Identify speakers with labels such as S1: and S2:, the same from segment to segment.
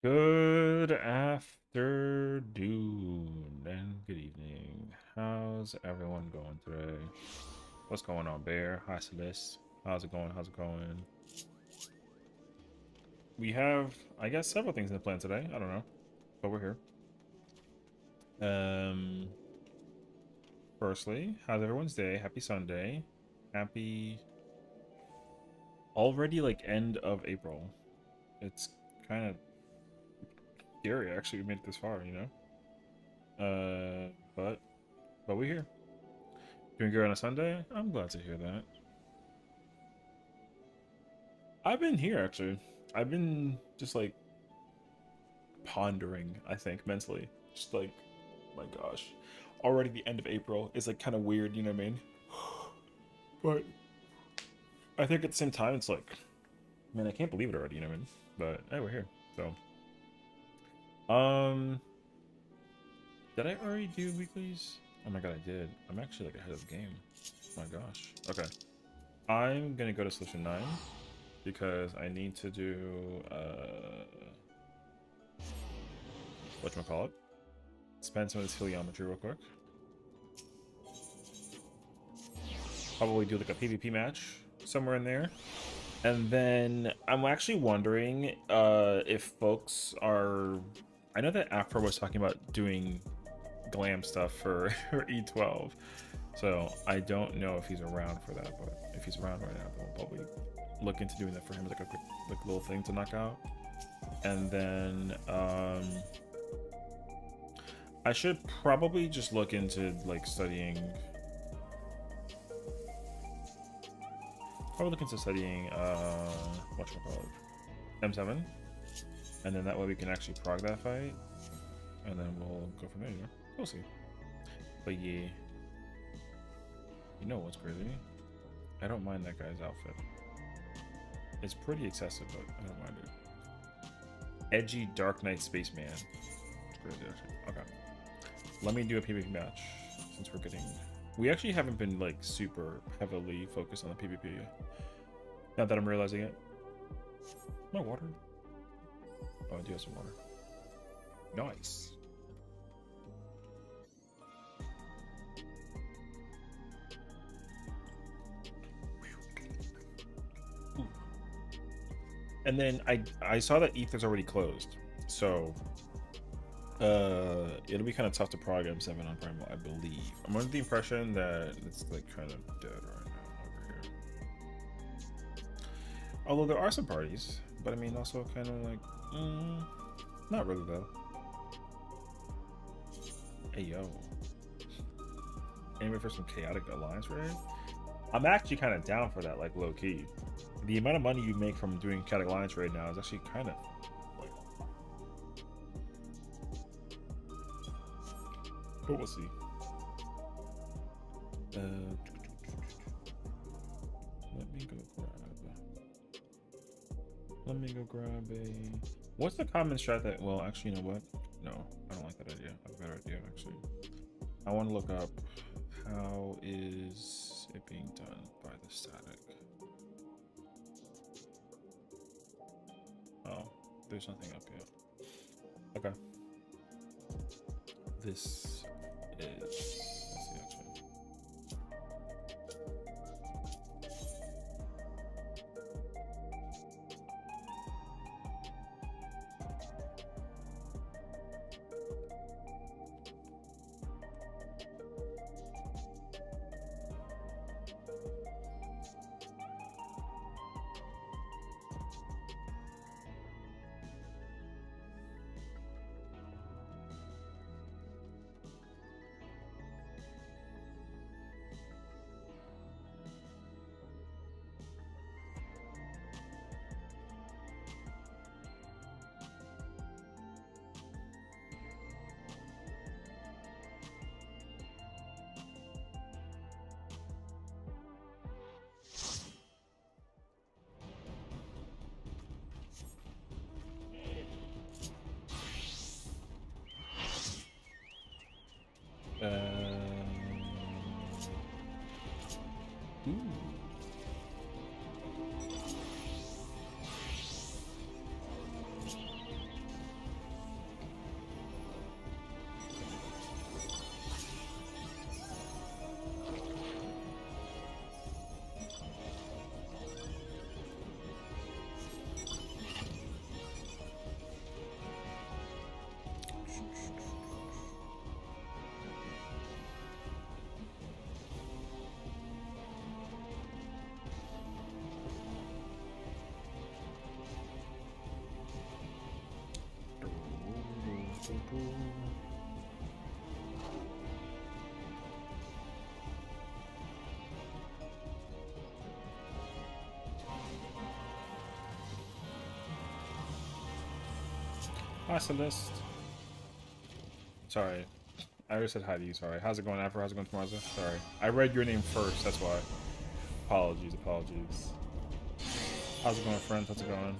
S1: Good afternoon and good evening. How's everyone going today? What's going on, Bear? Hi, Celeste. How's it going? How's it going? We have, I guess, several things in the plan today. I don't know, but we're here. Um, Firstly, how's everyone's day? Happy Sunday. Happy already like end of April. It's kind of scary actually we made it this far, you know? But we're here. Doing good on a Sunday? I'm glad to hear that. I've been here actually. I've been just like pondering, I think, mentally. Just like, my gosh. Already the end of April is like kind of weird, you know what I mean? But I think at the same time, it's like, man, I can't believe it already, you know what I mean? But hey, we're here. So, did I already do weeklies? Oh my god, I did. I'm actually like ahead of the game. Oh my gosh. Okay. I'm gonna go to solution 9 because I need to do, whatchamacallit? Spend some of this heliometry real quick. Probably do like a PvP match somewhere in there. And then I'm actually wondering if folks are... I know that Afro was talking about doing glam stuff for, for E12. So I don't know if he's around for that, but if he's around right now, then we'll probably look into doing that for him as like a quick like little thing to knock out. And then I should probably just look into like studying... Probably look into studying whatchamacallit, M7, and then that way we can actually prog that fight, and then we'll go from there. You know, we'll see. But yeah, you know what's crazy? I don't mind that guy's outfit. It's pretty excessive, but I don't mind it. Edgy Dark Knight Spaceman. It's crazy actually. Okay, let me do a PvP match since we're getting... We actually haven't been like super heavily focused on the PvP. Not that I'm realizing it. My water? Oh, I do have some water. Nice. Ooh. And then I saw that Ether's already closed, so it'll be kind of tough to prog M7 on Primal, I believe. I'm under the impression that it's like kind of dead right now over here. Although there are some parties, but I mean also kind of like, not really though. Hey yo, anybody for some chaotic alliance raid? I'm actually kind of down for that, like low key. The amount of money you make from doing chaotic alliance raid now is actually kind of like, but we'll see. Uh, let me go grab. Let me go grab a. What's the common strat that? Well, actually, you know what? No, I don't like that idea. I have a better idea actually. I want to look up how is it being done by the static. Oh, there's nothing up yet. Okay. This is... Let's see actually. Hi, Celeste. Sorry. I already said hi to you, sorry. How's it going, Afro? How's it going, Tomaza? Sorry. I read your name first, that's why. Apologies, apologies. How's it going, friends? How's it going?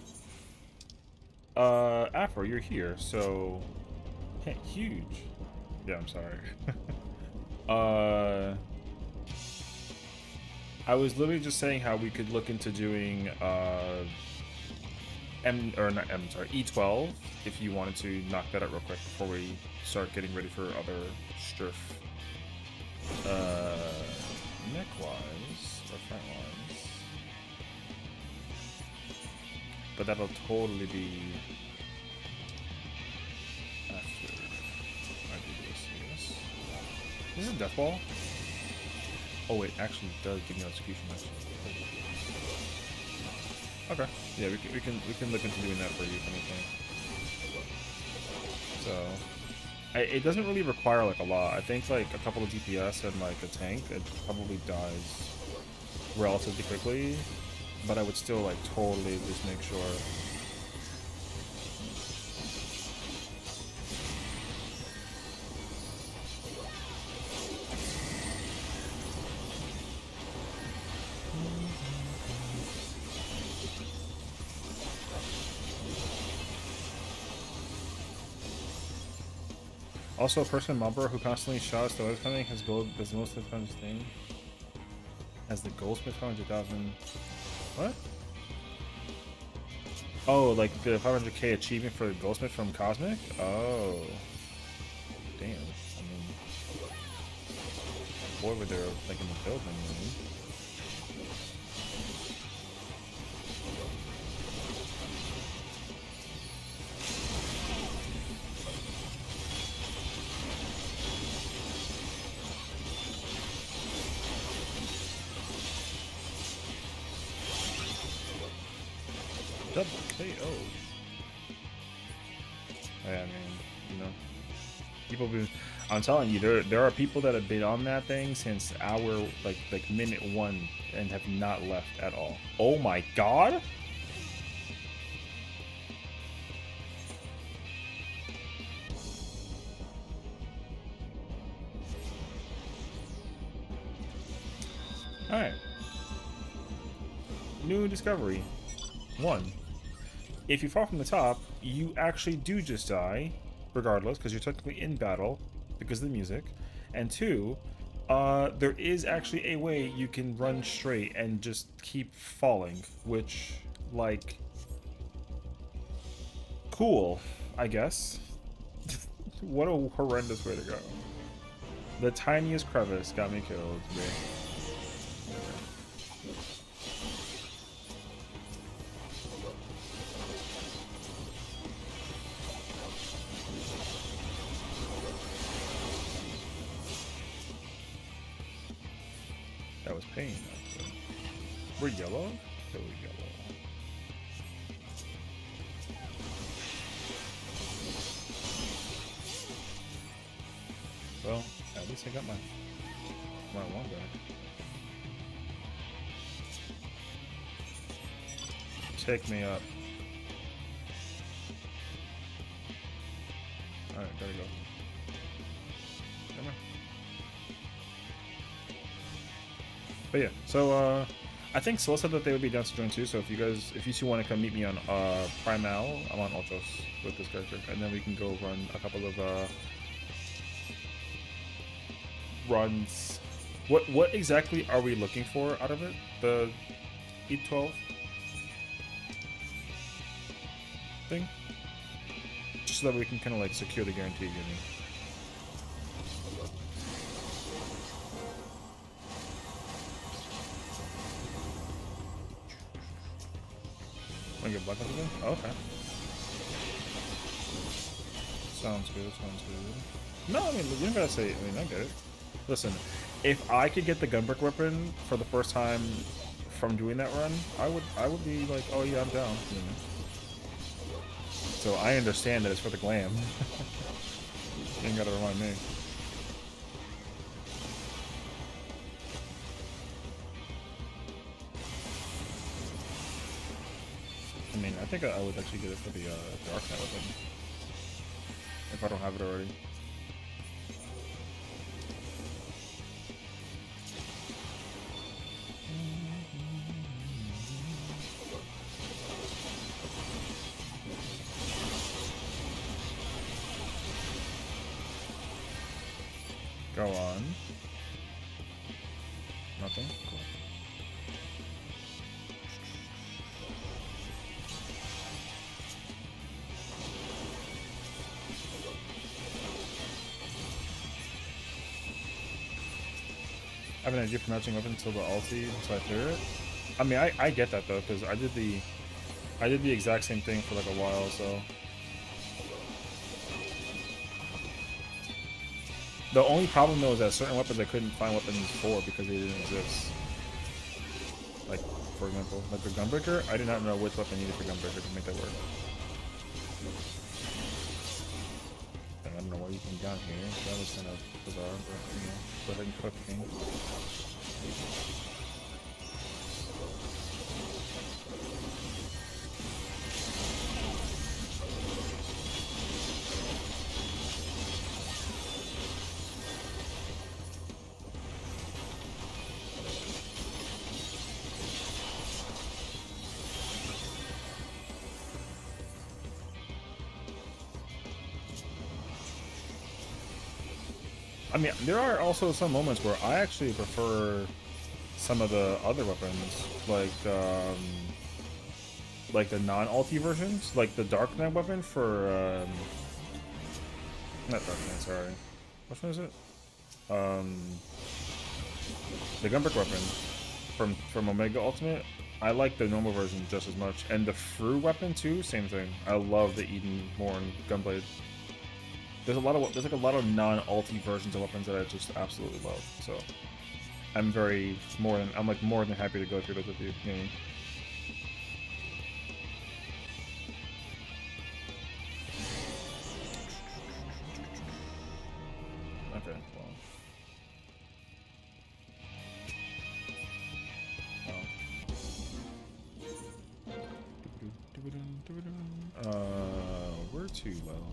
S1: Afro, you're here, so... Hey, huge. Yeah, I'm sorry. I was literally just saying how we could look into doing, E12, if you wanted to knock that out real quick before we start getting ready for other stuff. Neck-wise, or front-wise. But that'll totally be after I do this, yes. This is a death ball? Oh wait, actually it does give me execution actually. Okay. Yeah, we can look into doing that for you if anything. So it doesn't really require like a lot. I think like a couple of DPS and like a tank, it probably dies relatively quickly. But I would still like totally just make sure. Also, a person in Marlborough who constantly shouts the weather's coming has gold as the most defensive thing. Has the goldsmith 500,000. What? Oh, like the 500k achievement for the goldsmith from Cosmic? Oh. Damn. I mean, boy, were there like in the building, man. Double KO. Yeah, I mean, you know, people be. I'm telling you, there are people that have been on that thing since our like minute 1 and have not left at all. Oh my god! All right. New discovery. 1. If you fall from the top, you actually do just die, regardless, because you're technically in battle because of the music. And 2, there is actually a way you can run straight and just keep falling, which, like, cool, I guess. What a horrendous way to go. The tiniest crevice got me killed today. That was pain. We're yellow? So we're yellow. Well, at least I got my one back. Take me up. Alright, gotta go. Come on. But yeah, so I think Soul said that they would be down to join too, so if you two want to come meet me on Primal, I'm on Ultros with this character, and then we can go run a couple of runs. What exactly are we looking for out of it? The E12 thing? Just so that we can kind of like secure the guarantee, you know? Want to get black again? Oh, okay. Sounds good, sounds good. No, I mean, you don't gotta say, I mean, I get it. Listen, if I could get the gunbrick weapon for the first time from doing that run, I would be like, oh yeah, I'm down. You know? So I understand that it's for the glam. You ain't gotta remind me. I mean, I think I would actually get it for the Dark Knight weapon. If I don't have it already. Go on. Nothing? Cool. I have an idea for matching weapons until the ulti, so I clear it. I mean, I get that though, because I did the exact same thing for like a while, so. The only problem though is that certain weapons I couldn't find weapons for because they didn't exist. Like, for example, like the Gunbreaker, I did not know which weapon needed for Gunbreaker to make that work. And I don't know why you came down here. That was kind of bizarre, but you know, go ahead and put up the game. I mean, there are also some moments where I actually prefer some of the other weapons, like the non-ulti versions, like the Dark Knight weapon for not Dark Knight, sorry. Which one is it? The Gunbreaker weapon from Omega Ultimate. I like the normal version just as much, and the Fru weapon too. Same thing. I love the Eden Morn Gunblade. There's like a lot of non-ulti versions of weapons that I just absolutely love. So I'm like more than happy to go through those with you. You know? Okay. Well. We're too low.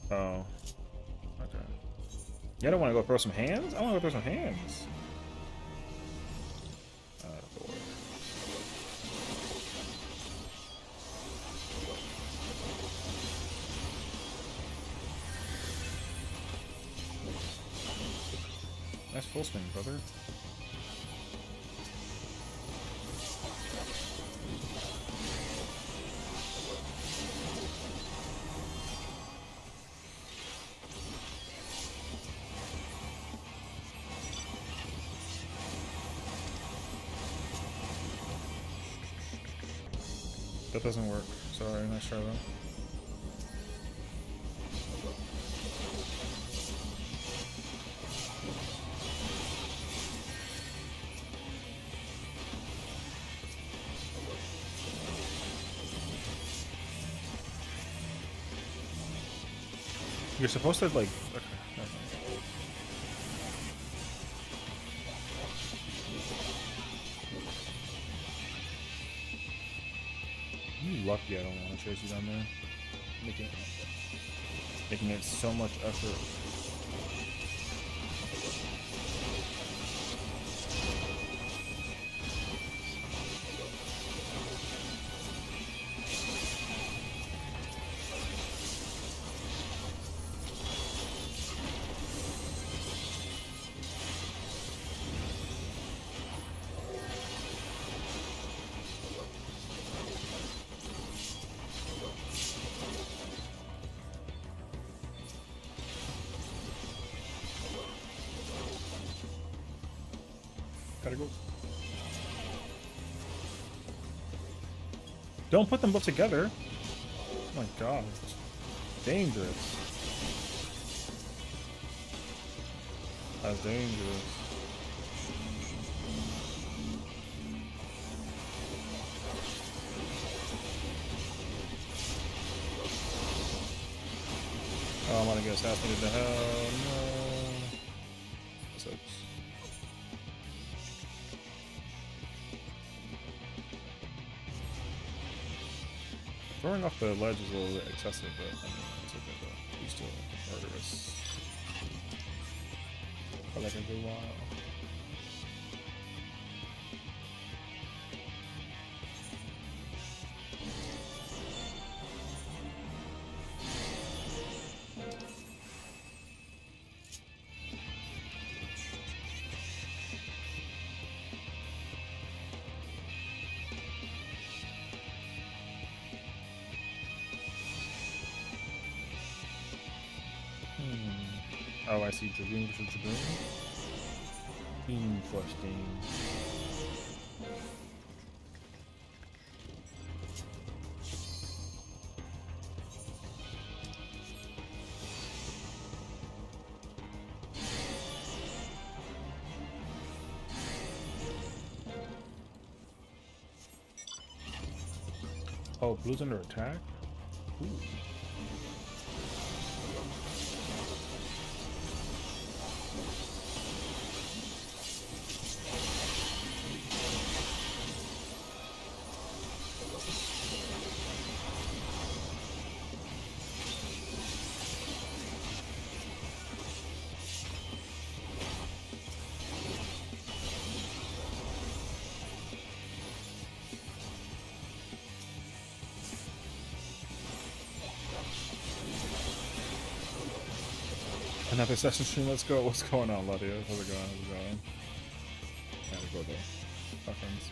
S1: Oh. Okay. Yeah, I don't want to go throw some hands? I want to go throw some hands. Boy. Nice full swing, brother. That doesn't work. Sorry, nice try though. You're supposed to like. Okay. You lucky I don't want to chase you down there. Making it so much effort. Gotta go. Don't put them both together. Oh my god. Dangerous. That's dangerous. get assassinated to hell. No. That sucks. Throwing off the ledge is a little bit excessive, but I mean, it's okay though. He's still murderous. For like a good while. Oh, I see. Dragoon versus Dragoon. Interesting. Oh, blue's under attack? Ooh. Another session stream, let's go. What's going on, Ladia? How's it going? How's it going? Yeah, we go though. Our friends.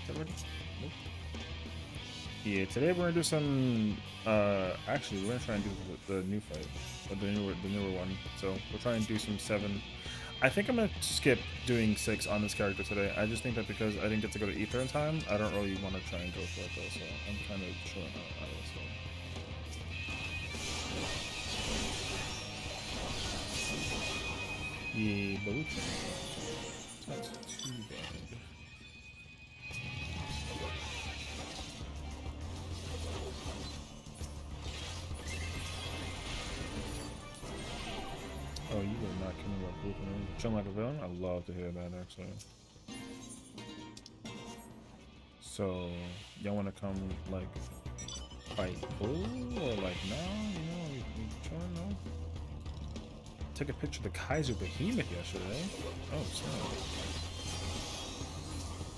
S1: Is that ready? Nope. Yeah, today we're gonna do some actually we're gonna try and do the new fight. The newer one. So we'll try and do some 7. I think I'm gonna skip doing 6 on this character today. I just think that because I didn't get to go to Ether in time, I don't really want to try and go for it though, so I'm kind of chilling out of this one. Yeah, but we can. That's too bad. Oh, you were not kidding about Blueprint. Chilling like a villain? I love to hear that, actually. So, y'all want to come, like, fight Blue? Or, like, no? You know, we chilling, no? Took a picture of the Kaiser Behemoth yesterday. Oh, snap.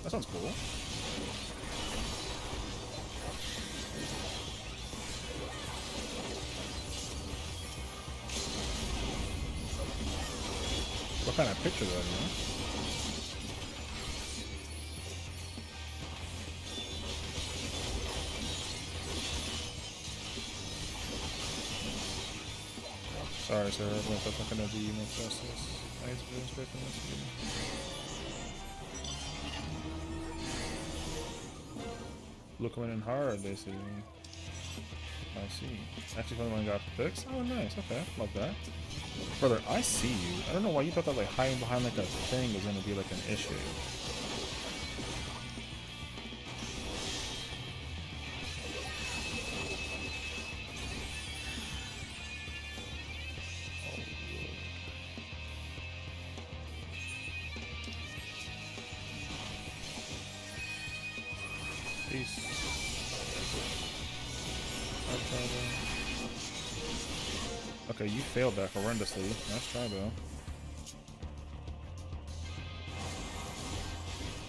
S1: That sounds cool. What kind of picture though, you know? Sorry, sir. I'm not gonna do you much justice. Thanks for respecting this video. Look coming in hard, basically. I see. Actually, one got fixed. Oh, nice. Okay, love that. Brother, I see you. I don't know why you thought that like hiding behind like a thing was gonna be like an issue. Peace. Okay, you failed that horrendously. Nice try, though.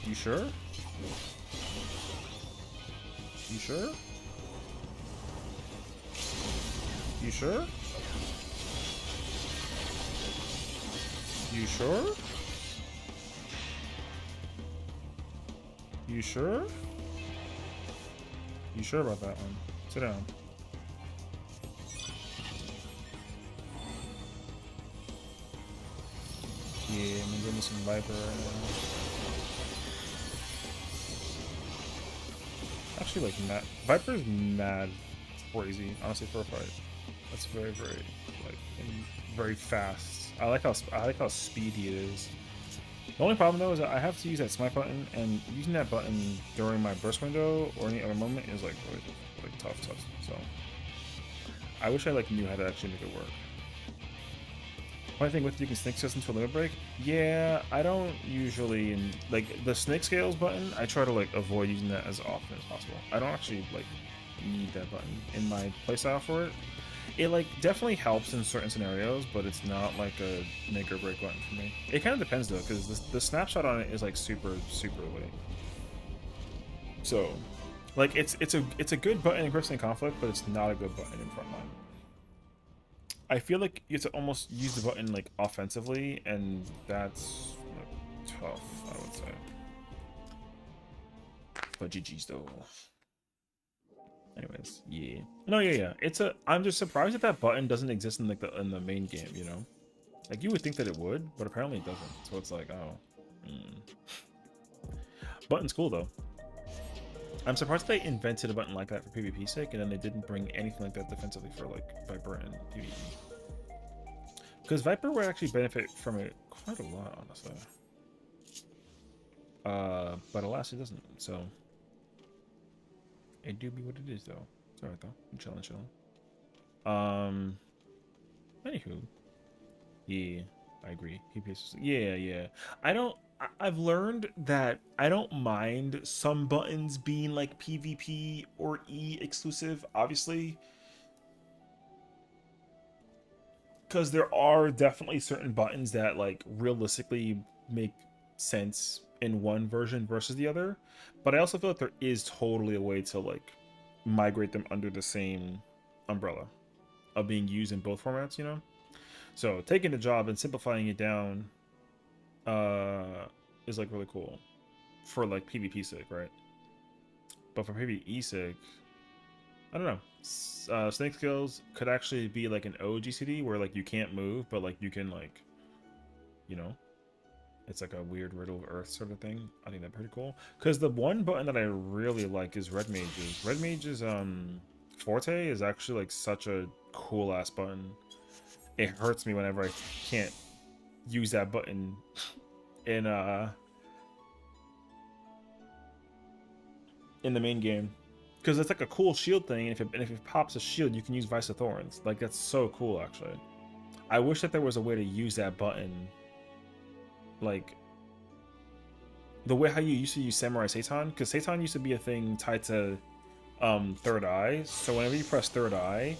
S1: You sure? You sure? You sure? You sure? You sure? You sure about that one? Sit down. Yeah, I'm gonna give me some Viper right now. Actually, like, mad. Viper's mad crazy, honestly, for a fight. That's very, very, like, very fast. I like how speedy it is. The only problem though is that I have to use that smite button, and using that button during my burst window or any other moment is like really like tough. So I wish I like knew how to actually make it work. One thing with you can snake scales into a limit break. Yeah, I don't usually like the snake scales button. I try to like avoid using that as often as possible. I don't actually like need that button in my playstyle for it. It like definitely helps in certain scenarios, but it's not like a make or break button for me. It kind of depends though, because the snapshot on it is like super late. So, like it's a good button in Griffs and Conflict, but it's not a good button in Frontline. I feel like you have to almost use the button like offensively, and that's like, tough, I would say. But GG's though. Anyways, yeah. No, yeah. I'm just surprised that button doesn't exist in like the main game. You know, like you would think that it would, but apparently it doesn't. So it's like, oh, button's cool though. I'm surprised they invented a button like that for PvP sake, and then they didn't bring anything like that defensively for like Viper and PvE. Because Viper would actually benefit from it quite a lot, honestly. But alas, it doesn't. So it do be what it is, though. It's alright though. I'm chilling. Anywho, yeah, I agree. PPS. Yeah. I've learned that I don't mind some buttons being like PvP or E exclusive, obviously, because there are definitely certain buttons that like realistically make sense in one version versus the other. But I also feel like there is totally a way to like migrate them under the same umbrella of being used in both formats, you know? So taking the job and simplifying it down is like really cool for like PvP sake, right? But for PvE sake, I don't know. Snake skills could actually be like an OGCD where like you can't move, but like you can like, you know, it's like a weird riddle of earth sort of thing. I think that's pretty cool. Because the one button that I really like is Red Mage's. Red Mage's forte is actually like such a cool ass button. It hurts me whenever I can't use that button in in the main game. Because it's like a cool shield thing, and if it pops a shield, you can use Vice of Thorns. Like that's so cool actually. I wish that there was a way to use that button like the way how you used to use Samurai Seitan, because Seitan used to be a thing tied to third eye. So whenever you press third eye,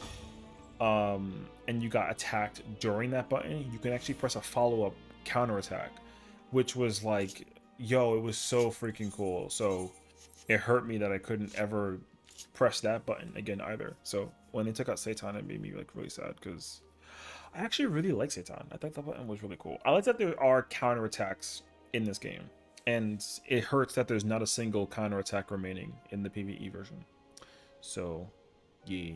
S1: and you got attacked during that button, you can actually press a follow-up counterattack, which was like, yo, it was so freaking cool. So it hurt me that I couldn't ever press that button again either. So when they took out Seitan, it made me like really sad because I actually really like Seitan. I thought that button was really cool. I like that there are counterattacks in this game, and it hurts that there's not a single counterattack remaining in the PvE version. So, yeah,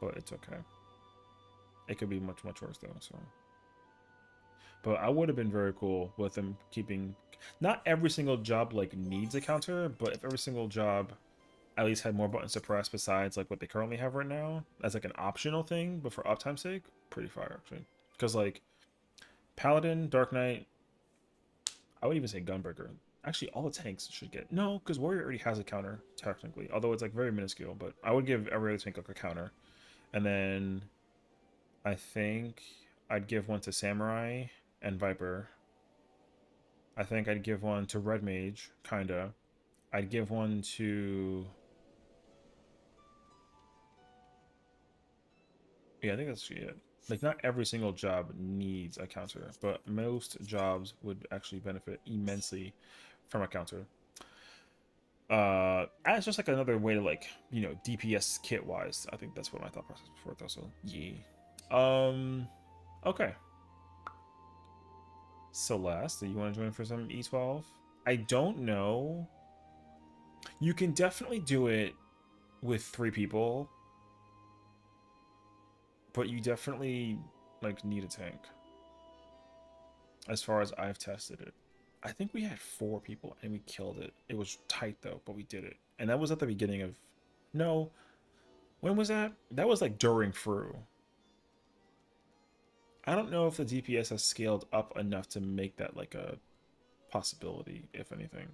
S1: but it's okay. It could be much worse though. So, but I would have been very cool with them keeping. Not every single job like needs a counter, but if every single job at least had more buttons to press besides like what they currently have right now as like an optional thing, but for uptime's sake, pretty fire actually. Because like Paladin, Dark Knight, I would even say Gunbreaker. Actually, all the tanks should get no, because Warrior already has a counter technically, although it's like very minuscule. But I would give every other tank like a counter, and then I think I'd give one to Samurai and Viper. I think I'd give one to Red Mage, kinda. I'd give one to yeah, I think that's it. Like not every single job needs a counter, but most jobs would actually benefit immensely from a counter. As just like another way to like, you know, DPS kit wise. I think that's what my thought process before it also. Yeah. Okay. Celeste, do you want to join for some E12? I don't know. You can definitely do it with 3 people, but you definitely like need a tank. As far as I've tested it, I think we had 4 people and we killed it. It was tight though, but we did it, and that was at the beginning of. No, when was that? That was like during Fru. I don't know if the DPS has scaled up enough to make that like a possibility, if anything.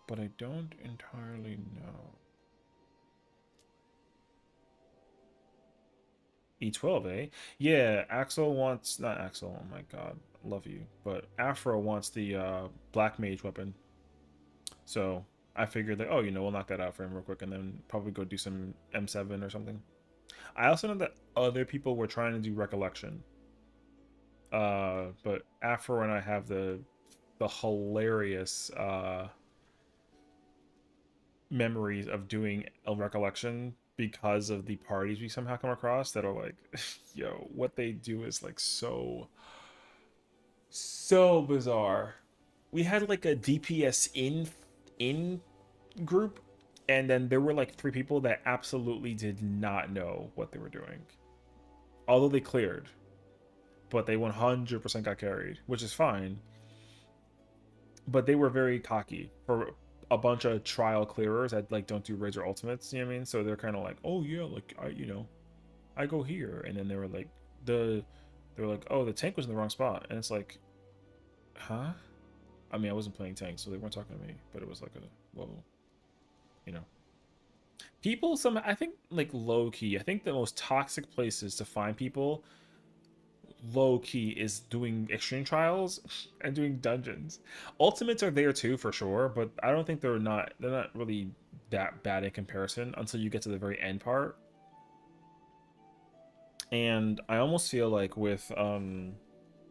S1: But I don't entirely know. E12, eh? Yeah, Axel wants, not Axel, oh my god, love you, but Afro wants the Black Mage weapon. So I figured that, oh, we'll knock that out for him real quick and then probably go do some M7 or something. I also know that other people were trying to do Recollection. But Afro and I have the hilarious memories of doing a Recollection because of the parties we somehow come across that are like, yo, what they do is like so bizarre. We had like a DPS in group, and then there were like 3 people that absolutely did not know what they were doing, although they cleared, but they 100% got carried, which is fine. But they were very cocky for a bunch of trial clearers that like don't do razor ultimates. You know what I mean? So they're kind of like, oh yeah, like I go here, and then they were like they were like, oh, the tank was in the wrong spot, and it's like, huh? I mean, I wasn't playing tank, so they weren't talking to me, but it was like a whoa, you know. People, some, I think, like low key, I think the most toxic places to find people low key is doing extreme trials and doing dungeons. Ultimates are there too for sure, but I don't think they're not really that bad in comparison until you get to the very end part. And I almost feel like with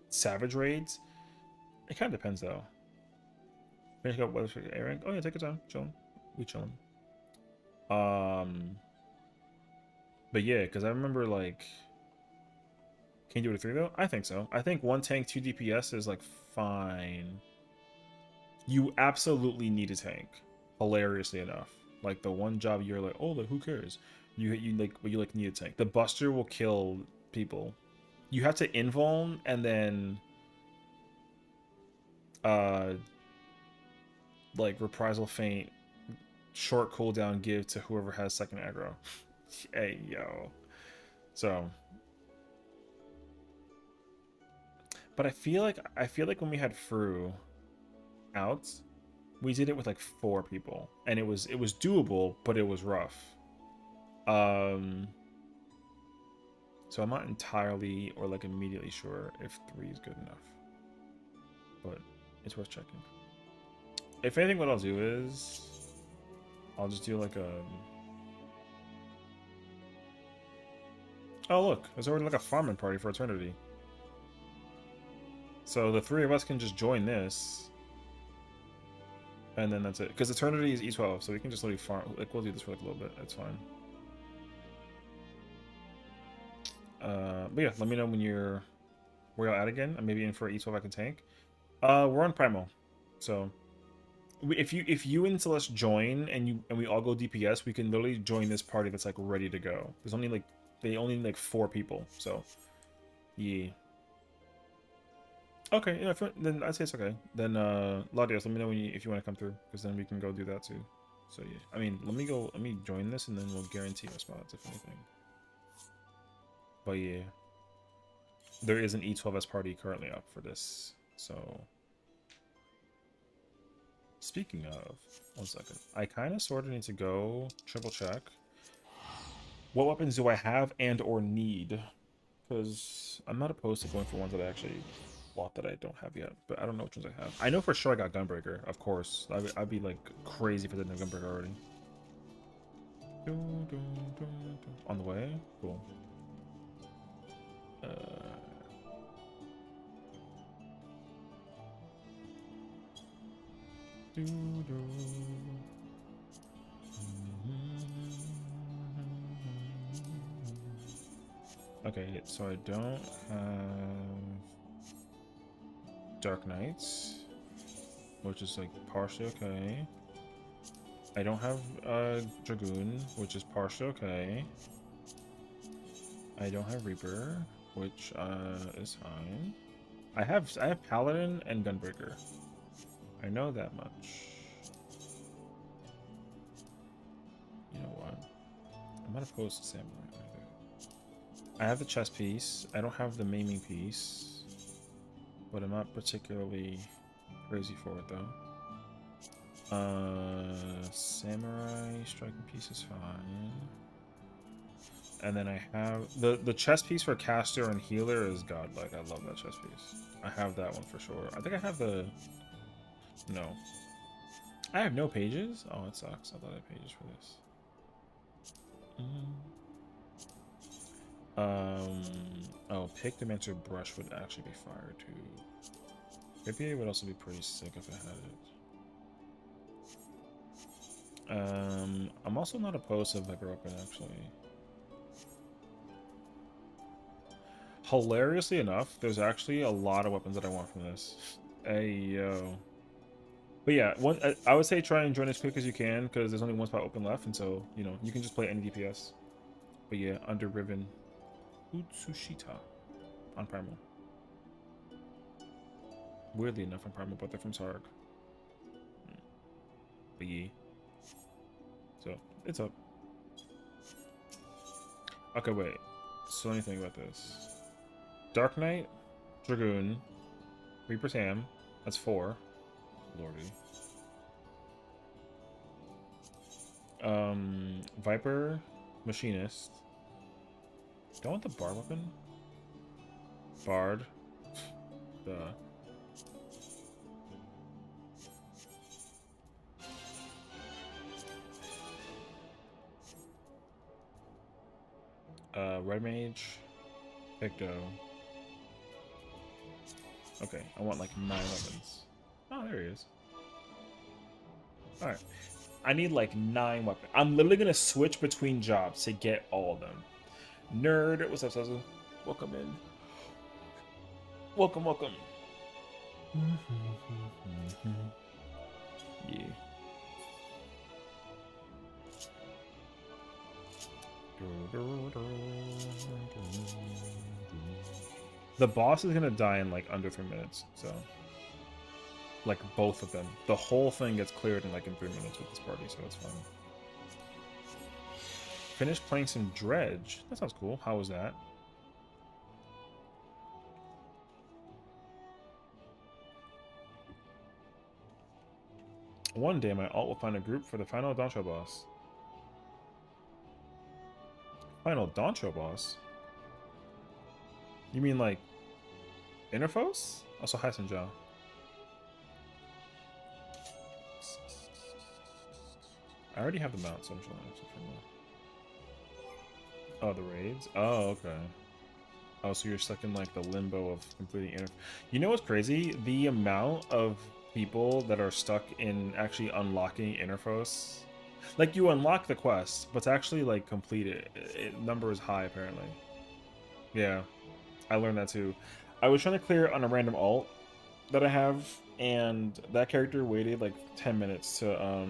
S1: Savage raids, it kind of depends though. Finish up weather airing. Oh yeah, take your time, chilling. We chilling. Um, but yeah, because I remember like, can you do it at 3 though? I think so. I think 1 tank, 2 DPS is like fine. You absolutely need a tank. Hilariously enough, like the one job you're like, oh, like who cares? You like need a tank. The Buster will kill people. You have to invuln and then uh like reprisal feint, short cooldown give to whoever has second aggro. Hey yo. So, but I feel like when we had Fru out, we did it with like 4 people, and it was doable, but it was rough. Um, so I'm not entirely or like immediately sure if 3 is good enough, but it's worth checking. If anything, what I'll do is I'll just do like a. Oh look, there's already like a farming party for Eternity. So the 3 of us can just join this, and then that's it. Because Eternity is E12, so we can just literally farm. Like we'll do this for like a little bit. That's fine. But yeah, let me know when you're where you're at again. I'm maybe in for E12 I can tank. We're on Primal, so if you and Celeste join and we all go DPS, we can literally join this party that's like ready to go. There's only like they only need like 4 people, so yeah. Okay, yeah, then I'd say it's okay. Then Ladios, let me know when if you want to come through, because then we can go do that too. So yeah, I mean, let me join this, and then we'll guarantee our spots if anything. But yeah, there is an E12S party currently up for this. So speaking of, 1 second, I kind of sort of need to go triple check what weapons do I have and or need, because I'm not opposed to going for ones that I actually want that I don't have yet, but I don't know which ones I have. I know for sure I got Gunbreaker, of course. I'd be like crazy if I didn't have Gunbreaker already. On the way? Cool. Uh, okay, so I don't have Dark Knights, which is like partially okay. I don't have Dragoon, which is partially okay. I don't have Reaper, which is fine. I have Paladin and Gunbreaker. I know that much. You know what? I'm not opposed to Samurai either. I have the chest piece. I don't have the maiming piece, but I'm not particularly crazy for it though. Samurai striking piece is fine. And then I have the chest piece for caster and healer is godlike. I love that chest piece. I have that one for sure. I think I have the no. I have no pages. Oh, it sucks. I thought I had pages for this. Oh, pick dimension brush would actually be fire too. Rapier would also be pretty sick if I had it. I'm also not opposed to Viper Weapon actually. Hilariously enough, there's actually a lot of weapons that I want from this. Hey yo. But yeah, I would say try and join as quick as you can because there's only one spot open left, and so you know you can just play any DPS. But yeah, under Riven, Utsushita on Primal. Weirdly enough, on Primal, but they're from Sarg. But yeah, so it's up. Okay, wait. So let me think about this. Dark Knight, Dragoon, Reaper's Ham. That's 4. Lordy. Viper, Machinist. Do I want the Bard weapon? Bard. Duh. Red Mage, Picto. Okay, I want like 9 weapons. Oh, there he is. Alright. I need like 9 weapons. I'm literally gonna switch between jobs to get all of them. Nerd, what's up, Sessiion? Welcome in. Welcome, welcome. Yeah. The boss is gonna die in like under 3 minutes, so like both of them. The whole thing gets cleared in like in 3 minutes with this party, so it's fun. Finished playing some Dredge. That sounds cool. How was that? One day my alt will find a group for the final Doncho boss. Final Doncho boss? You mean like Interfos? Also hi Sinjao. I already have the mount, so I'm just gonna actually for now. Oh, the raids? Oh, okay. Oh, so you're stuck in like the limbo of completing Interfos. You know what's crazy? The amount of people that are stuck in actually unlocking Interfos. Like you unlock the quest, but to actually like complete it, number is high apparently. Yeah, I learned that too. I was trying to clear it on a random alt that I have, and that character waited like 10 minutes to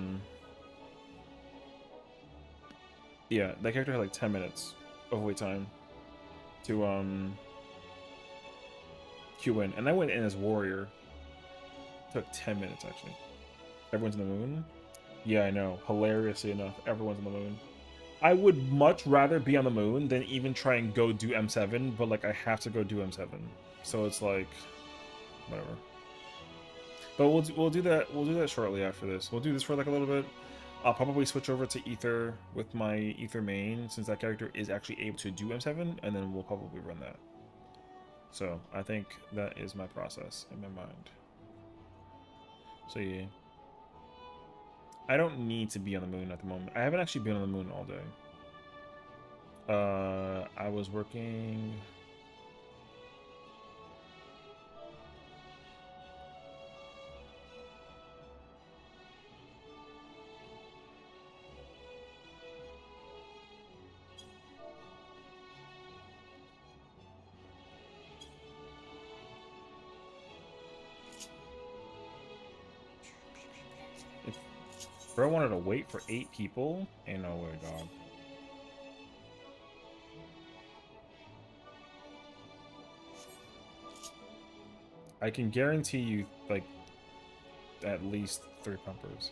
S1: yeah, that character had like 10 minutes of wait time to queue in, and I went in as warrior. Took 10 minutes actually. Everyone's in the moon. Yeah, I know. Hilariously enough, everyone's on the moon. I would much rather be on the moon than even try and go do M7, but like I have to go do M7, so it's like whatever. But we'll do that. We'll do that shortly after this. We'll do this for like a little bit. I'll probably switch over to Ether with my Ether main since that character is actually able to do M7, and then we'll probably run that. So I think that is my process in my mind. So yeah. I don't need to be on the moon at the moment. I haven't actually been on the moon all day. I was working... Bro wanted to wait for 8 people? Ain't no way, dog. I can guarantee you, like, at least 3 pumpers.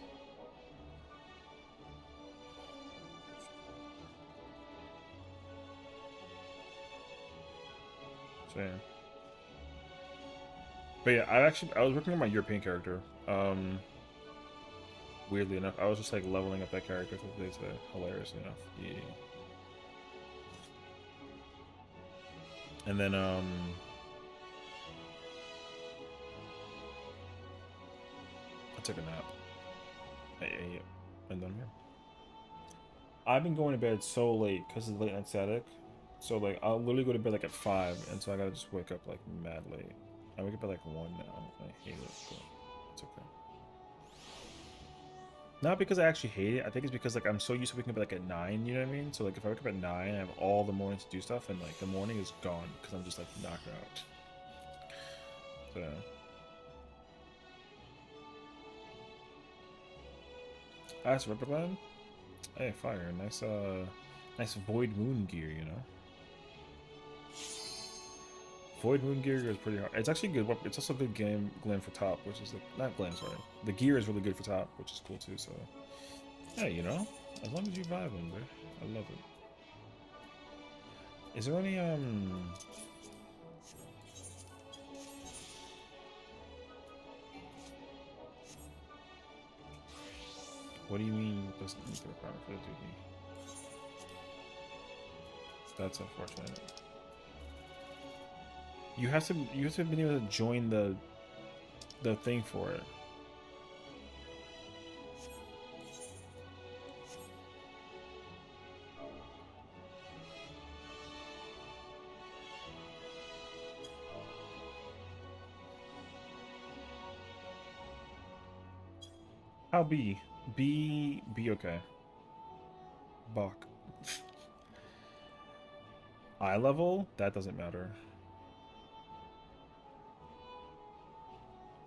S1: So, yeah. But yeah, I was working on my European character. Weirdly enough, I was just like leveling up that character for the day today. Hilarious enough. Yeah. And then I took a nap. I ate, and then here. I've been going to bed so late because of the late night static. So like I'll literally go to bed like at 5, and so I gotta just wake up like mad late. I wake up at like 1 now. I hate it, but it's okay. Not because I actually hate it. I think it's because like I'm so used to waking up like at 9. You know what I mean? So like if I wake up at 9, I have all the morning to do stuff, and like the morning is gone because I'm just like knocked out. So. That's Ripperland. Hey, fire! Nice, nice Void Moon gear, you know. Void Moon gear is pretty hard. It's actually good. It's also good glam for top, which is like not glam. Sorry, the gear is really good for top, which is cool too. So, yeah, you know, as long as you vibing, bro, I love it. Is there any What do you mean doesn't meet the requirement for the duty? That's unfortunate. You have to be able to join the thing for it. How be okay. Bach. Eye level? That doesn't matter.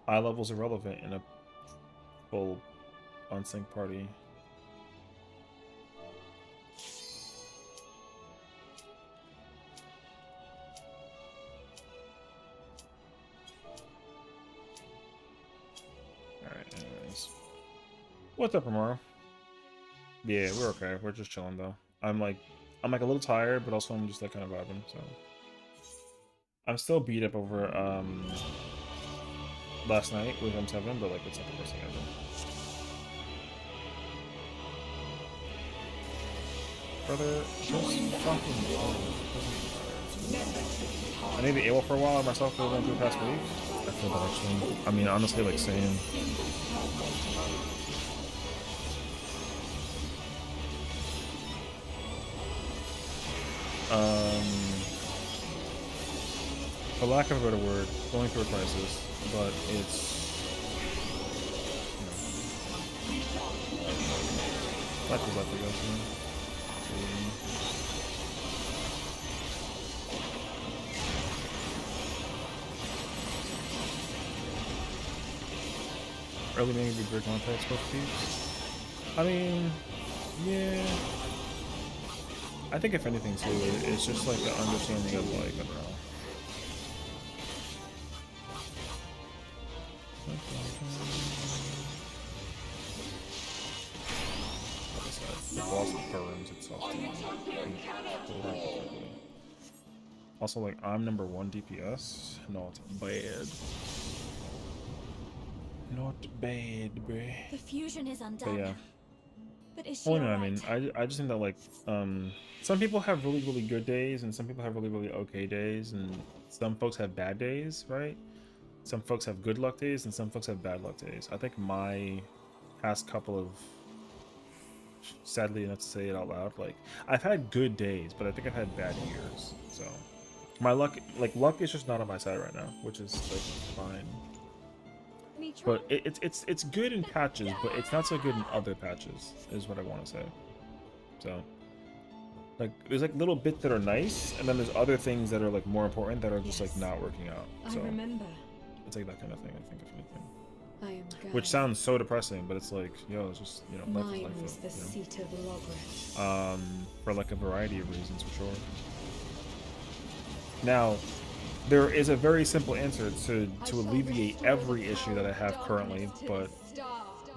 S1: Eye level's irrelevant in a full on-sync party. Alright, anyways. What's up, Amaro? Yeah, we're okay. We're just chilling though. I'm like a little tired, but also I'm just like kind of vibing, so I'm still beat up over last night with M7, but like it's not the worst thing ever. Brother, just fucking I need the AWOL for a while myself for the past week. I feel that actually. I mean, honestly, like same. For lack of a better word, going through a crisis, but it's, you know, life is life, I guess, you know? Early maybe bridge context with peeps. I mean, yeah. I think if anything too, it's just like the understanding of like, I don't know. The boss burns itself. Also, like, I'm number 1 DPS. Not bad. Not bad, bruh.
S2: The fusion is undone.
S1: But yeah.
S2: But is she
S1: Well, no,
S2: right?
S1: I mean, I just think that like, some people have really, really good days, and some people have really, really okay days, and some folks have bad days, right? Some folks have good luck days, and some folks have bad luck days. I think my past couple of, sadly enough to say it out loud, like, I've had good days, but I think I've had bad years. So my luck, like, luck is just not on my side right now, which is like fine. But it's good in patches, but it's not so good in other patches, is what I want to say. So, like, there's like little bits that are nice, and then there's other things that are like more important that are just like not working out. So
S2: I remember.
S1: it's like that kind of thing, I think, if anything.
S2: I am Gaia.
S1: Which sounds so depressing, but it's like, yo, it's just, you know, life is
S2: Mine was
S1: life,
S2: the
S1: you
S2: seat of Logres.
S1: know? For like a variety of reasons, for sure. Now, there is a very simple answer to alleviate every issue that I have currently, but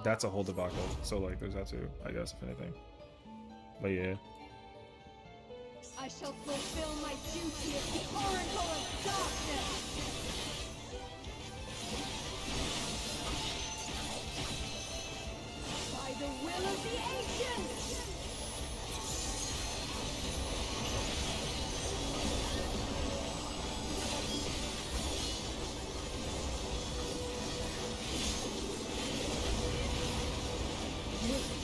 S1: that's a whole debacle. So like, there's that too, I guess, if anything. But yeah.
S3: I shall fulfill my duty as the Oracle of Darkness. By the will of the ancients.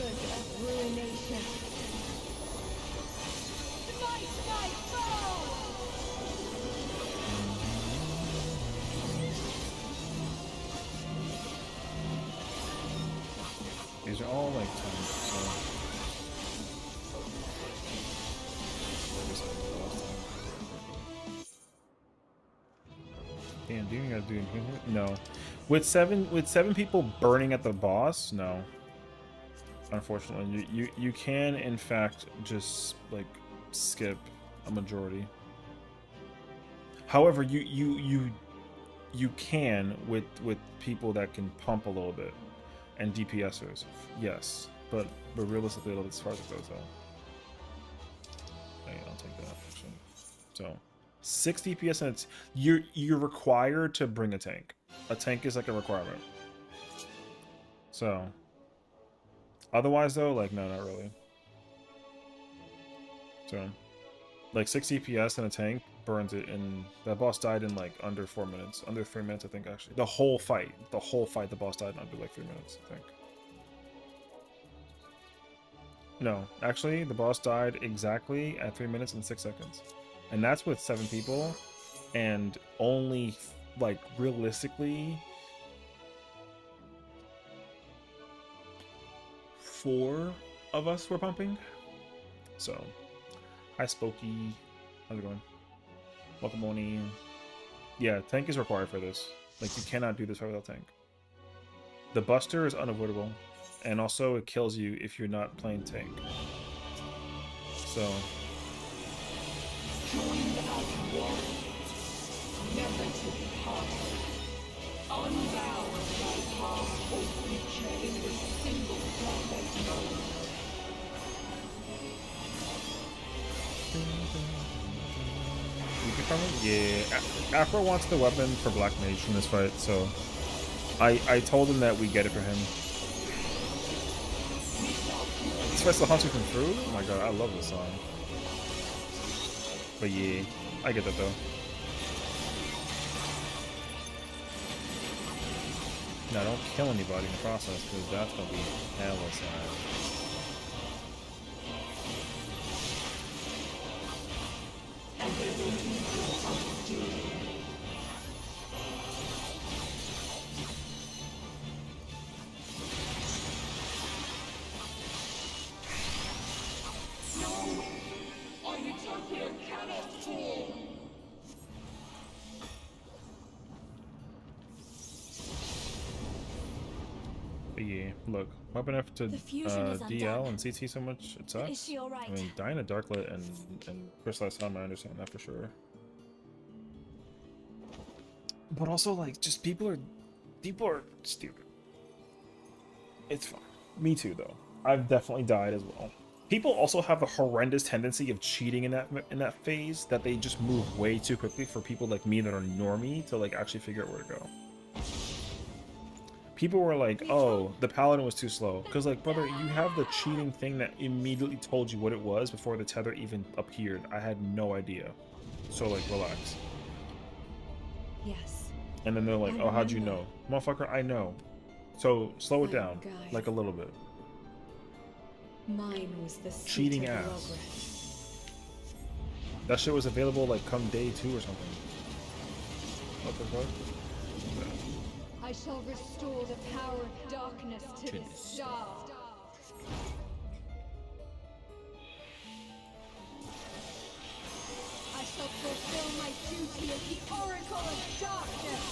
S3: Whispers of ruination. Smite my foe!
S1: These are all like 10, so. Damn, do you gotta do anything here? No. With seven people burning at the boss, no. Unfortunately, you can in fact just like skip a majority. However, you can with people that can pump a little bit and DPSers, yes, but realistically, as far as it goes, though, okay, I'll take that actually. So 6 DPS, and it's you're required to bring a tank. A tank is like a requirement. So otherwise, though, like no, not really. So like 6 DPS and a tank burns it, and that boss died in like under 4 minutes, under 3 minutes, I think. Actually, the whole fight, the boss died in under like 3 minutes, I think. No, actually, the boss died exactly at 3 minutes and 6 seconds, and that's with 7 people, and only like realistically 4 of us were pumping. So, hi Spooky, how's it going? Welcome on. Yeah, tank is required for this. Like, you cannot do this without tank. The Buster is unavoidable, and also it kills you if you're not playing tank. So.
S4: Never to be parted. Unbound by past hope creature in the single perfect mode.
S1: Yeah, Afro wants the weapon for Black Mage in this fight, so I told him that we get it for him. This fight's the Hunter from Fruit? Oh my god, I love this song. But yeah, I get that though. Now don't kill anybody in the process, because that's gonna be hella sad. But yeah, look, weapon F to DL and CT so much, it sucks.
S2: Is she all right?
S1: I mean, dying to Darklit and Crystallized Helm, I understand that for sure. But also, like, just people are stupid. It's fine. Me too, though. I've definitely died as well. People also have a horrendous tendency of cheating in that phase, that they just move way too quickly for people like me that are normie to like actually figure out where to go. People were like, oh, the paladin was too slow. Because, like, brother, you have the cheating thing that immediately told you what it was before the tether even appeared. I had no idea. So, like, relax.
S2: Yes.
S1: And then they're like, oh, how'd you know? Motherfucker, I know. So, slow it down.
S2: Guide.
S1: Like, a little bit.
S2: Mine was the
S1: Cheating ass.
S2: progress.
S1: That shit was available, like, come day 2 or something. What the fuck?
S3: I shall restore the power of darkness to the star. I shall fulfill my duty as the Oracle of Darkness.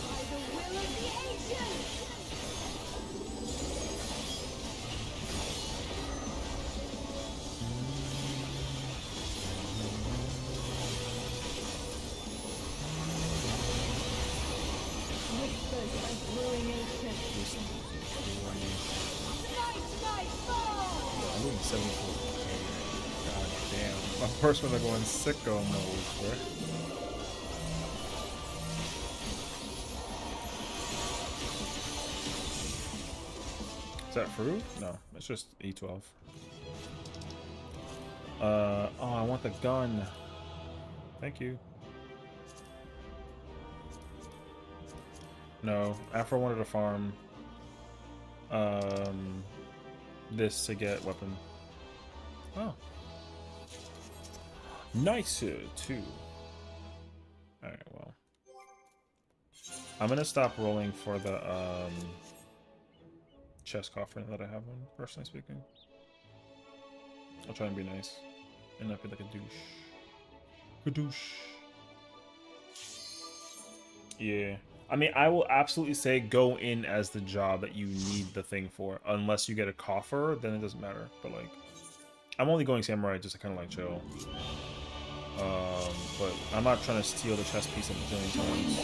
S3: By the will of the ancients.
S1: God damn. My first one are going sicko mode, bro. Is that fruit? No, it's just E12. Oh, I want the gun. Thank you. No, Afro wanted to farm this to get weapon. Oh. Nice too. Alright, well. I'm gonna stop rolling for the chest coffer that I have one, personally speaking. I'll try and be nice. And not be like a douche. A douche. Yeah. I mean, I will absolutely say go in as the job that you need the thing for. Unless you get a coffer, then it doesn't matter. But like, I'm only going samurai just to kind of like chill. But I'm not trying to steal the chest piece a million times.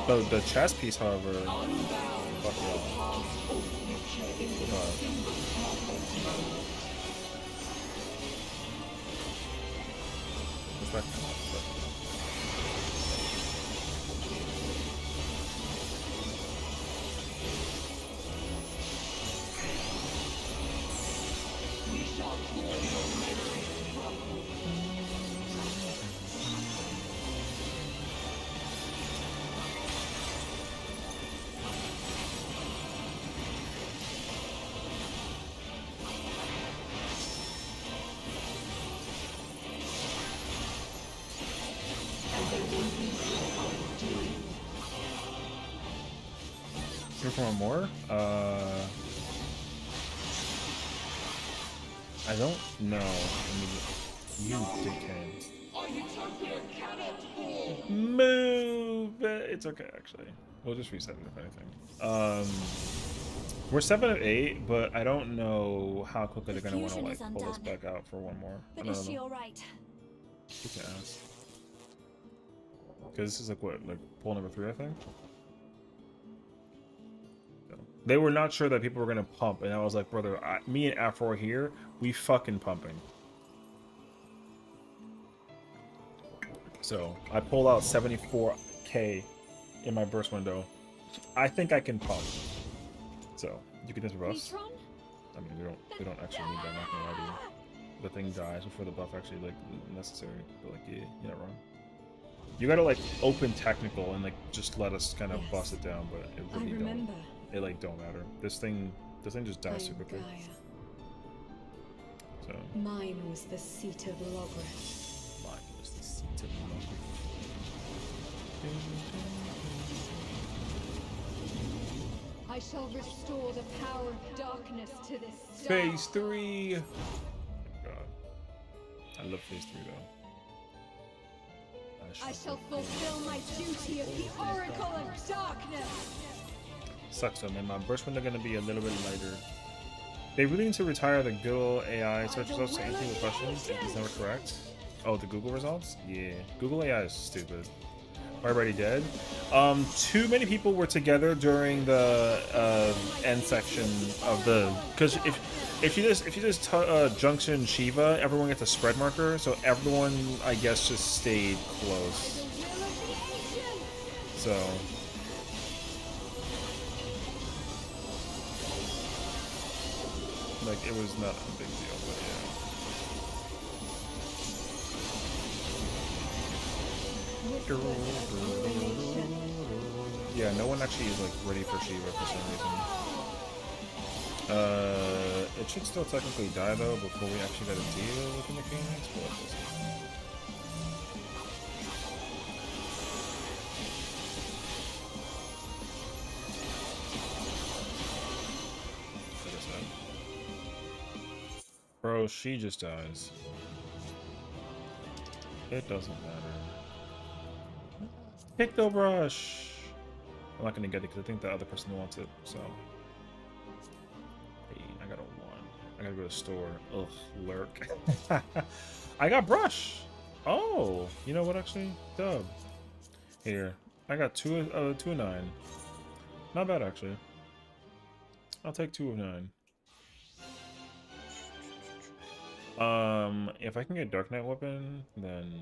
S1: So. The chest piece, however, fuck y'all. Respect. Here for one more? I don't know. I mean, you dickhead. Move! It's okay, actually. We'll just reset it if anything. We're 7 of 8, but I don't know how quickly they're gonna want to like pull us back out for one more.
S2: But is she alright?
S1: You can ask. Because this is like what, like pull number 3, I think. They were not sure that people were gonna pump, and I was like, brother, me and Afro are here. We fucking pumping. So I pulled out 74k in my burst window. I think I can pump. So you can disrupt us. I mean, we don't actually need that. I'm not gonna lie to you. The thing dies before the buff actually like necessary. But like, yeah, you're not wrong. You gotta like open technical and like just let us kind of bust it down, but it really don't. It like don't matter. This thing just dies super quick. So
S2: mine was the seat of Logres.
S1: Mine was the seat of Logres.
S3: I shall restore the power of darkness to this star.
S1: Phase 3. Oh god, I love phase 3 though.
S3: I shall fulfill my duty of the Oracle of Darkness.
S1: Sucks though, man. My burst window gonna be a little bit lighter. They really need to retire the good old AI search results to anything with questions if it's never correct. Oh, the Google results? Yeah. Google AI is stupid. Already dead. Too many people were together during the end section of the, because if you just junction Shiva, everyone gets a spread marker, so everyone I guess just stayed close. So like it was not a big deal, but yeah, no one actually is like ready for Shiva for some reason. It should still technically die though before we actually got a deal with the mechanics, but we'll see. Bro, she just dies. It doesn't matter. Picto brush! I'm not gonna get it because I think the other person wants it, so. Hey, I got a 1. I gotta go to the store. Ugh, lurk. I got brush! Oh! You know what actually? Dub. Here. I got 2 of 9. Not bad actually. I'll take 2 of 9. If I can get Dark Knight weapon, then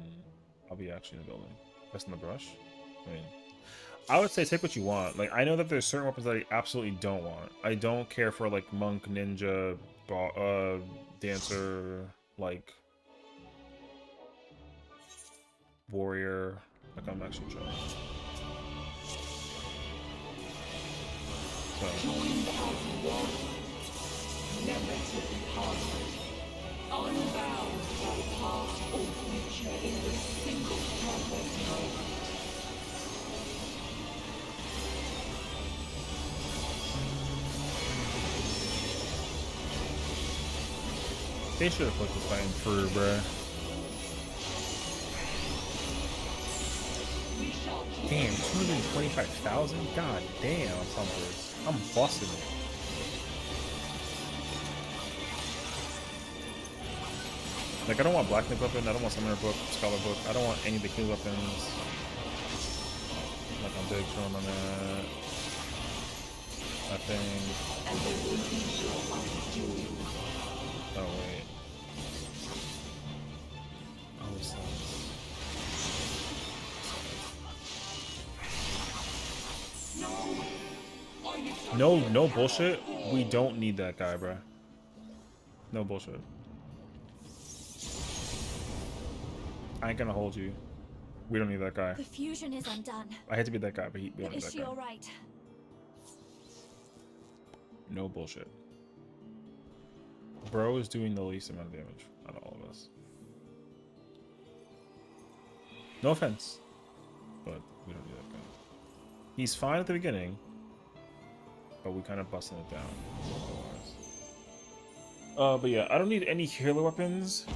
S1: I'll be actually in the building. That's in the brush. I mean, I would say take what you want. Like, I know that there's certain weapons that I absolutely don't want. I don't care for like monk, ninja, dancer, like warrior. Like I'm actually chilling. So.
S4: Joined as one, never to be parted. Unbound by past or future in the single perfect moment.
S1: They should have put this fight in through, bruh. Damn, 225,000? God damn, Thumpers. I'm busting it. Like, I don't want Black Knight weapon, I don't want Summoner book, Scholar book, I don't want any of the kill weapons. Like, I'm big showing on that. I think. Oh, wait. Oh, it's no bullshit. We don't need that guy, bruh. No bullshit. I ain't gonna hold you. We don't need that guy.
S2: The fusion is undone.
S1: I hate to be that guy, but we don't need
S2: Is
S1: that
S2: she
S1: guy.
S2: all right?
S1: No bullshit. Bro is doing the least amount of damage out of all of us. No offense, but we don't need that guy. He's fine at the beginning, but we kind of busting it down. But yeah, I don't need any healer weapons.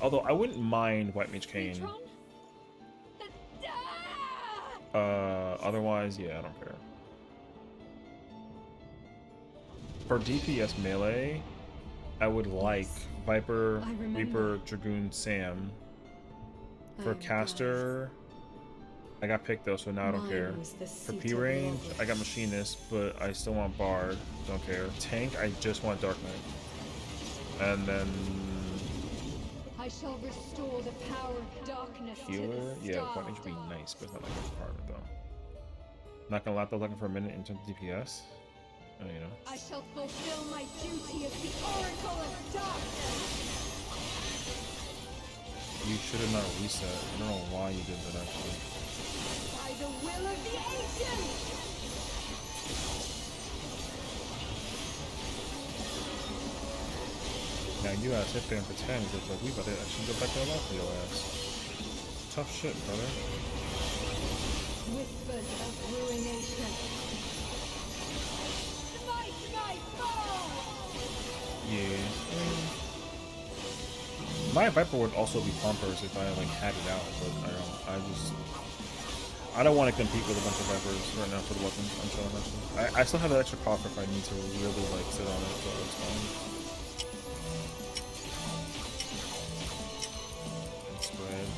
S1: Although I wouldn't mind White Mage Cane. Otherwise, yeah, I don't care. For DPS melee, I would like Viper, Reaper, Dragoon, Sam. For caster, I got picked though, so now I don't care. For P range, I got Machinist, but I still want Bard. Don't care. Tank, I just want Dark Knight. And then
S3: I shall restore the power of darkness
S1: healer,
S3: to the
S1: yeah,
S3: stars.
S1: White Mage would be nice, but it's not like a requirement though. Not gonna lie, though, looking for a minute in terms of DPS. Oh, you know.
S3: I shall fulfill my duty as the Oracle of Darkness.
S1: You should have not reset. I don't know why you did that actually.
S3: By the will of the ancients.
S1: Now you ass hit there and pretend because like we about to actually go back to our life for your ass. Tough shit, brother.
S3: Whispers of ruination. Smite my foe!
S1: Yeah. My Viper would also be Pumpers if I like had it out, but I don't want to compete with a bunch of Vipers right now for the weapons. I'm chilling actually. I still have that extra coffer if I need to really like sit on it, so it's fine. Spread.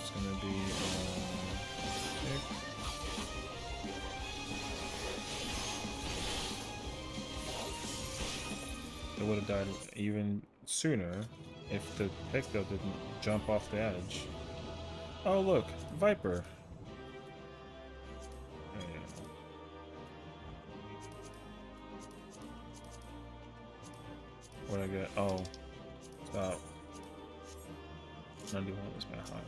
S1: It's gonna be pick. It would have died even sooner if the pick though didn't jump off the edge. Oh look, Viper. Yeah. What'd I get? Oh, stop. 91 is my high.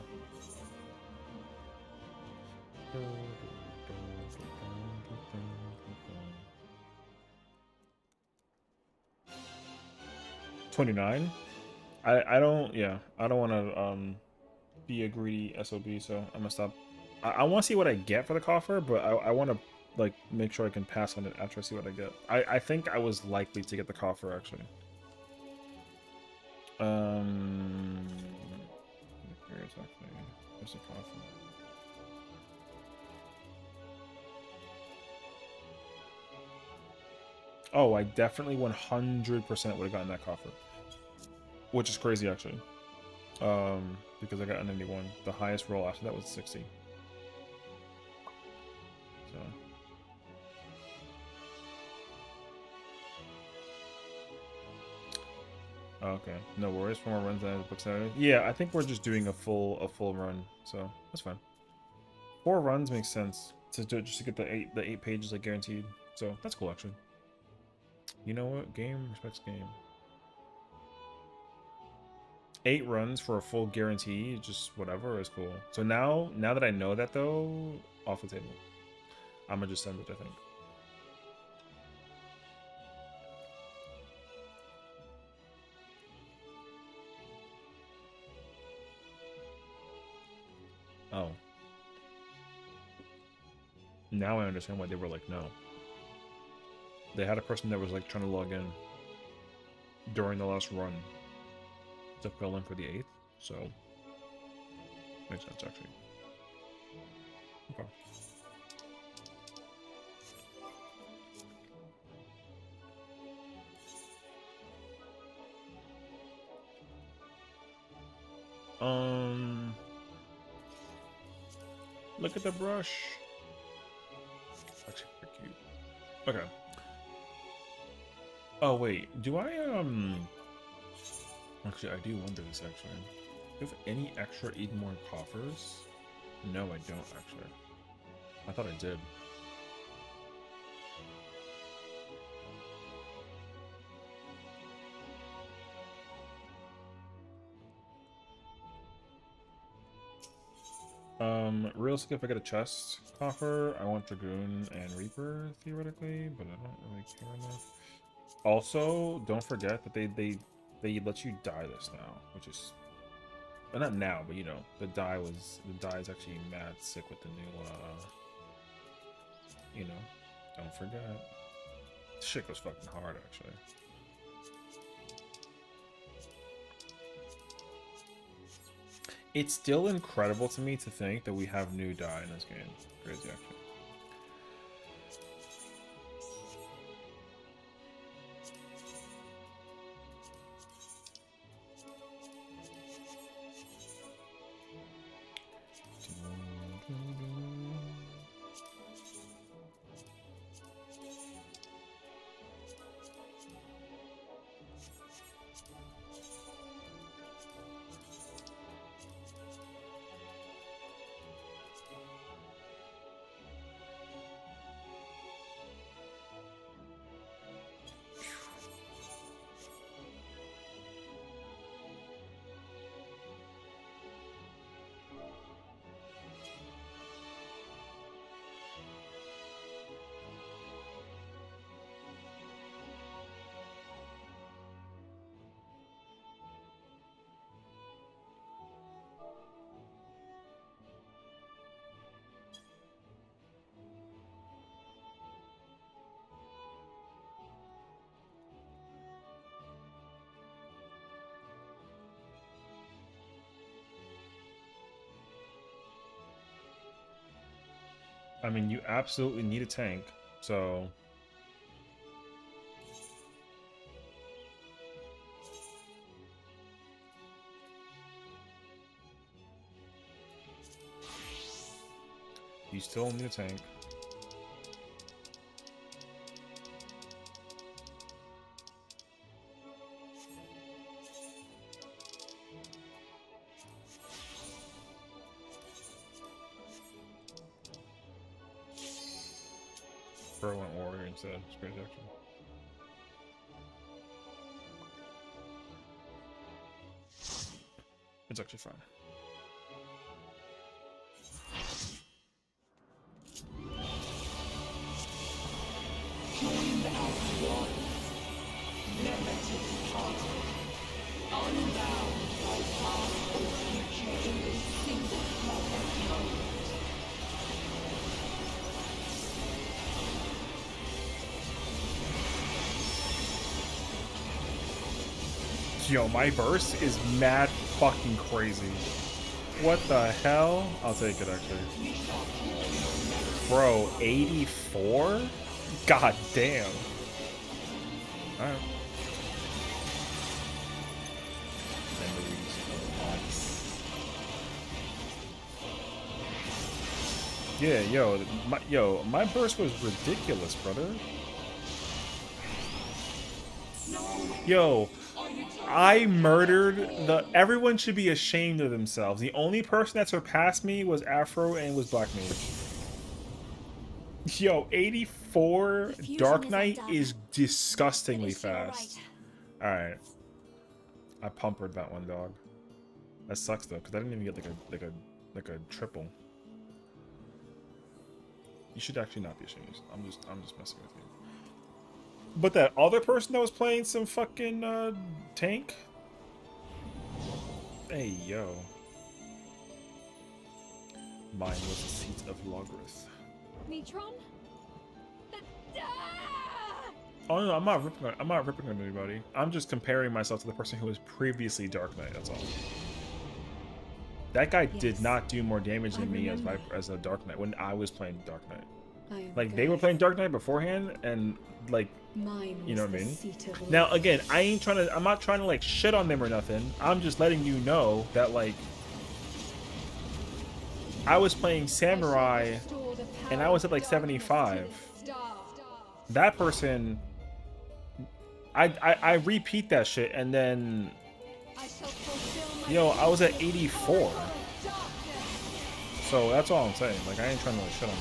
S1: 29. I don't want to be a greedy SOB, so I'm gonna stop. I want to see what I get for the coffer, but I want to like make sure I can pass on it after I see what I get. I think I was likely to get the coffer actually. Where's the coffer? Oh, I definitely 100% would have gotten that coffer. Which is crazy, actually. Because I got a 91. The highest roll after that was 60. So. Okay, no worries. 4 more runs out of the books. Yeah, I think we're just doing a full run, so that's fine. 4 runs makes sense just to get the eight pages like guaranteed. So that's cool, actually. You know what? Game respects game. 8 runs for a full guarantee, just whatever is cool. So now that I know that though, off the table. I'm gonna just send it, I think. Oh. Now I understand why they were like, no. They had a person that was like trying to log in during the last run to fill in for the 8th, so makes sense actually. Okay. Look at the brush. Actually, pretty cute. Okay. Oh wait, do I Actually, I do wonder this actually. Do you have any extra Edenmore coffers? No, I don't actually. I thought I did. Realistically, if I get a chest coffer, I want Dragoon and Reaper theoretically, but I don't really care enough. Also, don't forget that they let you die this now, which is, well, not now, but you know, the die is actually mad sick with the new you know, don't forget. This shit goes fucking hard actually. It's still incredible to me to think that we have new die in this game. Crazy actually. I mean, you absolutely need a tank, so... You still need a tank. Bro went warrior instead. It's crazy actually. It's actually fine.
S4: Joined as one, never to be parted, unbound by past or future in this single perfect moment.
S1: Yo, my burst is mad fucking crazy. What the hell? I'll take it actually. Bro, 84? God damn. Alright. Yeah, my burst was ridiculous, brother. Yo, I murdered everyone should be ashamed of themselves. The only person that surpassed me was Afro and was Black Mage. Yo, 84 Dark Knight is disgustingly fast. Alright. I pumpered that one, dog. That sucks though, because I didn't even get like a triple. You should actually not be ashamed. I'm just messing with you. But that other person that was playing some fucking tank. Hey yo. Mine was the seat of Logrith.
S3: Neutron?
S1: Oh no, I'm not ripping on anybody. I'm just comparing myself to the person who was previously Dark Knight, that's all. That guy did not do more damage than me as a Dark Knight when I was playing Dark Knight. Like they were playing Dark Knight beforehand, and like, you know what I mean? Now again, I'm not trying to like shit on them or nothing. I'm just letting you know that like I was playing Samurai and I was at like 75. That person, I repeat that shit, and then yo, I was at 84. So that's all I'm saying. Like I ain't trying to like shit on them.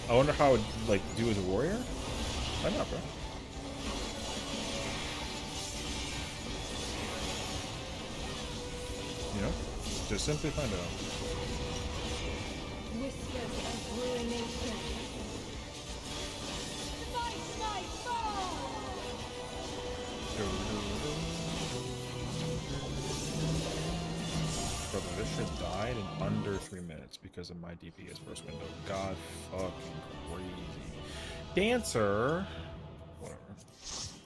S1: But I wonder how I would like do as a warrior. Why not, bro? You know, just simply find out.
S3: Whispers of ruination. Fight my foe!
S1: Brother, this shit died in under 3 minutes because of my DPS burst window. God fucking crazy. Dancer! Whatever.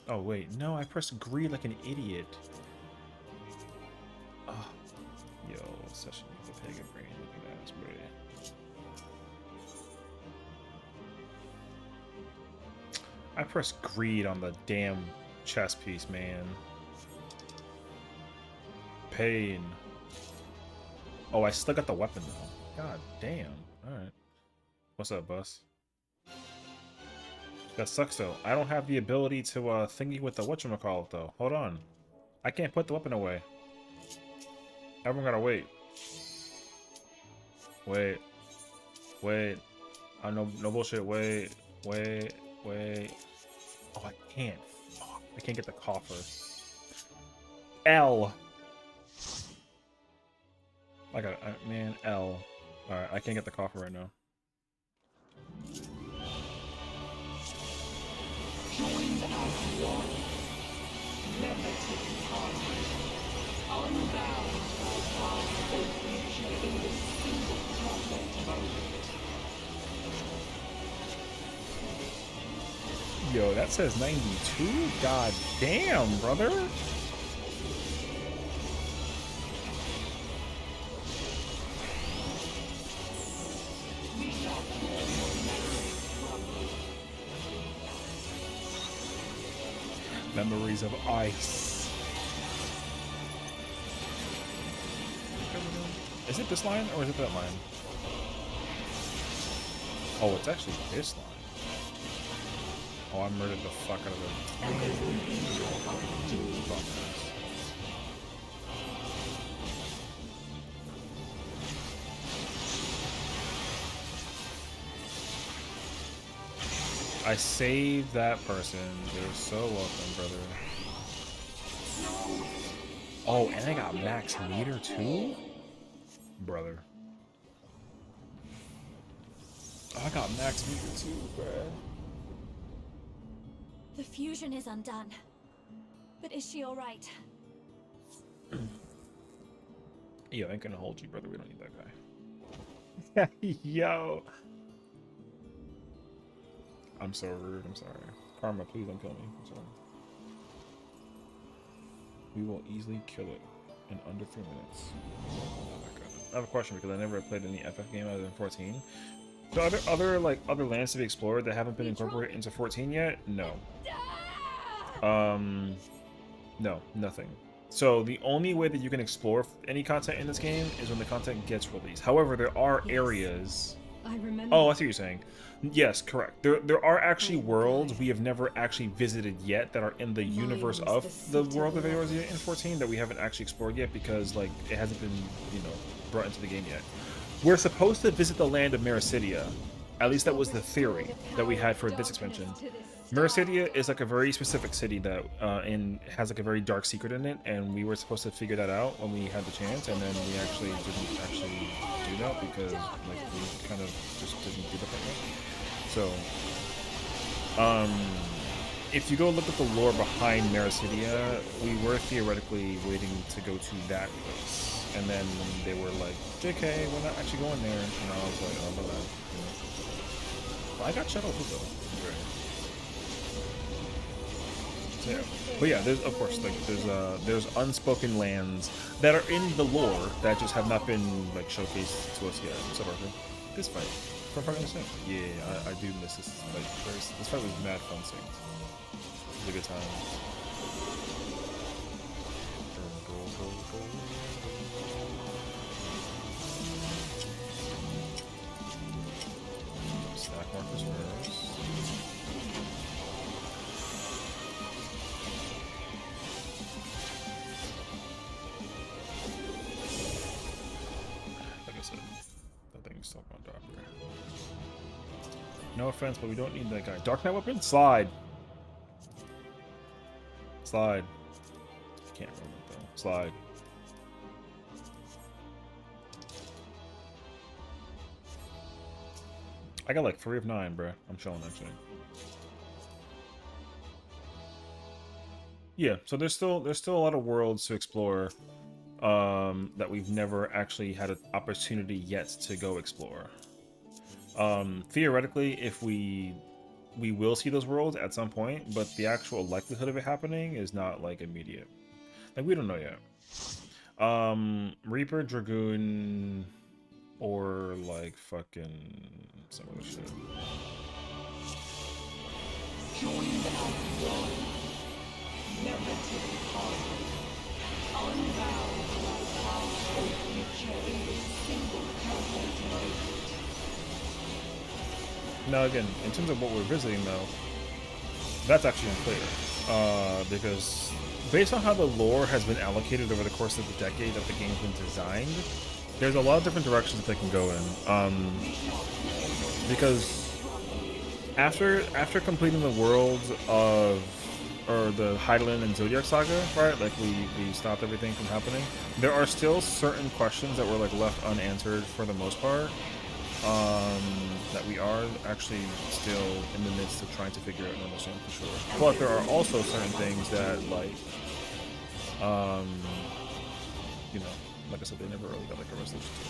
S1: Oh, wait. No, I pressed greed like an idiot. Oh. Yo, Sessiion with the pagan brain looking ass, bro. I pressed greed on the damn chess piece, man. Pain. Oh, I still got the weapon though. God damn. Alright. What's up, Bus? That sucks though. I don't have the ability to thingy with the whatchamacallit though. Hold on. I can't put the weapon away. Everyone gotta wait. Wait. Wait. No bullshit. Wait. Wait. Wait. Oh, I can't. Fuck. I can't get the coffer. L. I got it. Man, L. Alright, I can't get the coffer right now.
S4: Joined as one, never to depart, unbound by past or future in this single perfect moment.
S1: Yo, that says 92? God damn, brother. Memories of ice. Is it this line or is it that line? Oh, it's actually this line. Oh, I murdered the fuck out of I saved that person. You're so welcome, brother. Oh, and I got max meter too? Brother. Oh, I got max meter too, bruh.
S2: The fusion is undone. But is she alright?
S1: Yo, I ain't gonna hold you, brother. We don't need that guy. Yo. I'm so rude. I'm sorry. Karma, please don't kill me. I'm sorry. We will easily kill it in under 3 minutes. Oh my god. I have a question because I never played any FF game other than 14. So other lands to be explored that haven't been incorporated into 14 yet? No. No, nothing. So the only way that you can explore any content in this game is when the content gets released. However, there are areas.
S3: I remember.
S1: Oh, I see what you're saying. Yes, correct. There are actually worlds we have never actually visited yet that are in the universe of the world of Eorzea in 14 that we haven't actually explored yet because like it hasn't been, you know, brought into the game yet. We're supposed to visit the land of Mericidia. At least that was the theory that we had for this expansion. Mercedia is like a very specific city that and has like a very dark secret in it, and we were supposed to figure that out when we had the chance, and then we actually didn't actually do that because like we kind of just didn't do that right now. So, if you go look at the lore behind Mercedia, we were theoretically waiting to go to that place, and then they were like, "JK, we're not actually going there," and I was like, "Oh, my bad." You know? Well, I got shut off though. So, yeah. But yeah, there's of course like there's unspoken lands that are in the lore that just have not been like showcased to us yet. What's up, Arthur? This fight from Final Fantasy. Yeah, I do miss this fight. This fight was mad fun. It was a good time. Stack markers first. Still on Doctor. No offense, but we don't need that guy. Dark Knight weapon? Slide. Slide. I can't roll it though. Slide. I got like 3 of 9, bruh. I'm chilling actually. Yeah, so there's still a lot of worlds to explore. That we've never actually had an opportunity yet to go explore. Theoretically, if we will see those worlds at some point, but the actual likelihood of it happening is not like immediate. Like we don't know yet. Reaper, Dragoon, or like fucking some other shit.
S4: Join as one, never to be parted. Unbound by past or future in this single perfect moment.
S1: Now again, in terms of what we're visiting though, that's actually unclear. Because based on how the lore has been allocated over the course of the decade that the game's been designed, there's a lot of different directions that they can go in. Because after completing the worlds of the Hydaelyn and Zodiac Saga, right? Like we stopped everything from happening. There are still certain questions that were like left unanswered for the most part. That we are actually still in the midst of trying to figure out and understand for sure. But there are also certain things that like, you know, like I said, they never really got like a resolution to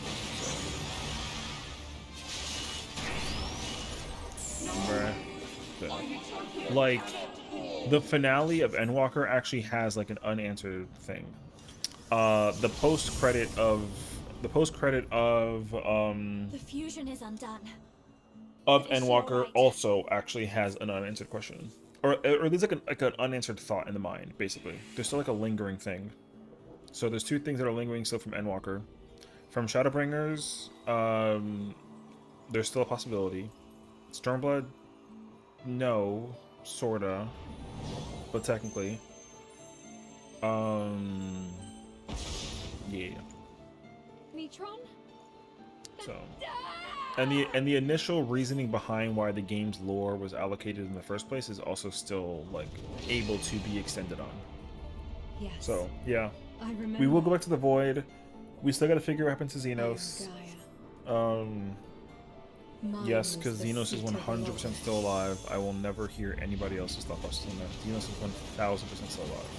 S1: it. So. Like, the finale of Endwalker actually has like an unanswered thing. The post credit of
S2: The fusion is undone.
S1: Of Endwalker also actually has an unanswered question, or there's like an unanswered thought in the mind. Basically, there's still like a lingering thing. So there's 2 things that are lingering still from Endwalker. From Shadowbringers, there's still a possibility. Stormblood, no, sorta, but technically, yeah.
S3: Metron?
S1: So, and the initial reasoning behind why the game's lore was allocated in the first place is also still like able to be extended on.
S3: Yes.
S1: So yeah,
S3: I remember.
S1: we will go back to the Void. We still got to figure out what happened to Xenos. Yes, because Xenos is 100% still alive. I will never hear anybody else's thought process on that. Xenos is 1000% still alive.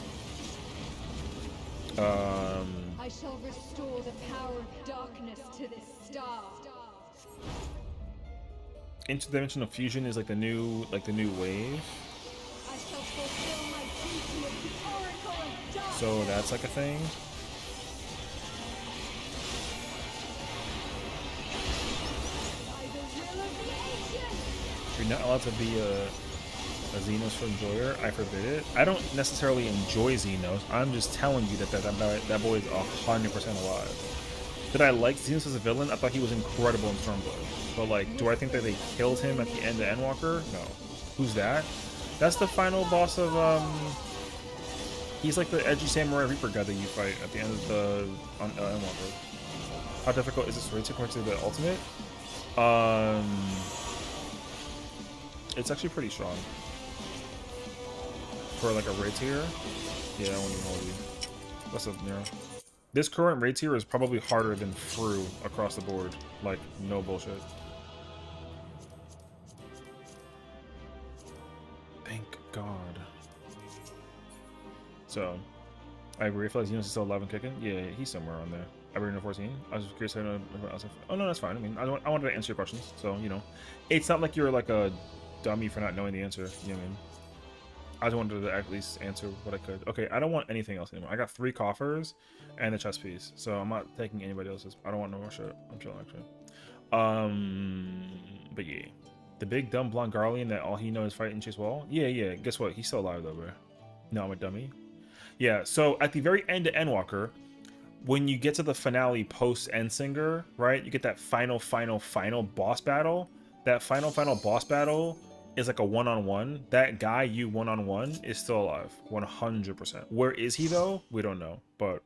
S3: I shall restore the power of darkness to this star.
S1: Interdimensional fusion is like the new wave.
S3: I shall fulfill my duty as the Oracle of Darkness.
S1: So that's like a thing.
S3: By the will of the ancients.
S1: You're not allowed to be a Xenos enjoyer. I forbid it. I don't necessarily enjoy Xenos. I'm just telling you that boy is 100% alive. Did I like Xenos as a villain? I thought he was incredible in Stormblood. But like, do I think that they killed him at the end of Endwalker? No. Who's that? That's the final boss of he's like the edgy Samurai Reaper guy that you fight at the end of the Endwalker. How difficult is this raid compared to the ultimate? It's actually pretty strong. for like a raid tier, yeah, I won't even hold you. What's up, Nero? This current raid tier is probably harder than Fru across the board. Like, no bullshit. Thank God. So, I agree. I feel like Xenos is still alive and kicking. Yeah, he's somewhere on there. Arena 14. I was curious. Oh no, that's fine. I mean, I wanted to answer your questions. So you know, it's not like you're like a dummy for not knowing the answer. You know what I mean? I just wanted to at least answer what I could. Okay, I don't want anything else anymore. I got 3 coffers and a chest piece, so I'm not taking anybody else's. I don't want no more shit. I'm chilling actually. But yeah, the big dumb blonde Garlean that all he knows is fighting chase wall. Yeah. Guess what? He's still alive though, bro. No, I'm a dummy. Yeah. So at the very end of Endwalker, when you get to the finale post Endsinger, right? You get that final boss battle. That final boss battle is like a one-on-one. That guy you one-on-one is still alive, 100%. Where is he though? We don't know. But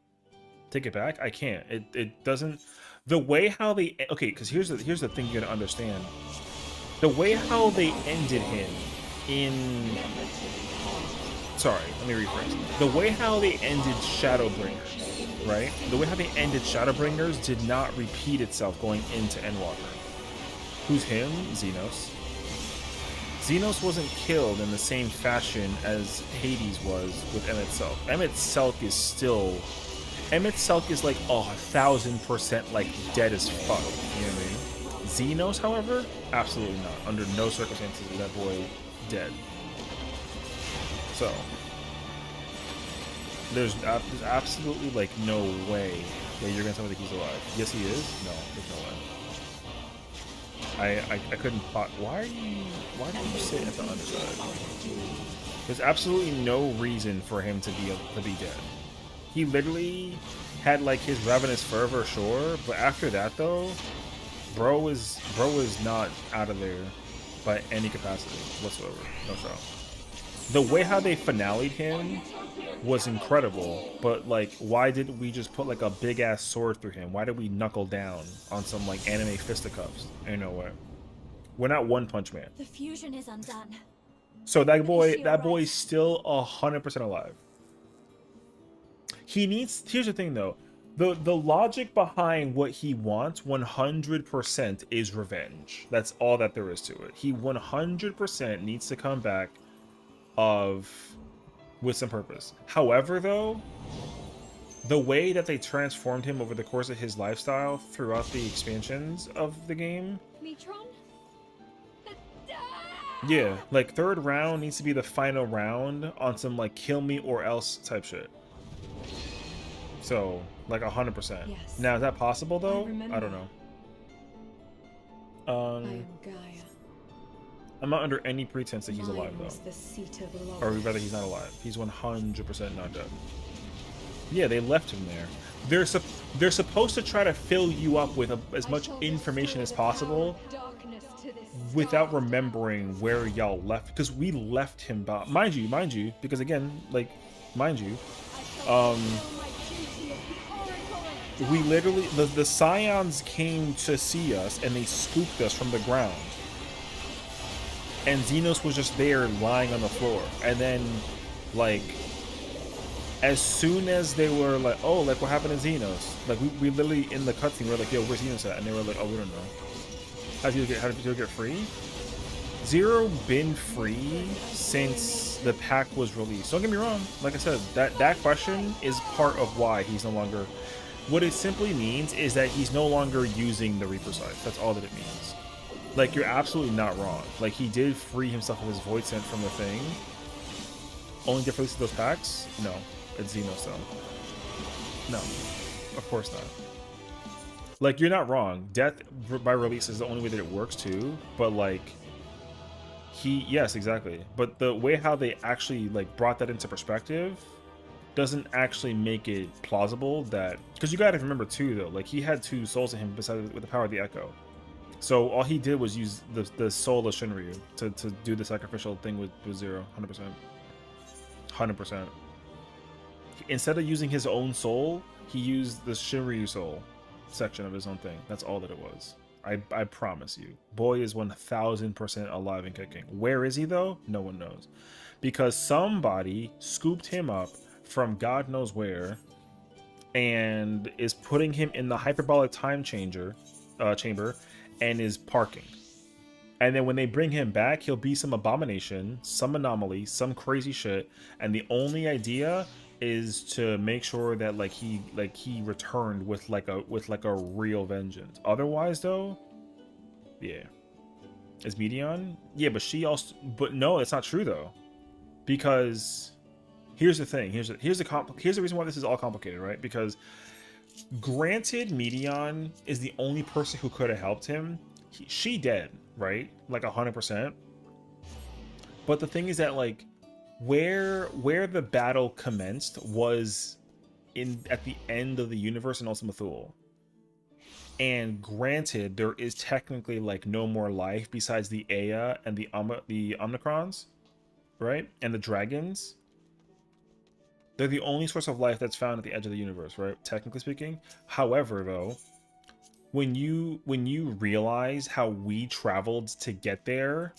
S1: take it back. I can't. It doesn't. The way how they because here's the thing you gotta understand. The way how they ended him in. Sorry, let me rephrase. The way how they ended Shadowbringers, right? The way how they ended Shadowbringers did not repeat itself going into Endwalker. Who's him? Xenos. Xenos wasn't killed in the same fashion as Hades was with Emmett Selk. Emmett Selk is still... Emmett Selk is like 1,000% like dead as fuck. You know what I mean? Xenos, however, absolutely not. Under no circumstances is that boy dead. So, there's absolutely like no way that you're gonna tell me that he's alive. Yes, he is. No, there's no way. I couldn't plot. Why do you sit at the underside? There's absolutely no reason for him to be dead. He literally had like his ravenous fervor, sure, but after that though, bro is not out of there by any capacity whatsoever. No shot. The way how they finale'd him was incredible, but like, why didn't we just put like a big ass sword through him? Why did we knuckle down on some like anime fisticuffs? Ain't no way. We're not One Punch Man.
S2: The fusion is undone.
S1: So that boy's still 100% alive. He needs. Here's the thing though, the logic behind what he wants 100% is revenge. That's all that there is to it. He 100% needs to come back with some purpose. However though, the way that they transformed him over the course of his lifestyle throughout the expansions of the game,
S3: Metron?
S1: yeah, like 3rd round needs to be the final round on some like kill me or else type shit. So like 100%.
S3: Yes.
S1: Now is that possible though? I don't know.
S3: I am Gaia.
S1: I'm not under any pretense that he's alive
S3: Mine
S1: though.
S3: the seat of love.
S1: Or rather, he's not alive. He's 100% not dead. Yeah, they left him there. They're supposed to try to fill you up with as much information as possible without remembering where y'all left, because we left him mind you, because again, like, mind you, we literally, the Scions came to see us and they scooped us from the ground. And Xenos was just there lying on the floor. And then, like, as soon as they were like, oh, like, what happened to Xenos? Like, we literally, in the cutscene, we were like, yo, where's Xenos at? And they were like, oh, we don't know. How did you get free? Zero been free since the pack was released. Don't get me wrong. Like I said, that question is part of why he's no longer... What it simply means is that he's no longer using the Reaper Sight. That's all that it means. Like, you're absolutely not wrong. Like, he did free himself of his Void Scent from the thing. Only difference to those packs? No. It's Xenos, though. No. Of course not. Like, you're not wrong. Death by release is the only way that it works, too. But, like, yes, exactly. But the way how they actually, like, brought that into perspective doesn't actually make it plausible that... Because you gotta remember, too, though. Like, he had 2 souls in him besides with the power of the Echo. So all he did was use the soul of Shinryu to do the sacrificial thing with Zero, 100%. 100%. Instead of using his own soul, he used the Shinryu soul section of his own thing. That's all that it was. I promise you. Boy is 1000% alive and kicking. Where is he though? No one knows. Because somebody scooped him up from God knows where and is putting him in the hyperbolic time chamber and is parking. And then when they bring him back, he'll be some abomination, some anomaly, some crazy shit, and the only idea is to make sure that he returned with a real vengeance. Otherwise though, yeah. Is Medion? Yeah, but no, it's not true though. Because here's the thing, here's the reason why this is all complicated, right? Because granted, Medion is the only person who could have helped him. She dead, right? Like 100%. But the thing is that where the battle commenced was at the end of the universe in Ultima Thule. And granted, there is technically no more life besides the Aya and the Omnicrons, right? And the dragons. They're the only source of life that's found at the edge of the universe, right? Technically speaking. However, though, when you realize how we traveled to get there,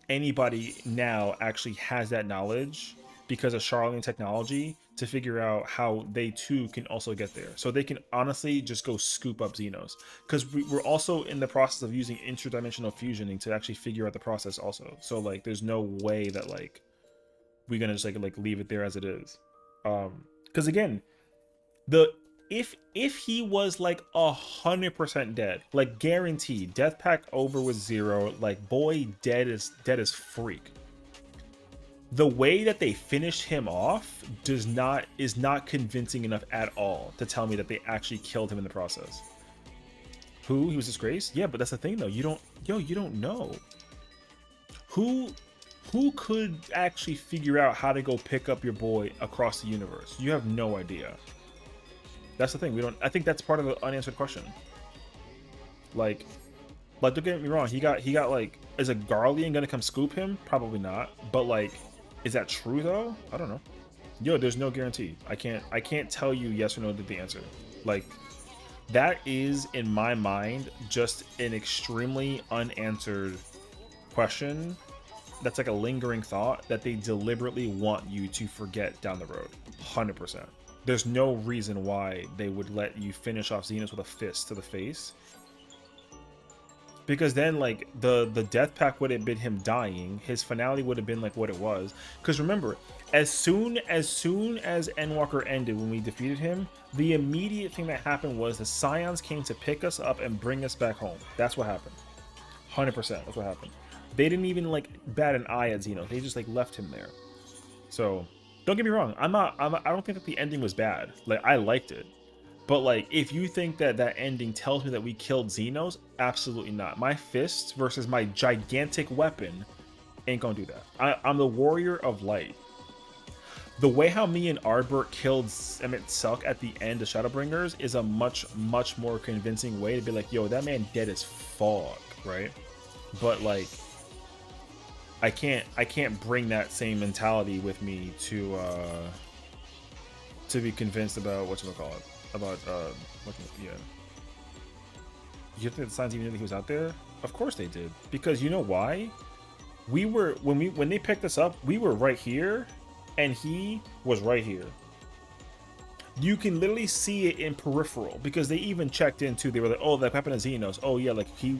S1: anybody now actually has that knowledge because of Charlene technology to figure out how they too can also get there. So they can honestly just go scoop up Xenos, because we're also in the process of using interdimensional fusioning to actually figure out the process also. So there's no way that we're gonna just leave it there as it is. Because again, if he was 100% dead, guaranteed, death pack over with 0, boy dead as freak. The way that they finished him off is not convincing enough at all to tell me that they actually killed him in the process. He was disgraced? Yeah, but that's the thing though. You don't know. Who could actually figure out how to go pick up your boy across the universe? You have no idea. That's the thing. I think that's part of the unanswered question. Don't get me wrong. He got is a Garlean gonna come scoop him? Probably not. But is that true though? I don't know. There's no guarantee. I can't tell you yes or no to the answer. That is, in my mind, just an extremely unanswered question. That's a lingering thought that they deliberately want you to forget down the road. 100%. There's no reason why they would let you finish off Xenos with a fist to the face. Because then the death pack would have been him dying. His finale would have been what it was. Because remember, as soon as Endwalker ended when we defeated him, the immediate thing that happened was the Scions came to pick us up and bring us back home. That's what happened. 100%. That's what happened. They didn't even bat an eye at Xenos. They just left him there. So don't get me wrong. I don't think that the ending was bad. I liked it. But if you think that ending tells me that we killed Xenos, absolutely not. My fist versus my gigantic weapon ain't gonna do that. I'm the warrior of light. The way how me and Ardbert killed Emmett Selk at the end of Shadowbringers is a much more convincing way to be yo, that man dead as fuck, right? But I can't bring that same mentality with me to be convinced about whatchamacallit. You think the Scions even knew that he was out there? Of course they did. Because you know why? We were when they picked us up, we were right here, and he was right here. You can literally see it in peripheral, because they even checked into. They were like, "Oh, that happened to Xenos. Oh yeah,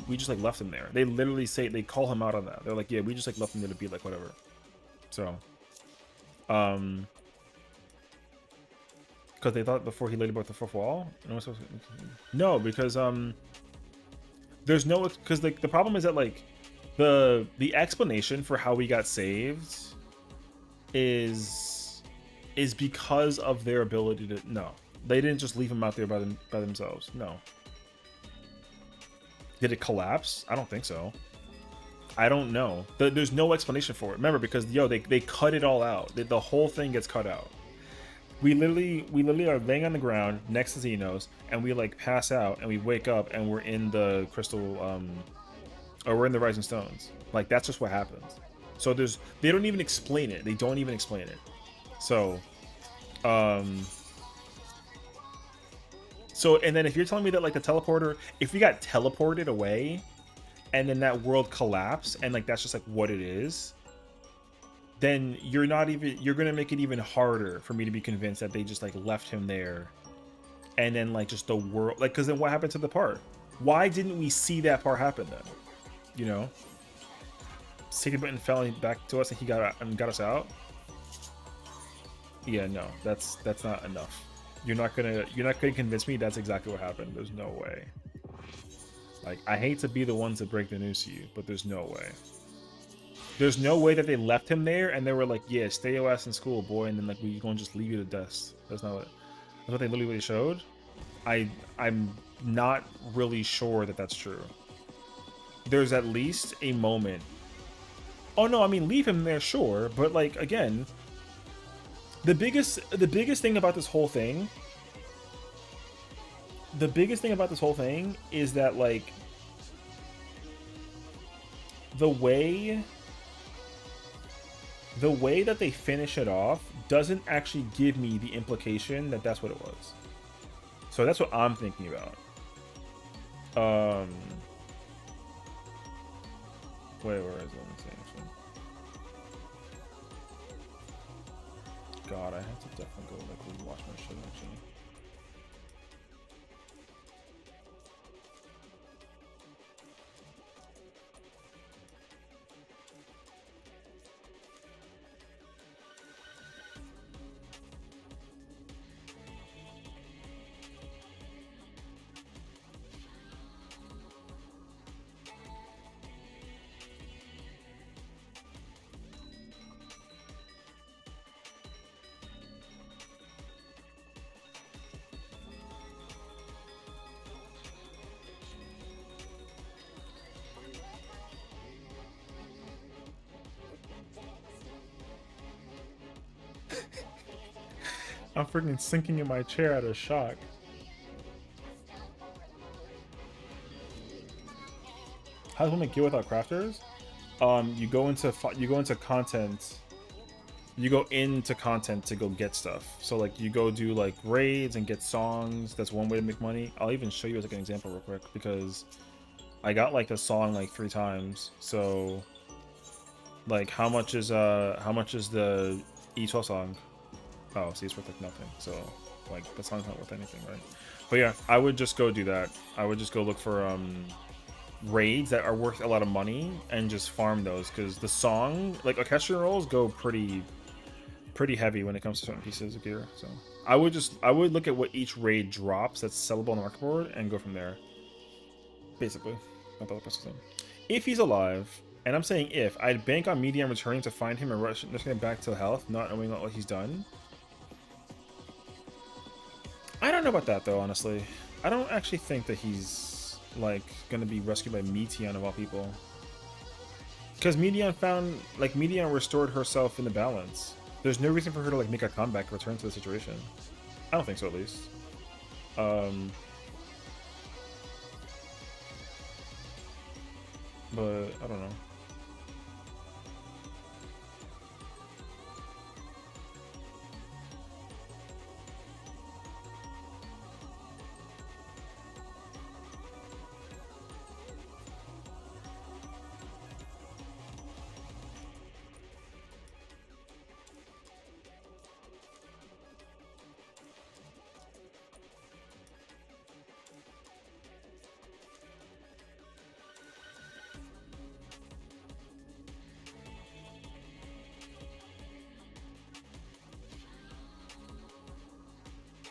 S1: we just left him there." They literally say, they call him out on that. They're like, "Yeah, we just left him there to be whatever." So, because they thought before he laid about the fourth wall. No, because there's no, because the problem is that the explanation for how we got saved is because of their ability to. No, they didn't just leave him out there by themselves. No. Did it collapse? I don't think so. I don't know. There's no explanation for it. Remember, because they cut it all out. The whole thing gets cut out. We literally are laying on the ground next to Xenos, and we pass out, and we wake up, and we're in the crystal, or we're in the Rising Stones. That's just what happens. So they don't even explain it. They don't even explain it. So, So, and then if you're telling me that like the teleporter, if we got teleported away and then that world collapsed and like that's just like what it is, then you're gonna make it even harder for me to be convinced that they just like left him there and then like just the world, like, because then what happened to the part? Why didn't we see that part happen then? You know, Sacred Button fell back to us and he got us out. Yeah, no, that's not enough. You're not gonna convince me that's exactly what happened. There's no way. Like, I hate to be the one to break the news to you, but there's no way. There's no way that they left him there and they were like, yeah, stay your ass in school, boy, and then like we gonna just leave you to dust. That's not what. That's what they literally showed. I'm not really sure that that's true. There's at least a moment. Oh no, I mean leave him there, sure, but like again, the biggest thing about this whole thing. The biggest thing about this whole thing is that like the way that they finish it off doesn't actually give me the implication that that's what it was. So that's what I'm thinking about. Wait, where is it? Let me see, actually. God, I have to definitely go like rewatch my shit actually. I'm freaking sinking in my chair out of shock. How does one make gear without crafters? You go into content. You go into content to go get stuff. So like you go do like raids and get songs. That's one way to make money. I'll even show you as like an example real quick because I got like the song like 3 times. So like how much is the E12 song? Oh, see, it's worth like nothing. So like the song's not worth anything, right? But yeah, I would just go do that. I would just go look for raids that are worth a lot of money and just farm those, because the song, like orchestral rolls, go pretty heavy when it comes to certain pieces of gear. So I would look at what each raid drops that's sellable on the market board and go from there. Basically, if he's alive, and I'm saying if, I'd bank on Medium returning to find him and rushing him back to health, not knowing what he's done. I don't know about that though, honestly. I don't actually think that he's like gonna be rescued by Meteon of all people, because Meteon restored herself in the balance. There's no reason for her to like make a comeback, return to the situation. I don't think so, at least. But I don't know.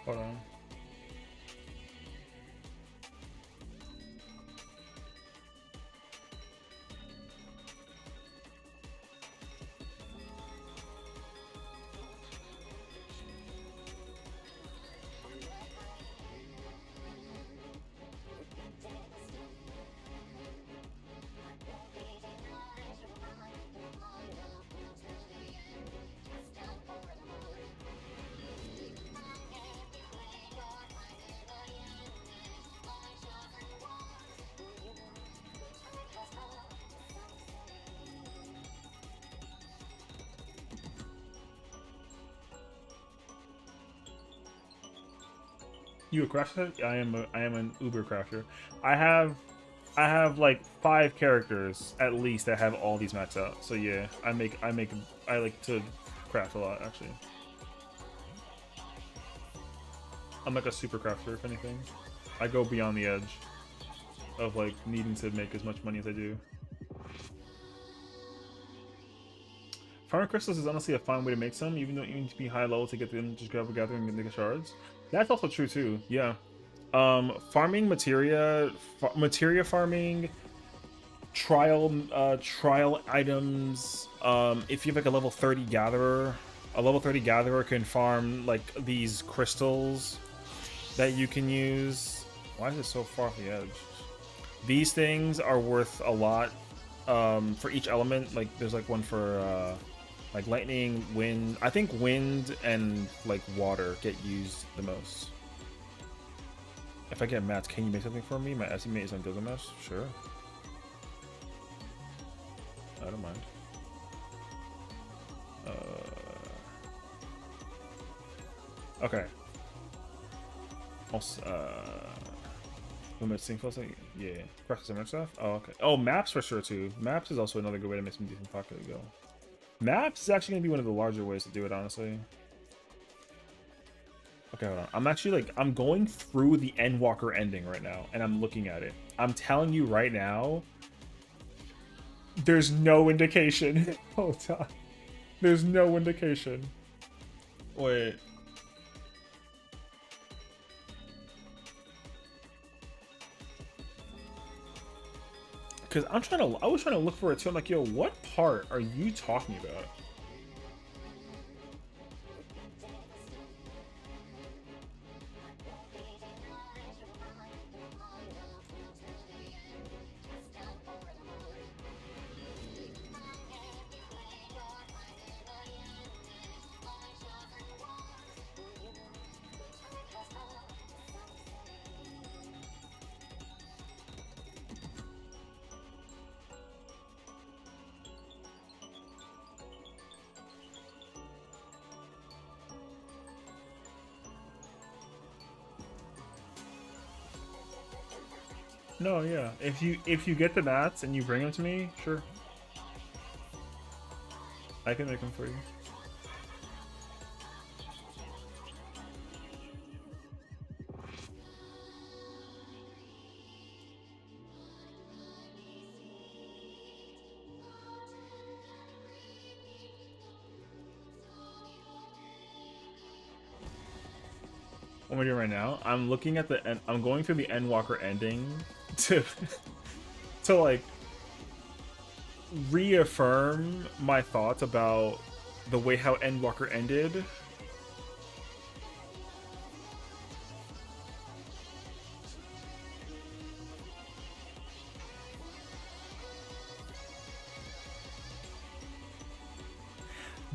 S1: Hold on. You a crafter? I am an Uber crafter. I have like 5 characters at least that have all these maxed out. So yeah, I like to craft a lot actually. I'm like a super crafter if anything. I go beyond the edge of like needing to make as much money as I do. Farming crystals is honestly a fine way to make some, even though you need to be high level to get them, just grab gathering and get shards. That's also true too, yeah. Farming materia farming, trial items. If you have like a level 30 gatherer, can farm like these crystals that you can use. Why is it so far off the edge? These things are worth a lot for each element. Like there's like one for like lightning, wind. I think wind and like water get used the most. If I get mats, can you make something for me? My estimate is on Gilgamesh. Sure. I don't mind. Okay. Also, yeah. Practice some stuff. Oh, okay. Oh, maps for sure too. Maps is also another good way to make some decent pocket go. Maps is actually gonna be one of the larger ways to do it, honestly. Okay, hold on. I'm going through the Endwalker ending right now, and I'm looking at it. I'm telling you right now, there's no indication. Hold on. There's no indication. Wait. Because I was trying to look for it too. I'm like, yo, what part are you talking about? No, yeah. If you get the mats and you bring them to me, sure. I can make them for you. What am I doing right now? I'm looking at the end. I'm going through the Endwalker ending to like reaffirm my thoughts about the way how Endwalker ended.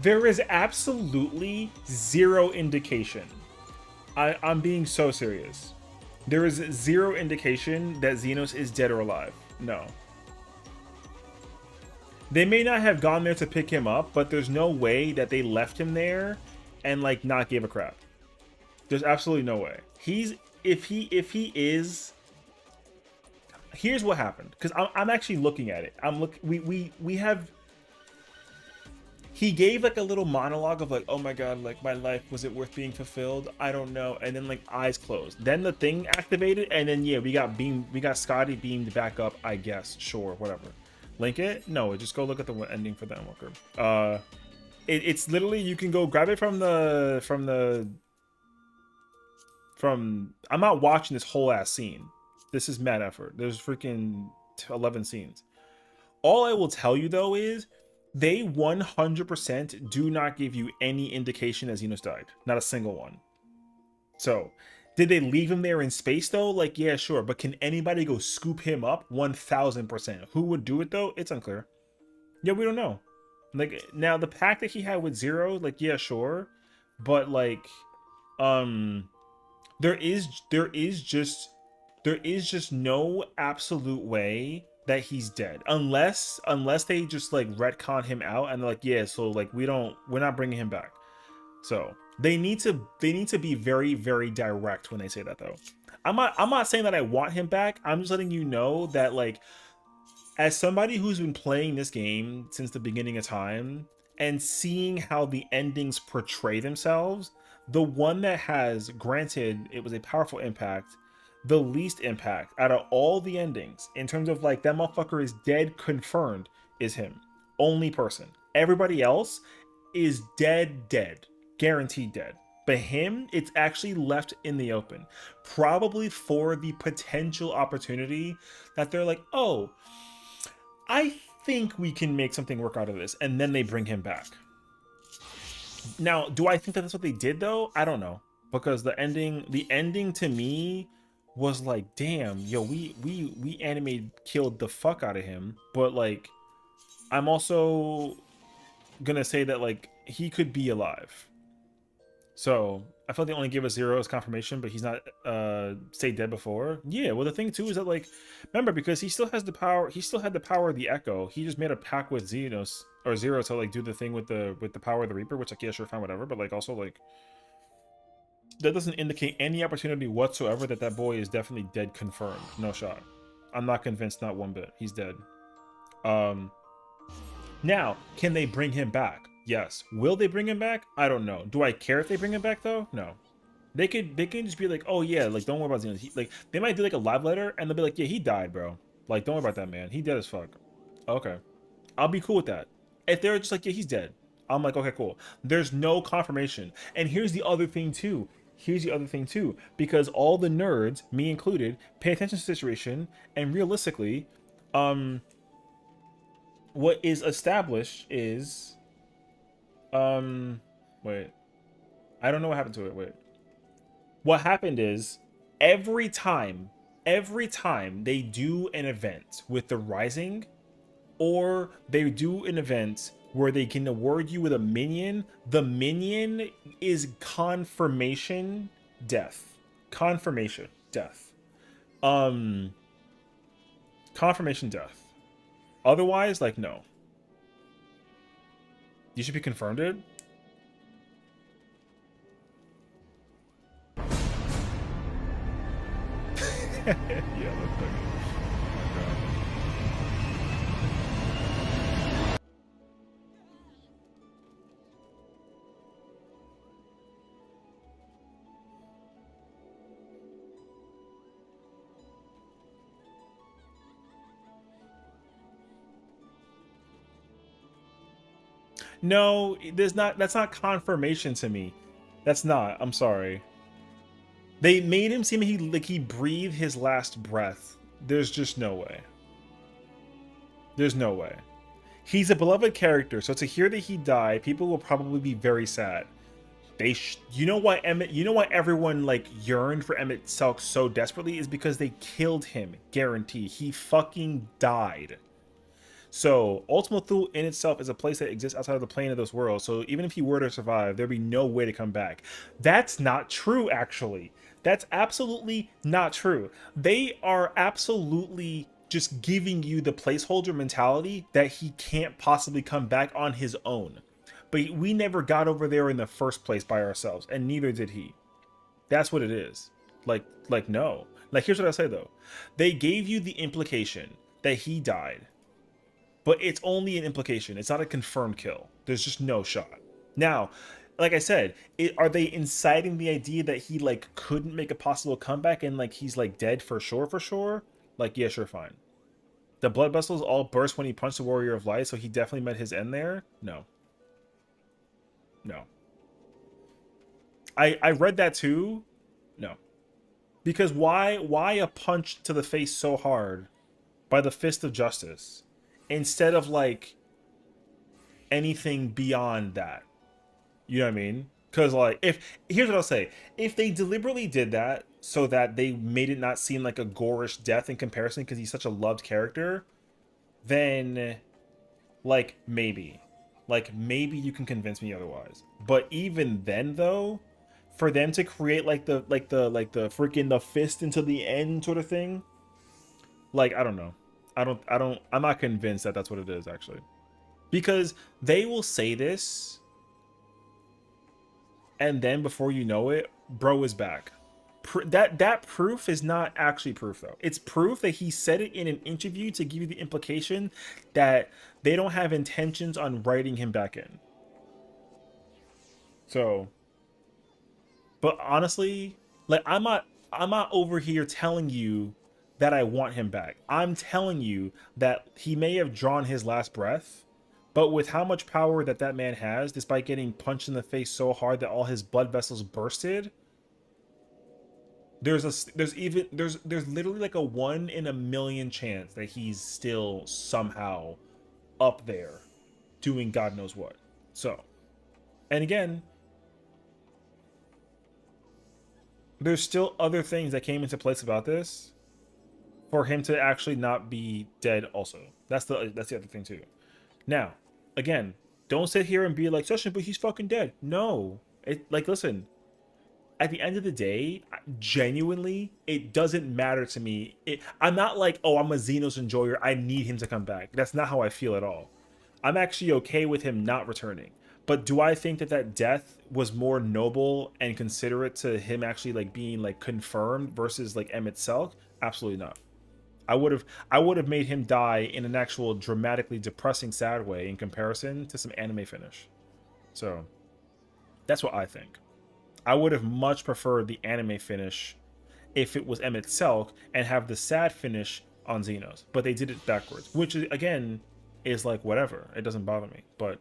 S1: There is absolutely zero indication. I'm being so serious. There is zero indication that Xenos is dead or alive. No. They may not have gone there to pick him up, but there's no way that they left him there and like not give a crap. There's absolutely no way. If he is. Here's what happened, because I'm actually looking at it. We have. He gave like a little monologue of like, oh my god, like my life, was it worth being fulfilled? I don't know. And then like eyes closed. Then the thing activated, and then yeah, we got Scotty beamed back up, I guess. Sure, whatever. Link it? No, just go look at the ending for the Endwalker. It's literally, you can go grab it from I'm not watching this whole ass scene. This is mad effort. There's freaking 11 scenes. All I will tell you though is they 100% do not give you any indication that Xenos died. Not a single one. So, did they leave him there in space though? Like, yeah, sure. But can anybody go scoop him up? 1000%. Who would do it though? It's unclear. Yeah, we don't know. Like, now the pact that he had with Zero, like, yeah, sure. But like, there is just no absolute way that he's dead, unless they just like retcon him out and they're like, yeah, so like we're not bringing him back. So they need to be very, very direct when they say that, though. I'm not saying that I want him back. I'm just letting you know that, like, as somebody who's been playing this game since the beginning of time and seeing how the endings portray themselves, the one that has, granted, it was a powerful impact, the least impact out of all the endings in terms of like that motherfucker is dead confirmed is him. Only person. Everybody else is dead, guaranteed dead. But him, it's actually left in the open, probably for the potential opportunity that they're like, oh, I think we can make something work out of this, and then they bring him back. Now, do I think that that's what they did though? I don't know, because the ending to me was like, damn, yo, we animated killed the fuck out of him, but like, I'm also gonna say that like he could be alive. So I feel like they only give us 0 as confirmation, but he's not stayed dead before. Yeah, well the thing too is that like, remember, because he still has the power, he still had the power of the Echo. He just made a pact with Xenos or Zero to like do the thing with the power of the Reaper, which like, yeah, sure, fine, whatever. But like also like that doesn't indicate any opportunity whatsoever that that boy is definitely dead confirmed. No shot. I'm not convinced, not one bit. He's dead. Now, can they bring him back? Yes. Will they bring him back? I don't know. Do I care if they bring him back though? No. They can just be like, oh yeah, like don't worry about Xenos. Like they might do like a live letter and they'll be like, yeah, he died, bro. Like don't worry about that, man. He dead as fuck. Okay. I'll be cool with that. If they're just like, yeah, he's dead, I'm like, okay, cool. There's no confirmation. And here's the other thing too. Because all the nerds, me included, pay attention to the situation, and realistically, what is established is, wait, I don't know what happened to it. Wait, what happened is every time they do an event with the Rising, or they do an event where they can award you with a minion, the minion is confirmation death. Confirmation death. Confirmation death. Otherwise, like, no. You should be confirmed it. Yeah, that's funny. Oh my God. No, there's not. That's not confirmation to me. That's not. I'm sorry. They made him seem like he breathed his last breath. There's just no way. There's no way. He's a beloved character, so to hear that he died, people will probably be very sad. You know why Emmett? You know why everyone like yearned for Emmett Selk so desperately is because they killed him. Guarantee. He fucking died. So Ultima Thule in itself is a place that exists outside of the plane of this world. So even if he were to survive, there'd be no way to come back. That's not true, actually. That's absolutely not true. They are absolutely just giving you the placeholder mentality that he can't possibly come back on his own. But we never got over there in the first place by ourselves, and neither did he. That's what it is. Like no. Like, here's what I say though. They gave you the implication that he died. But it's only an implication. It's not a confirmed kill. There's just no shot. Now, like I said, are they inciting the idea that he like couldn't make a possible comeback and like he's like dead for sure? Like, yeah, sure, fine. The blood vessels all burst when he punched the Warrior of Light, so he definitely met his end there? No. No. I read that too. No. Because why a punch to the face so hard by the fist of justice instead of like anything beyond that? You know what I mean? Because like, here's what I'll say. If they deliberately did that so that they made it not seem like a gorish death in comparison because he's such a loved character, then like maybe you can convince me otherwise. But even then though, for them to create like the freaking the fist into the end sort of thing, like, I don't know. I'm not convinced that that's what it is actually. Because they will say this and then before you know it, bro is back. That proof is not actually proof though. It's proof that he said it in an interview to give you the implication that they don't have intentions on writing him back in. So, but honestly, like I'm not over here telling you that I want him back. I'm telling you that he may have drawn his last breath, but with how much power that man has, despite getting punched in the face so hard that all his blood vessels bursted, there's literally like a 1 in a million chance that he's still somehow up there doing God knows what. So, and again, there's still other things that came into place about this for him to actually not be dead also. That's the other thing too. Now, again, don't sit here and be like, Sessiion, but he's fucking dead. No. Listen, at the end of the day, genuinely, it doesn't matter to me. I'm not like, oh, I'm a Xenos enjoyer, I need him to come back. That's not how I feel at all. I'm actually okay with him not returning. But do I think that death was more noble and considerate to him actually like being like confirmed versus like M itself? Absolutely not. I would have made him die in an actual dramatically depressing sad way in comparison to some anime finish. So that's what I think. I would have much preferred the anime finish if it was M itself and have the sad finish on Xenos. But they did it backwards, which again is like whatever. It doesn't bother me. But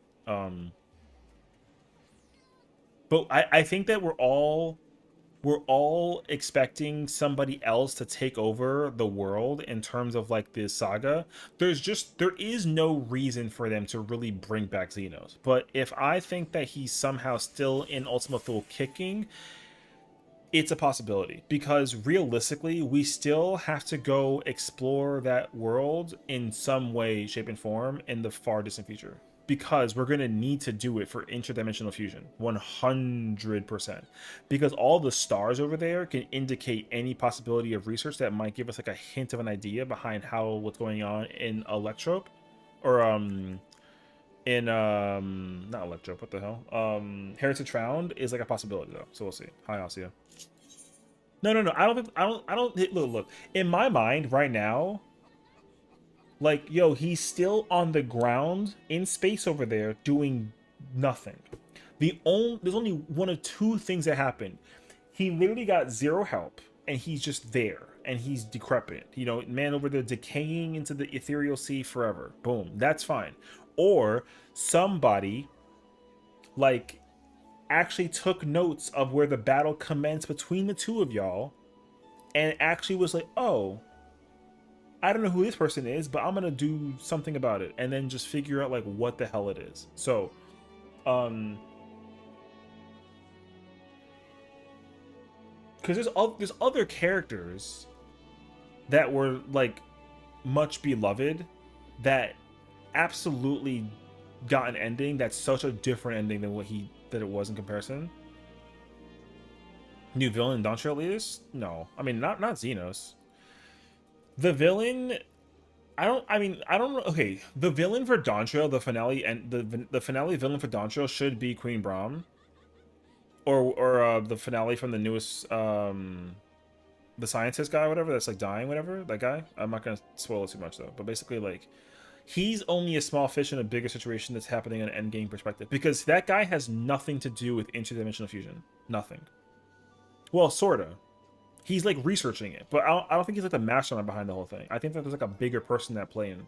S1: I think that we're all expecting somebody else to take over the world in terms of like this saga. There is no reason for them to really bring back Xenos. But if I think that he's somehow still in Ultima Thule kicking, it's a possibility, because realistically we still have to go explore that world in some way, shape, and form in the far distant future, because we're going to need to do it for interdimensional fusion 100%, because all the stars over there can indicate any possibility of research that might give us like a hint of an idea behind how what's going on in Electrope, or not Electrope, what the hell, Heritage Round is like a possibility though, so we'll see. Hi Asia. No, I don't look, in my mind right now, like, yo, he's still on the ground in space over there doing nothing. There's only one of two things that happen. He literally got zero help and he's just there and he's decrepit. You know, man over there decaying into the ethereal sea forever. Boom, that's fine. Or somebody like actually took notes of where the battle commenced between the two of y'all and actually was like, oh, I don't know who this person is, but I'm gonna do something about it, and then just figure out like what the hell it is. So because there's other characters that were like much beloved that absolutely got an ending that's such a different ending than that it was in comparison. New villain Dontra leaders? No, I mean not Xenos. The villain, I don't know. Okay, the villain for Dontra, the finale, and the finale villain for Dontra should be Queen Brahm, or the finale from the newest the scientist guy, whatever, that's like dying, whatever, that guy. I'm not gonna spoil it too much though, but basically like he's only a small fish in a bigger situation that's happening in an endgame perspective, because that guy has nothing to do with interdimensional fusion. Nothing. Well, sorta. He's like researching it, but I don't think he's like the mastermind behind the whole thing. I think that there's like a bigger person that playing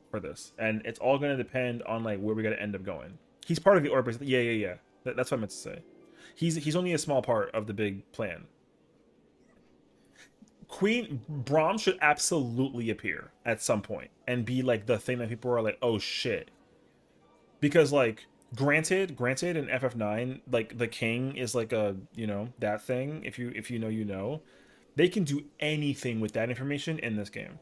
S1: for this, and it's all going to depend on like where we got to end up going. He's part of the orbit. Yeah. That's what I meant to say. He's only a small part of the big plan. Queen Brahm should absolutely appear at some point and be like the thing that people are like, oh shit, because like granted in FF9, like the king is like a, you know, that thing. If you know, you know, they can do anything with that information in this game,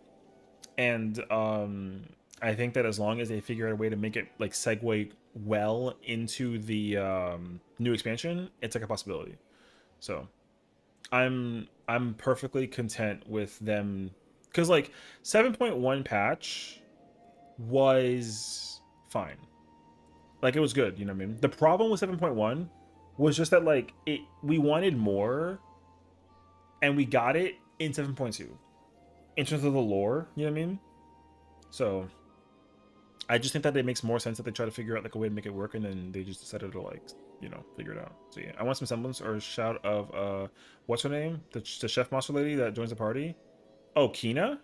S1: and I think that as long as they figure out a way to make it like segue well into the new expansion, it's like a possibility. So I'm perfectly content with them, because like 7.1 patch was fine. Like, it was good, you know what I mean? The problem with 7.1 was just that like we wanted more, and we got it in 7.2 in terms of the lore. You know what I mean? So I just think that it makes more sense that they try to figure out like a way to make it work, and then they just decided to like, you know, figure it out. So yeah, I want some semblance or a shout of what's her name, the chef monster lady that joins the party. Oh, Kina.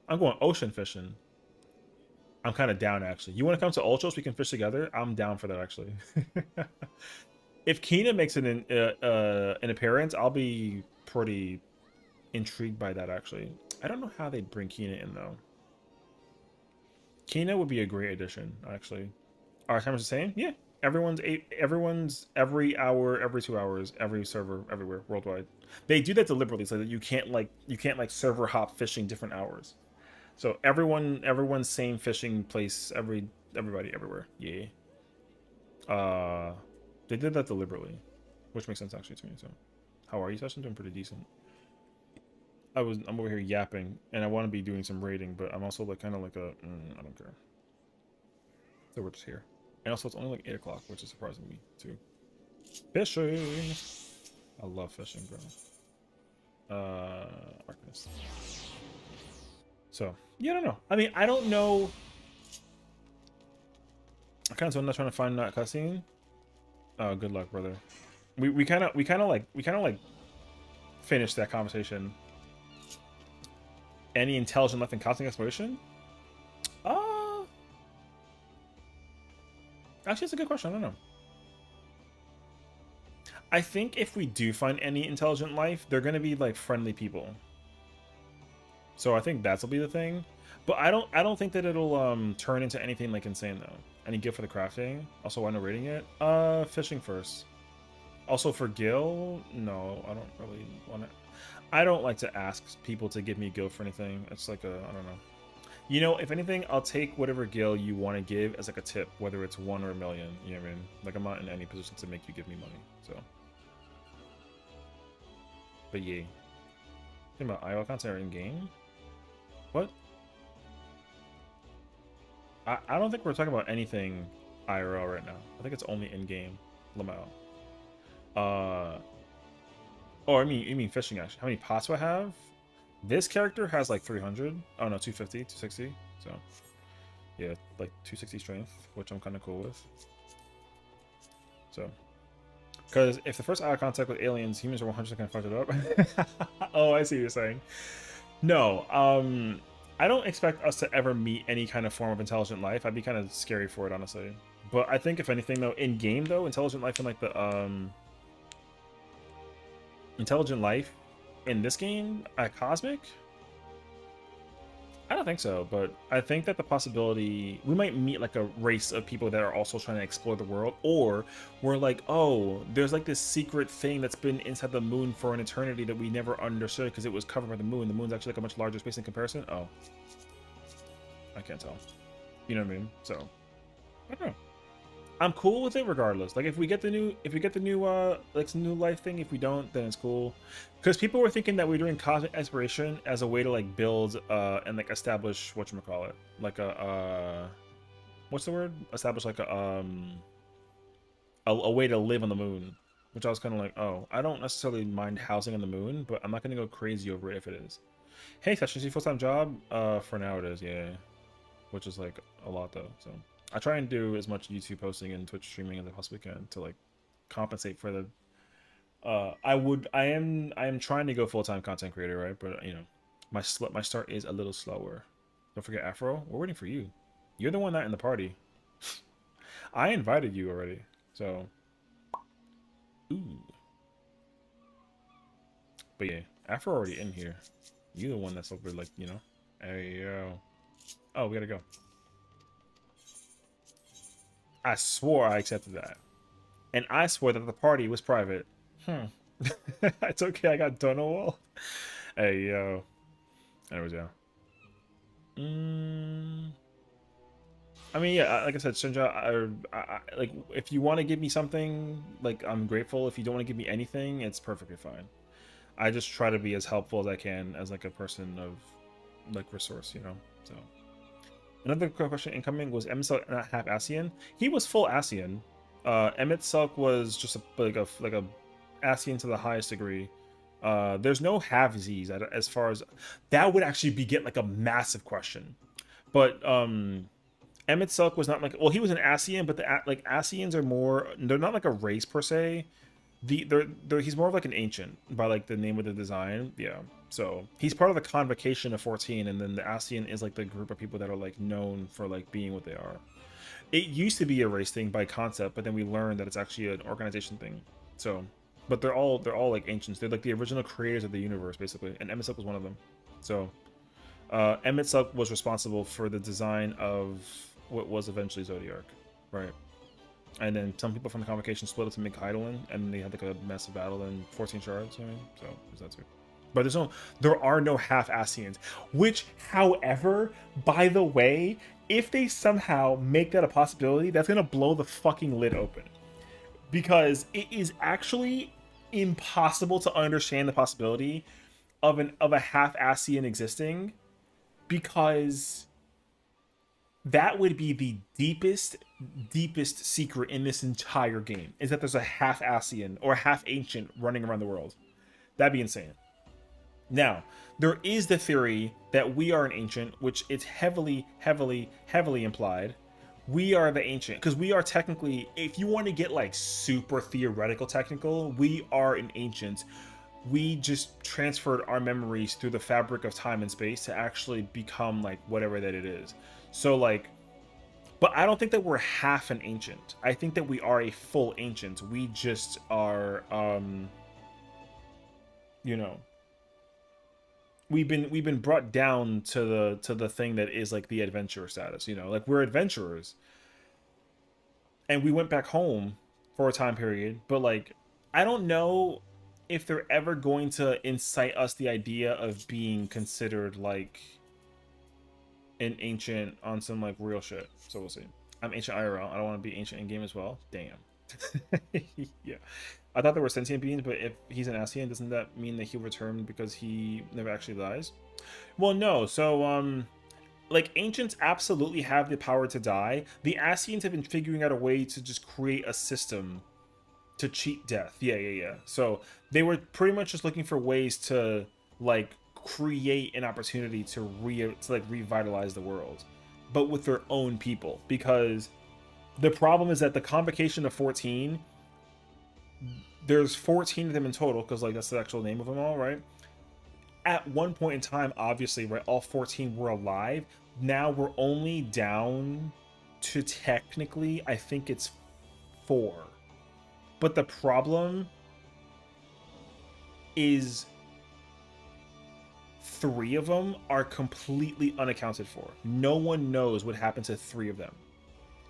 S1: I'm going ocean fishing. I'm kind of down actually. You want to come to Ultra so we can fish together? I'm down for that actually. If Kina makes an appearance, I'll be pretty intrigued by that actually. I don't know how they'd bring Kina in though. Kina would be a great addition actually. Our time is the same? Yeah. Everyone's every hour, every 2 hours, every server, everywhere, worldwide. They do that deliberately so that you can't like server hop fishing different hours. So everyone's same fishing place, everybody everywhere. Yeah. They did that deliberately, which makes sense actually to me. So, how are you, Sessiion? Doing pretty decent. I'm over here yapping, and I want to be doing some raiding, but I'm also like kind of like I don't care. So we're just here, and also it's only like 8 o'clock, which is surprising me too. Fishing. I love fishing, bro. Arcanist. So yeah, I don't know. I mean, I don't know. I kind of not trying to find that cutscene. Oh, good luck, brother. We kind of like finished that conversation. Any intelligent left in cosmic exploration? Actually, it's a good question. I don't know. I think if we do find any intelligent life, they're gonna be like friendly people. So I think that'll be the thing. But I don't think that it'll turn into anything like insane though. Any gift for the crafting? Also, why not rating it? Fishing first. Also for Gil, no, I don't really want to. I don't like to ask people to give me Gil for anything. It's like I don't know. You know, if anything, I'll take whatever Gil you want to give as like a tip, whether it's 1 or a million. You know what I mean? Like I'm not in any position to make you give me money. So, but yeah. Think about IO content in game. What? I don't think we're talking about anything IRL right now. I think it's only in game. Lamau. Oh, you mean fishing actually. How many pots do I have? This character has like 300. Oh no, 250, 260. So yeah, like 260 strength, which I'm kind of cool with. So, because if the first eye contact with aliens, humans are 100% gonna fuck it up. Oh, I see what you're saying. No, I don't expect us to ever meet any kind of form of intelligent life. I'd be kind of scary for it, honestly. But I think if anything, though, in game though, intelligent life in like the intelligent life in this game, cosmic. I don't think so, but I think that the possibility we might meet like a race of people that are also trying to explore the world, or we're like, oh, there's like this secret thing that's been inside the moon for an eternity that we never understood because it was covered by the moon. The moon's actually like a much larger space in comparison. Oh, I can't tell. You know what I mean? So I don't know. I'm cool with it regardless. Like if we get the new like some new life thing, if we don't, then it's cool. Because people were thinking that we're doing cosmic exploration as a way to like build and like establish whatchamacallit. Like what's the word? Establish like a way to live on the moon. Which I was kind of like, oh, I don't necessarily mind housing on the moon, but I'm not gonna go crazy over it if it is. Hey, Sessiion, your full-time job? For now it is, yeah. Which is like a lot though, so. I try and do as much YouTube posting and Twitch streaming as I possibly can to like compensate for the. I am trying to go full-time content creator, right? But you know, my start is a little slower. Don't forget Afro. We're waiting for you. You're the one not in the party. I invited you already, so. Ooh. But yeah, Afro already in here. You're the one that's over like Hey yo. Oh, we gotta go. I swore I accepted that. And I swore that the party was private. It's okay, I got Donowall. Hey, yo. Anyways, yeah. I mean, yeah, like I said, Shinja, I like, if you want to give me something, like, I'm grateful. If you don't want to give me anything, it's perfectly fine. I just try to be as helpful as I can as, like, a person of, like, resource, you know? So... Another quick question incoming was Emsel not half Sessiion? He was full Sessiion. Emmett Silk was just like a Ascian to the highest degree. There's no halvesies as far as that would actually be get like a massive question. But Emmett Silk was not like, well, he was an Ascian, but like Ascians are more, they're not like a race per se. They're he's more of like an ancient by like the name of the design. Yeah. So he's part of the convocation of 14, and then the Ascian is like the group of people that are like known for like being what they are. It used to be a race thing by concept, but then we learned that it's actually an organization thing. So, but they're all like ancients. They're like the original creators of the universe, basically. And Emmett Silk was one of them. So, Emmett Silk was responsible for the design of what was eventually Zodiark, right? And then some people from the convocation split up to make Eidolon, and they had like a massive battle in 14 shards. I mean, so there's that too. But there are no half Ascians. Which, however, by the way, if they somehow make that a possibility, that's gonna blow the fucking lid open. Because it is actually impossible to understand the possibility of a half Ascian existing, because that would be the deepest secret in this entire game, is that there's a half Ascian or half ancient running around the world. That'd be insane. Now, there is the theory that we are an ancient, which it's heavily implied. We are the ancient, because we are technically, if you want to get like super theoretical technical, we are an ancient. We just transferred our memories through the fabric of time and space to actually become like whatever that it is. So like, but I don't think that we're half an ancient. I think that we are a full ancient. We just are, you know, we've been brought down to the thing that is like the adventurer status. You know, like we're adventurers, and we went back home for a time period. But like, I don't know if they're ever going to incite us the idea of being considered like an ancient on some like real shit. So we'll see. I'm ancient IRL. I don't want to be ancient in game as well. Damn. Yeah. I thought there were sentient beings, but if he's an Ascian, doesn't that mean that he'll return because he never actually dies? Well, no. So, like, ancients absolutely have the power to die. The Ascians have been figuring out a way to just create a system to cheat death. Yeah. So they were pretty much just looking for ways to like create an opportunity to revitalize the world, but with their own people. Because the problem is that the convocation of 14, there's 14 of them in total, because like that's the actual name of them all, right? At one point in time, obviously, right, all 14 were alive. Now we're only down to technically, I think it's 4. But the problem is 3 of them are completely unaccounted for. No one knows what happened to 3 of them.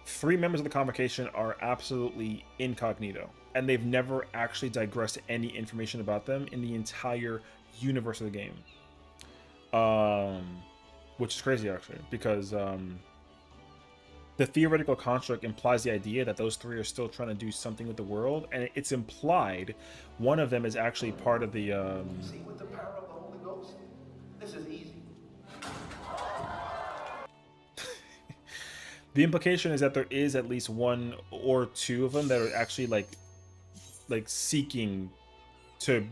S1: 3 members of the convocation are absolutely incognito, and they've never actually digressed any information about them in the entire universe of the game. Which is crazy, actually, because the theoretical construct implies the idea that those 3 are still trying to do something with the world, and it's implied one of them is actually part of the
S5: See, with the power of the Holy Ghost, this is easy.
S1: the implication is that there is at least 1 or 2 of them that are actually like seeking to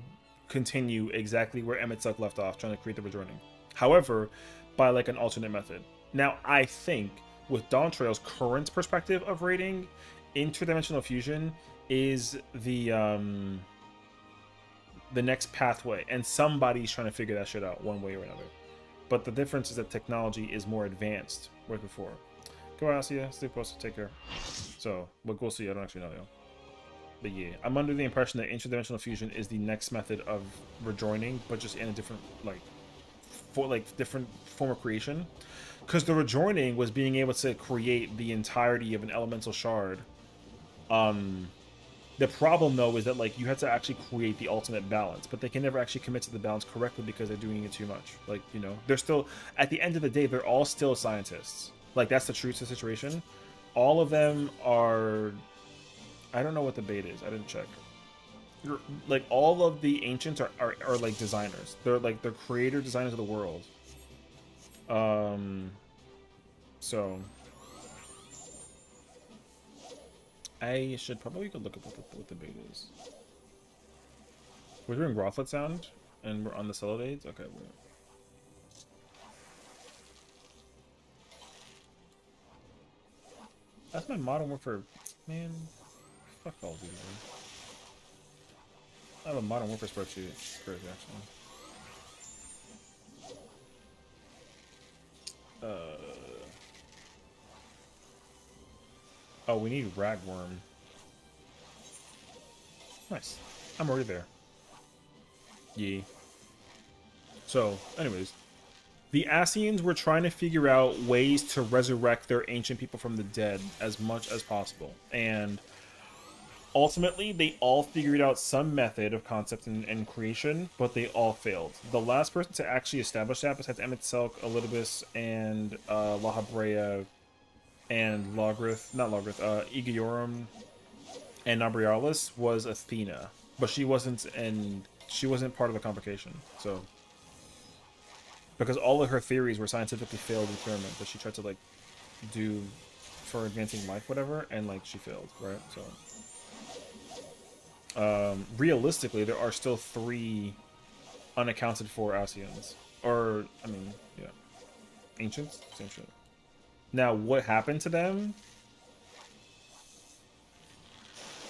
S1: continue exactly where Emmett Silk left off, trying to create the rejoining. However, by like an alternate method. Now, I think with Dawn Trail's current perspective of rating, interdimensional fusion is the next pathway, and somebody's trying to figure that shit out one way or another. But the difference is that technology is more advanced whereas before. Go out, see ya. Stay posted. Take care. So, but we'll see. I don't actually know, yo. But yeah, I'm under the impression that interdimensional fusion is the next method of rejoining, but just in a different different form of creation. Because the rejoining was being able to create the entirety of an elemental shard. The problem though is that like you have to actually create the ultimate balance, but they can never actually commit to the balance correctly because they're doing it too much. Like, you know, they're still, at the end of the day, they're all still scientists. Like, that's the truth of the situation. All of them are, I don't know what the bait is. I didn't check. Like, all of the ancients are like designers. They're creator designers of the world. So I should probably go look up what the bait is. We're doing Rothlet sound, and we're on the Celadades? Okay, wait. That's my Modern Warfare... Man, fuck all these, man. I have a Modern Warfare spreadsheet. It's crazy, actually. Oh, we need Ragworm. Nice. I'm already there. Yee. So, anyways. The Sessiions were trying to figure out ways to resurrect their ancient people from the dead as much as possible. And ultimately, they all figured out some method of concept and creation, but they all failed. The last person to actually establish that, besides Emmett Selk, Elidibus, and Lahabrea, and Igiorum, and Nabrialis, was Athena. But she wasn't part of the convocation, so... Because all of her theories were scientifically failed experiments that she tried to, like, do for advancing life, whatever, and, like, she failed, right? So... realistically, there are still 3 unaccounted for Sessiions. Or, I mean, yeah. Ancients? Same shit. Now, what happened to them?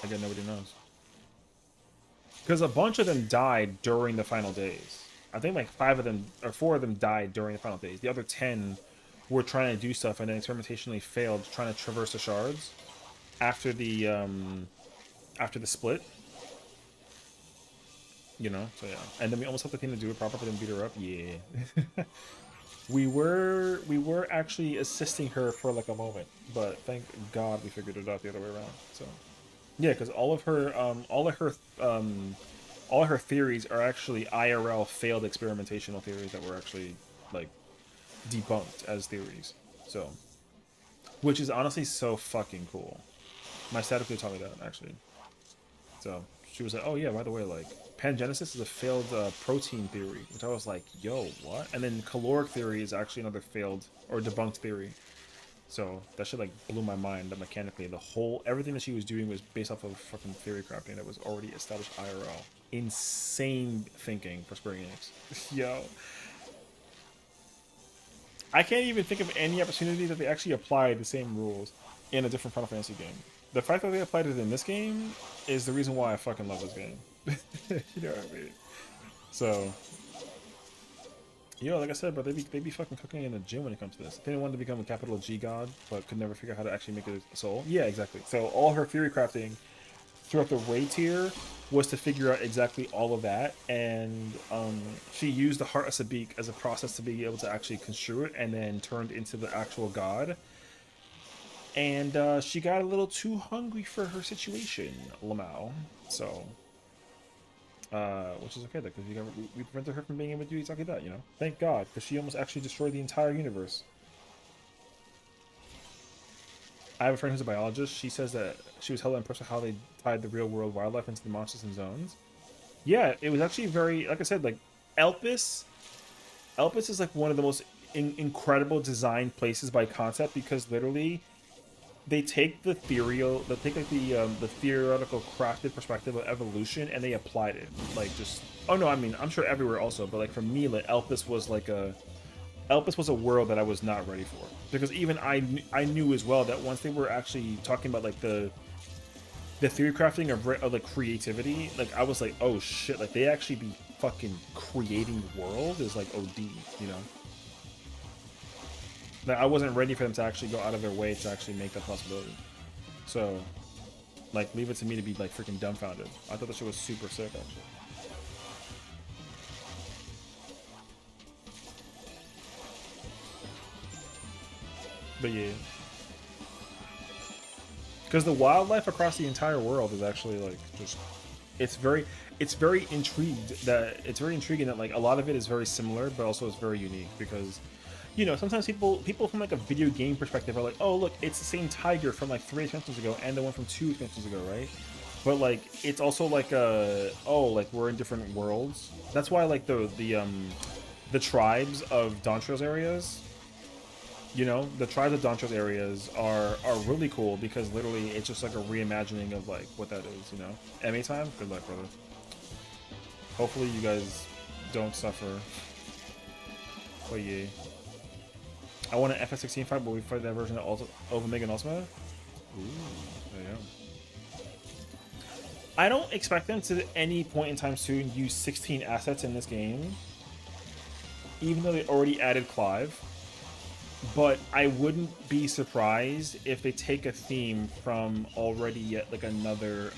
S1: Again, nobody knows. Because a bunch of them died during the final days. I think like 5 of them, or 4 of them died during the final days. The other 10 were trying to do stuff and then experimentationally failed trying to traverse the shards after the split. You know, so yeah. And then we almost had the thing to do it proper, but then beat her up. Yeah. we were actually assisting her for like a moment, but thank God we figured it out the other way around. So yeah, because all of her theories are actually IRL failed experimentational theories that were actually like debunked as theories. So, which is honestly so fucking cool. My static taught me that actually. So she was like, "Oh yeah, by the way, like pangenesis is a failed protein theory," which I was like, "Yo, what?" And then caloric theory is actually another failed or debunked theory. So that shit like blew my mind. That mechanically, everything that she was doing was based off of fucking theory crafting that was already established IRL. Insane thinking for Square Enix. Yo. I can't even think of any opportunity that they actually applied the same rules in a different Final Fantasy game. The fact that they applied it in this game is the reason why I fucking love this game. You know what I mean? So, like I said, bro, they be fucking cooking in the gym when it comes to this. If they wanted to become a capital G god, but could never figure out how to actually make it a soul. Yeah, exactly. So all her theory crafting throughout the raid tier was to figure out exactly all of that, and she used the Heart of Sabik as a process to be able to actually construe it, and then turned into the actual god. And she got a little too hungry for her situation, Lamau. So, which is okay though, because we prevented her from being able to do exactly that, you know? Thank God, because she almost actually destroyed the entire universe. I have a friend who's a biologist. She says that she was hella impressed with how they tied the real world wildlife into the monsters and zones. Yeah, it was actually very, like I said, like Elpis is like one of the most incredible design places by concept, because literally they take the theoretical crafted perspective of evolution and they applied it. Like just, oh no, I mean, I'm sure everywhere also, but like for me, like Elpis was a world that I was not ready for, because even I knew as well that once they were actually talking about like the theory crafting of like creativity, like I was like, oh shit, like they actually be fucking creating the world is like OD, you know? Like I wasn't ready for them to actually go out of their way to actually make that possibility. So, like, leave it to me to be like freaking dumbfounded. I thought that shit was super sick actually. But yeah, because the wildlife across the entire world is actually like just, it's very intriguing that like a lot of it is very similar, but also it's very unique, because you know, sometimes people from like a video game perspective are like, oh look, it's the same tiger from like 3 expansions ago and the one from 2 expansions ago, right? But like it's also like like we're in different worlds. That's why like the tribes of Dawntrail's areas, You know, the Tribes of Dontrose areas are really cool because literally it's just like a reimagining of like what that is, you know. MA time? Good luck, brother. Hopefully you guys don't suffer. But yeah. I want an FS16 fight, but we fight that version of Omega and Ultima. Ooh, there you go. I don't expect them to at any point in time soon use 16 assets in this game, even though they already added Clive. But I wouldn't be surprised if they take a theme from already yet like another.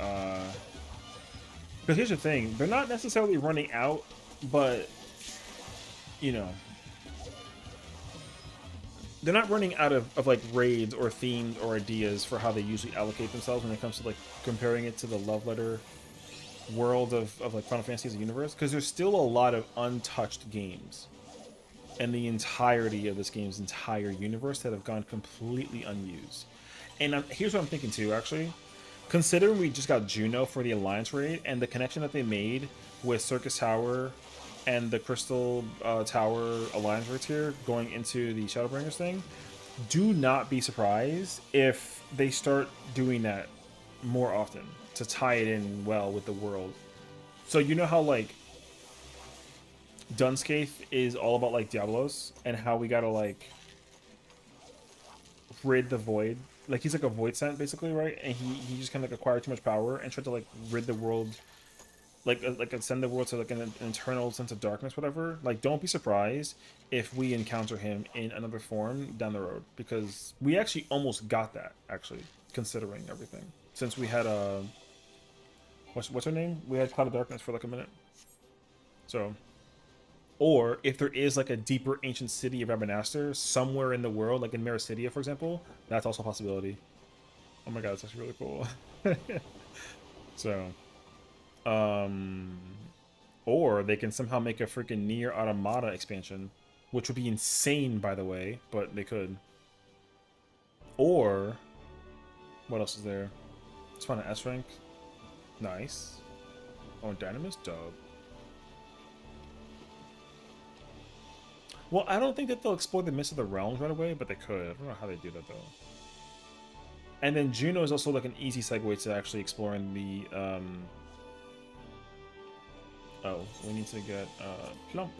S1: Because here's the thing: they're not necessarily running out, but you know. They're not running out of like raids or themes or ideas for how they usually allocate themselves when it comes to like comparing it to the love letter world of like Final Fantasy as a universe, because there's still a lot of untouched games and the entirety of this game's entire universe that have gone completely unused. And here's what I'm thinking too, actually. Considering we just got Juno for the Alliance raid and the connection that they made with Circus Tower and the Crystal Tower Alliance raids here going into the Shadowbringers thing, do not be surprised if they start doing that more often to tie it in well with the world. So you know how like Dunscaith is all about like Diablos and how we gotta like rid the void. Like he's like a void sent basically, right? And he just kind of like acquired too much power and tried to like rid the world, like send the world to like an eternal sense of darkness, whatever. Like don't be surprised if we encounter him in another form down the road, because we actually almost got that actually, considering everything. Since we had a what's her name? We had Cloud of Darkness for like a minute. So, or if there is like a deeper ancient city of Abernather somewhere in the world, like in Mericidia, for example, that's also a possibility. Oh my god, that's actually really cool. So, or they can somehow make a freaking Nier Automata expansion, which would be insane, by the way, but they could. Or, what else is there? Let's find an S rank. Nice. Oh, Dynamis? Dope. Well, I don't think that they'll explore the Mist of the Realms right away, but they could. I don't know how they do that, though. And then Juno is also like an easy segue to actually exploring the, oh, we need to get, Plump.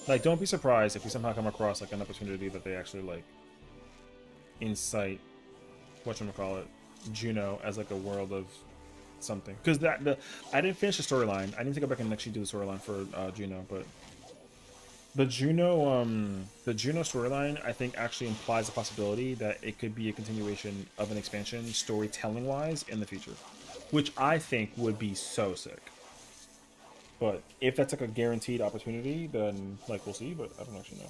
S1: Like, don't be surprised if we somehow come across, like, an opportunity that they actually, like, incite, whatchamacallit, Juno as, like, a world of something. Because I didn't finish the storyline. I need to go back and actually do the storyline for, Juno, but the Juno storyline, I think, actually implies the possibility that it could be a continuation of an expansion, storytelling-wise, in the future. Which I think would be so sick. But if that's like a guaranteed opportunity, then like we'll see. But I don't actually know.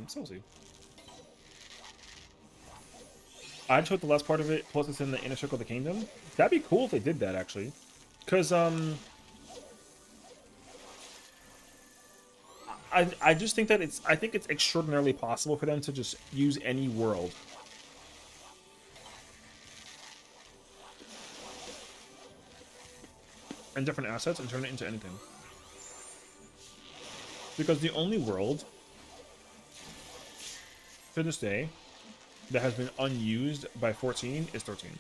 S1: So we'll see. I just hope the last part of it, plus it's in the inner circle of the kingdom. That'd be cool if they did that actually, because I just think that I think it's extraordinarily possible for them to just use any world. And different assets and turn it into anything. Because the only world to this day that has been unused by 14 is 13.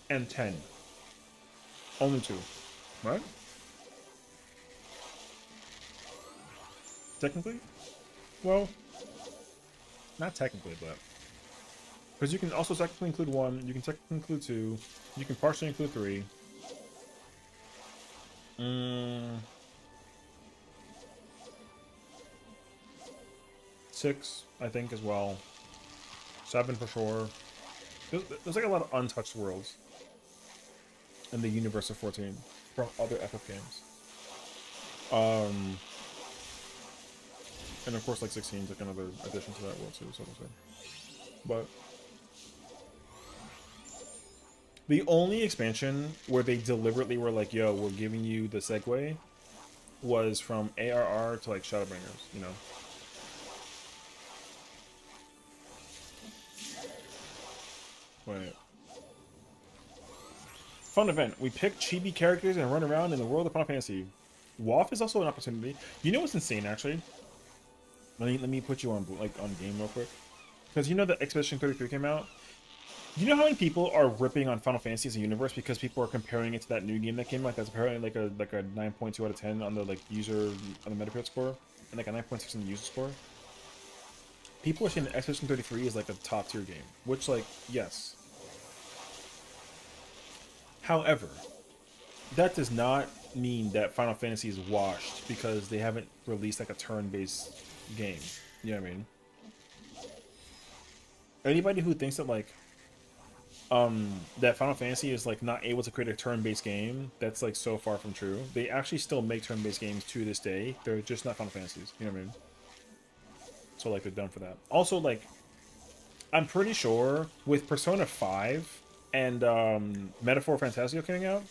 S1: And 10. Only 2. Right? Technically? Well, not technically, but... Because you can also technically include 1, you can technically include 2, you can partially include 3. 6, I think, as well. 7 for sure. There's like a lot of untouched worlds in the universe of 14 from other FF games. And of course, like 16 is like another addition to that world too, so to say. But the only expansion where they deliberately were like, yo, we're giving you the segue was from ARR to like Shadowbringers, you know? Wait. Fun event. We pick chibi characters and run around in the world of Final Fantasy. WoF is also an opportunity. You know what's insane, actually? Let me put you on like on game real quick, because you know that Expedition 33 came out. You know how many people are ripping on Final Fantasy as a universe because people are comparing it to that new game that came out that's apparently like a 9.2 out of 10 on the like user on the Metacritic score and like a 9.6 on the user score. People are saying that Expedition 33 is like a top tier game, which like yes. However, that does not mean that Final Fantasy is washed because they haven't released like a turn-based game. You know what I mean? Anybody who thinks that like that Final Fantasy is like not able to create a turn-based game, that's like so far from true. They actually still make turn-based games to this day. They're just not Final Fantasies. You know what I mean? So like they're done for that. Also, like I'm pretty sure with Persona 5 and Metaphor Fantasio coming out,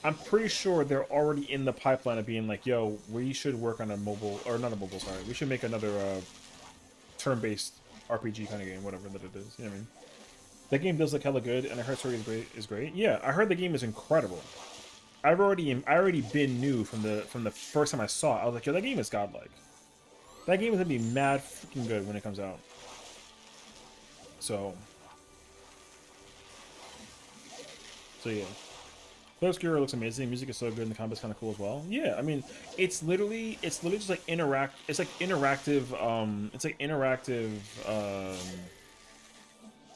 S1: I'm pretty sure they're already in the pipeline of being like, yo, we should work on a mobile, or not a mobile, sorry. We should make another turn-based RPG kind of game, whatever that it is. You know what I mean? That game does look hella good, and I heard story is great. Yeah, I heard the game is incredible. I already been new from the first time I saw it. I was like, yo, that game is godlike. That game is gonna be mad freaking good when it comes out. So yeah. Clear looks amazing. Music is so good, and the combat's kind of cool as well. Yeah, I mean, it's literally just like interactive. It's like interactive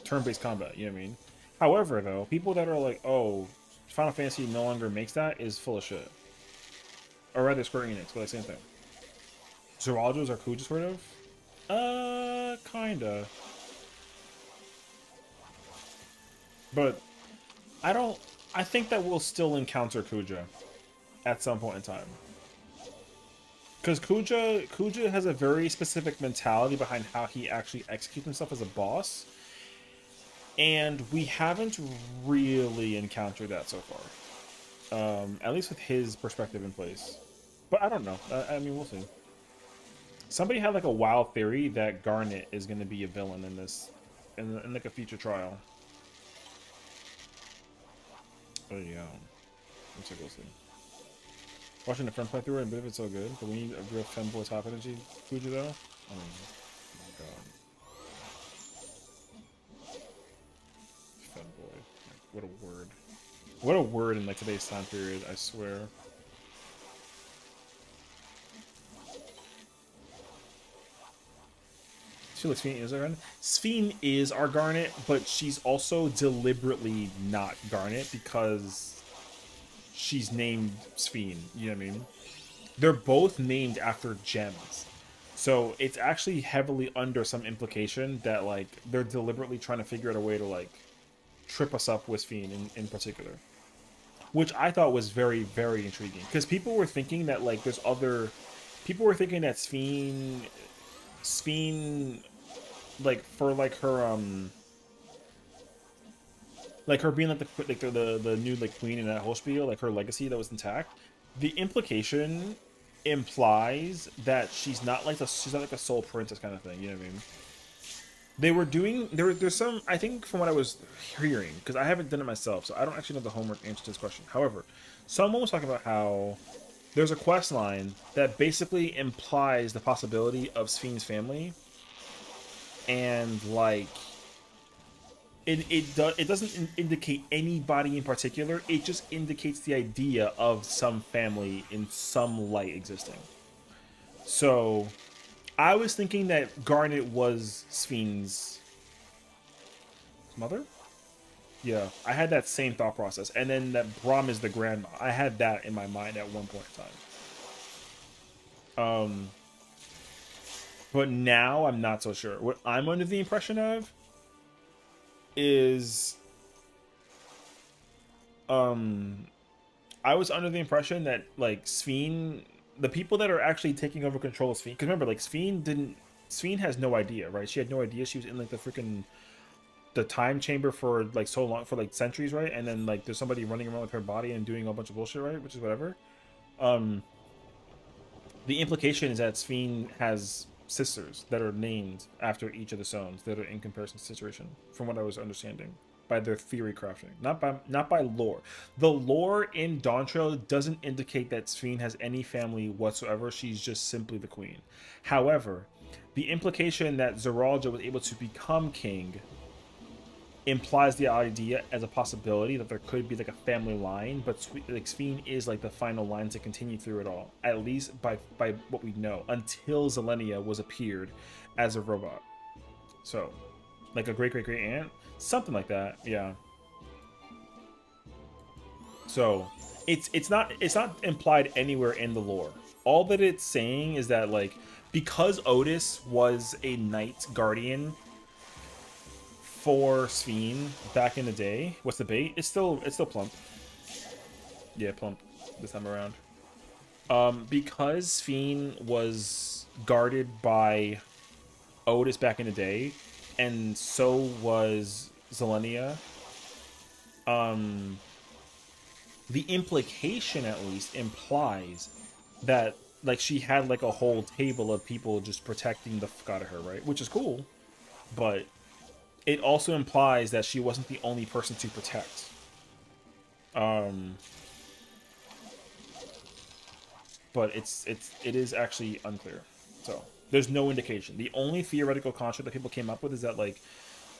S1: turn-based combat. You know what I mean? However, though, people that are like, "Oh, Final Fantasy no longer makes that," is full of shit. Or rather, Square Enix, but like same thing. Zeraldos are Kuja sort of. Kinda. But I think that we'll still encounter Kuja at some point in time. Because Kuja has a very specific mentality behind how he actually executes himself as a boss. And we haven't really encountered that so far. At least with his perspective in place. But I don't know. I mean, we'll see. Somebody had like a wild theory that Garnet is going to be a villain in this, in like a future trial. Oh yeah. Looks like we'll see. Watching a friend play through it, but if it's so good, but we need a real femboy top energy Fuji though. Oh my god. Femboy. What a word. What a word in like today's time period, I swear. She looks Sphene is our Garnet. Sphene is our Garnet, but she's also deliberately not Garnet because she's named Sphene. You know what I mean? They're both named after gems. So it's actually heavily under some implication that like they're deliberately trying to figure out a way to like trip us up with Sphene in particular. Which I thought was very, very intriguing. Because people were thinking that like there's other people were thinking that Sphene like for like her like her being like the new like queen in that whole spiel, like her legacy that was intact, the implication implies that she's not like a soul princess kind of thing, you know what I mean? They were doing there's some, I think from what I was hearing, because I haven't done it myself, so I don't actually know the homework answer to this question. However, someone was talking about how there's a quest line that basically implies the possibility of Sphene's family. And like it doesn't indicate anybody in particular. It just indicates the idea of some family in some light existing. So I was thinking that Garnet was Sphene's mother. Yeah, I had that same thought process, and then that Braum is the grandma. I had that in my mind at one point in time. But now I'm not so sure. What I'm under the impression of is I was under the impression that like Sphene, the people that are actually taking over control of Sphene, because remember, like Sphene has no idea, right? She had no idea she was in like the time chamber for like so long, for like centuries, right? And then like there's somebody running around with her body and doing a bunch of bullshit, right? Which is whatever. The implication is that Sphene has sisters that are named after each of the zones that are in comparison to situation, from what I was understanding. by their theory crafting, not by lore. The lore in Dawn Trail doesn't indicate that Sphene has any family whatsoever. She's just simply the queen. However, the implication that Zeralja was able to become king implies the idea as a possibility that there could be like a family line, but like Sphene is like the final line to continue through it all, at least by what we know, until Zelenia was appeared as a robot. So, like a great aunt, something like that, yeah. So, it's not implied anywhere in the lore. All that it's saying is that like because Otis was a knight guardian for Sphene back in the day. What's the bait? It's still plump. Yeah, plump this time around. Because Sphene was guarded by Otis back in the day, and so was Zelenia. The implication at least implies that like she had like a whole table of people just protecting the fuck out of her, right? Which is cool, but it also implies that she wasn't the only person to protect. But it is actually unclear. So there's no indication. The only theoretical construct that people came up with is that like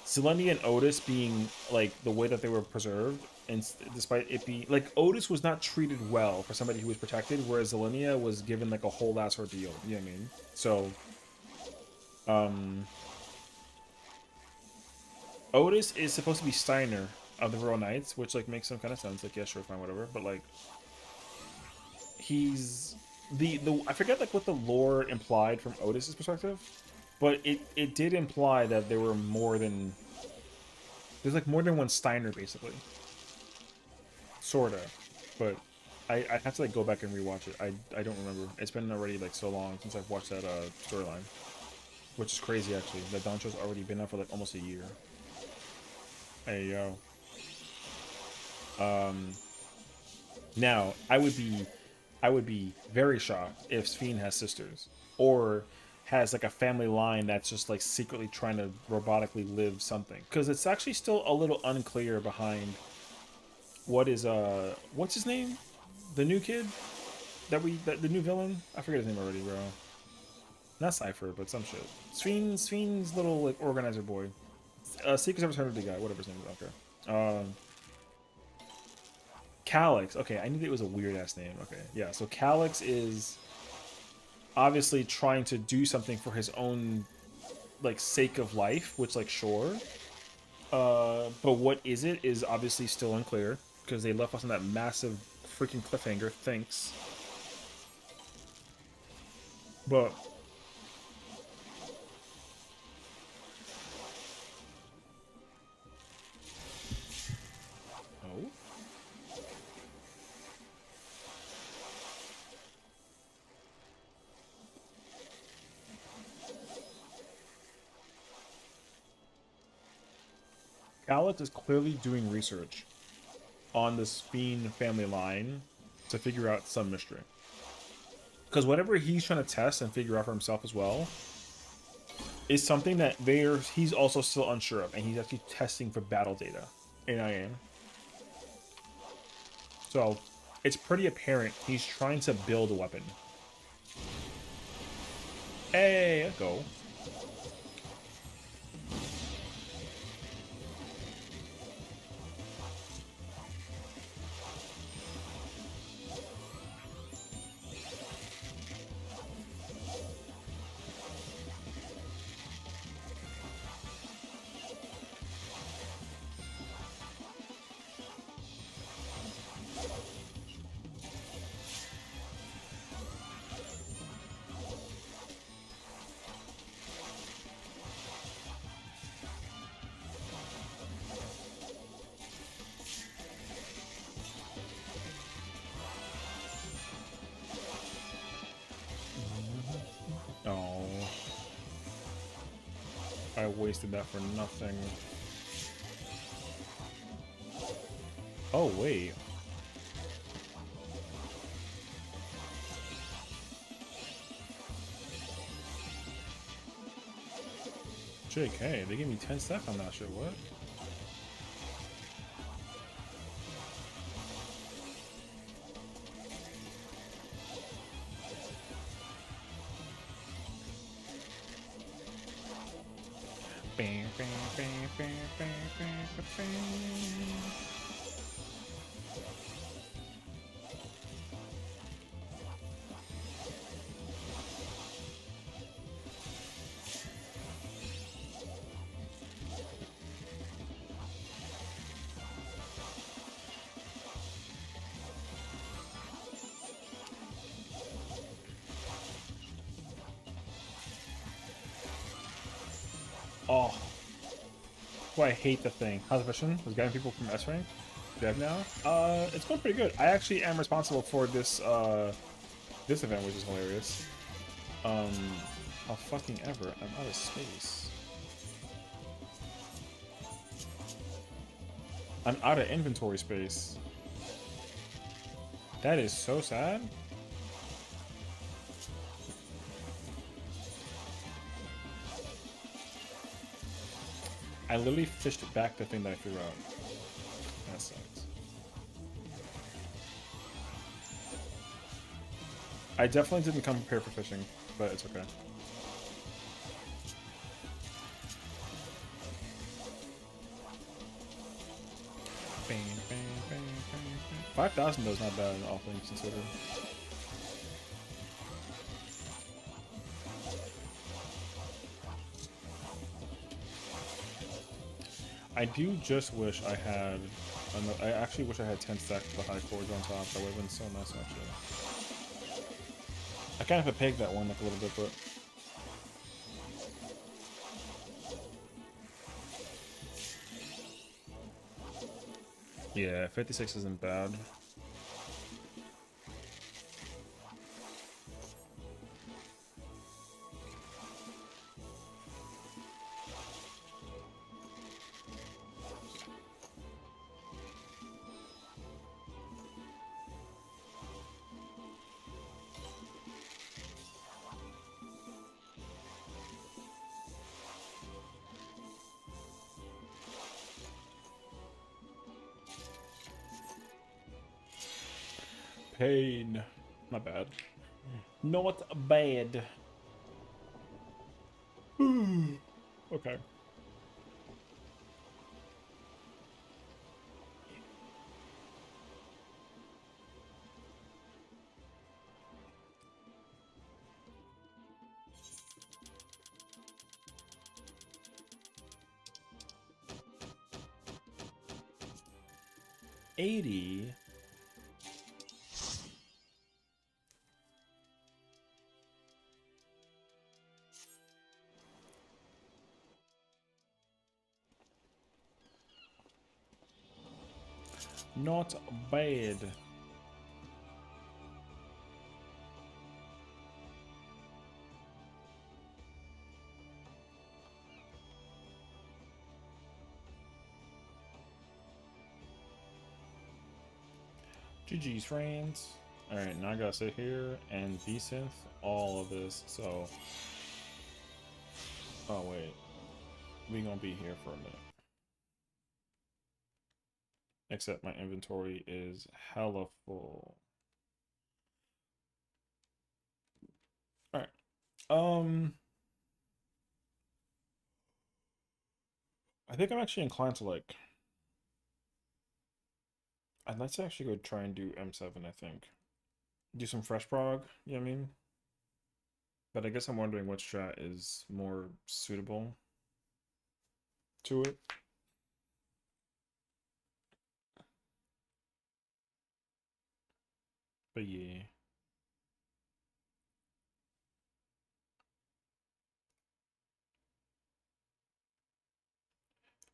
S1: Zelenia and Otis being like the way that they were preserved, and despite it being like Otis was not treated well for somebody who was protected, whereas Zelenia was given like a whole ass ordeal. You know what I mean? So, Otis is supposed to be Steiner of the Royal Knights, which like makes some kind of sense. Like, yeah, sure, fine, whatever. But like, he's the I forget like what the lore implied from Otis's perspective, but it did imply that there were there's like more than one Steiner basically, sorta. But I have to like go back and rewatch it. I don't remember. It's been already like so long since I've watched that storyline, which is crazy actually. That Dawn Show's already been out for like almost a year. Hey yo. Now I would be very shocked if Sphene has sisters or has like a family line that's just like secretly trying to robotically live something, because it's actually still a little unclear behind what is what's his name, the new kid that the new villain, I forget his name already, bro. Not Cypher, but some shit. Sphene's little like organizer boy. Secret Service Hunter guy, whatever his name is. Okay. Calyx. Okay, I knew it was a weird ass name. Okay, yeah. So Calyx is obviously trying to do something for his own like sake of life, which like sure. But what is it is obviously still unclear because they left us on that massive freaking cliffhanger. Thanks. But Alex is clearly doing research on the Sphene family line to figure out some mystery. Because whatever he's trying to test and figure out for himself as well is something that he's also still unsure of, and he's actually testing for battle data in IAM. So it's pretty apparent he's trying to build a weapon. Hey, let's go. Oh, I wasted that for nothing. Oh, wait. JK, they gave me 10 stack on that shit, what? Oh, boy, I hate the thing. How's the mission? Was getting people from S rank dev now? It's going pretty good. I actually am responsible for this this event, which is hilarious. How fucking ever. I'm out of space. I'm out of inventory space. That is so sad. I literally fished back the thing that I threw out. That sucks. I definitely didn't come prepared for fishing, but it's okay. Bang, bang, bang, bang, bang. 5,000 though is not bad, all things considered. I do just wish I had. I actually wish I had 10 stacks of the high chords on top. That would have been so nice, actually. I kind of have pegged that one like a little bit, but. Yeah, 56 isn't bad. Pain. Not bad. Not bad. Okay. $80. Not bad. GG's, friends. Alright, now I gotta sit here and desynth all of this, so. Oh, wait. We gonna be here for a minute. Except my inventory is hella full. Alright. I think I'm actually inclined to like. I'd like to actually go try and do M7, I think. Do some fresh prog, you know what I mean? But I guess I'm wondering what strat is more suitable to it. But yeah.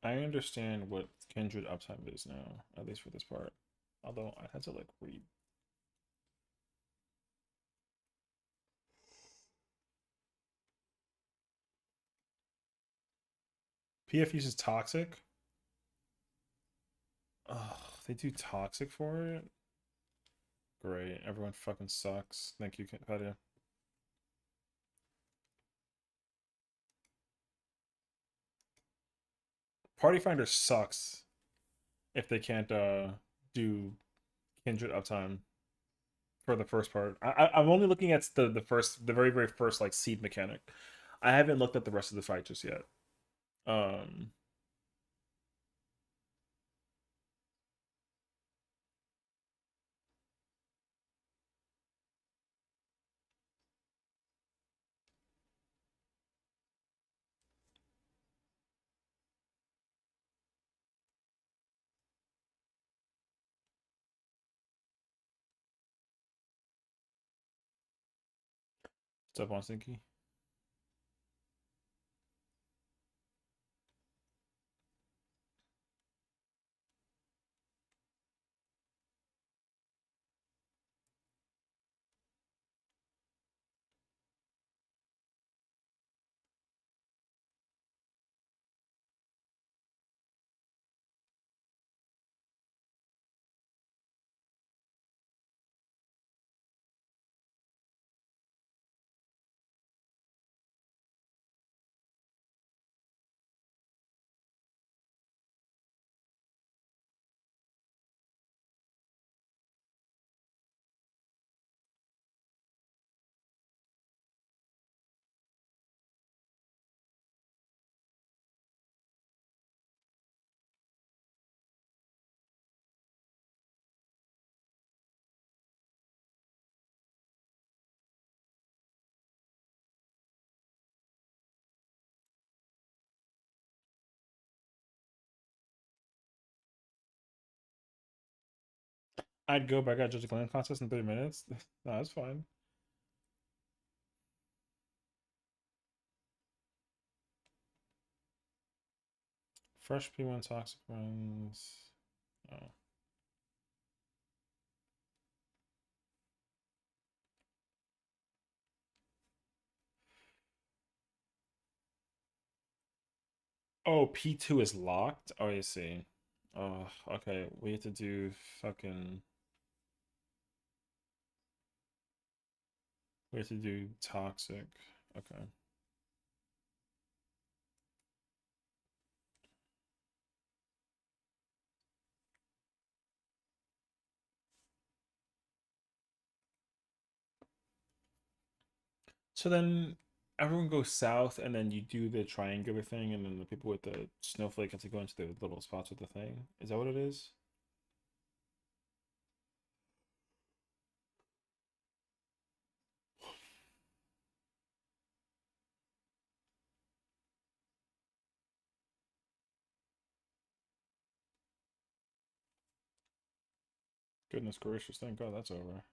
S1: I understand what Kindred uptime is now, at least for this part. Although I had to like read. PF uses toxic. Oh, they do toxic for it? Great. Everyone fucking sucks. Thank you, Kadia. Party Finder sucks if they can't do Kindred uptime for the first part. I'm only looking at the very very first like seed mechanic. I haven't looked at the rest of the fight just yet. What's up, on Stinky? I'd go back at Judge Glenn contest in 30 minutes. No, that's fine. Fresh P1 toxic runs. Oh. Oh, P2 is locked? Oh, I see. Oh, okay. We have to do fucking. We have to do toxic. Okay. So then everyone goes south, and then you do the triangular thing, and then the people with the snowflake have to go into the little spots with the thing. Is that what it is? Goodness gracious, thank God that's over.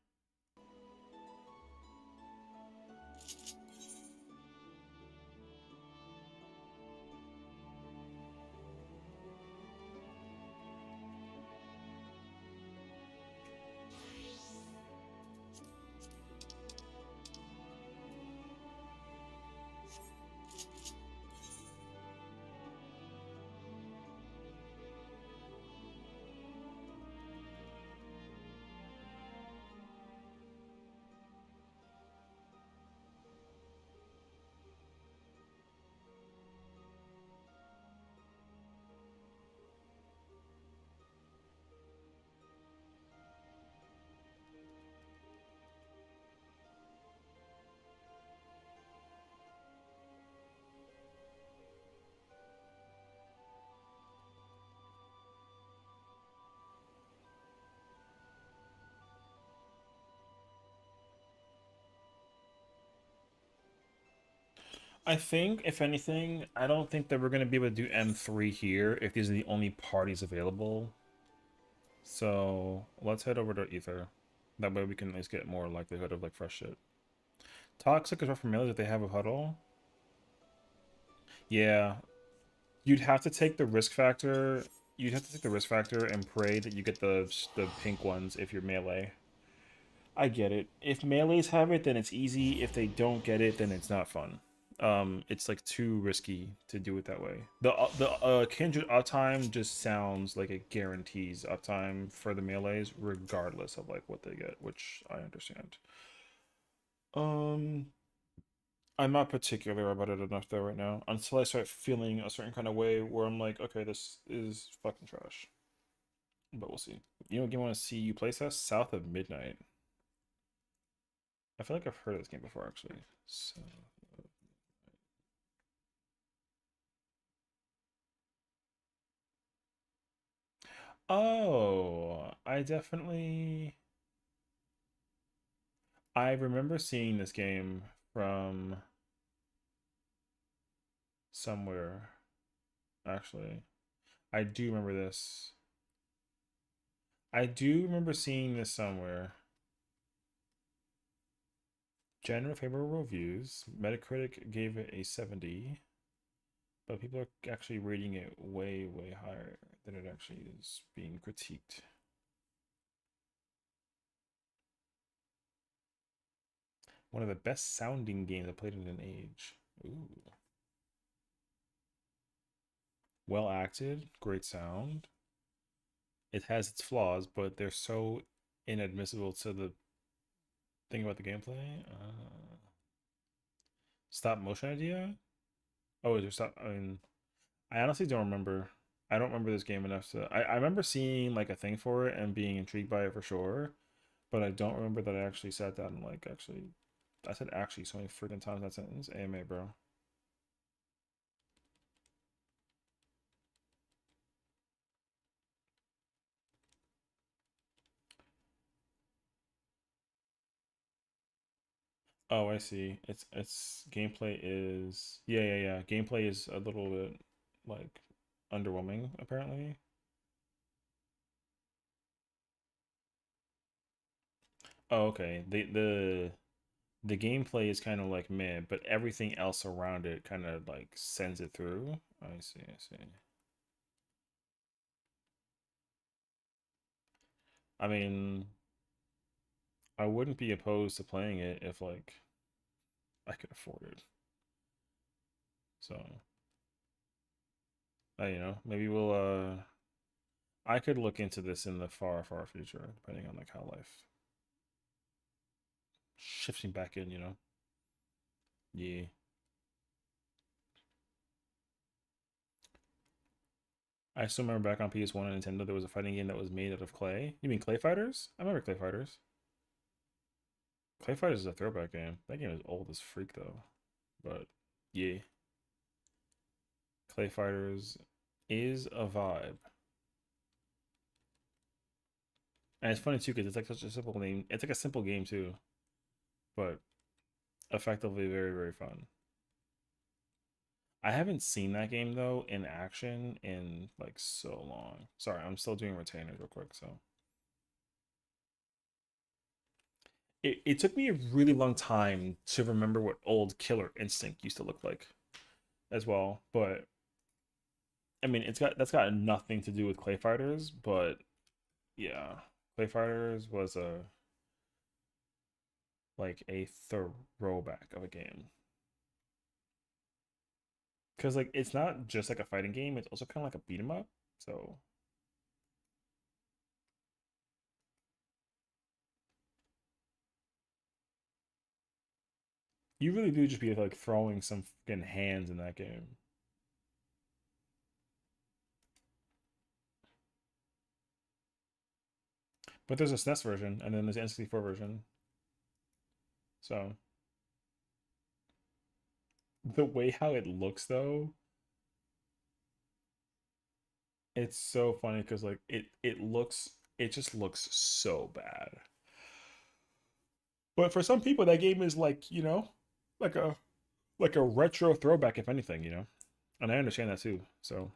S1: I think, if anything, I don't think that we're going to be able to do M3 here if these are the only parties available. So let's head over to Ether. That way we can at least get more likelihood of like fresh shit. Toxic is rough for melees if they have a huddle. Yeah, you'd have to take the risk factor. You'd have to take the risk factor and pray that you get the pink ones if you're melee. I get it. If melees have it, then it's easy. If they don't get it, then it's not fun. It's like too risky to do it that way. The Kindred uptime just sounds like it guarantees uptime for the melees, regardless of like what they get, which I understand. Um, I'm not particular about it enough though right now, until I start feeling a certain kind of way where I'm like, okay, this is fucking trash. But we'll see. You know, what game I want to see you play test? South of Midnight. I feel like I've heard of this game before, actually. So, oh, I remember seeing this game from somewhere, actually. I do remember this. I do remember seeing this somewhere. General favorable reviews. Metacritic gave it a 70, but people are actually rating it way, way higher than it actually is being critiqued. One of the best sounding games I played in an age. Ooh. Well acted, great sound. It has its flaws, but they're so inadmissible to the thing about the gameplay. Stop motion idea? Oh, is there stop? I mean, I honestly don't remember. I don't remember this game enough to. I remember seeing like a thing for it and being intrigued by it for sure, but I don't remember that I actually sat down and like actually. I said actually so many freaking times in that sentence. AMA, bro. Oh, I see. It's gameplay is yeah. Gameplay is a little bit like underwhelming apparently. Oh, okay. The gameplay is kind of like meh, but everything else around it kind of like sends it through. I see, I see. I mean, I wouldn't be opposed to playing it if like I could afford it. So, maybe we'll I could look into this in the far, far future, depending on like how life shifting back in. Yeah. I still remember back on PS1 and Nintendo there was a fighting game that was made out of clay. You mean Clay Fighters? I remember Clay Fighters. Clay Fighters is a throwback game. That game is old as freak though. But yeah. Clay Fighters is a vibe. And it's funny too because it's like such a simple name. It's like a simple game too, but effectively very, very fun. I haven't seen that game though in action in like so long. Sorry, I'm still doing retainers real quick. So it took me a really long time to remember what old Killer Instinct used to look like as well. But I mean, that's got nothing to do with Clay Fighters. But yeah, Clay Fighters was a throwback of a game because like it's not just like a fighting game; it's also kind of like a beat 'em up. So you really do just be like throwing some fucking hands in that game. But there's a SNES version, and then there's the N64 version. So the way how it looks though, it's so funny because like it just looks so bad. But for some people, that game is like like a retro throwback, if anything. And I understand that too. So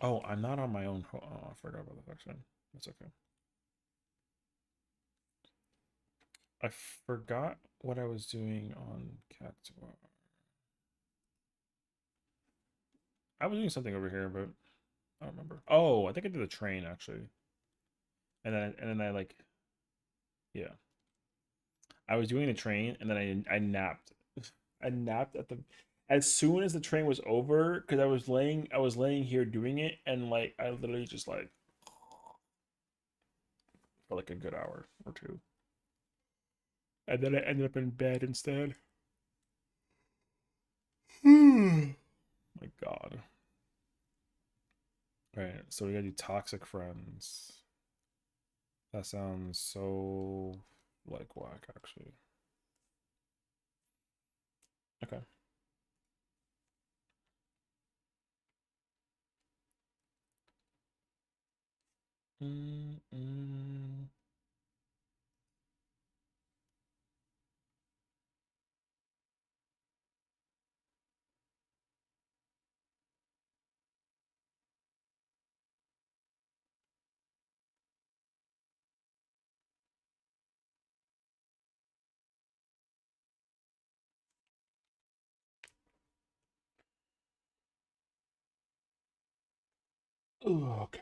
S1: oh, I'm not on my own. Oh, I forgot about the section. That's okay. I forgot what I was doing on Cactuar. I was doing something over here, but I don't remember. Oh, I think I did the train actually, and then I like yeah, I was doing the train, and then I napped. I napped at the as soon as the train was over because I was laying here doing it, and like I literally just like for like a good hour or two, and then I ended up in bed instead. My God. All right, so we gotta do toxic friends. That sounds so like whack, actually. Okay. Mm-mm. Okay.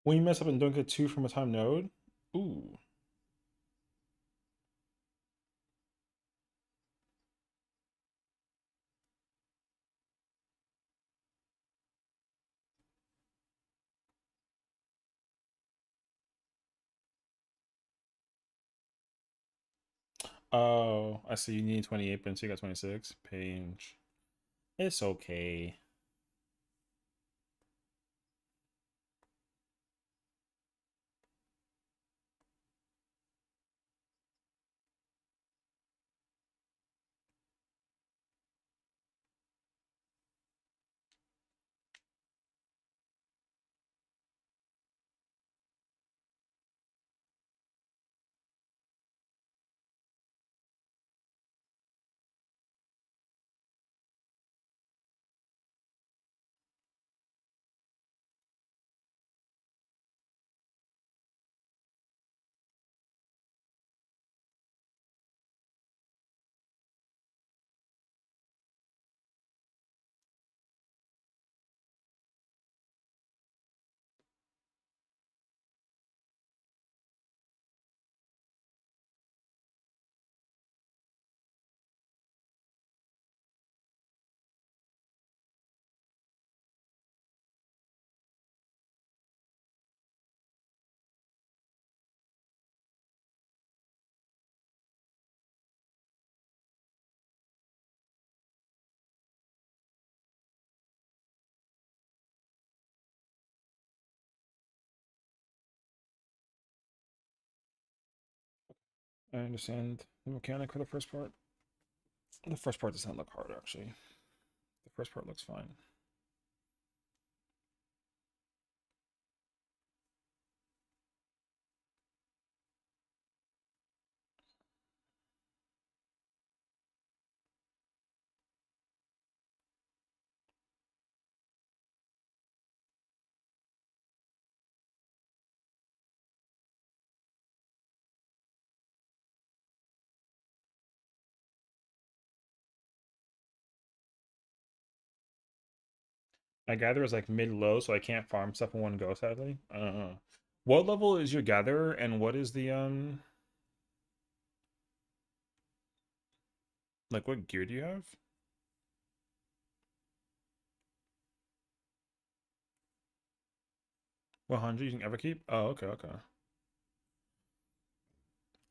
S1: When you mess up and don't get two from a time node? Ooh. Oh, I see. You need 28 pins, so you got 26. Page. It's okay. I understand the mechanic for the first part. The first part does not look hard, actually. The first part looks fine. My gather is like mid-low, so I can't farm stuff in one go, sadly. What level is your gatherer, and what is the like what gear do you have? 100 using Everkeep? Oh, okay, okay.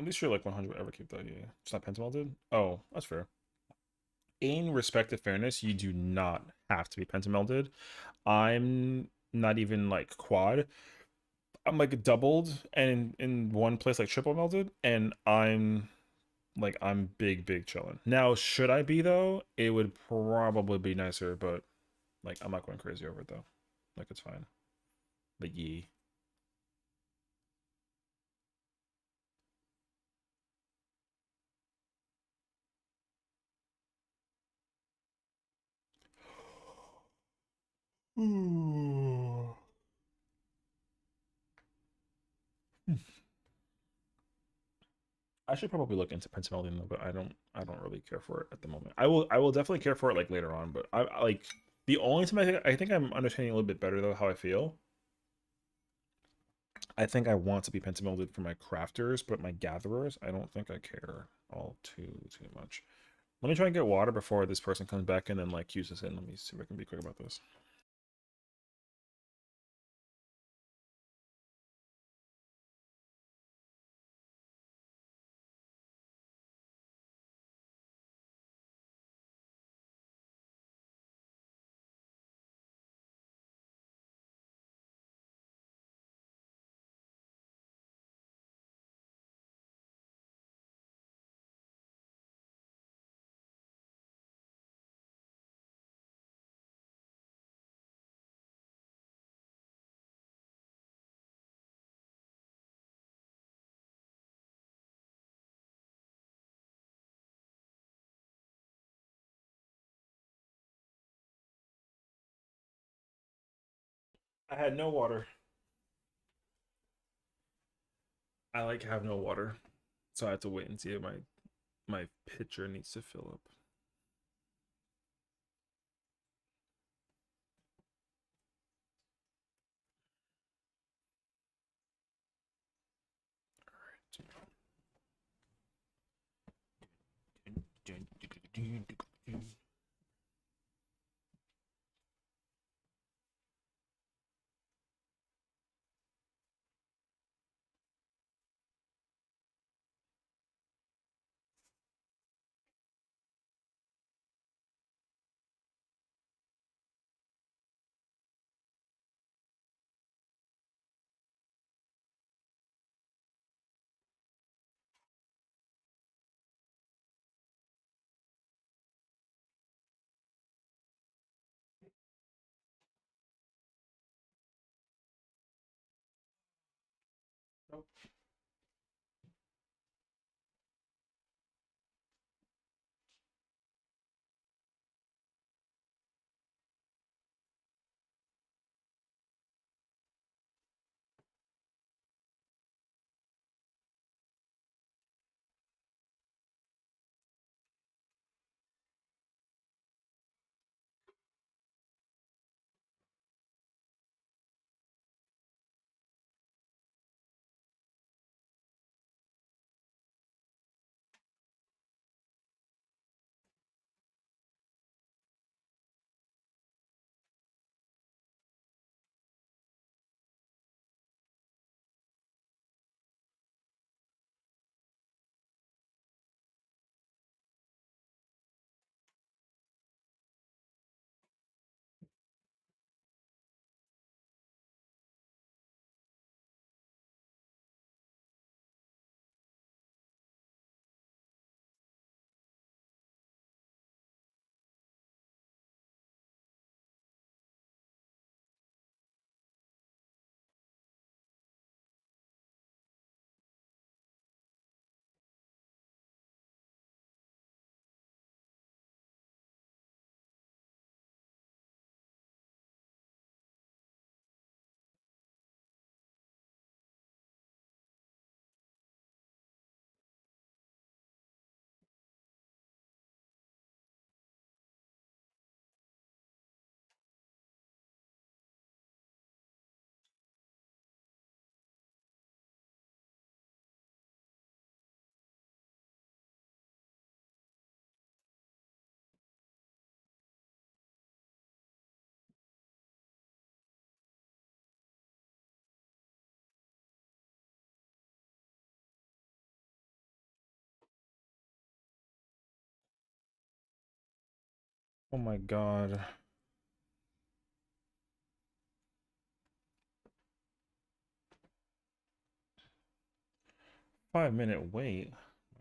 S1: At least you're like 100 Everkeep though, yeah. It's not pentamelted? Oh, that's fair. In respect to fairness, you do not have to be pentamelted. I'm not even like quad. I'm like doubled and in one place like triple melted, and I'm big chilling. Now, should I be though? It would probably be nicer, but like I'm not going crazy over it though. Like it's fine. But yeah. Ooh. I should probably look into Pentamelodium though, but I don't really care for it at the moment. I will definitely care for it like later on, but I like the only time I think I'm understanding a little bit better though how I feel. I think I want to be Pentamelodium for my crafters, but my gatherers, I don't think I care all too much. Let me try and get water before this person comes back in and like uses it. Let me see if I can be quick about this. I had no water. I like have no water, so I have to wait and see if my pitcher needs to fill up. Oh my god. 5 minute wait.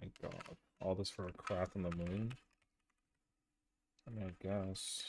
S1: My god. All this for a craft on the moon? I mean, I guess.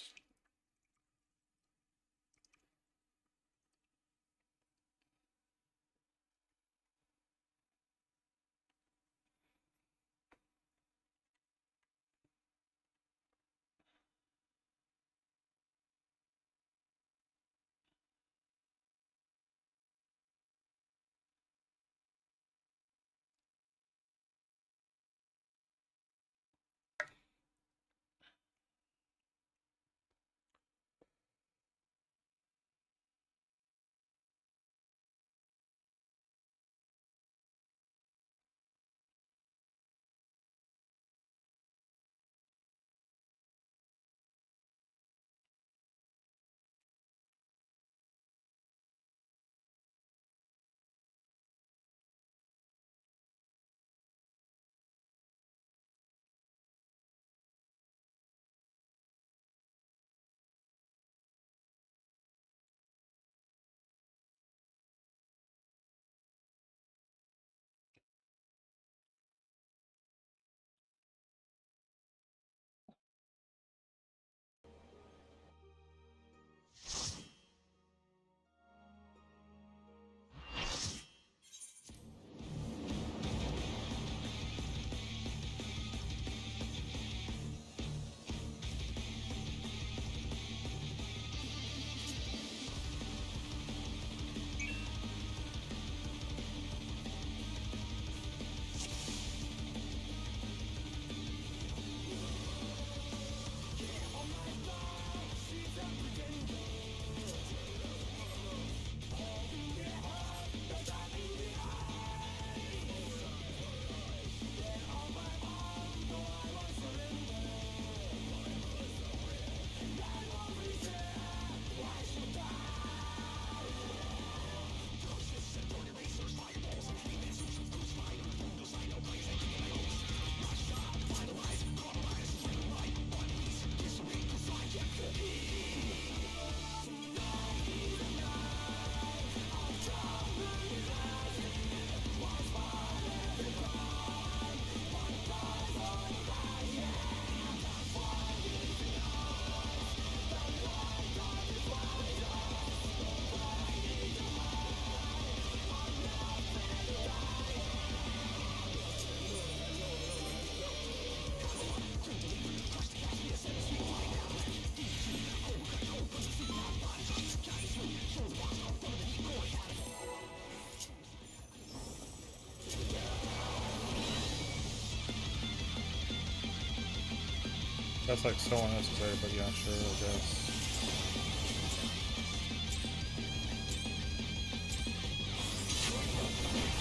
S1: That's like so unnecessary, but yeah, sure, I guess.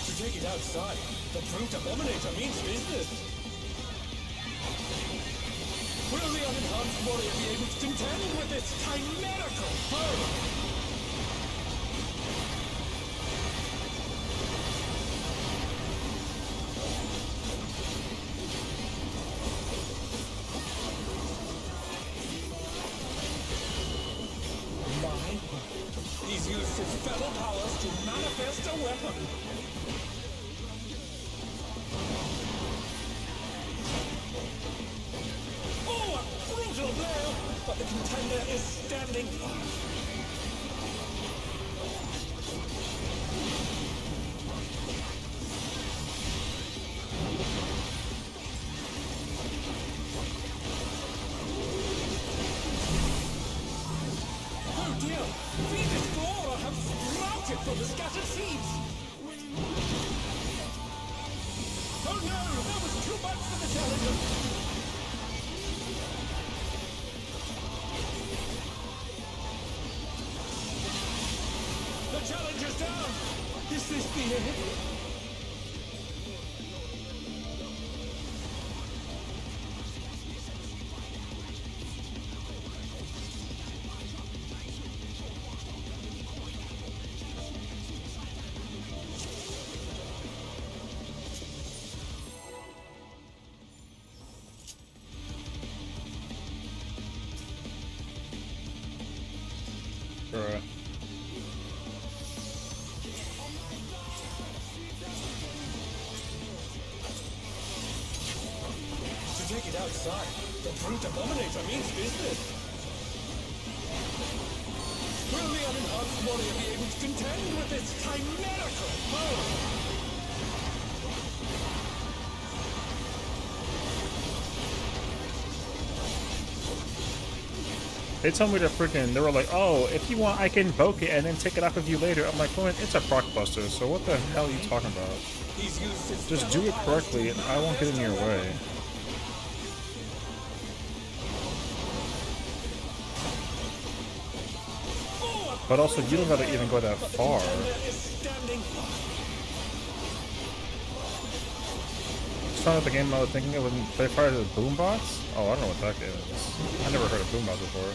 S4: To take it outside, the brute abominator means business. Will the unenhanced warrior be able to contend with this chimerical foe? He's used his fellow powers to manifest a weapon. Oh, a brutal blow! But the contender is standing firm. Oh dear! Venus flora have sprouted from the scattered seeds! Oh no! That was too much for the challenger! The challenger's down! Is this the end?
S1: Bruh.
S4: To take it outside, the brute abominator means business. Will the unenhanced warrior be able to contend with this chimerical foe?
S1: They told me to freaking, they were like, oh, if you want, I can invoke it and then take it off of you later. I'm like, man, it's a proc buster, so what the hell are you talking about?
S4: He's used his
S1: Just do it correctly and I won't get in your way. But also, you don't gotta even go that far. Just found out the game I was thinking of when they fired the boom bots. Oh, I don't know what that game is. I never heard of boom bots before.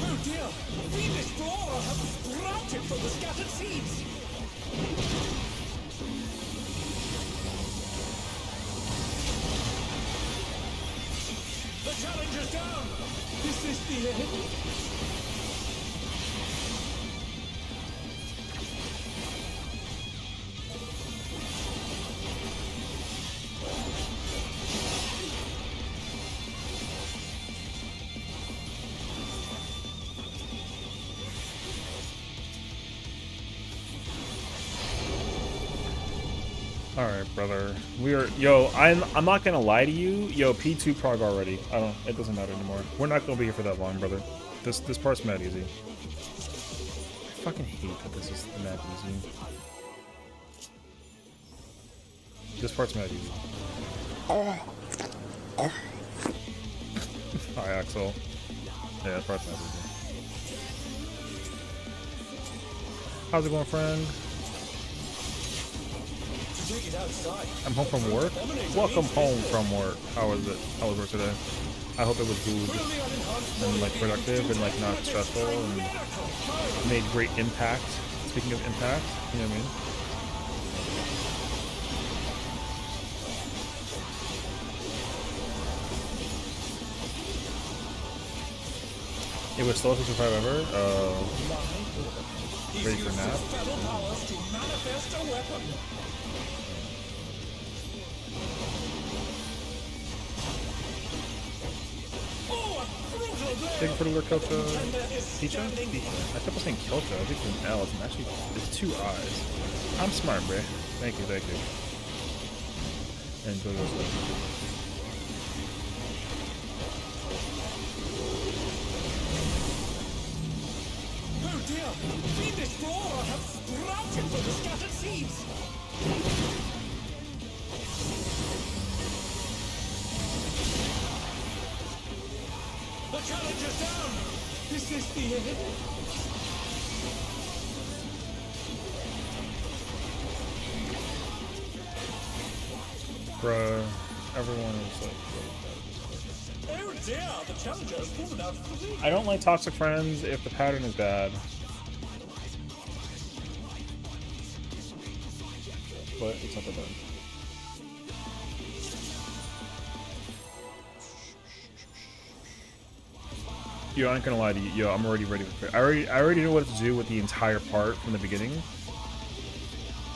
S4: Oh dear! Venus flora have sprouted from the scattered seeds! The challenger's down! Is this the end?
S1: Alright, brother. We are yo, I'm not gonna lie to you. Yo, P2 prog already. I don't it doesn't matter anymore. We're not gonna be here for that long, brother. This part's mad easy. I fucking hate that this is mad easy. This part's mad easy. Hi, Axel. Yeah, this part's mad easy. How's it going, friend? I'm home from work. Welcome home from work. How was it? How was work today? I hope it was good and like productive and like not stressful and made great impact. Speaking of impact, you know what I mean? It was slowest to survive ever. Ready for nap. Thank you for the lure, Kelcha. Picha? I kept on saying Kelcha. I think it's an L. It's actually it's two I's. I'm smart, bruh. Thank you, thank you. Enjoy yourself.
S4: Oh dear! Venus flora have sprouted from the scattered seeds! The challenger's down! Is this the end?
S1: Bruh, everyone is like.
S4: Oh dear, the challenger has fallen out of the league.
S1: I don't like toxic friends if the pattern is bad. But it's not that bad. Yo, I ain't gonna lie to you. Yo, I'm already ready for it. I already know what to do with the entire part from the beginning.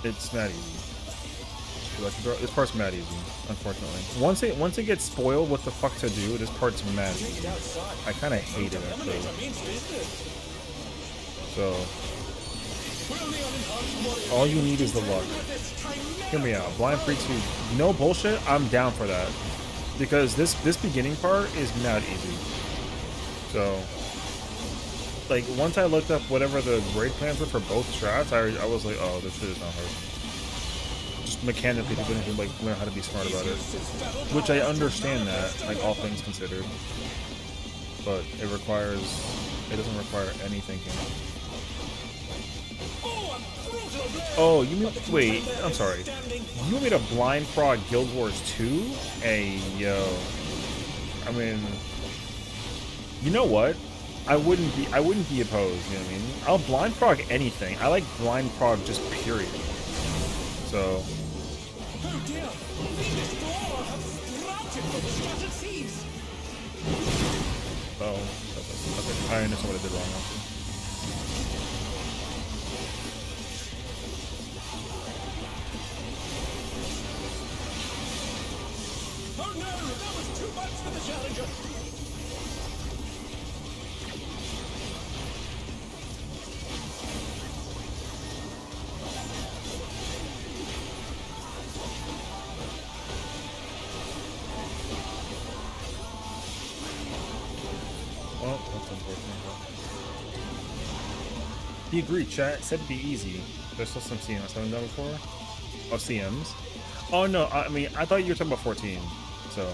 S1: It's not easy. This part's mad easy, unfortunately. Once it gets spoiled what the fuck to do, this part's mad easy. I kinda hate it actually. So all you need is the luck. Hear me out. Blind Free 2. No bullshit, I'm down for that. Because this beginning part is mad easy. So like once I looked up whatever the raid plans were for both strats, I was like, oh, this shit is not hard. Just mechanically people need to like learn how to be smart about it. Which I understand that, like all things considered. But it doesn't require any thinking. Oh, you mean, wait, I'm sorry. You want me to blind prog Guild Wars 2? Hey, yo. I mean, you know what? I wouldn't be opposed, you know what I mean? I'll blind prog anything. I like blind prog just period. So
S4: Oh dear! Venus Flora have sprouted from the scattered seeds!
S1: okay. I understand what I did wrong now.
S4: Oh no! That was too much for the challenger!
S1: Well, that's unfortunate. He agreed, chat. Said it'd be easy. There's still some CMs. Haven't done before? Oh, CMs? Oh, no. I mean, I thought you were talking about 14. So.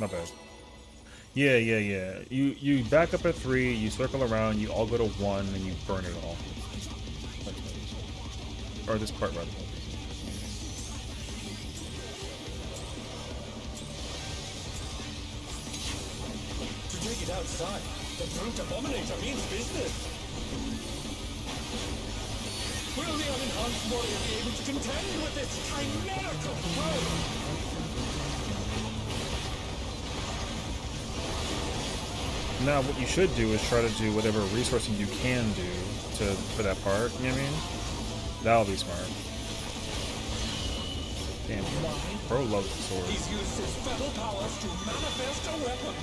S1: Not bad. Yeah. You back up at 3, you circle around, you all go to 1, and you burn it all. Or this part, rather.
S4: Take it outside. The brute abominator means business. Will the unenhanced warrior be able to contend with this chimerical foe?
S1: Now, what you should do is try to do whatever resourcing you can do for that part. You know what I mean? That'll be smart. Damn, bro loves the sword.
S4: He's used his fetal powers to manifest a weapon.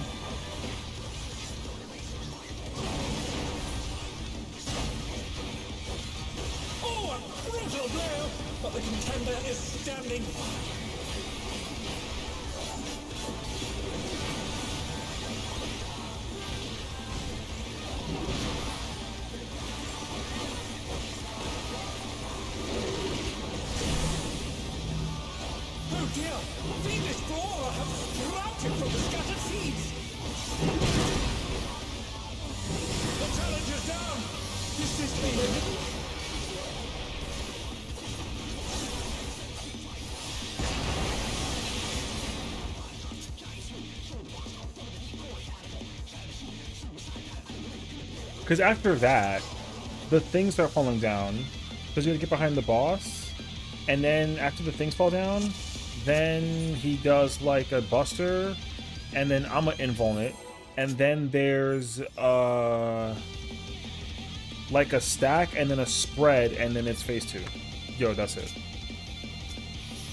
S4: Oh, a brutal blow! But the contender is standing. Oh dear! Venus Flora have sprouted from the scattered seeds! The challenger's down! Is this the end?
S1: Because after that, the things start falling down. Because you gotta get behind the boss. And then after the things fall down, then he does like a buster. And then I'm gonna invuln it. And then there's like a stack and then a spread and then it's phase 2. Yo, that's it.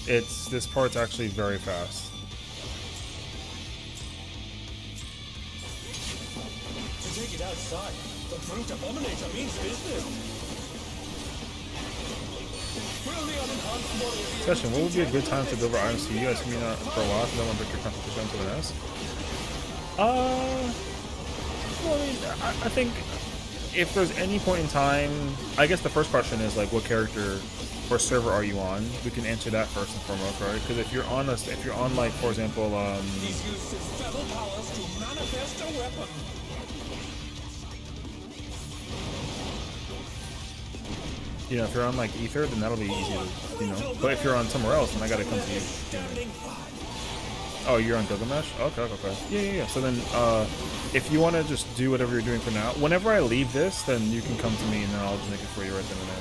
S1: This part's actually very fast.
S4: To take it outside, the brute abominator means business. Will the unenhanced warrior be
S1: Sessiion, what would be a good time to deliver items to you? I see me not for a while, so I don't want to break your competition to an S. Well, I mean, I think if there's any point in time, I guess the first question is like, what character or server are you on? We can answer that first and foremost, right? Because if you're on like, for example,
S4: He's used his feather powers to manifest a weapon.
S1: you know, if you're on like Ether, then that'll be easy to, you know. But if you're on somewhere else, then I gotta come to you. Oh, you're on Gilgamesh? Okay, okay. Yeah. So then, if you want to just do whatever you're doing for now, whenever I leave this, then you can come to me and then I'll just make it for you right then and there.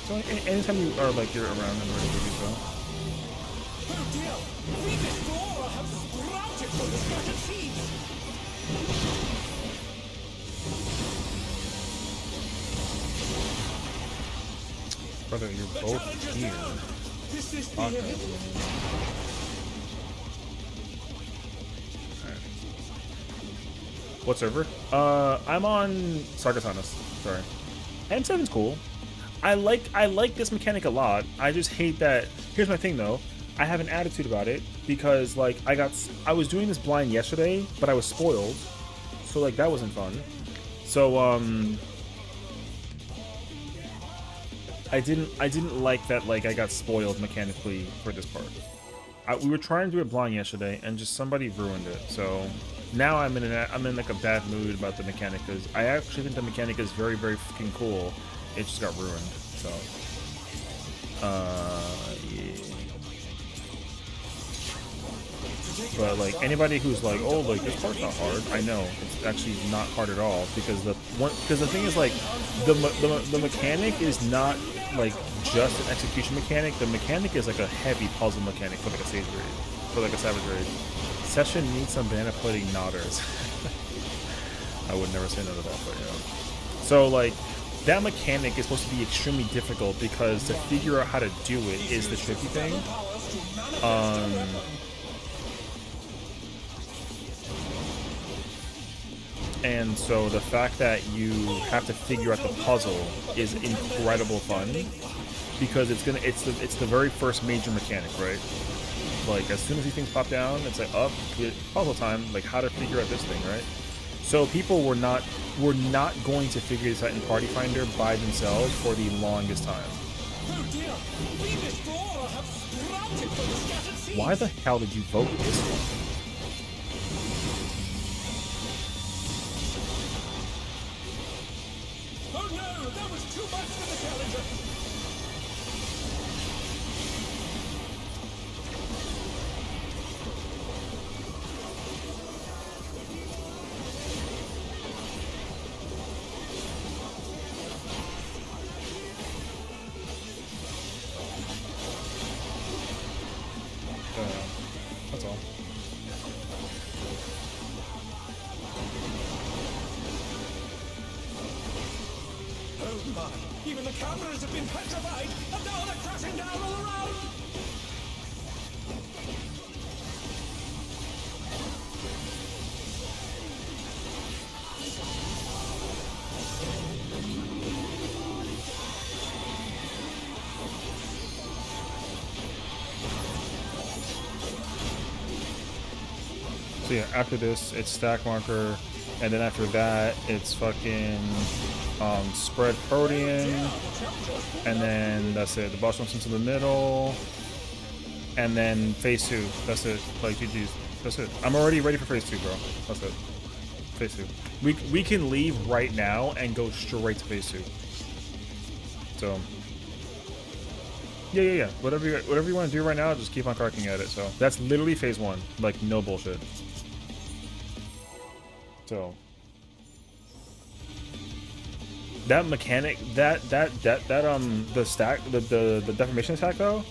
S1: So, anytime you are like you're around and ready to do so.
S4: Oh dear! Venus Flora have sprouted from the scattered seeds.
S1: Brother, you're both here.
S4: This is the
S1: Okay.
S4: end.
S1: What server? I'm on Sargatanas. Sorry. M7's cool. I like this mechanic a lot. I just hate that. Here's my thing though. I have an attitude about it because like I was doing this blind yesterday, but I was spoiled. So like that wasn't fun. So I didn't like that like I got spoiled mechanically for this part. We were trying to do it blind yesterday and just somebody ruined it. So now I'm in like a bad mood about the mechanic because I actually think the mechanic is very, very fucking cool. It just got ruined. So yeah. But like anybody who's like, oh, like this part's not hard, I know it's actually not hard at all because the thing is like the mechanic is not like just an execution mechanic. The mechanic is like a heavy puzzle mechanic for like a sage raid, for like a savage raid. Sessiion needs some banana pudding nodders. I would never say no to that, but you know. So like that mechanic is supposed to be extremely difficult because to figure out how to do it is the tricky thing. And so the fact that you have to figure out the puzzle is incredible fun because it's the very first major mechanic, right? Like as soon as these things pop down, it's like up puzzle time, like how to figure out this thing, right? So people were not going to figure this out in Party Finder by themselves for the longest time. Why the hell did you vote this one?
S4: Oh no, that was too much for the challenger.
S1: That's all.
S4: Oh my, even the cameras have been petrified, and now they're crashing down all around!
S1: So yeah, after this, it's stack marker, and then after that, it's fucking spread protein, and then that's it. The boss jumps into the middle, and then phase 2. That's it. Like GG's. That's it. I'm already ready for phase 2, bro. That's it. Phase 2. We can leave right now and go straight to phase 2. So yeah. Whatever you want to do right now, just keep on cracking at it. So that's literally phase 1. Like no bullshit. So that mechanic, the deformation attack though,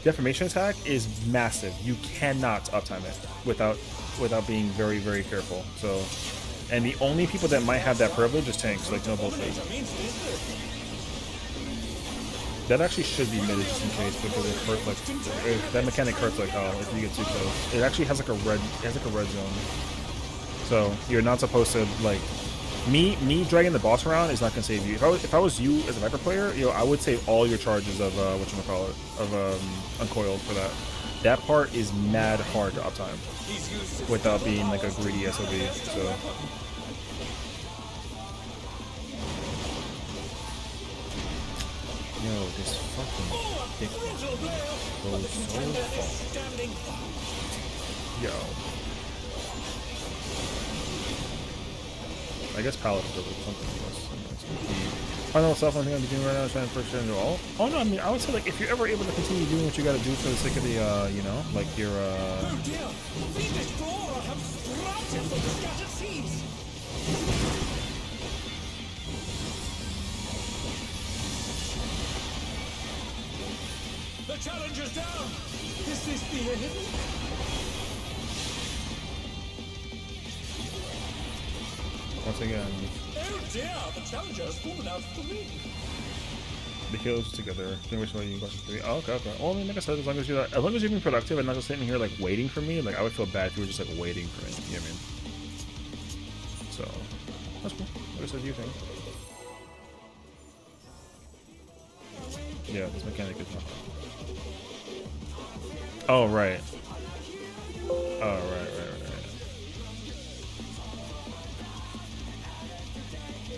S1: deformation attack is massive. You cannot uptime it without being very, very careful. So, and the only people that might have that privilege is tanks. Like no bullshit. That actually should be mid just in case because it hurts like that mechanic hurts like hell if you get too close. It actually has like a red zone. So you're not supposed to like me dragging the boss around is not gonna save you. If I was you as a Viper player, you know, I would save all your charges of uncoiled for that. That part is mad hard to uptime without being like a greedy SOB. So Yo, this fucking dick goes so far. Yo. I guess Paladin does something else. Final stuff I think I'm doing right now is trying to push into all. Oh no, I mean I would say like if you're ever able to continue doing what you gotta do for the sake of the you know, like your
S4: Oh dear! The Explorer have sprouted from the scattered seas! The Challenger's down! Is this the end?
S1: once again
S4: Oh dear! The Challenger has fallen out of the ring!
S1: the heroes together. Which way you go to 3. Oh, okay, okay. Well, I mean, like I said, as long as you're being productive and not just sitting here like waiting for me, like I would feel bad if you were just like waiting for me. You know what I mean? So that's cool. Like I said, you think? Yeah, this mechanic is not. Oh right. Oh right.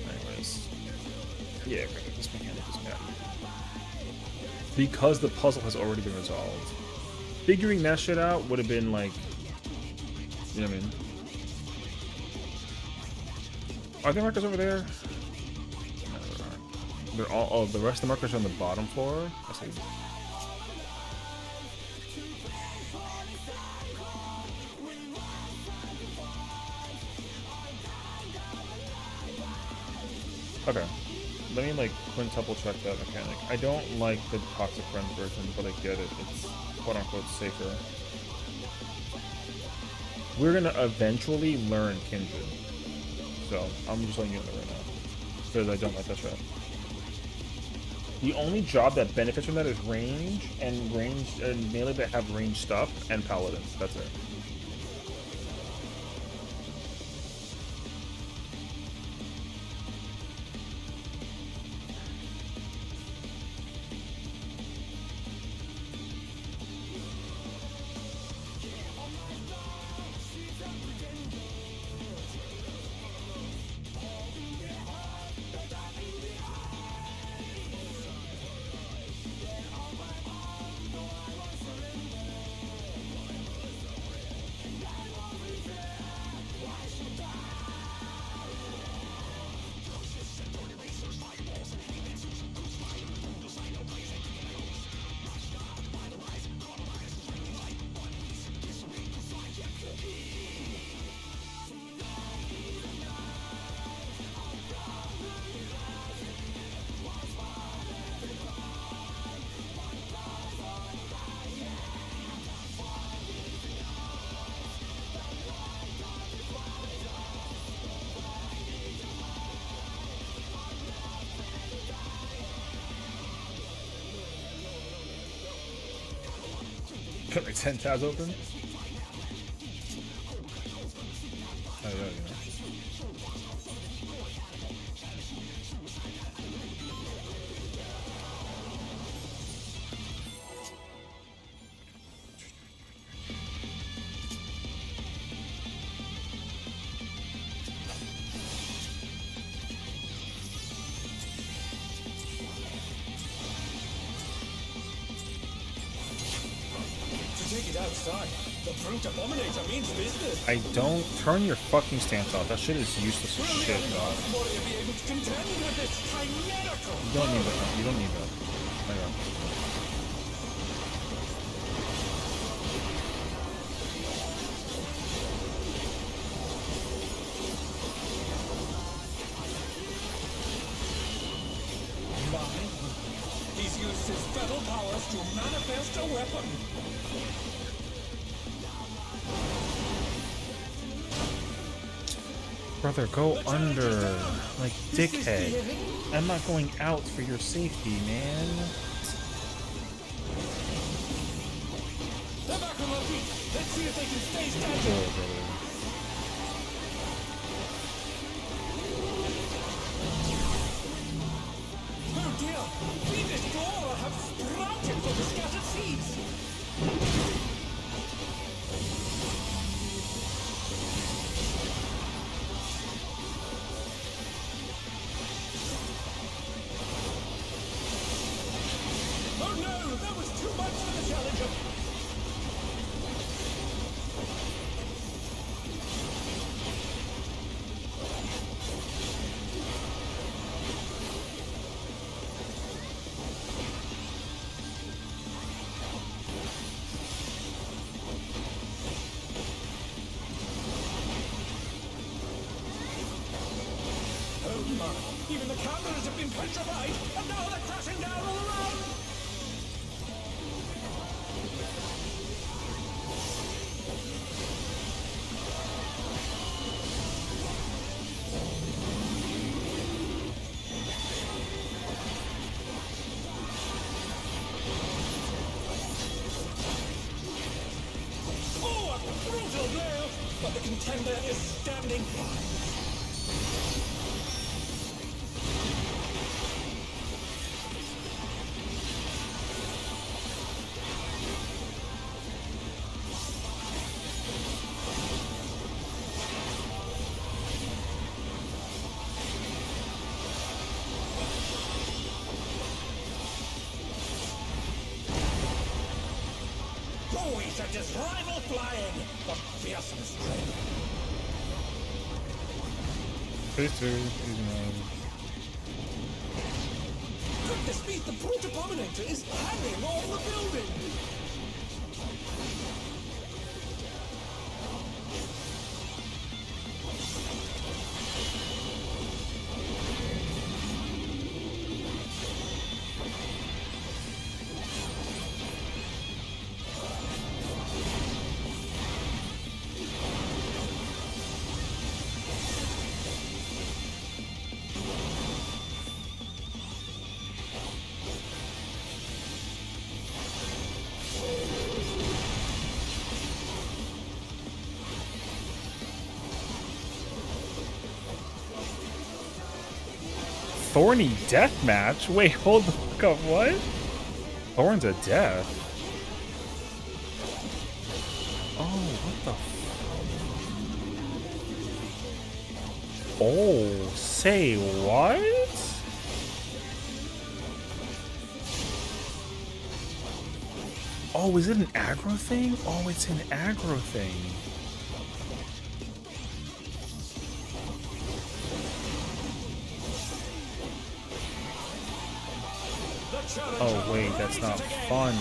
S1: Anyways, yeah, right, this mechanic is bad. Because the puzzle has already been resolved. Figuring that shit out would have been like, you know what I mean? Are there markers over there? No, there aren't. They're all. Oh, the rest of the markers are on the bottom floor. I see. Okay. Let me like quintuple check that mechanic. I don't like the Toxic Friends version, but I get it. It's quote unquote safer. We're gonna eventually learn Kindred. So I'm just letting you know right now. Because I don't like that trap. The only job that benefits from that is range and melee that have range stuff and paladins. That's it. Got like 10 tabs open. Oh, yeah.
S4: Take it outside. The brute abominator means business.
S1: I don't turn your fucking stance off. That shit is useless as shit, dog.
S4: Warrior be able to contend with this chimerical.
S1: You don't need that. You don't need that. Hang on.
S4: He's used his fetal powers to manifest a weapon.
S1: Brother, go under. Like, dickhead. I'm not going out for your safety, man.
S4: They're back on their feet. Let's see if they can stay standing.
S1: Oh, brother.
S4: Oh dear! The Explorer have sprouted from the scattered seeds!
S6: Even the cameras have been petrified, and now they're crashing down all around! Oh, a brutal blow! But the contender is standing fine. Boy, such as rival flying! What fearsome strength!
S1: Phase 2, easy mode.
S6: Goodness me, the brute abominator is hanging off the building!
S1: Thorny death match? Wait, hold the fuck up, what? Thorns of death? Oh, what the Oh, say what? Oh, is it an aggro thing? Oh, it's an aggro thing. Oh wait, that's not fun.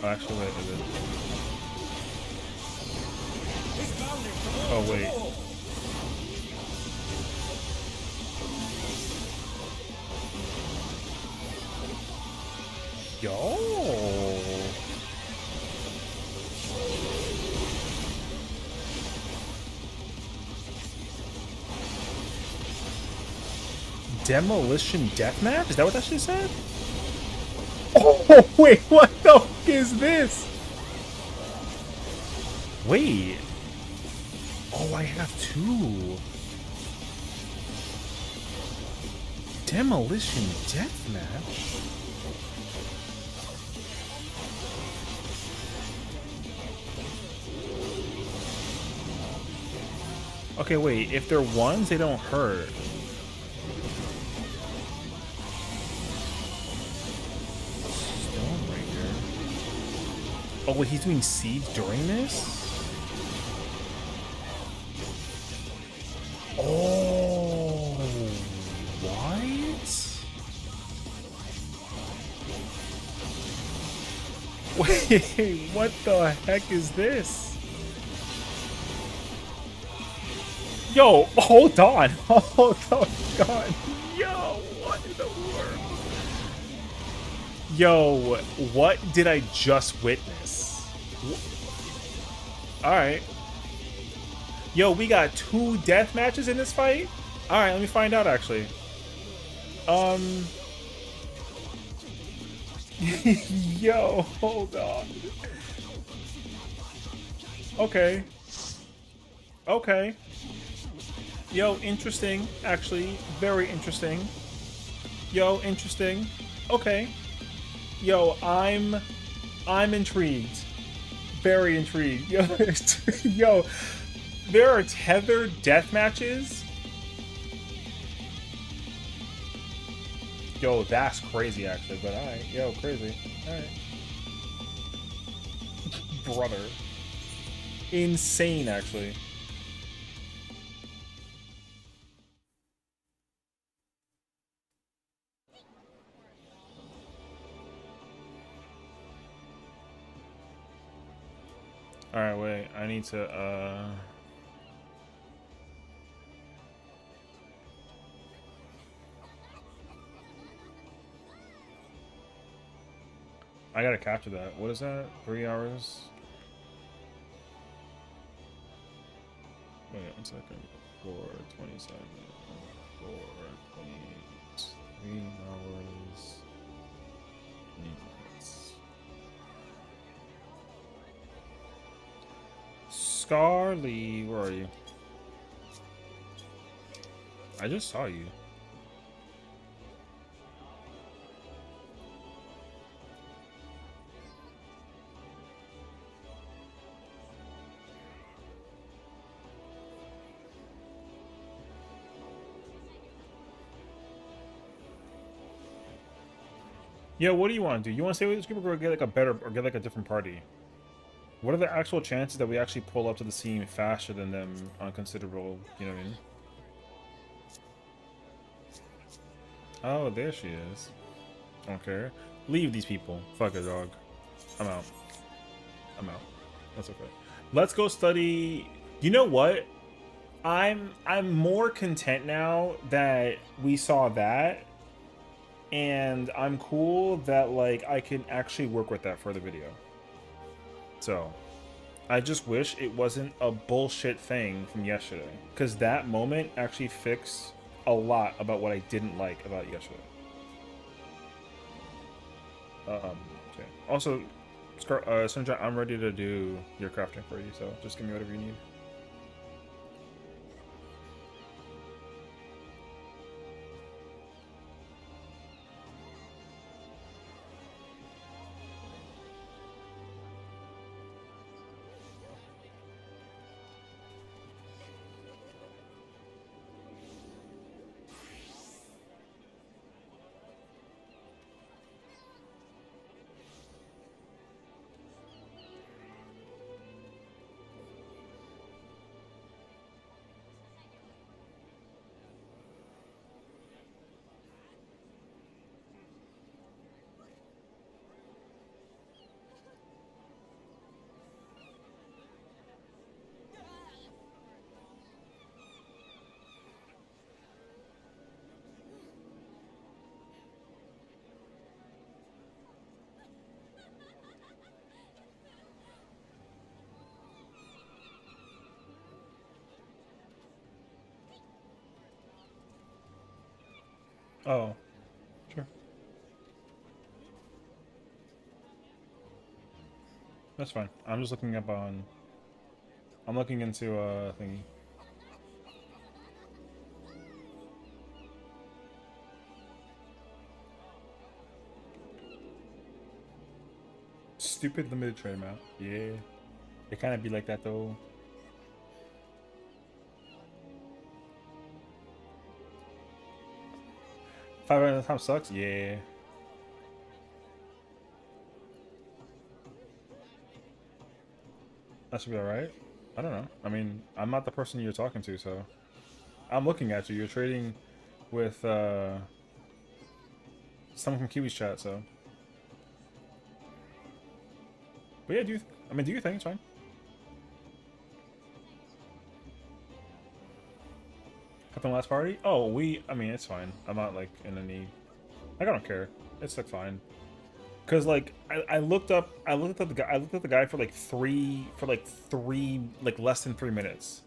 S1: Oh, actually, wait, is it? Oh wait. Yo. Demolition deathmatch? Is that what that shit said? Oh wait, what the fuck is this? Wait. Oh, I have two. Demolition deathmatch? Okay, wait. If they're ones, they don't hurt. Oh, wait, he's doing siege during this? Oh, what? Wait, what the heck is this? Yo, hold on. Hold on. Yo, what in the world? Yo, what did I just witness? Alright. Yo, we got 2 death matches in this fight? Alright, let me find out actually. Yo, hold on. Okay. Okay. Yo, interesting, actually. Very interesting. Yo, interesting. Okay. Yo, I'm intrigued. Very intrigued. Yo, yo, there are tethered death matches. Yo, that's crazy actually, but alright. Yo, crazy. Alright. Brother. Insane actually. Alright, wait. I need to, I gotta capture that. What is that? 3 hours? Wait, 1 second. 4:27. 4:28. 3 hours. 8 minutes. Scarly, where are you? I just saw you. Yeah, what do you want to do? You want to stay with this group or get like a better, or get like a different party? What are the actual chances that we actually pull up to the scene faster than them on considerable, you know what I mean? Oh, there she is. I don't care. Leave these people. Fuck it, dog. I'm out. I'm out. That's okay. Let's go study. You know what? I'm more content now that we saw that, and I'm cool that like I can actually work with that for the video. So I just wish it wasn't a bullshit thing from yesterday, because that moment actually fixed a lot about what I didn't like about yesterday. Okay. Also, Sunja, I'm ready to do your crafting for you, so just give me whatever you need. Oh, sure. That's fine. I'm just looking up on... I'm looking into thingy. Stupid limited trade map. Yeah. It kind of be like that though. $500 at a time sucks? Yeah. That should be alright. I don't know. I mean, I'm not the person you're talking to, so... I'm looking at you. You're trading with, someone from Kiwi's chat, so... But yeah, do your thing, it's fine. At the last party? Oh, I mean, it's fine. I'm not, like, in any... Like, I don't care. It's, like, fine. Cause like I looked at the guy for like less than 3 minutes.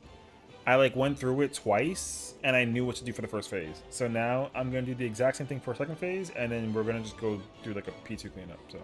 S1: I like went through it twice and I knew what to do for the first phase. So now I'm gonna do the exact same thing for a second phase, and then we're gonna just go do like a P2 cleanup. So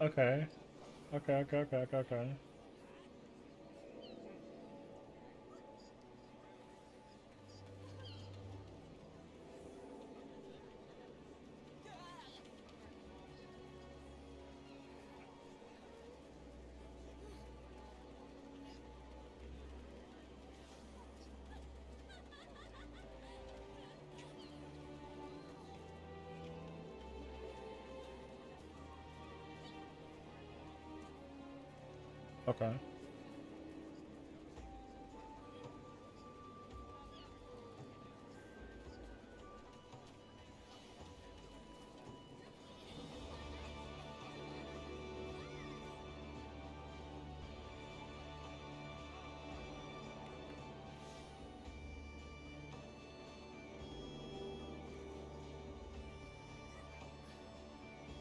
S1: Okay. Okay, okay, okay, okay, okay. Okay.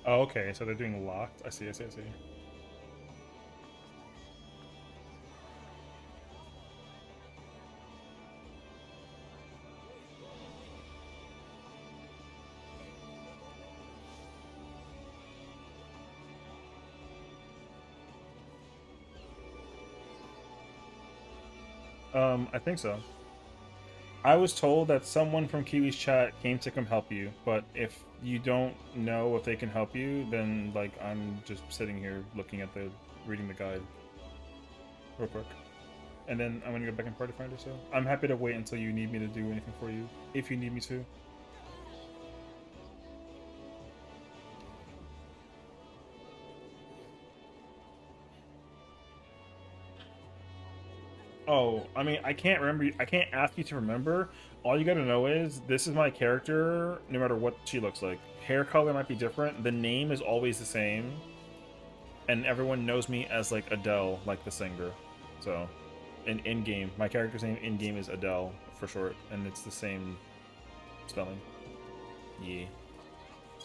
S1: Oh, okay, so they're doing locked. I see, I see, I see. I think so. I was told that someone from Kiwi's chat came to come help you, but if you don't know if they can help you, then like I'm just sitting here looking at reading the guide real quick. And then I'm gonna go back in Party Finder, so I'm happy to wait until you need me to do anything for you, if you need me to. Oh, I mean, I can't remember. I can't ask you to remember. All you gotta know is this is my character, no matter what she looks like. Hair color might be different. The name is always the same, and everyone knows me as like Adele, like the singer. So, in game, my character's name in game is Adele for short, and it's the same spelling. Yeah.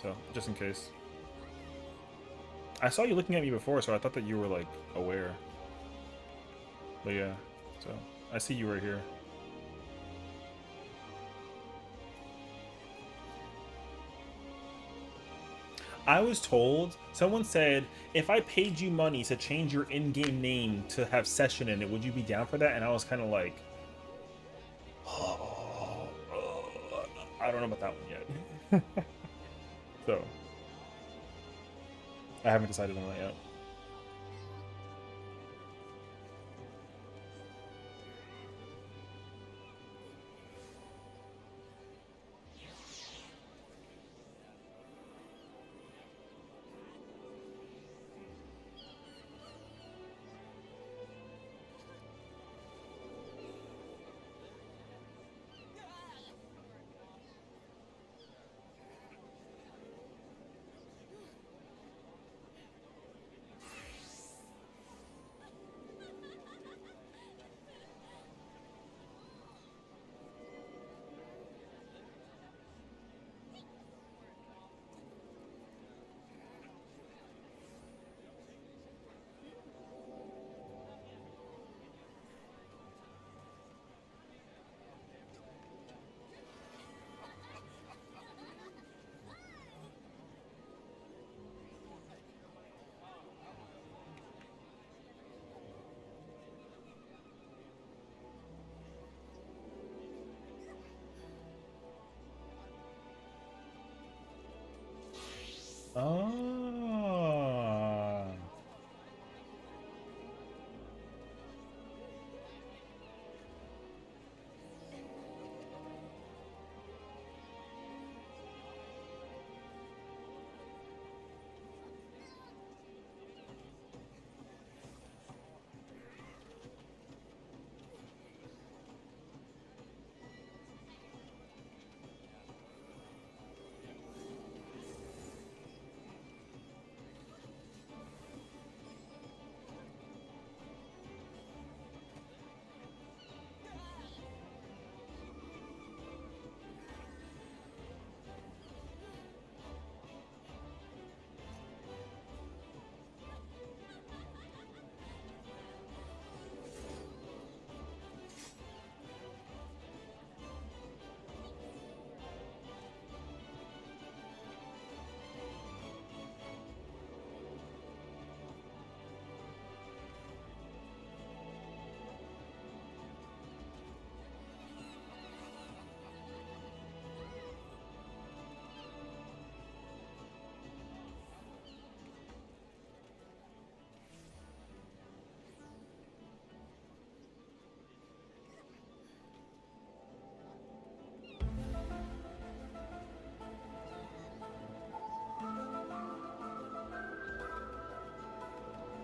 S1: So, just in case. I saw you looking at me before, so I thought that you were like aware. But yeah, so I see you right here. I was told, someone said, if I paid you money to change your in-game name to have Sessiion in it, would you be down for that? And I was kind of like, oh, I don't know about that one yet. So, I haven't decided on that yet.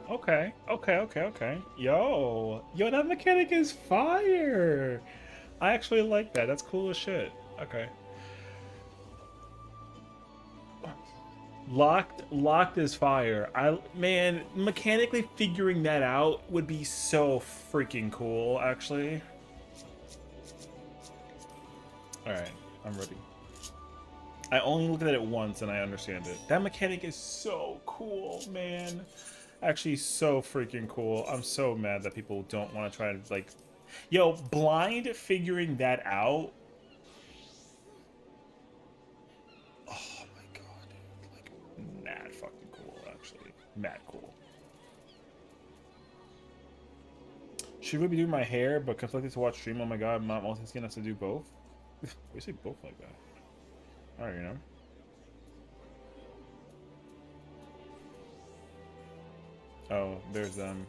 S1: Okay, okay, okay, okay. Yo, that mechanic is fire. I actually like that. That's cool as shit. Okay. Locked is fire. Man, mechanically figuring that out would be so freaking cool, actually. Alright, I'm ready. I only looked at it once and I understand it. That mechanic is so cool, man. Actually, so freaking cool. I'm so mad that people don't want to try to, like... Yo, blind figuring that out... Oh my god, dude. Like, mad fucking cool, actually. Mad cool. Should we be doing my hair, but conflicted to watch stream? Oh my god, not multitasking has to do both? We say both like that. Alright, you know. Oh, there's them.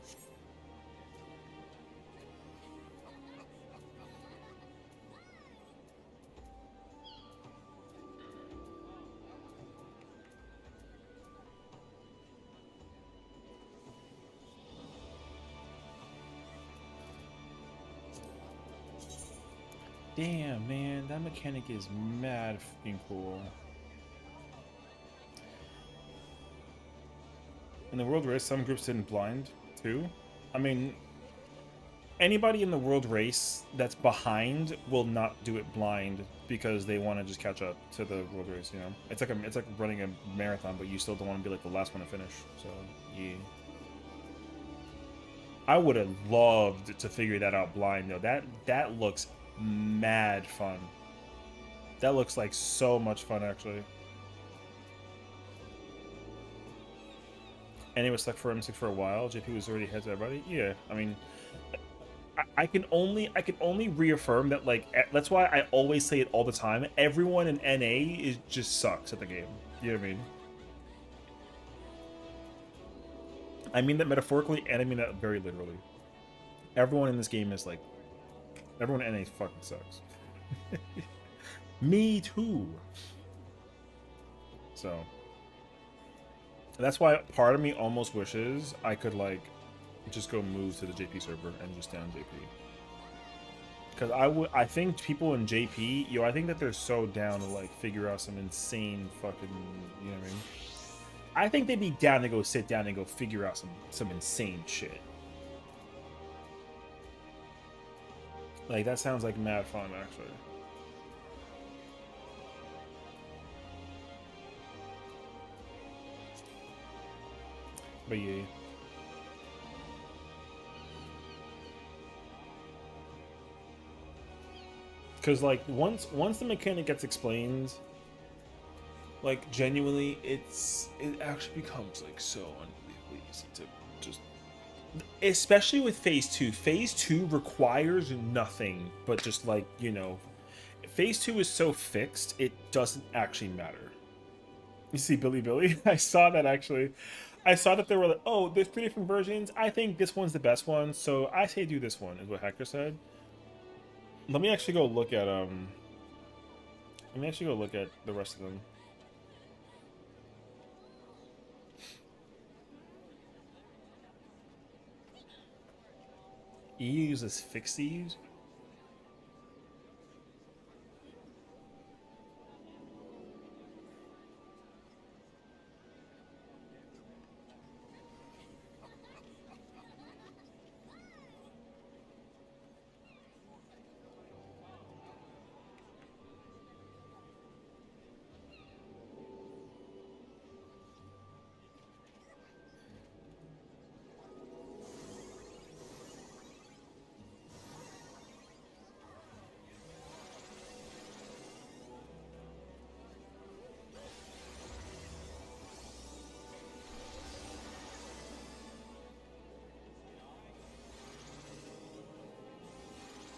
S1: Damn, man, that mechanic is mad fucking cool. In the world race, some groups didn't blind, too. I mean, anybody in the world race that's behind will not do it blind because they want to just catch up to the world race, you know? It's like running a marathon, but you still don't want to be like the last one to finish, so, yeah. I would have loved to figure that out blind, though. That looks mad fun. That looks like so much fun, actually. And it was stuck for M6 for a while. JP was already ahead of everybody. Yeah, I mean, I can only reaffirm that, like, that's why I always say it all the time. Everyone in NA just sucks at the game. You know what I mean? I mean that metaphorically, and I mean that very literally. Everyone in this game is like, everyone in NA fucking sucks. Me too. So that's why part of me almost wishes I could, like, just go move to the JP server and just down JP. Because I think people in JP, I think that they're so down to, like, figure out some insane fucking, you know what I mean? I think they'd be down to go sit down and go figure out some insane shit. Like, that sounds like mad fun, actually. But yeah. Because, like, once the mechanic gets explained, like, genuinely, it actually becomes, like, so unbelievably easy to just... Especially with Phase 2. Phase 2 requires nothing but just, like, you know... Phase 2 is so fixed, it doesn't actually matter. You see Billy? I saw that, actually. I saw that there were like, oh, there's 3 different versions. I think this one's the best one, so I say do this one, is what Hector said. Let me actually go look at the rest of them. E uses fixies?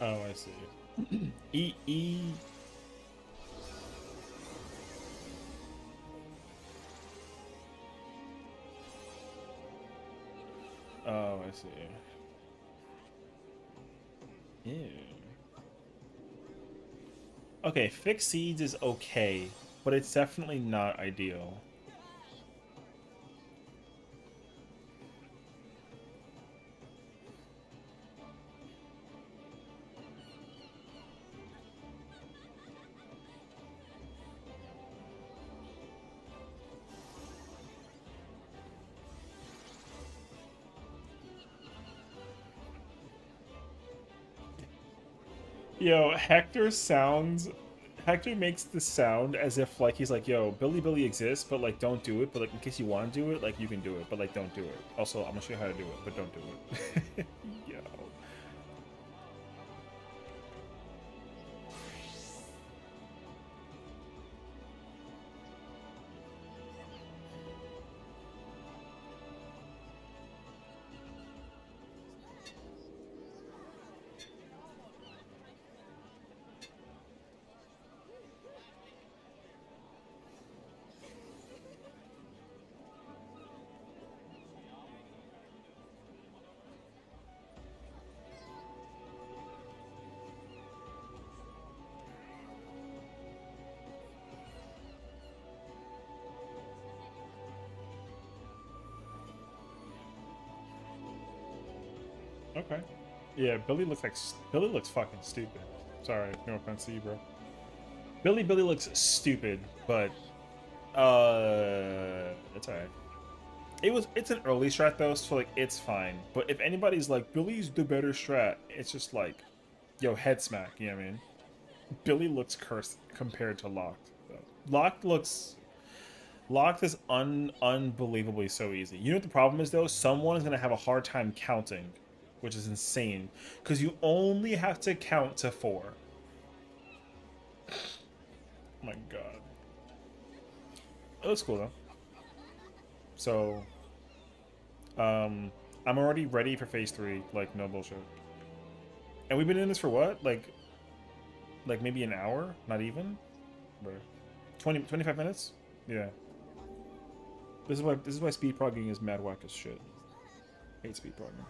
S1: Oh, I see. E. Oh, I see. Ew. Okay, fixed seeds is okay, but it's definitely not ideal. Yo, Hector makes the sound as if like he's like, yo, Billy exists, but like don't do it. But like in case you want to do it, like you can do it, but like don't do it. Also, I'm gonna show you how to do it, but don't do it. Yo. Okay. Yeah, Billy looks fucking stupid. Sorry, no offense to you, bro. Billy looks stupid, but it's alright. It's an early strat though, so like it's fine. But if anybody's like Billy's the better strat, it's just like, yo, head smack. You know what I mean? Billy looks cursed compared to Locked. Though. Locked is unbelievably so easy. You know what the problem is though? Someone is gonna have a hard time counting, which is insane because you only have to count to 4. Oh my god. It looks cool though. So, I'm already ready for phase 3. Like no bullshit. And we've been in this for what? Like maybe an hour? Not even? Bro. 25 minutes? Yeah. This is why speed progging is mad whack as shit. Hate speed progging.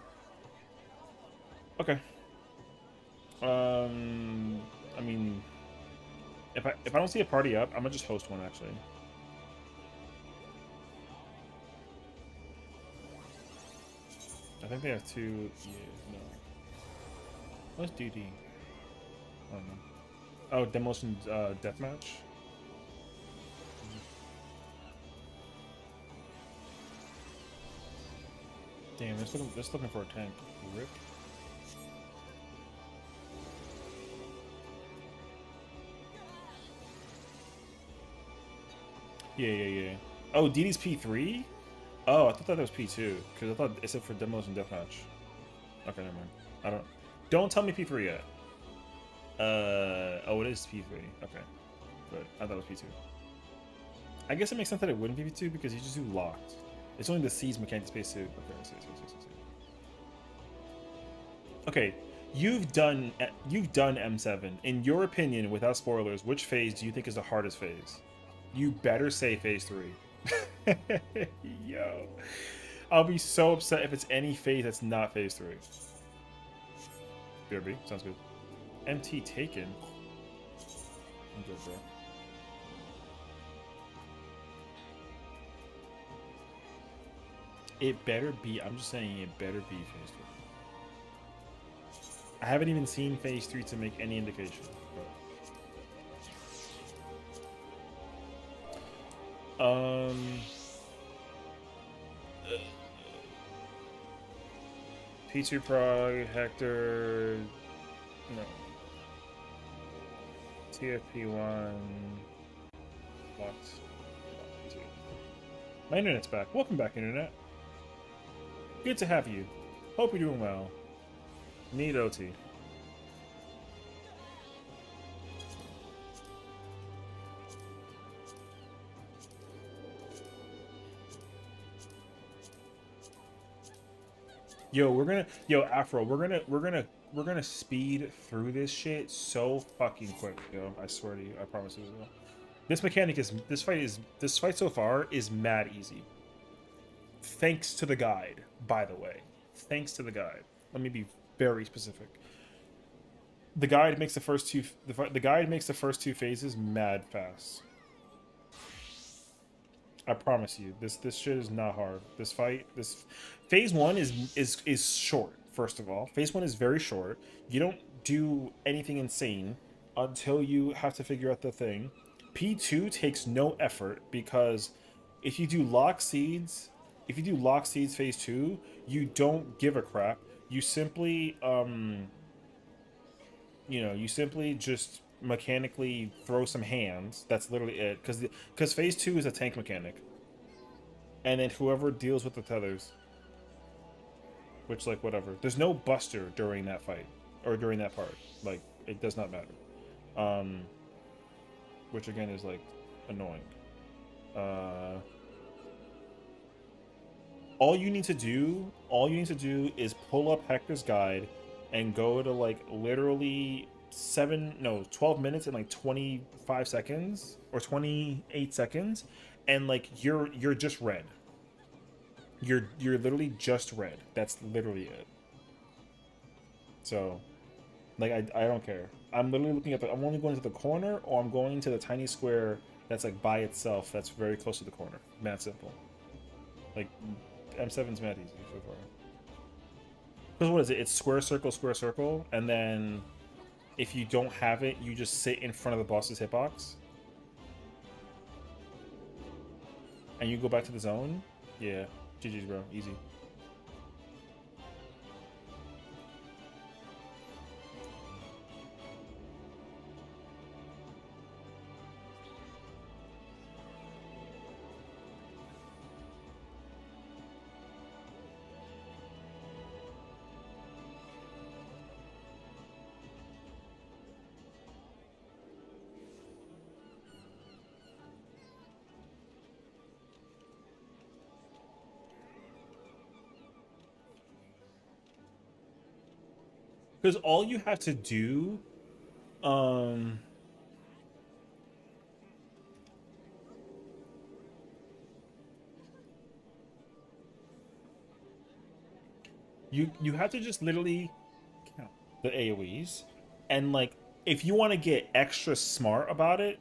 S1: Okay. I mean, if I don't see a party up, I'm gonna just host one actually. I think they have 2. Yeah, no. What's DD? I don't know. Oh, demolition deathmatch. Damn, just looking for a tank. Rip. Yeah. Oh, DD's P3? Oh, I thought that was P2 because I thought it said for demos and deathmatch. Okay, never mind. I don't. Don't tell me P3 yet. Oh, it is P3. Okay, but I thought it was P2. I guess it makes sense that it wouldn't be P2 because you just do locked. It's only the C's mechanic space 2. Okay, I see. Okay, you've done M7. In your opinion, without spoilers, which phase do you think is the hardest phase? You better say phase 3. Yo. I'll be so upset if it's any phase that's not phase 3. BRB, sounds good. MT taken. I'm good, bro. It better be, I'm just saying it better be phase 3. I haven't even seen phase 3 to make any indication. But... P2 Prague, Hector, no. TFP1, locked. My internet's back. Welcome back, internet. Good to have you. Hope you're doing well. Need OT. Afro, we're gonna speed through this shit so fucking quick, yo. I swear to you, I promise you. This fight so far is mad easy. Thanks to the guide, by the way. Thanks to the guide. Let me be very specific. The guide makes the first two phases mad fast. I promise you, this shit is not hard. This phase 1 is short. First of all, phase 1 is very short. You don't do anything insane until you have to figure out the thing. P2 takes no effort because if you do lock seeds phase 2, you don't give a crap. You simply you know, you simply just mechanically throw some hands. That's literally it. Because phase 2 is a tank mechanic. And then whoever deals with the tethers. Which, like, whatever. There's no buster during that fight. Or during that part. Like, it does not matter. Which, again, is, like, annoying. All you need to do is pull up Hector's guide and go to, like, literally 12 minutes and, like, 25 seconds. Or 28 seconds. And, like, you're just red. You're literally just red. That's literally it. So, like, I don't care. I'm literally looking at I'm only going to the corner, or I'm going to the tiny square that's, like, by itself. That's very close to the corner. Mad simple. Like, M7's mad easy so far. Because what is it? It's square, circle, and then if you don't have it, you just sit in front of the boss's hitbox. And you go back to the zone. Yeah. GG's, bro. Easy. Because all you have to do, you have to just literally count the AoEs, and, like, if you want to get extra smart about it,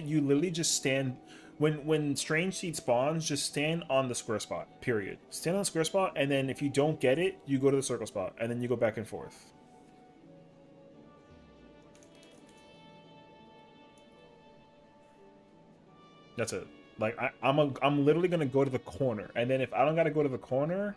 S1: you literally just stand. When Strange Seed spawns, just stand on the square spot, period. Stand on the square spot, and then if you don't get it, you go to the circle spot, and then you go back and forth. That's it. Like, I'm literally gonna go to the corner, and then if I don't gotta go to the corner...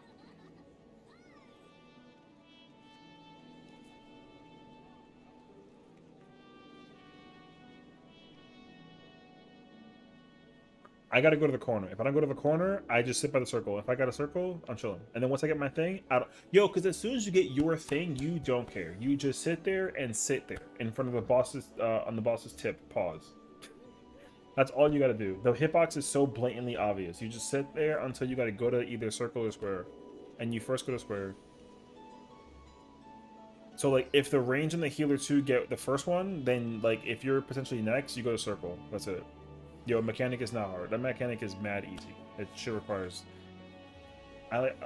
S1: I gotta go to the corner. If I don't go to the corner, I just sit by the circle. If I got a circle, I'm chilling. And then once I get my thing, I don't... Yo, because as soon as you get your thing, you don't care. You just sit there and sit there in front of the boss's, on the boss's tip. Pause. That's all you gotta do. The hitbox is so blatantly obvious. You just sit there until you gotta go to either circle or square. And you first go to square. So, like, if the range and the healer 2 get the first one, then, like, if you're potentially next, you go to circle. That's it. Yo, mechanic is not hard. That mechanic is mad easy. It shit requires... I like... I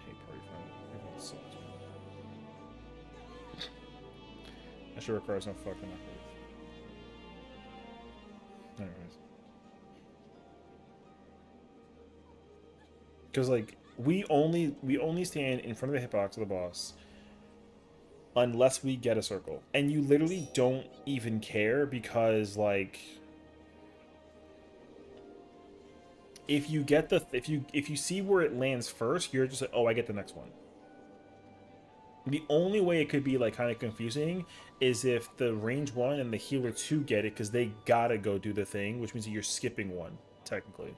S1: hate party friend. Everyone sucks, man. That shit requires no fucking effort. Anyways. Because, like, we only stand in front of the hitbox of the boss unless we get a circle, and you literally don't even care, because, like, if you get the if you see where it lands first, you're just like, oh, I get the next one. The only way it could be, like, kind of confusing is if the range 1 and the healer 2 get it, because they gotta go do the thing, which means that you're skipping one technically.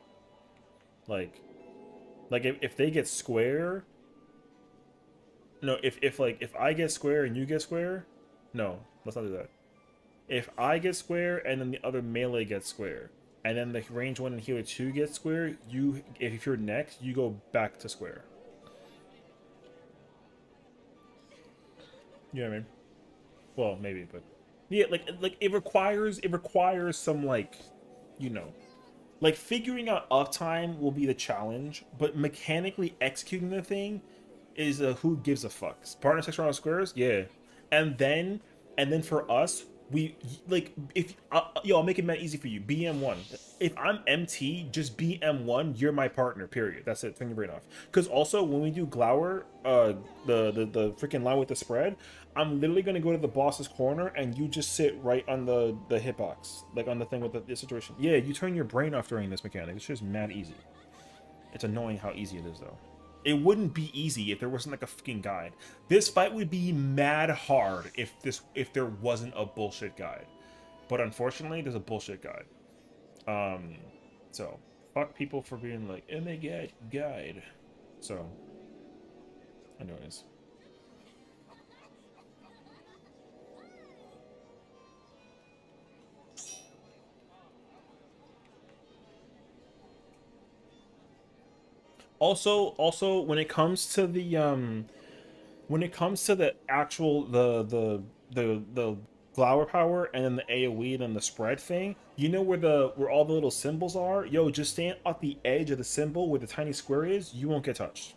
S1: Like if they get square. No, if I get square and you get square, no, let's not do that. If I get square and then the other melee gets square, and then the range 1 and healer 2 get square, if you're next, you go back to square. You know what I mean? Well, maybe, but yeah, like it requires some, like, you know, like, figuring out uptime will be the challenge, but mechanically executing the thing is who gives a fuck. Partner 6 round squares, yeah. And then for us, we like if yo, I'll make it mad easy for you. BM1. If I'm MT, just BM1. You're my partner. Period. That's it. Turn your brain off. Because also when we do Glower, the freaking line with the spread, I'm literally gonna go to the boss's corner and you just sit right on the hitbox, like on the thing with the situation. Yeah, you turn your brain off during this mechanic. It's just mad easy. It's annoying how easy it is though. It wouldn't be easy if there wasn't like a fucking guide. This fight would be mad hard if there wasn't a bullshit guide. But unfortunately, there's a bullshit guide. So fuck people for being like, oh my god, guide. So, anyways. Also, when it comes to the actual the flower power and then the AoE and then the spread thing, you know where all the little symbols are? Yo, just stand at the edge of the symbol where the tiny square is, you won't get touched.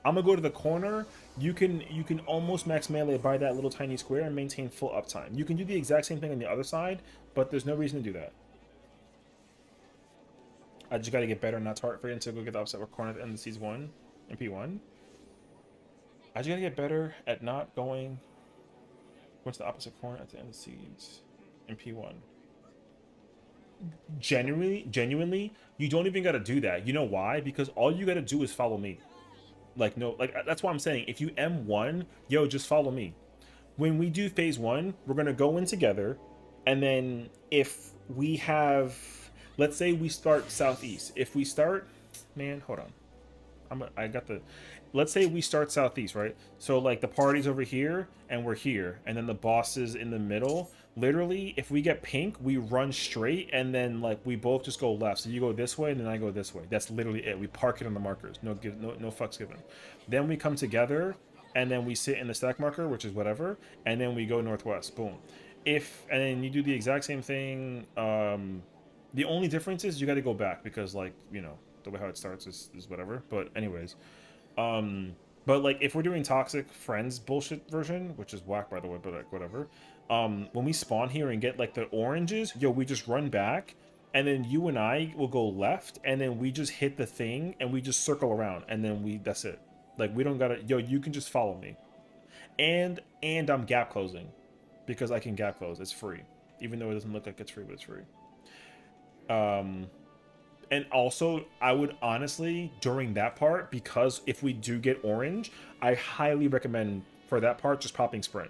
S1: I'm gonna go to the corner. You can almost max melee by that little tiny square and maintain full uptime. You can do the exact same thing on the other side, but there's no reason to do that. I just gotta get better, not target for to go get the upset corner at the end of season 1 and P1. I just gotta get better at not going to the opposite corner at the end of seeds in P1. Genuinely, you don't even gotta do that. You know why? Because all you gotta do is follow me. Like, no, like, that's why I'm saying, if you M1, yo, just follow me. When we do phase 1, we're gonna go in together, and then if we have, let's say we start southeast. If we start, man, hold on. Let's say we start southeast, right? So like the party's over here and we're here, and then the boss is in the middle. Literally, if we get pink, we run straight, and then like we both just go left. So you go this way and then I go this way. That's literally it. We park it on the markers. No fucks given. Then we come together and then we sit in the stack marker, which is whatever, and then we go northwest. Boom. And then you do the exact same thing. The only difference is you got to go back because, like, you know, the way how it starts is whatever. But anyways, but like if we're doing toxic friends bullshit version, which is whack by the way, but like whatever. When we spawn here and get like the oranges, yo, we just run back, and then you and I will go left, and then we just hit the thing and we just circle around, and then that's it. Like we don't gotta, yo, you can just follow me, and I'm gap closing because I can gap close. It's free, even though it doesn't look like it's free, but it's free. And also, I would honestly, during that part, because if we do get orange, I highly recommend for that part just popping sprint.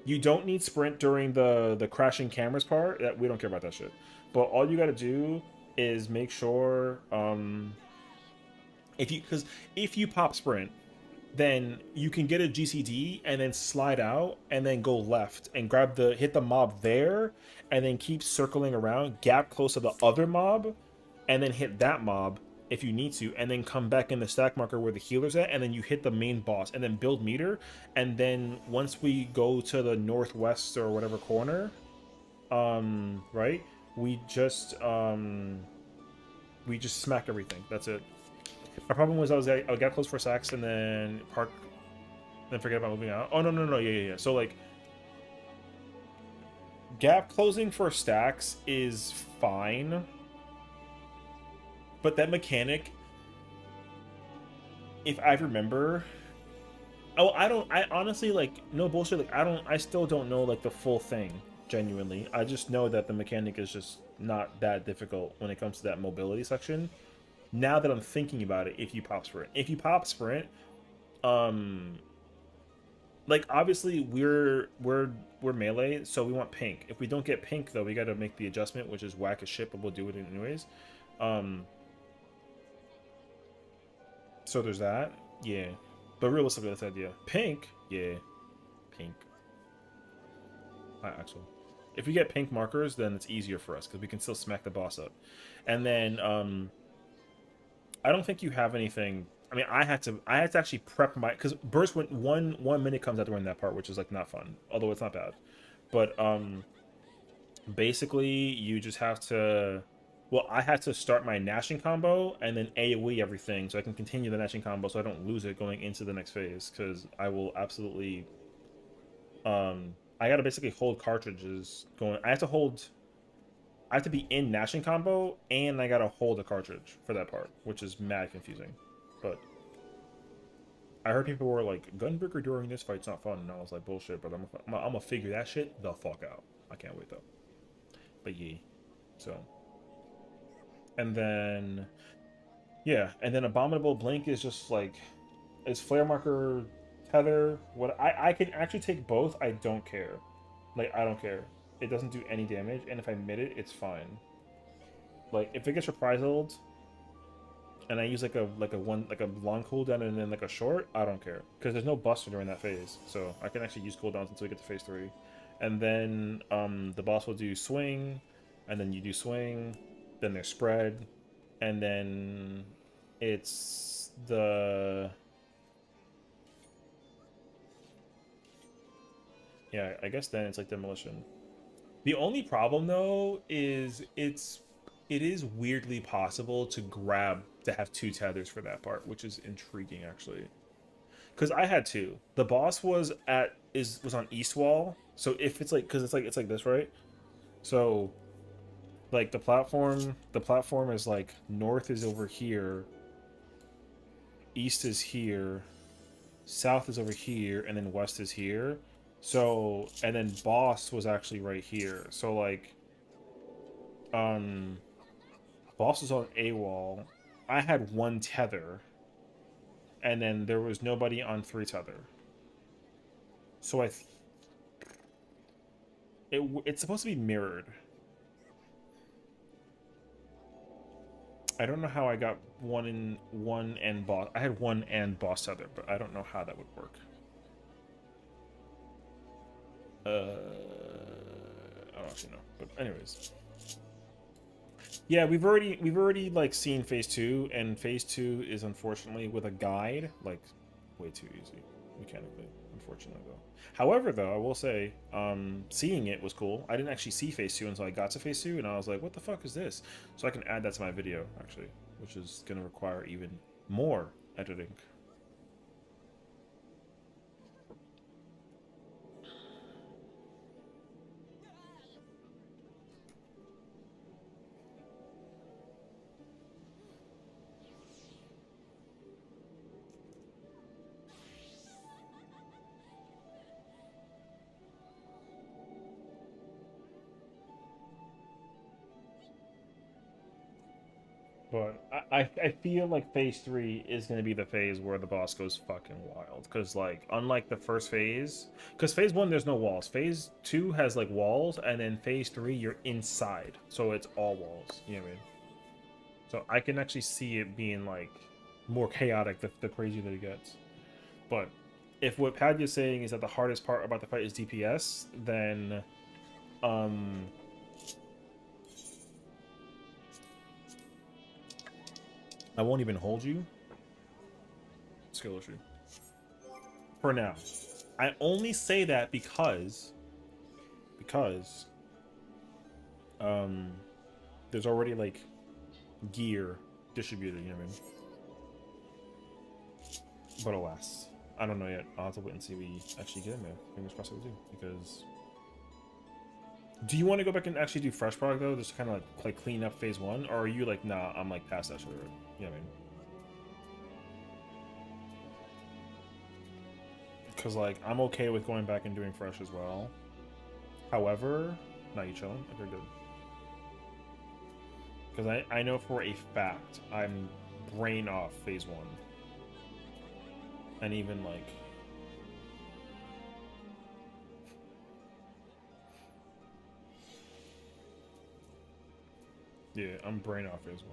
S1: You don't need sprint during the crashing cameras part. That we don't care about that shit. But all you got to do is make sure if you pop sprint, then you can get a GCD and then slide out and then go left and hit the mob there, and then keep circling around, gap close to the other mob, and then hit that mob if you need to, and then come back in the stack marker where the healer's at, and then you hit the main boss, and then build meter, and then once we go to the northwest or whatever corner, right, we just smack everything. That's it. My problem was I got close for sacks and then park, then forget about moving out. Oh no, yeah. So like, gap closing for stacks is fine. But that mechanic, if I remember, I honestly, like, no bullshit, like, I still don't know, like, the full thing, genuinely. I just know that the mechanic is just not that difficult when it comes to that mobility section. Now that I'm thinking about it, if you pop sprint, like, obviously, we're melee, so we want pink. If we don't get pink, though, we gotta make the adjustment, which is whack as shit, but we'll do it anyways. So there's that, yeah. But realistically, that's the idea. Pink, yeah, pink. Actually, if we get pink markers, then it's easier for us because we can still smack the boss up. And then, I don't think you have anything. I mean, I had to actually prep my, because burst when one minute comes out during that part, which is like not fun, although it's not bad. But basically, you just have to. Well, I had to start my Nashing combo and then AoE everything so I can continue the Nashing combo so I don't lose it going into the next phase, because I will absolutely I I gotta basically hold cartridges going. I have to be in gnashing combo, and I gotta hold a cartridge for that part, which is mad confusing. But I heard people were like, Gunbreaker during this fight's not fun, and I was like, bullshit, but I'm gonna figure that shit the fuck out. I can't wait though. But yeah, so. And then, yeah, and then Abominable Blink is just like, it's Flare Marker, Tether, what, I can actually take both, I don't care. Like, I don't care. It doesn't do any damage, and if I mid it, it's fine. Like, if it gets reprisaled, and I use like a long cooldown and then like a short, I don't care. Because there's no buster during that phase, so I can actually use cooldowns until we get to phase 3. And then the boss will do swing, and then you do swing, then there's spread, and then it's the... Yeah, I guess then it's like demolition. The only problem though is it is weirdly possible to have 2 tethers for that part, which is intriguing actually. Because I had 2. The boss was on east wall, so if it's like, because it's like this, right? So like the platform is like north is over here, east is here, south is over here, and then west is here. So, and then boss was actually right here. So like boss was on a wall. I had 1 tether, and then there was nobody on 3 tether. So it's supposed to be mirrored. I don't know how I got one and boss. I had 1 and boss tether, but I don't know how that would work. I don't actually know. But anyways. Yeah, we've already like seen phase 2, and phase 2 is unfortunately with a guide, like way too easy mechanically, unfortunately though. However though, I will say, seeing it was cool. I didn't actually see phase 2 until I got to phase 2, and I was like, what the fuck is this? So I can add that to my video actually, which is gonna require even more editing. But I feel like phase 3 is going to be the phase where the boss goes fucking wild. Because, like, unlike the first phase... Because phase 1, there's no walls. Phase 2 has, like, walls. And then phase 3, you're inside. So it's all walls. You know what I mean? So I can actually see it being, like, more chaotic the crazier that it gets. But if what Padya's saying is that the hardest part about the fight is DPS, then... I won't even hold you. Skill issue. For now. I only say that because there's already like gear distributed, you know what I mean? But alas, I don't know yet. I'll have to wait and see we actually get in there. Fingers crossed we do, because do you want to go back and actually do fresh product though, just to kind of like clean up phase 1, or are you like, nah, I'm like past that shit already? You know what I mean? Because like I'm okay with going back and doing fresh as well. However, now you chilling? Okay, good. Because I know for a fact I'm brain off phase 1, and even like. Yeah, I'm brain off phase 1.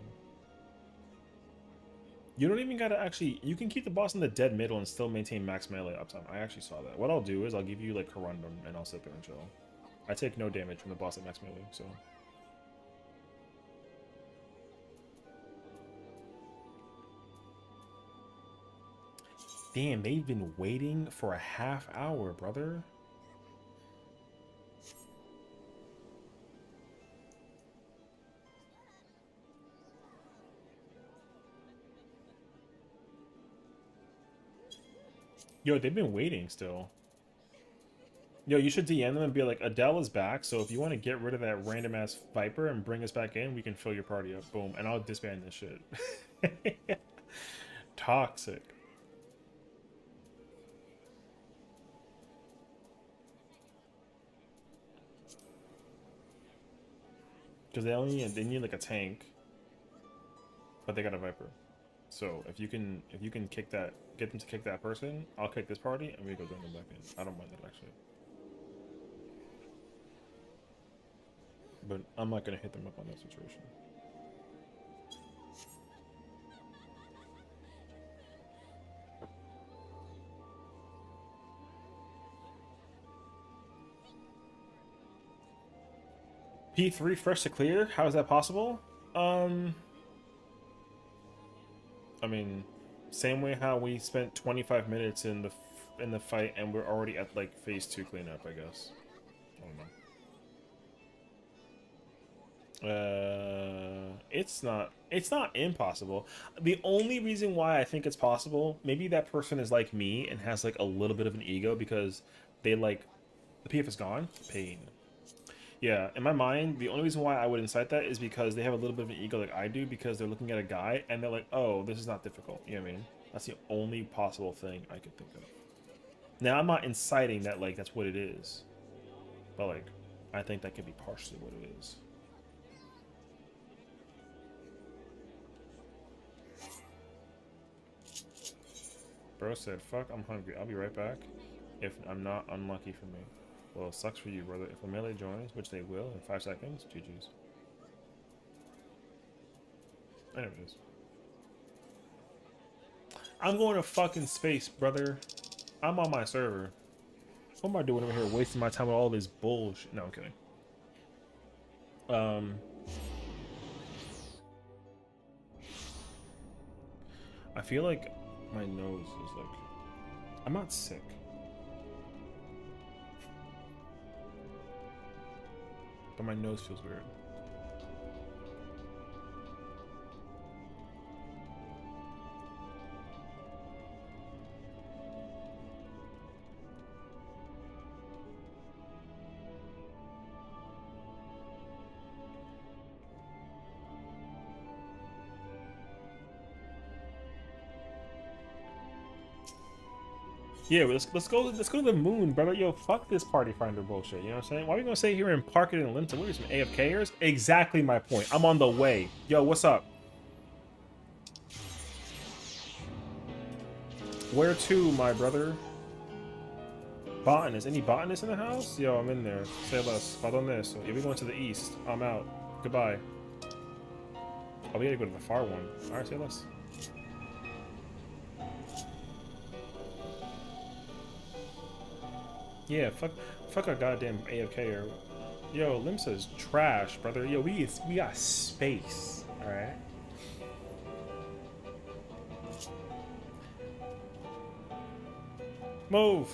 S1: You don't even gotta actually... You can keep the boss in the dead middle and still maintain max melee uptime. I actually saw that. What I'll do is I'll give you, like, Corundum, and I'll sit there and chill. I take no damage from the boss at max melee, so... Damn, they've been waiting for a half hour, brother. Yo, they've been waiting still. Yo, you should DM them and be like, Adele is back, so if you want to get rid of that random ass Viper and bring us back in, we can fill your party up. Boom. And I'll disband this shit. Toxic. Because they need like a tank. But they got a Viper. So if you can kick that, get them to kick that person, I'll kick this party and we go bring them back in. I don't mind that actually. But I'm not gonna hit them up on that situation. P3 fresh to clear? How is that possible? I mean, same way how we spent 25 minutes in the fight and we're already at like phase 2 cleanup, I guess. I don't know. It's not impossible. The only reason why I think it's possible, maybe that person is like me and has like a little bit of an ego because they like the PF is gone. Pain. Yeah, in my mind, the only reason why I would incite that is because they have a little bit of an ego like I do because they're looking at a guy and they're like, oh, this is not difficult. You know what I mean? That's the only possible thing I could think of. Now, I'm not inciting that like that's what it is. But like, I think that could be partially what it is. Bro said, fuck, I'm hungry. I'll be right back. If I'm not, unlucky for me. Well, it sucks for you, brother. If a melee joins, which they will in 5 seconds, GG's. Anyways. I'm going to fucking space, brother. I'm on my server. What am I doing over here wasting my time with all this bullshit? No, I'm kidding. I feel like my nose is like... I'm not sick. But my nose feels weird. Yeah, let's go to the moon, brother. Yo, fuck this party finder bullshit. You know what I'm saying? Why are we gonna stay here and park it in Limpton? What are you, some AFKers? Exactly my point. I'm on the way. Yo, what's up? Where to, my brother? Botanist. Any botanists in the house? Yo, I'm in there. Say less. Hold on this. Yeah, we're going to the east. I'm out. Goodbye. Oh, we gotta go to the far one. Alright, say less. Yeah, fuck a goddamn AFK or... Yo, Limsa's trash, brother. Yo, we got space, alright? Move!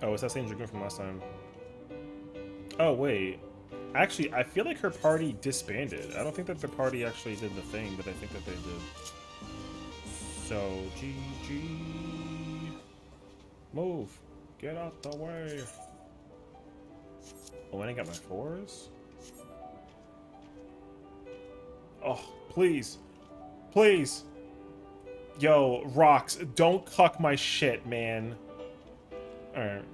S1: Oh, it's that same dragoon from last time. Oh, wait. Actually, I feel like her party disbanded. I don't think that the party actually did the thing, but I think that they did. So, GG. Move. Get out the way. Oh, and I got my 4s? Oh, please. Please. Yo, Rocks, don't cuck my shit, man. Alright.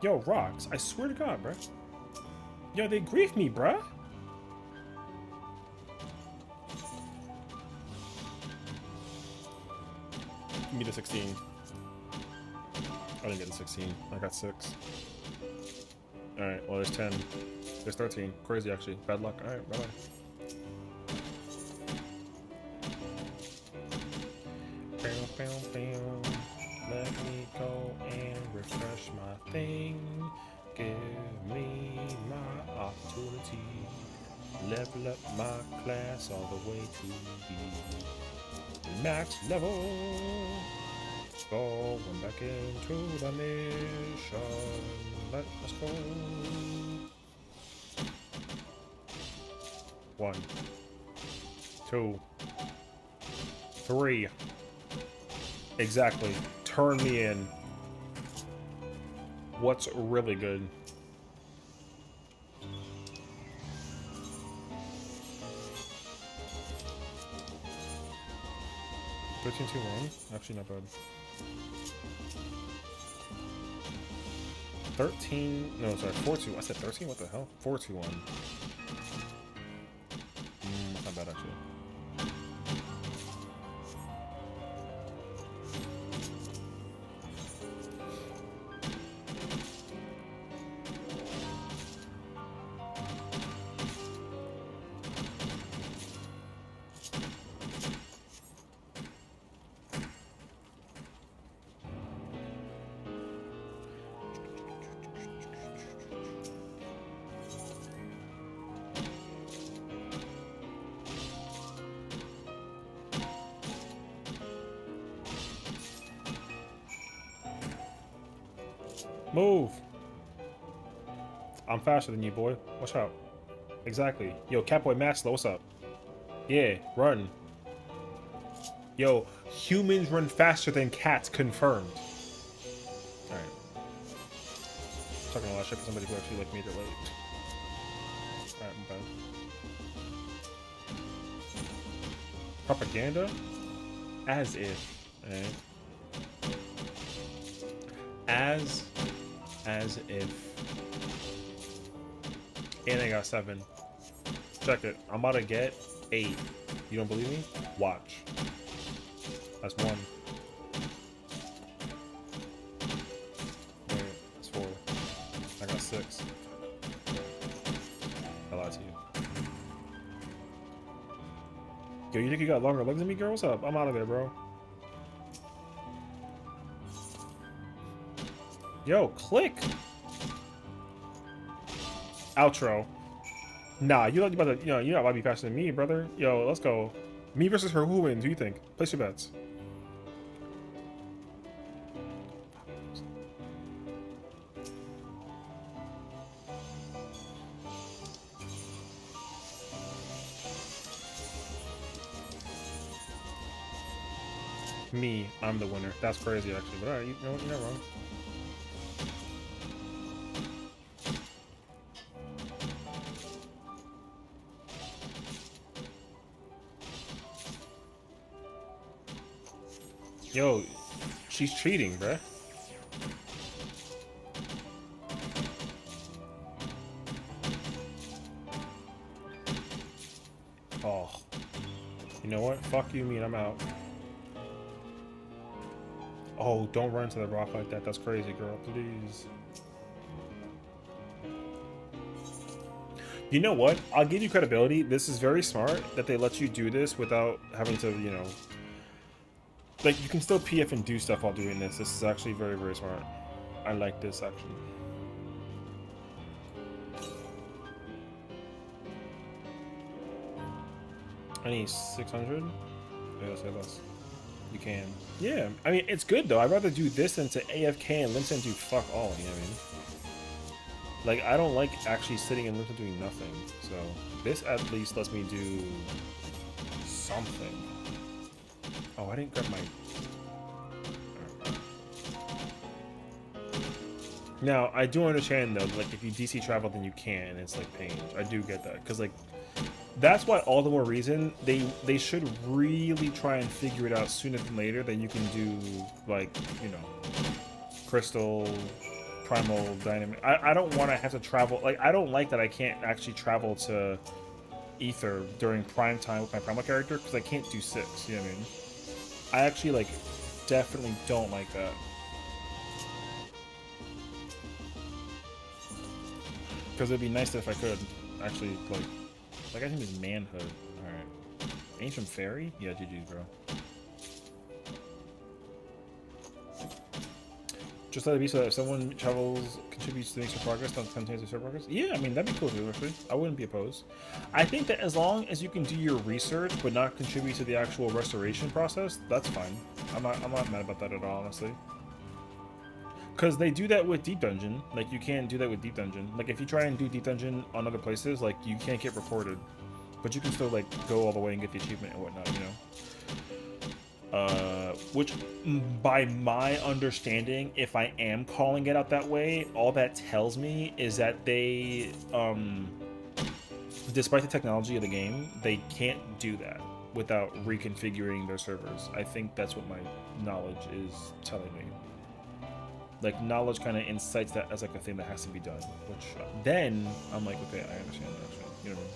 S1: Yo, Rocks, I swear to God, bruh. Yo, they grief me, bruh. Give me the 16. I didn't get the 16. I got 6. Alright, well, there's 10. There's 13. Crazy, actually. Bad luck. Alright, bye-bye. Let me go and refresh my thing. Give me my opportunity. Level up my class all the way to the max level. Going back into the mission. Let's go. 1, 2, 3. Exactly. Turn me in. What's really good? $13.21. Actually, not bad. 13. No, sorry. 4.2. I said 13. What the hell? 4.21. Not bad actually. Move! I'm faster than you, boy. Watch out. Exactly. Yo, Catboy Maxlow, what's up? Yeah, run. Yo, humans run faster than cats, confirmed. Alright. Talking a lot of shit for somebody who actually like made it late. Alright, I'm bad. Propaganda? As if. Alright. As if. And I got 7. Check it. I'm about to get 8. You don't believe me? Watch. That's 1. Wait, that's 4. I got 6. I lied to you. Yo, you think you got longer legs than me, girl? What's up? I'm out of there, bro. Yo, click. Outro. Nah, you're not about to, you're not about to be faster than me, brother. Yo, let's go. Me versus her, who wins? Who you think? Place your bets. Me, I'm the winner. That's crazy, actually. But alright, you know what? You're not wrong. Yo, she's cheating, bruh. Oh. You know what? Fuck you, me, and I'm out. Oh, don't run to the rock like that. That's crazy, girl. Please. You know what? I'll give you credibility. This is very smart that they let you do this without having to, you know... Like, you can still PF and do stuff while doing this. This is actually very, very smart. I like this, actually. I need 600? Yeah, let's say less. You can. Yeah, I mean, it's good, though. I'd rather do this than to AFK and Limson do fuck all, you know what I mean? Like, I don't like actually sitting and Limson doing nothing. So, this at least lets me do something. Oh, I didn't grab my... Now, I do understand, though, like, if you DC travel, then you can, and it's, like, Pange. I do get that, because, like, that's why all the more reason they should really try and figure it out sooner than later that you can do, like, you know, Crystal, Primal, Dynamic. I don't want to have to travel, like, I don't like that I can't actually travel to Ether during prime time with my Primal character, because I can't do 6, you know what I mean? I actually, like, definitely don't like that. Because it'd be nice if I could actually, like I think it's Manhood. Alright. Ancient Fairy? Yeah, GG's, bro. Just let it be so that if someone travels, contributes to the extra progress, not contains extra progress. Yeah, I mean, that'd be cool too, actually. I wouldn't be opposed. I think that as long as you can do your research, but not contribute to the actual restoration process, that's fine. I'm not mad about that at all, honestly. Because they do that with Deep Dungeon. Like, you can't do that with Deep Dungeon. Like, if you try and do Deep Dungeon on other places, like, you can't get reported. But you can still, like, go all the way and get the achievement and whatnot, you know? Which, by my understanding, if I am calling it out that way, all that tells me is that they, despite the technology of the game, they can't do that without reconfiguring their servers. I think that's what my knowledge is telling me. Like, knowledge kind of incites that as like a thing that has to be done, which then I'm like, okay, I understand that actually. You know what I mean?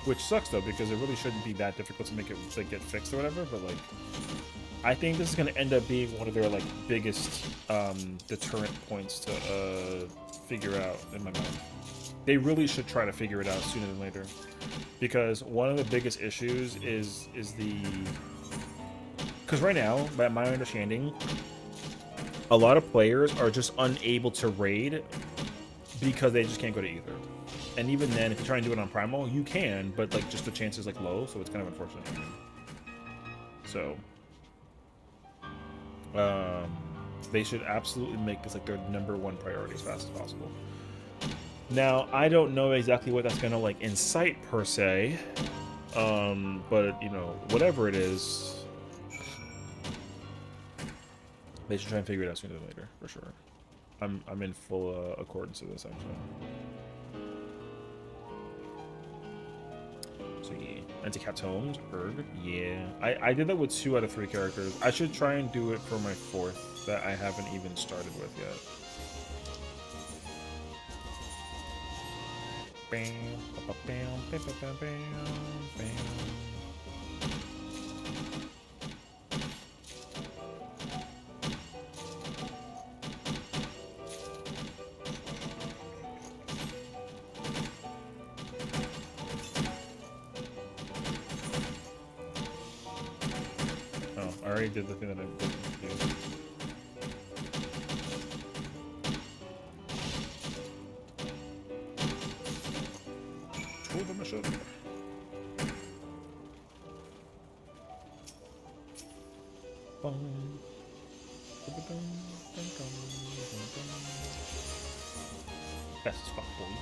S1: Which sucks though, because it really shouldn't be that difficult to make it like get fixed or whatever. But like, I think this is gonna end up being one of their like biggest deterrent points to figure out in my mind. They really should try to figure it out sooner than later, because one of the biggest issues is the because right now, by my understanding, a lot of players are just unable to raid because they just can't go to Ether. And even then, if you try and do it on Primal, you can, but like just the chance is like low, so it's kind of unfortunate. So, they should absolutely make this like their #1 priority as fast as possible. Now, I don't know exactly what that's gonna like incite per se, but you know, whatever it is, they should try and figure it out sooner than later, for sure. I'm in full accordance with this actually. So yeah, Anti-Catomes, Erg, yeah. I did that with 2 out of 3 characters. I should try and do it for my 4th that I haven't even started with yet. Bam, bam, bam, bam, bam, bam. I already did the thing that I did. Tool the machine. Fast as fuck, boys.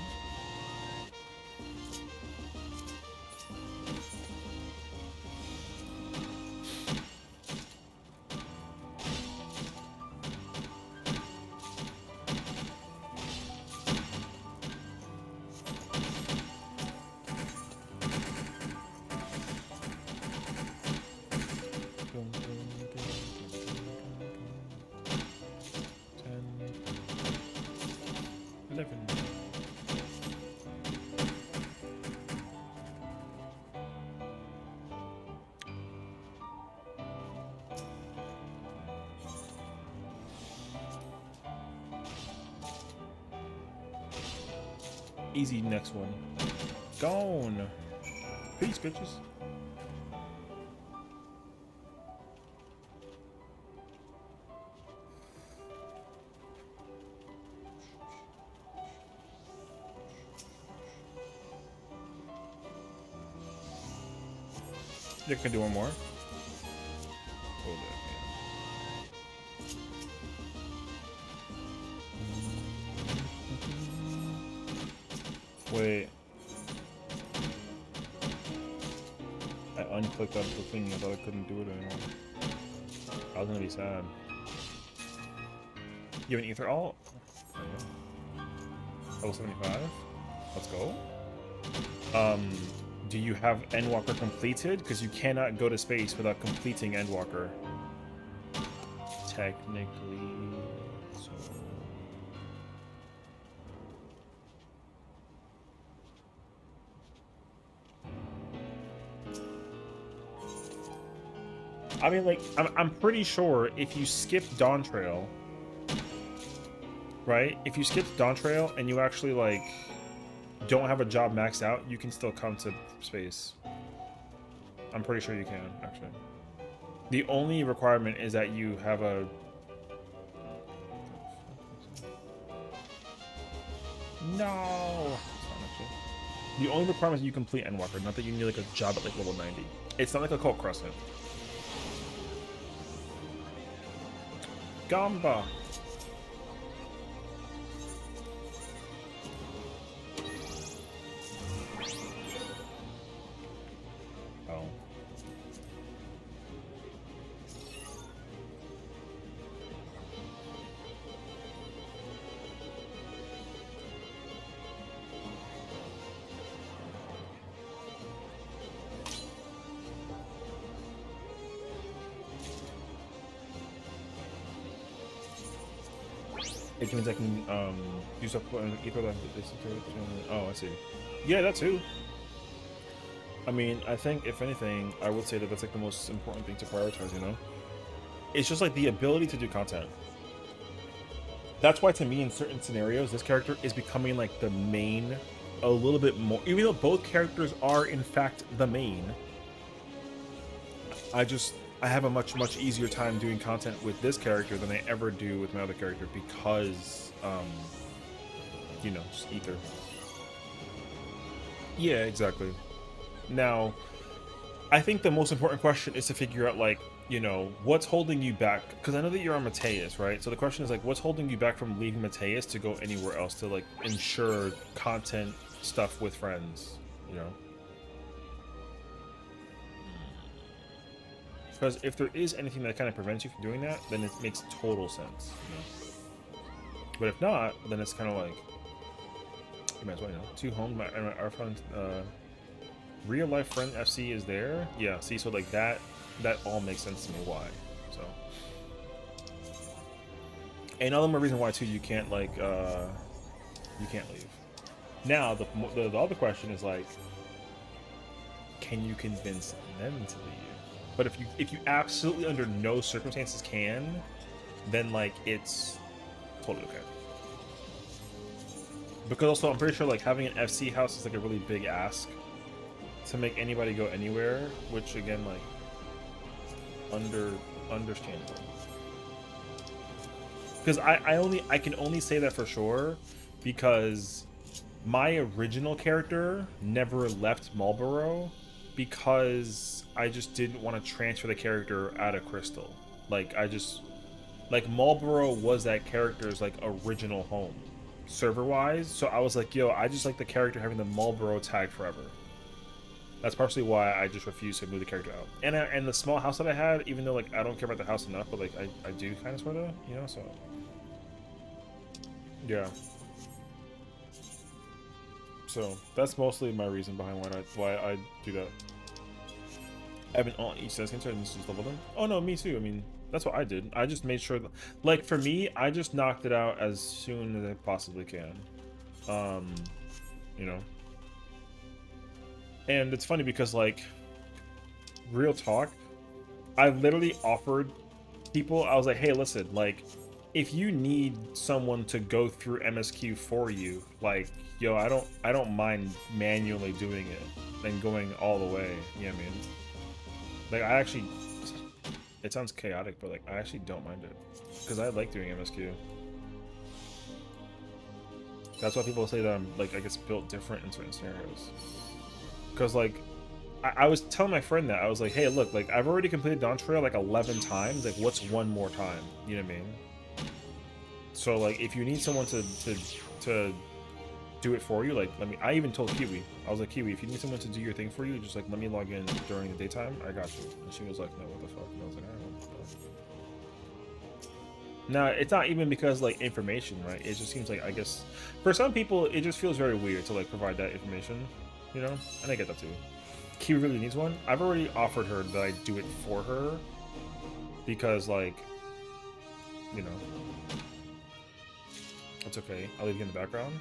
S1: Easy next one. Gone. Peace, bitches. You can do one more. Hold it. Wait. I unclicked up the thing. I thought I couldn't do it anymore. I was gonna be sad. You have an ether alt? Oh, yeah. Level 75? Let's go. Do you have Endwalker completed? Because you cannot go to space without completing Endwalker. Technically, so... I mean, like, I'm pretty sure if you skip Dawn Trail, right? If you skip Dawn Trail and you actually, like, don't have a job maxed out, you can still come to space. I'm pretty sure you can, actually. The only requirement is that you have a... No! The only requirement is you complete Endwalker, not that you need, like, a job at, like, level 90. It's not like a Cult Crescent. Gamba! It means I can do stuff on either like this. Oh, I see. Yeah, that too. I mean, I think if anything, I would say that that's like the most important thing to prioritize. You know, it's just like the ability to do content. That's why, to me, in certain scenarios, this character is becoming like the main a little bit more. Even though both characters are in fact the main, I have a much easier time doing content with this character than I ever do with my other character because, you know, just ether. Yeah, exactly. Now, I think the most important question is to figure out, like, you know, what's holding you back? Because I know that you're on Mateus, right? So the question is, like, what's holding you back from leaving Mateus to go anywhere else to, like, ensure content stuff with friends, you know? Because if there is anything that kind of prevents you from doing that, then it makes total sense, you know? But if not, then it's kind of like, you might as well, you know, 2 home, our friend, real life friend FC is there. Yeah, see, so like that all makes sense to me why. So, and another reason why too, you can't like you can't leave. Now the other question is like, can you convince them to leave? But if you absolutely under no circumstances can, then like it's totally okay. Because also I'm pretty sure like having an FC house is like a really big ask to make anybody go anywhere, which again, like, understandable. Because I can only say that for sure because my original character never left Marlborough because I just didn't want to transfer the character out of Crystal. Like, Marlborough was that character's like original home, server-wise. So I was like, yo, I just like the character having the Marlborough tag forever. That's partially why I just refuse to move the character out. And the small house that I have, even though like I don't care about the house enough, but like I do kind of sort of, you know, so yeah. So that's mostly my reason behind why I do that. I haven't on each Sessiion and just level them. Oh no, me too. I mean, that's what I did. I just made sure that, like, for me, I just knocked it out as soon as I possibly can. You know. And it's funny because, like, real talk, I literally offered people, I was like, hey, listen, like, if you need someone to go through MSQ for you, like, yo, I don't mind manually doing it and going all the way, you know what I mean? Like, I actually, it sounds chaotic, but like, I actually don't mind it because I like doing MSQ. That's why people say that I'm, like, I guess built different in certain scenarios. Because, like, I was telling my friend that. I was like, hey, look, like, I've already completed Dawn Trail, like, 11 times. Like, what's one more time? You know what I mean? So, like, if you need someone to do it for you, like, let me... I even told Kiwi. I was like, Kiwi, if you need someone to do your thing for you, just, like, let me log in during the daytime. I got you. And she was like, no, what the fuck? And I was like, I don't know. Now, it's not even because, like, information, right? It just seems like, I guess... For some people, it just feels very weird to, like, provide that information. You know? And I get that too. Kiwi really needs one. I've already offered her that I do it for her. Because, like, you know. It's okay. I'll leave you in the background.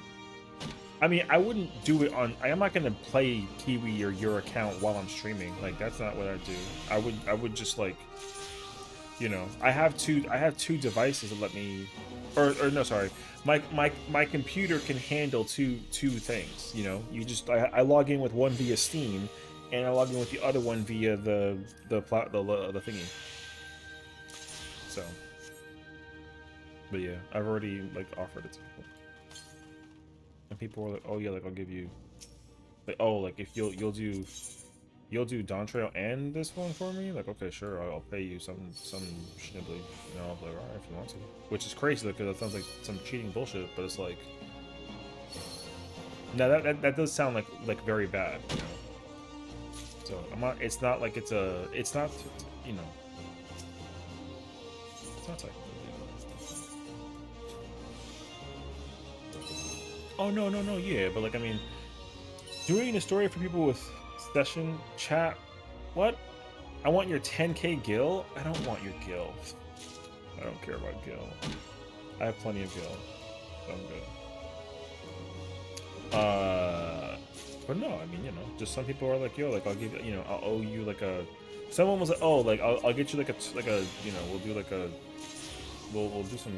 S1: I mean, I wouldn't do it on... I'm not going to play Kiwi or your account while I'm streaming. Like, that's not what I do. I would just, like... You know, I have two devices that let me... Or no, sorry. My computer can handle two things, you know? You just... I log in with one via Steam, and I log in with the other one via the thingy. So... But yeah, I've already, like, offered it to people. And people were like, oh yeah, like, I'll give you... Like, oh, like, if you'll do Dawn Trail and this one for me? Like, okay, sure, I'll pay you some schnibbly. You know, I'll be like, alright, if you want to. Which is crazy, because that sounds like some cheating bullshit, but it's like... Now, that does sound like very bad, you know? So, I'm not... It's not like it's a... It's not, you know... It's not like... Oh, no, yeah, but, like, I mean... Doing a story for people with... Session chat. What? I want your 10k gil? I don't want your gil. I don't care about gil. I have plenty of gil, so I'm good. But no, I mean, you know, just some people are like, yo, like I'll give you, you know, I'll owe you like a. Someone was like, oh, like I'll get you like a you know, we'll do like a, we'll do some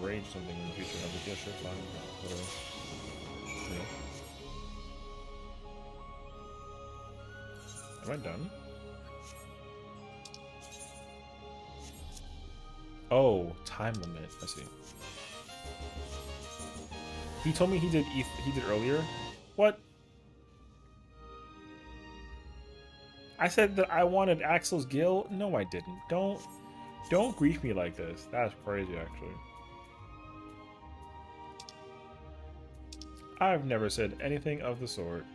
S1: rage or something in the future. I was like, yeah, sure, fine, whatever. You know. Am I done? Oh, time limit. I see. He told me he did earlier. What? I said that I wanted Axel's Gil. No, I didn't. Don't grief me like this. That's crazy, actually. I've never said anything of the sort.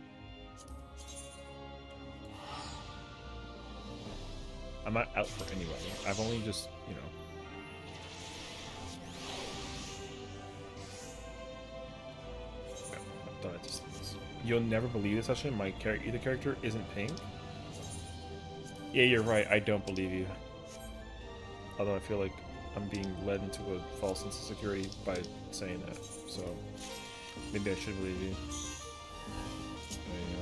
S1: I'm not out for anybody. I've only just, you know. You'll never believe this, actually. My either character isn't pink. Yeah, you're right. I don't believe you. Although I feel like I'm being led into a false sense of security by saying that. So maybe I should believe you. There you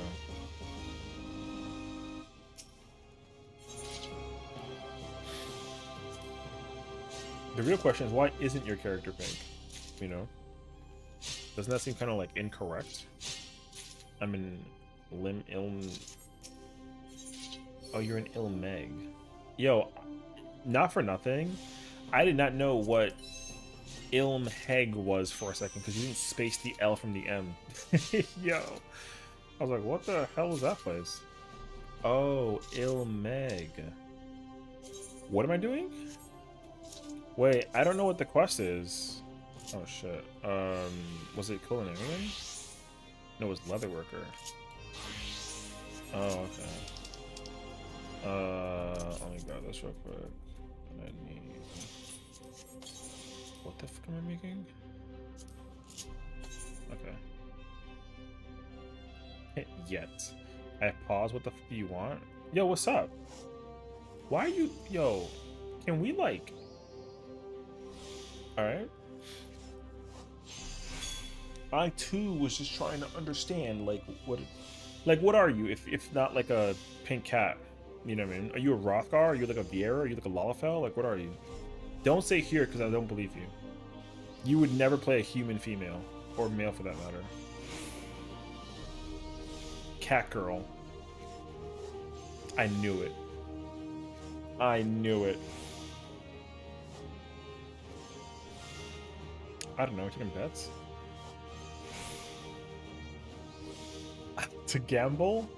S1: go. The real question is, why isn't your character pink? You know? Doesn't that seem kind of like incorrect? I'm in Oh, you're an Ilmeg. Yo, not for nothing. I did not know what Ilmheg was for a second because you didn't space the L from the M. Yo. I was like, what the hell was that place? Oh, Ilmeg. What am I doing? Wait, I don't know what the quest is. Oh shit. Was it culinarian? No, it was leatherworker. Oh, okay. Let me grab this real quick. I need. What the fuck am I making? Okay. Hit yet. I pause. What the fuck do you want? Yo, what's up? Why are you? Yo, can we like? All right. I too was just trying to understand, like what are you? If not like a pink cat, you know what I mean? Are you a Rothgar? Are you like a Viera? Are you like a Lalafell? Like what are you? Don't say here because I don't believe you. You would never play a human female or male for that matter. Cat girl. I knew it. I knew it. I don't know. Taking bets. To gamble?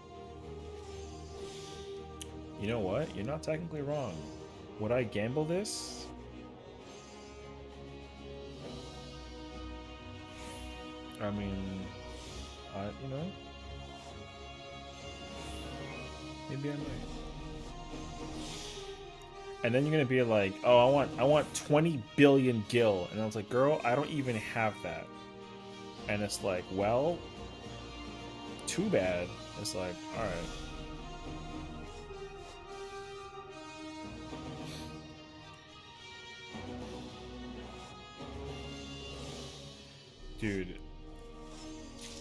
S1: You know what? You're not technically wrong. Would I gamble this? I mean, you know, maybe I might. And then you're gonna be like, oh, I want 20 billion gil, and I was like, girl, I don't even have that. And it's like, well, too bad. It's like, all right. Dude,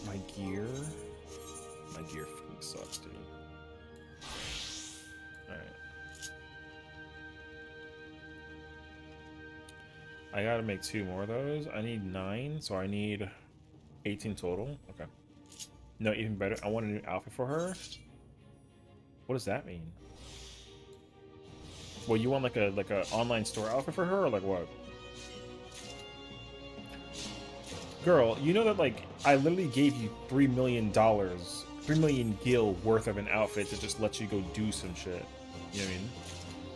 S1: my gear fucking sucks, dude. All right. I gotta make 2 more of those. I need 9, so I need 18 total. Okay. No, even better. I want a new outfit for her. What does that mean? Well, you want like a online store outfit for her, or like what? Girl, you know that like I literally gave you $3 million, 3 million gil worth of an outfit to just let you go do some shit. You know what I mean?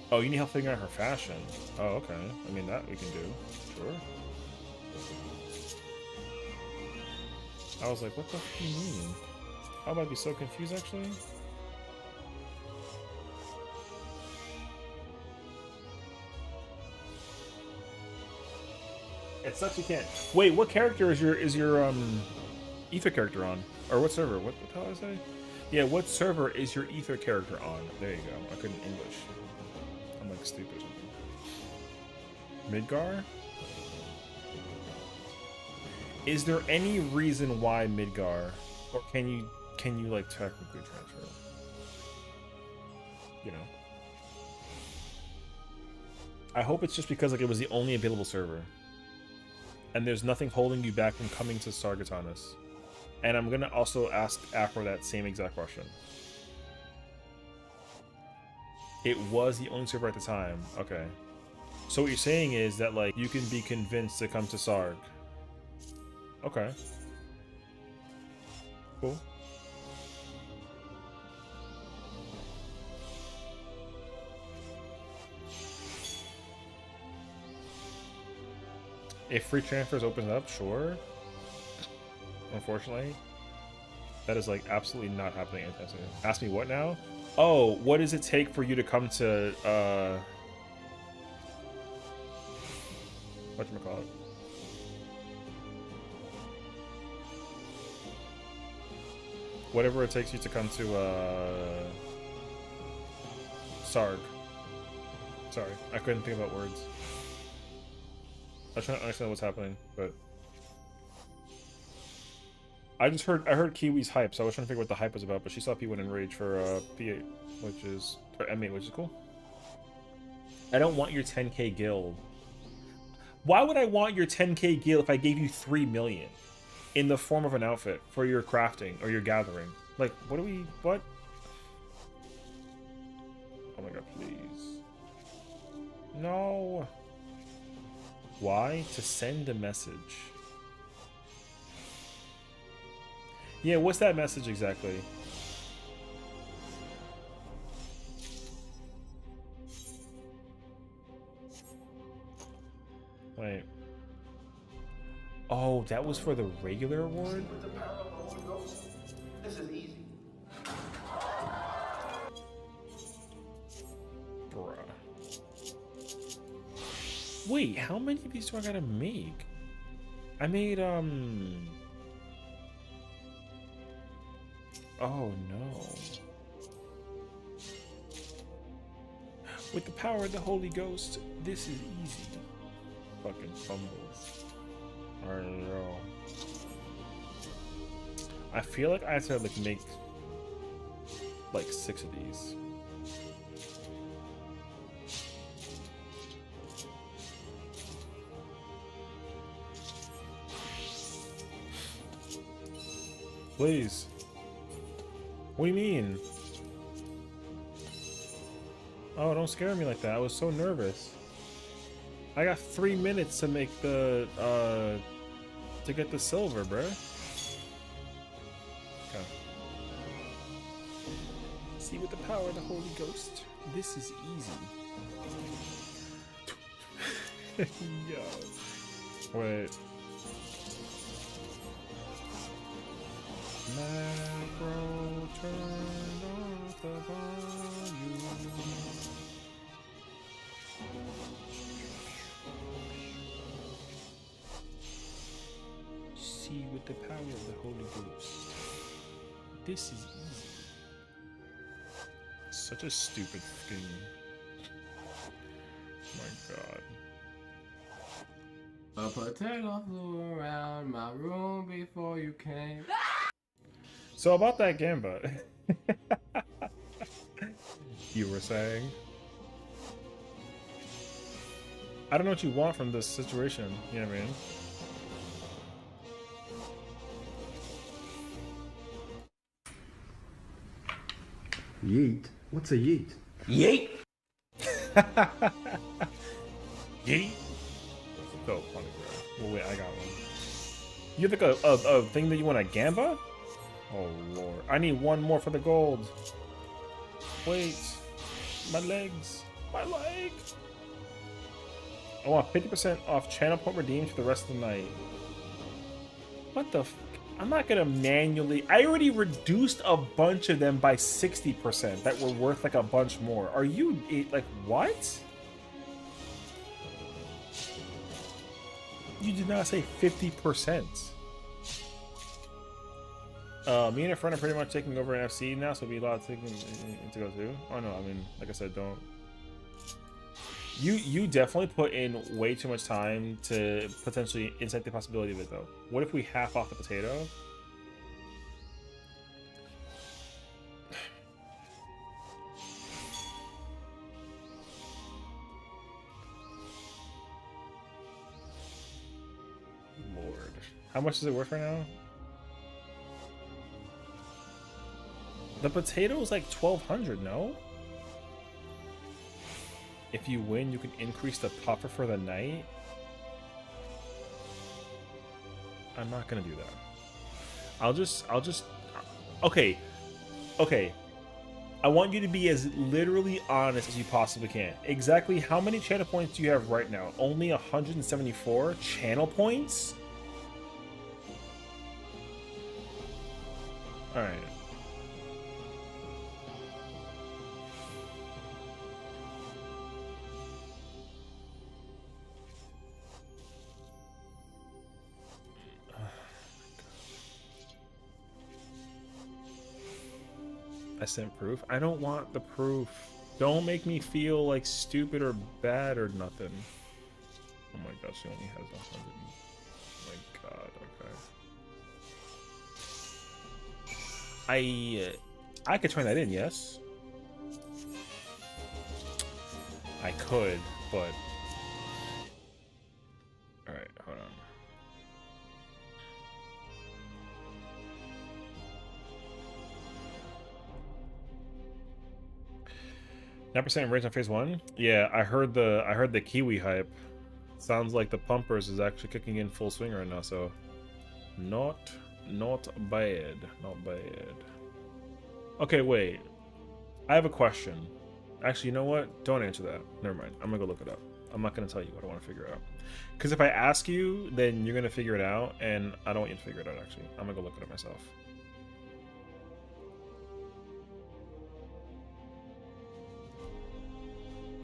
S1: Oh, you need help figuring out her fashion. Oh, okay. I mean that we can do. Sure. I was like, what the fuck do you mean? I might be so confused, actually. It sucks you can't. Wait, what character is your ether character on? Or what server? What the hell did I say? Yeah, what server is your ether character on? There you go. I couldn't English. I'm like stupid or something. Midgar? Is there any reason why Midgar, or can you like technically transfer? You know, I hope it's just because like it was the only available server, and there's nothing holding you back from coming to Sargatanas. And I'm gonna also ask Afro that same exact question. It was the only server at the time. Okay. So what you're saying is that like you can be convinced to come to Sarg. Okay. Cool. If free transfers opens up, sure. Unfortunately, that is like absolutely not happening anytime soon. Ask me what now? Oh, what does it take for you to come to whatchamacallit? Whatever it takes you to come to Sarg. Sorry, I couldn't think about words. I was trying to understand what's happening, but I heard Kiwi's hype, so I was trying to figure what the hype was about, but she saw P1 in Rage for P8, which is, or M8, which is cool. I don't want your 10k guild. Why would I want your 10k guild if I gave you 3 million in the form of an outfit for your crafting or your gathering? Like, what? Oh my god, please. No. Why? To send a message. Yeah, what's that message exactly? Wait. Oh, that was for the regular award?
S5: With the power of the Holy Ghost, this is easy.
S1: Bruh. Wait, how many of these do I gotta make? I made, oh no. With the power of the Holy Ghost, this is easy. Fucking fumbles. I don't know. I feel like I have to like make like 6 of these. Please. What do you mean? Oh, don't scare me like that. I was so nervous. I got 3 minutes to make the, to get the silver, bruh. Okay. See, with the power of the Holy Ghost, this is easy. Yo. Wait. Macro, turn off the volume. See, with the power of the Holy Ghost, this is easy. Such a stupid thing. My god.
S7: A potato flew around my room before you came.
S1: So about that Gamba, you were saying? I don't know what you want from this situation, you know what I mean?
S8: Yeet? What's a yeet?
S6: Yeet!
S1: Yeet. So funny, bro. Well, wait, I got one. You have like a thing that you want a Gamba? Oh lord. I need one more for the gold. Wait. My legs. My leg. I want 50% off channel point redeemed for the rest of the night. What the f? I'm not gonna manually. I already reduced a bunch of them by 60% that were worth like a bunch more. Are you like what? You did not say 50%. Me and a friend are pretty much taking over an FC now, so it'll be a lot to go to. Oh no, I mean, like I said, don't. You definitely put in way too much time to potentially incite the possibility of it, though. What if we half off the potato? Lord. How much is it worth right now? The potato is like 1,200, no? If you win, you can increase the puffer for the night. I'm not gonna do that. I'll just okay. Okay. I want you to be as literally honest as you possibly can. Exactly how many channel points do you have right now? Only 174 channel points? Alright. I sent proof. I don't want the proof. Don't make me feel like stupid or bad or nothing. Oh my gosh, she only has 100. Oh my god, okay. I could turn that in, yes. I could, but alright, hold on. 9% range on phase 1? Yeah, I heard the Kiwi hype. Sounds like the pumpers is actually kicking in full swing right now, so not bad. Not bad. Okay, wait. I have a question. Actually, you know what? Don't answer that. Never mind. I'm gonna go look it up. I'm not gonna tell you what I want to figure out. Because if I ask you, then you're gonna figure it out, and I don't want you to figure it out, actually. I'm gonna go look it up myself.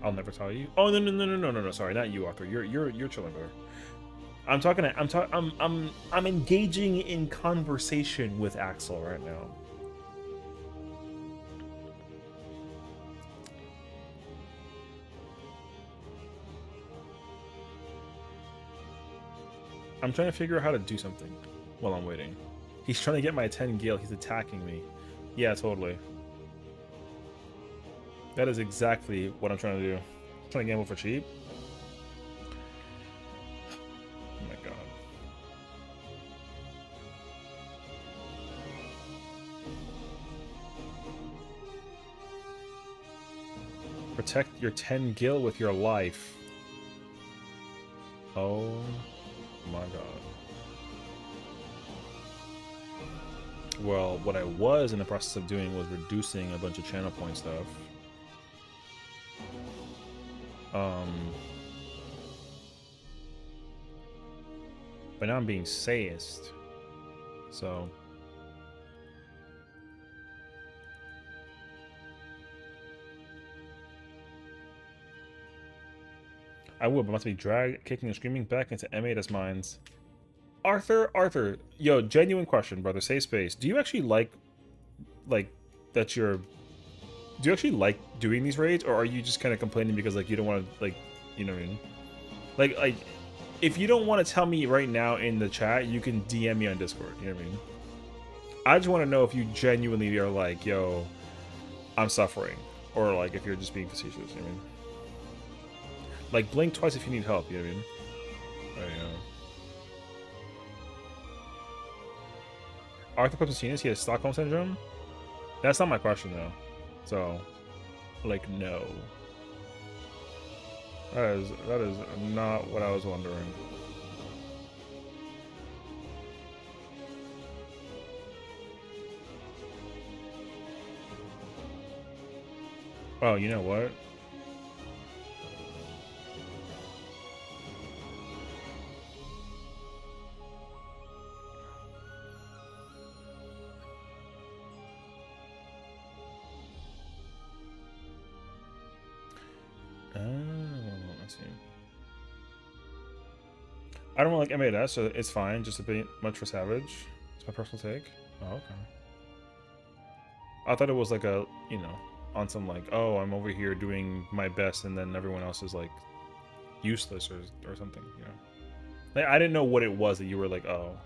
S1: I'll never tell you. Oh no! Sorry, not you, Arthur. You're chilling there. I'm engaging in conversation with Axel right now. I'm trying to figure out how to do something while I'm waiting. He's trying to get my 10 gil. He's attacking me. Yeah, totally. That is exactly what I'm trying to do. I'm trying to gamble for cheap. Oh my god. Protect your 10 gil with your life. Oh my god. Well, what I was in the process of doing was reducing a bunch of channel point stuff. But now I'm being sayist. So I would, but I must be dragged, kicking and screaming back into M8's minds. Arthur, yo, genuine question, brother. Save space. Do you actually like that you're? Do you actually like doing these raids, or are you just kind of complaining because like you don't want to you know what I mean? Like, if you don't want to tell me right now in the chat, you can DM me on Discord. You know what I mean? I just want to know if you genuinely are like, yo, I'm suffering, or like if you're just being facetious. You know what I mean? Like, blink twice if you need help. You know what I mean? Oh, yeah. Arthur Pepsinus, he has Stockholm Syndrome? That's not my question, though. So, like, no. That is not what I was wondering. Oh, you know what? I see. I don't like M8S, so it's fine. Just a bit much for Savage. It's my personal take. Oh, okay. I thought it was like a, you know, on some like, oh, I'm over here doing my best, and then everyone else is like useless or something, you know. Like, I didn't know what it was that you were like, oh.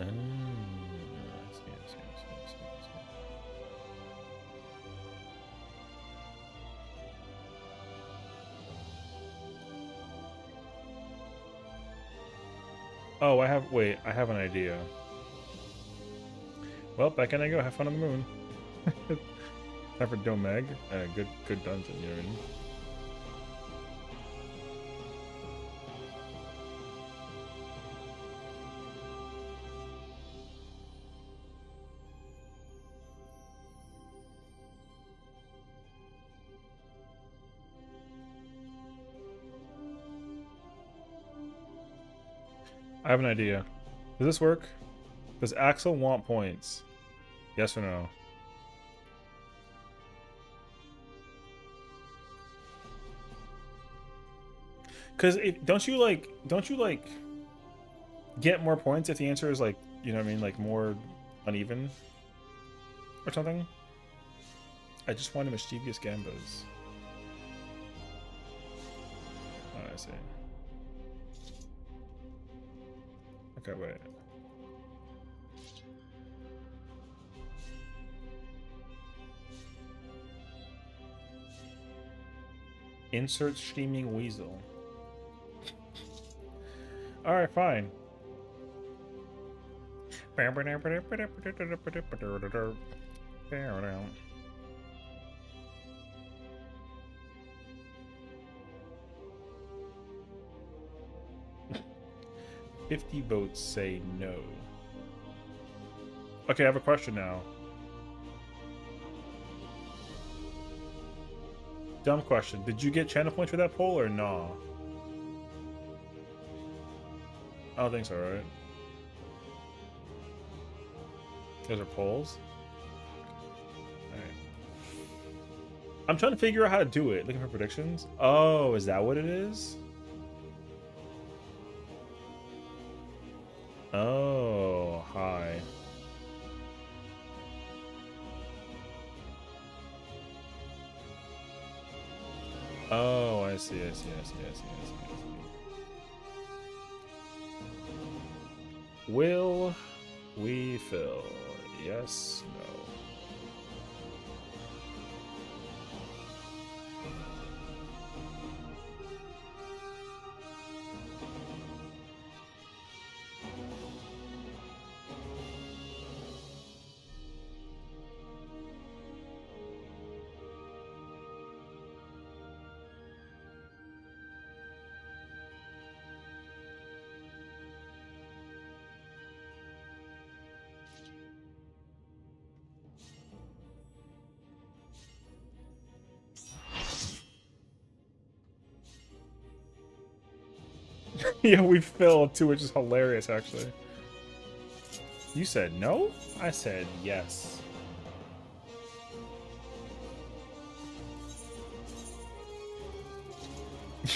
S1: I see. Oh, I have an idea. Well, back in I go. Have fun on the moon. Time for Domeg. Good dungeon, you know what I mean? I have an idea. Does this work? Does Axel want points? Yes or no? Because don't you like get more points if the answer is like, you know what I mean, like more uneven or something? I just wanted mischievous gambas. Oh, I see. Okay, wait. Insert streaming weasel. Alright, fine. 50 votes say no. Okay, I have a question now. Dumb question. Did you get channel points for that poll or nah? I don't think so, right? Those are polls? Alright. I'm trying to figure out how to do it. Looking for predictions? Oh, is that what it is? Oh, hi. Oh, I see. Will we fill? Yes, no. Yeah, we filled too, which is hilarious, actually. You said no? I said yes.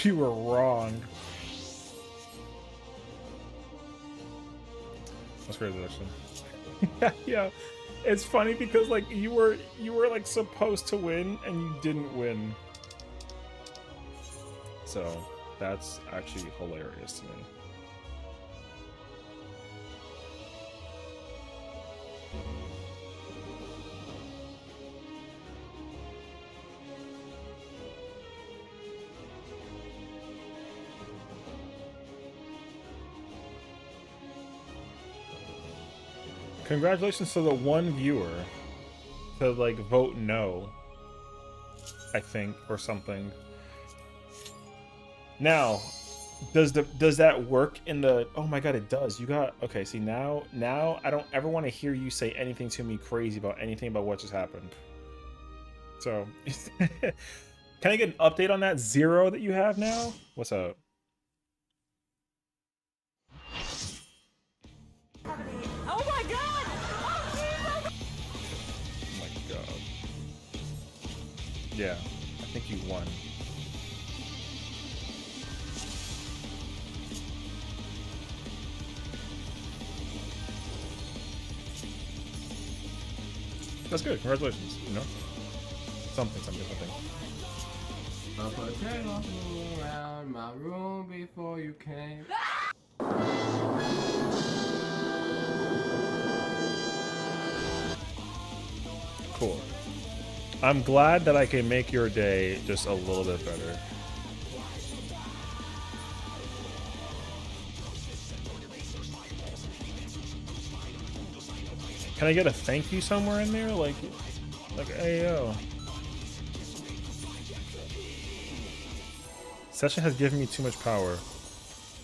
S1: You were wrong. That's crazy, actually. Yeah. It's funny because like you were like supposed to win and you didn't win. So that's actually hilarious to me. Congratulations to the one viewer to like vote no, I think, or something. Now, does that work in the? Oh my god, it does. You got okay. See now I don't ever want to hear you say anything to me crazy about anything about what just happened. So, can I get an update on that 0 that you have now? What's up?
S3: Oh my god!
S1: Oh my god. Yeah, I think you won. That's good. Congratulations. You know, something.
S7: I'll put a table around my room before you came.
S1: Cool. I'm glad that I can make your day just a little bit better. Can I get a thank you somewhere in there? Like AO. Sessiion has given me too much power.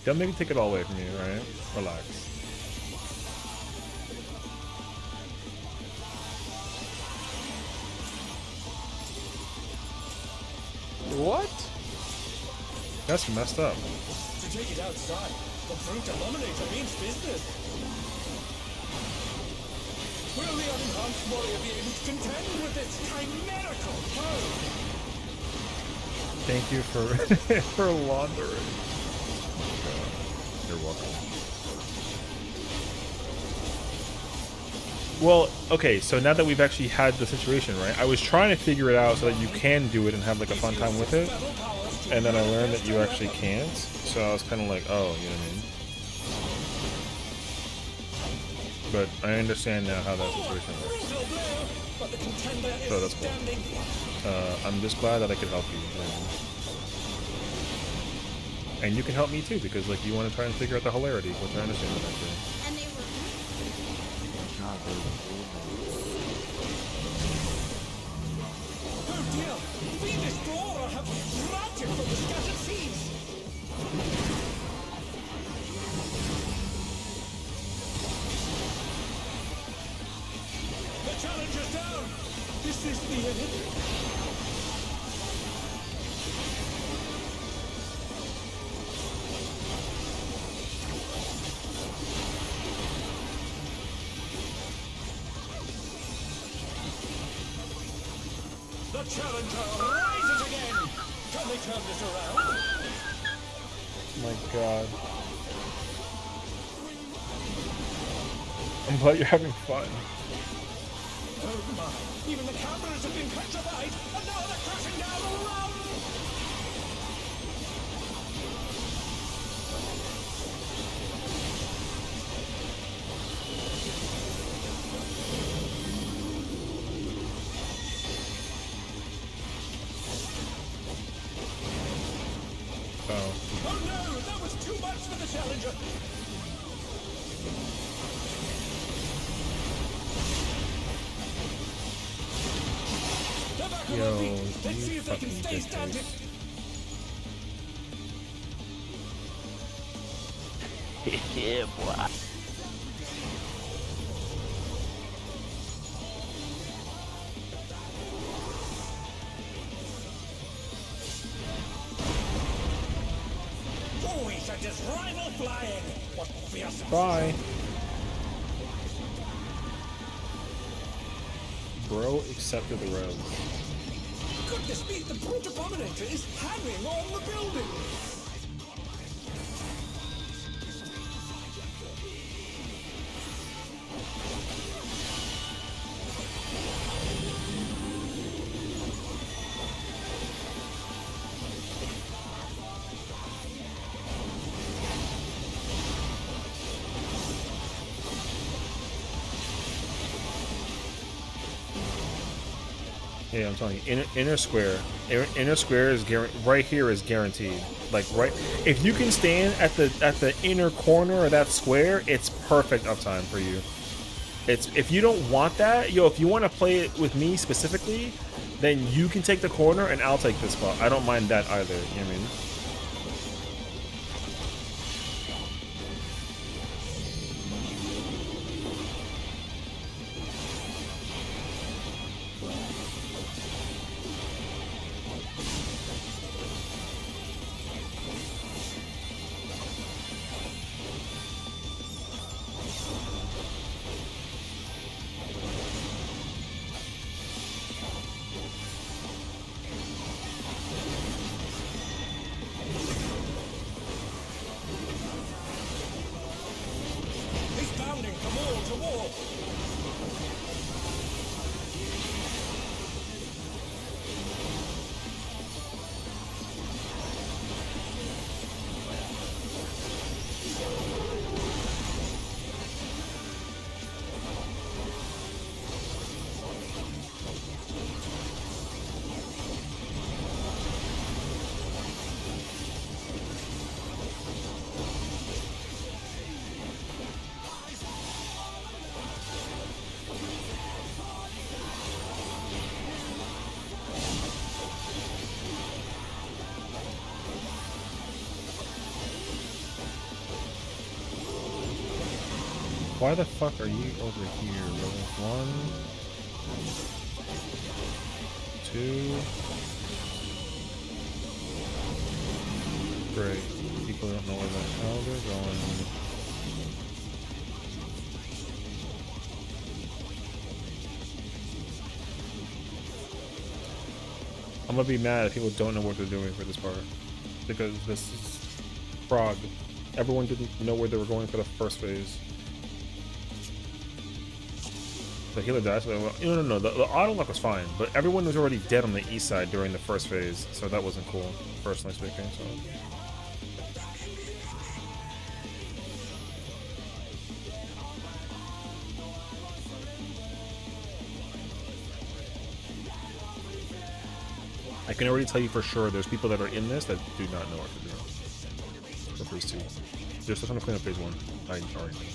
S1: Don't maybe take it all away from you, right? Relax.
S9: What?
S1: That's messed up.
S6: To take it outside, the brute eliminator means business. Will the unenhanced warrior be able to contend with this chimerical foe?
S1: Thank you for for laundering. You're welcome. Well, okay, so now that we've actually had the situation, right? I was trying to figure it out so that you can do it and have like a fun time with it. And then I learned that you actually can't. So I was kind of like, oh, you know what I mean? But I understand now how that situation works. So that's cool. I'm just glad that I could help you. And you can help me too, because like you want to try and figure out the hilarity, which I understand that actually.
S2: And they were
S6: Oh dear! We Explorer have routed from the scattered seas! The Challenger's down! Is this the end? The Challenger rises again! Can they turn this around?
S1: My God. I'm glad you're having fun.
S6: Oh my! Even the cameras have been petrified, and now they're crashing down all around!
S1: Oh.
S6: Oh no! That was too much for the Challenger! They're back on
S1: Yo,
S6: their feet. Let's
S1: you
S6: see if they can
S1: fucking
S6: stay standing.
S9: Yeah, boy.
S6: Oh, he sent his rival flying! What fierce...
S1: Bye. Bro accepted the rose.
S6: Goodness me, the brute abominator is hanging on the building!
S1: Yeah, I'm telling you, inner square is right here is guaranteed. Like right, if you can stand at the inner corner of that square, it's perfect uptime for you. It's if you don't want that, if you want to play it with me specifically, then you can take the corner and I'll take this spot. I don't mind that either. You know what I mean? Why the fuck are you over here, bro? 1, 2. Great. People don't know where the hell they're going. I'm gonna be mad if people don't know what they're doing for this part. Because this is Frog. Everyone didn't know where they were going for the first phase. The healer died, so no. The auto lock was fine, but everyone was already dead on the east side during the first phase, so that wasn't cool, personally speaking. So. I can already tell you for sure there's people that are in this that do not know what to do. For phase 2. They're still trying to clean up phase 1. I already know.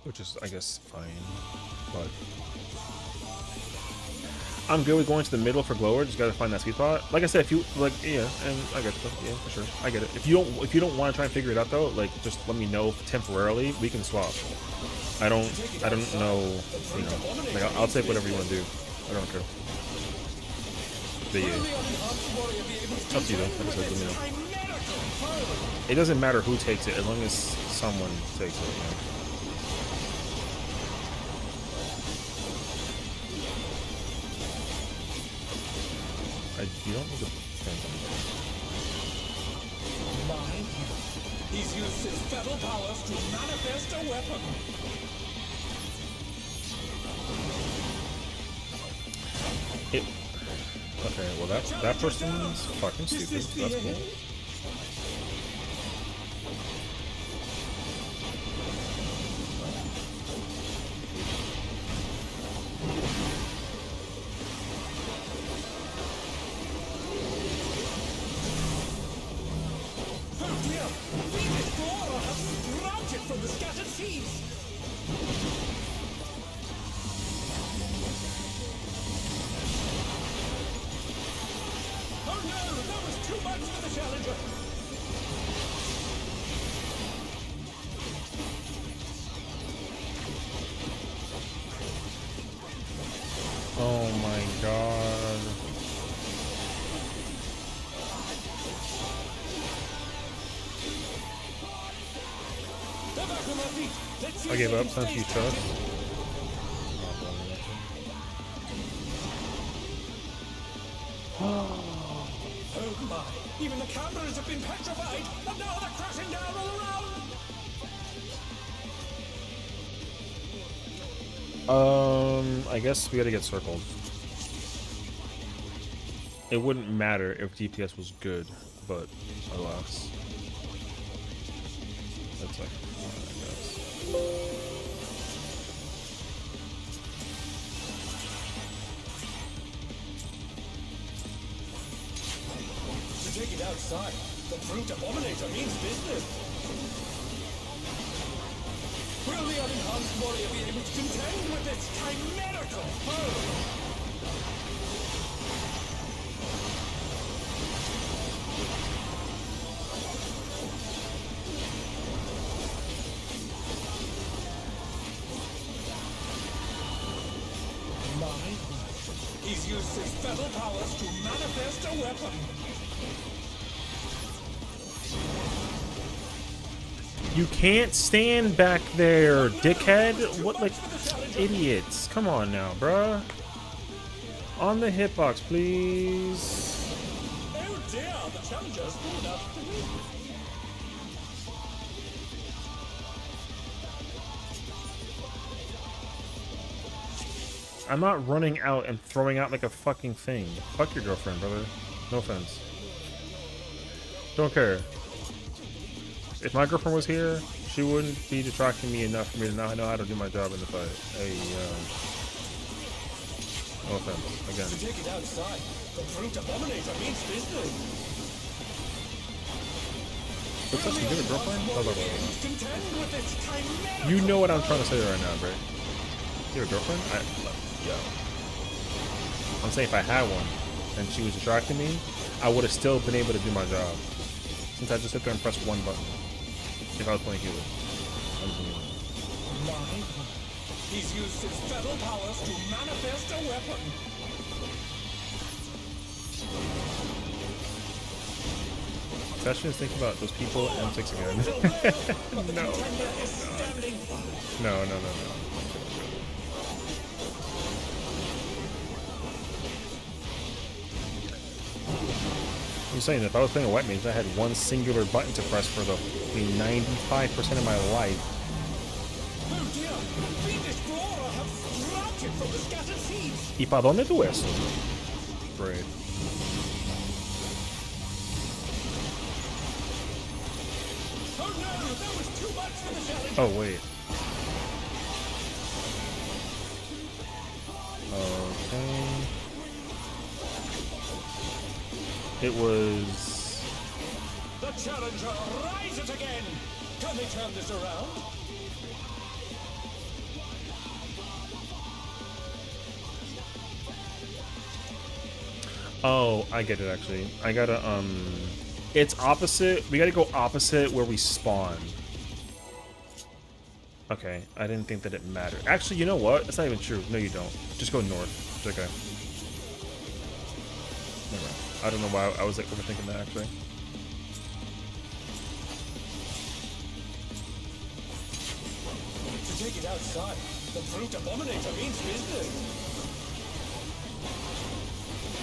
S1: Which is, I guess, fine, but I'm good with going to the middle for Glower. Just gotta find that sweet spot. Like I said, if you like, yeah, and I get it. Yeah, for sure, I get it. If you don't want to try and figure it out though, like just let me know temporarily. We can swap. I don't know. You know, like I'll take whatever you want to do. I don't care. But yeah, up to you though. Like I said, let me know. It doesn't matter who takes it as long as someone takes it. You know? You don't need to
S6: He's used his fetal powers to manifest a weapon.
S1: Okay, well that person's fucking stupid. So that's cool. Oh my god. I gave up since you trust.
S6: Oh my! Even the cameras have been petrified, and now they're crashing down all around!
S1: I guess we gotta get circled. It wouldn't matter if DPS was good, but alas. That's like, I guess.
S6: To take it outside, the brute abominator means business. Will the unenhanced warrior be able to contend with this chimerical foe? He's used his fetal powers to manifest a weapon.
S1: You can't stand back there, dickhead. What, like, idiots. Come on now, bruh. On the hitbox, please.
S6: Oh dear, the challenger's pulled up.
S1: I'm not running out and throwing out like a fucking thing. Fuck your girlfriend, brother. No offense. Don't care. If my girlfriend was here, she wouldn't be distracting me enough for me to not know how to do my job in the fight. Hey, no offense. Again.
S6: To take it outside, the brute abominator means business.
S1: What's up? You have a girlfriend? Blah, blah, blah, blah.
S6: Contend with this chimerical
S1: You know what I'm trying to say right now, Bray. Your girlfriend? Yo. I'm saying if I had one and she was distracting me, I would have still been able to do my job. Since I just sit there and press one button. If I was playing healer.
S6: He's used his feral powers to manifest a weapon.
S1: Sessiion is thinking about those people M6 again. No. No. I'm saying if I was playing a white mage, I had one singular button to press for the 95% of my life.
S6: Oh dear! Fiendish Flora have sprouted from the scattered seeds!
S1: ¿Y pa' dónde tú eso? Great.
S6: Oh no! That was too much for the challenge!
S1: Oh, wait. Okay. It was...
S6: The challenger rises again! Can they turn this around?
S1: Oh, I get it actually. I gotta, it's opposite. We gotta go opposite where we spawn. Okay, I didn't think that it mattered. Actually, you know what? That's not even true. No, you don't. Just go north. It's okay. Never mind. I don't know why I was like overthinking that actually.
S6: To take it outside, the brute abominator means business.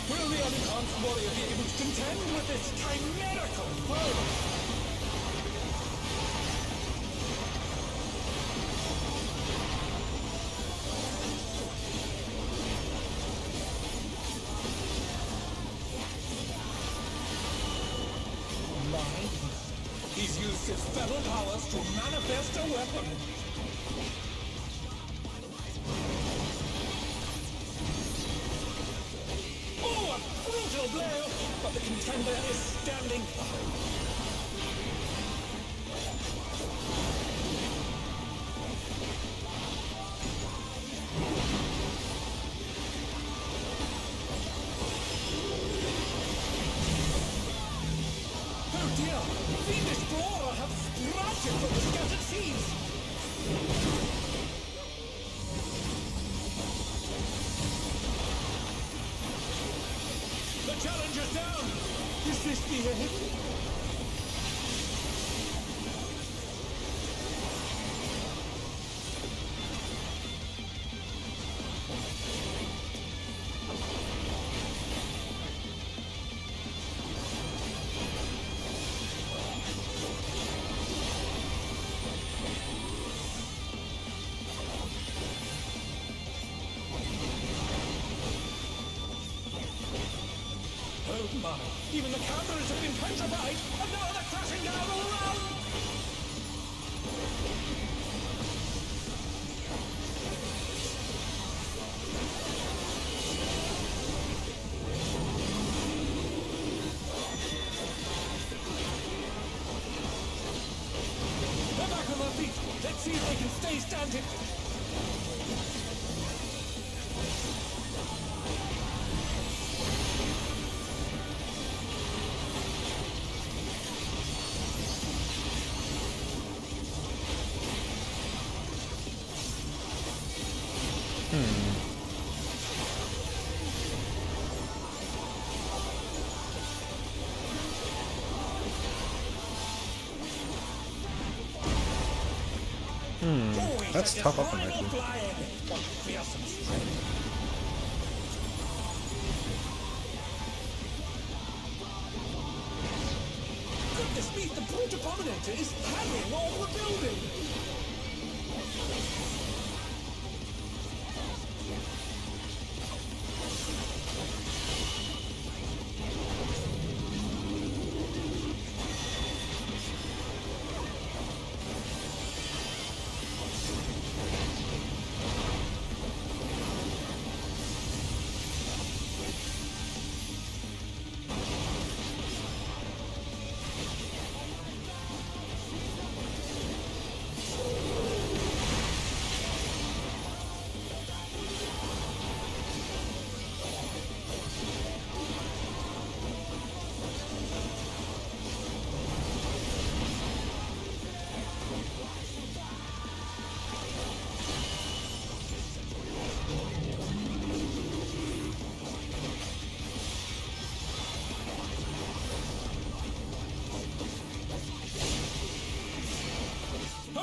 S6: Will the unconscious warrior be able to contend with this chimerical foe? He's used his feral powers to manifest a weapon. Oh, a brutal blow! But the contender is standing fine. Oh dear! Fiendish Flora have sprouted from the scattered seeds! The challenger's down! Is this the end? Oh my! Even the cameras have been petrified, and now they're crashing down all around! They're back on their feet. Let's see if they can stay standing.
S1: That's tough up on actually.
S6: Goodness me, the brute abominator is carrying all the building!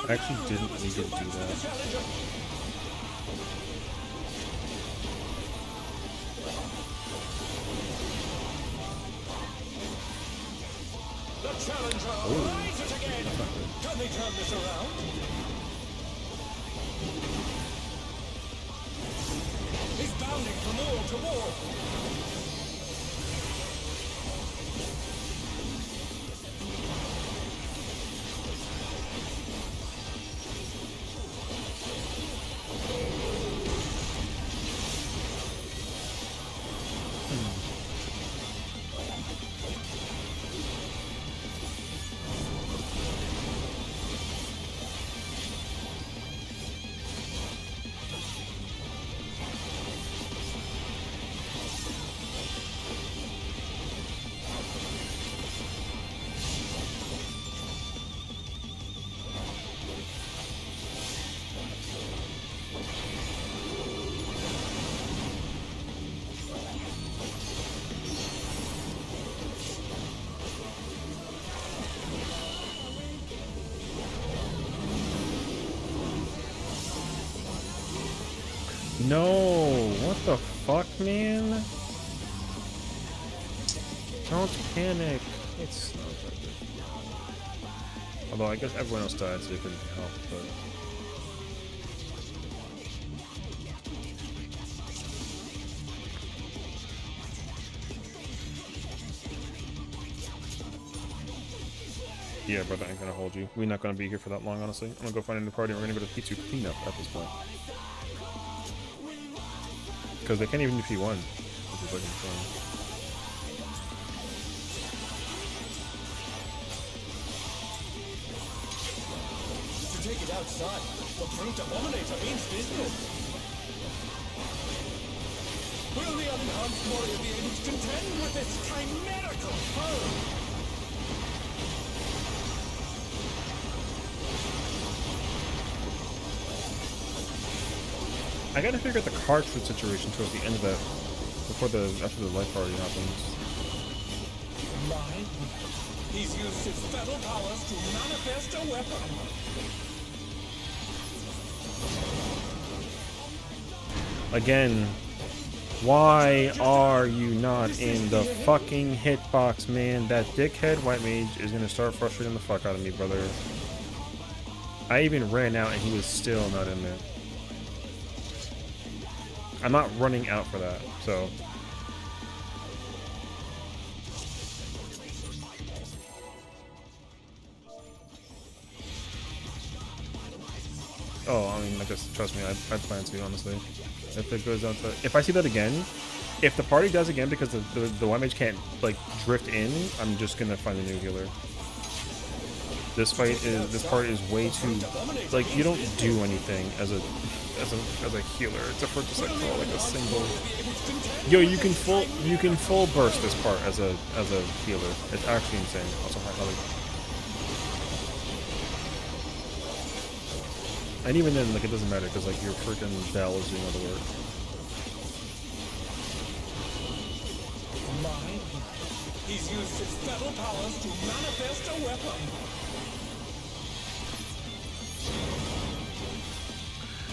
S1: I actually didn't need to do that.
S6: The challenger rises again. Can they turn this around? He's bounding from wall to wall.
S1: No, what the fuck, man? Don't panic. It's not that good. Although I guess everyone else died, so it couldn't help, but... Yeah, brother, I ain't gonna hold you. We're not gonna be here for that long, honestly. I'm gonna go find a new party and we're gonna go to P2 cleanup at this point. Because they can't even do P1, which is like insane.
S6: To take it outside, the brute abominator means business. Will the unharmed warrior be able to contend with this chimerical foe?
S1: I gotta figure out the card flip situation towards the end of that, after the life party happens.
S6: Mine? He's used his fetal powers to manifest a weapon.
S1: Again, why are you not in the fucking hitbox, man? That dickhead white mage is gonna start frustrating the fuck out of me, brother. I even ran out and he was still not in there. I'm not running out for that, so. Oh, I mean, I guess, trust me, I plan to, honestly. If it goes down to... If I see that again, if the party does again because the white mage can't, like, drift in, I'm just gonna find a new healer. This part is way too... Like, you don't do anything as a healer, except for just like like a single. Yo, you can full burst this part as a healer. It's actually insane. Also, and even then, like, it doesn't matter because like your freaking bell is doing all the work.
S6: Mine? He's used his fetal powers to manifest a weapon.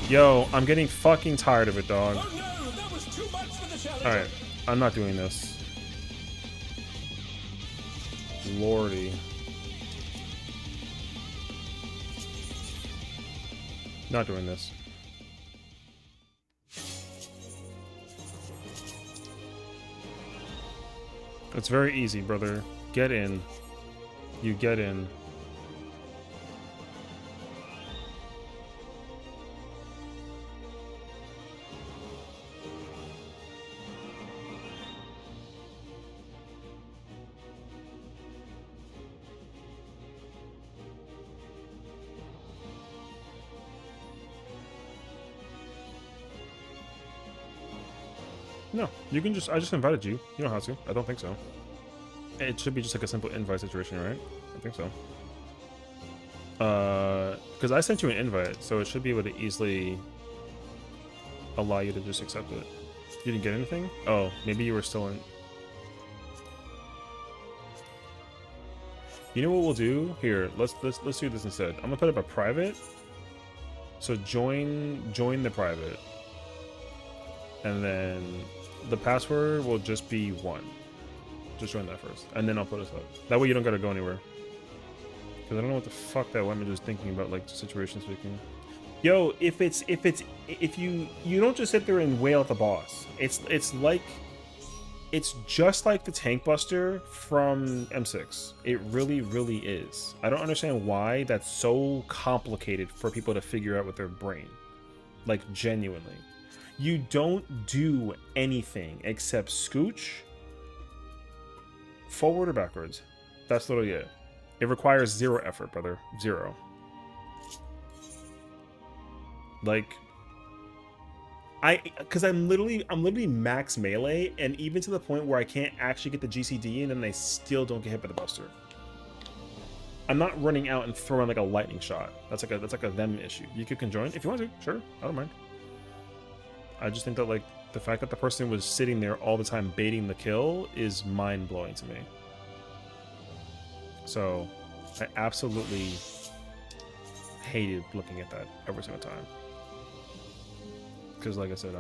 S1: Yo, I'm getting fucking tired of it, dog.
S6: Oh no, that was too much for the challenger.
S1: Alright, I'm not doing this. Lordy. Not doing this. It's very easy, brother. Get in. You get in. No, you can just, I just invited you. You don't have to. I don't think so. It should be just like a simple invite situation, right? I think so. Because I sent you an invite, so it should be able to easily allow you to just accept it. You didn't get anything? Oh, maybe you were still in... You know what we'll do? Here, let's do this instead. I'm gonna put up a private. So join the private. And then the password will just be 1. Just join that first. And then I'll put us up. That way you don't gotta go anywhere. Because I don't know what the fuck that woman was thinking about, like, situation speaking. Yo, if you don't just sit there and wail at the boss. It's just like the tank buster from M6. It really, really is. I don't understand why that's so complicated for people to figure out with their brain. Like, genuinely. You don't do anything except scooch, forward or backwards. That's literally it. It requires 0 effort, brother. 0. Like, because I'm literally max melee, and even to the point where I can't actually get the GCD in, and I still don't get hit by the buster. I'm not running out and throwing like a lightning shot. That's like a them issue. You could conjoin if you want to. Sure, I don't mind. I just think that, like, the fact that the person was sitting there all the time baiting the kill is mind blowing to me. So I absolutely hated looking at that every single time. Because, like I said,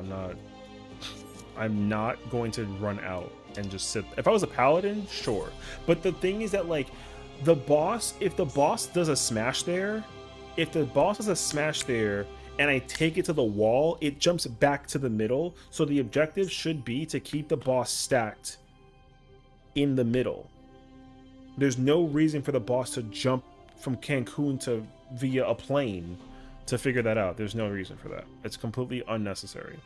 S1: I'm not going to run out and just sit. If I was a paladin, sure. But the thing is that, like, the boss, if the boss does a smash there, and I take it to the wall, it jumps back to the middle. So the objective should be to keep the boss stacked in the middle. There's no reason for the boss to jump from Cancun to via a plane to figure that out. There's no reason for that. It's completely unnecessary.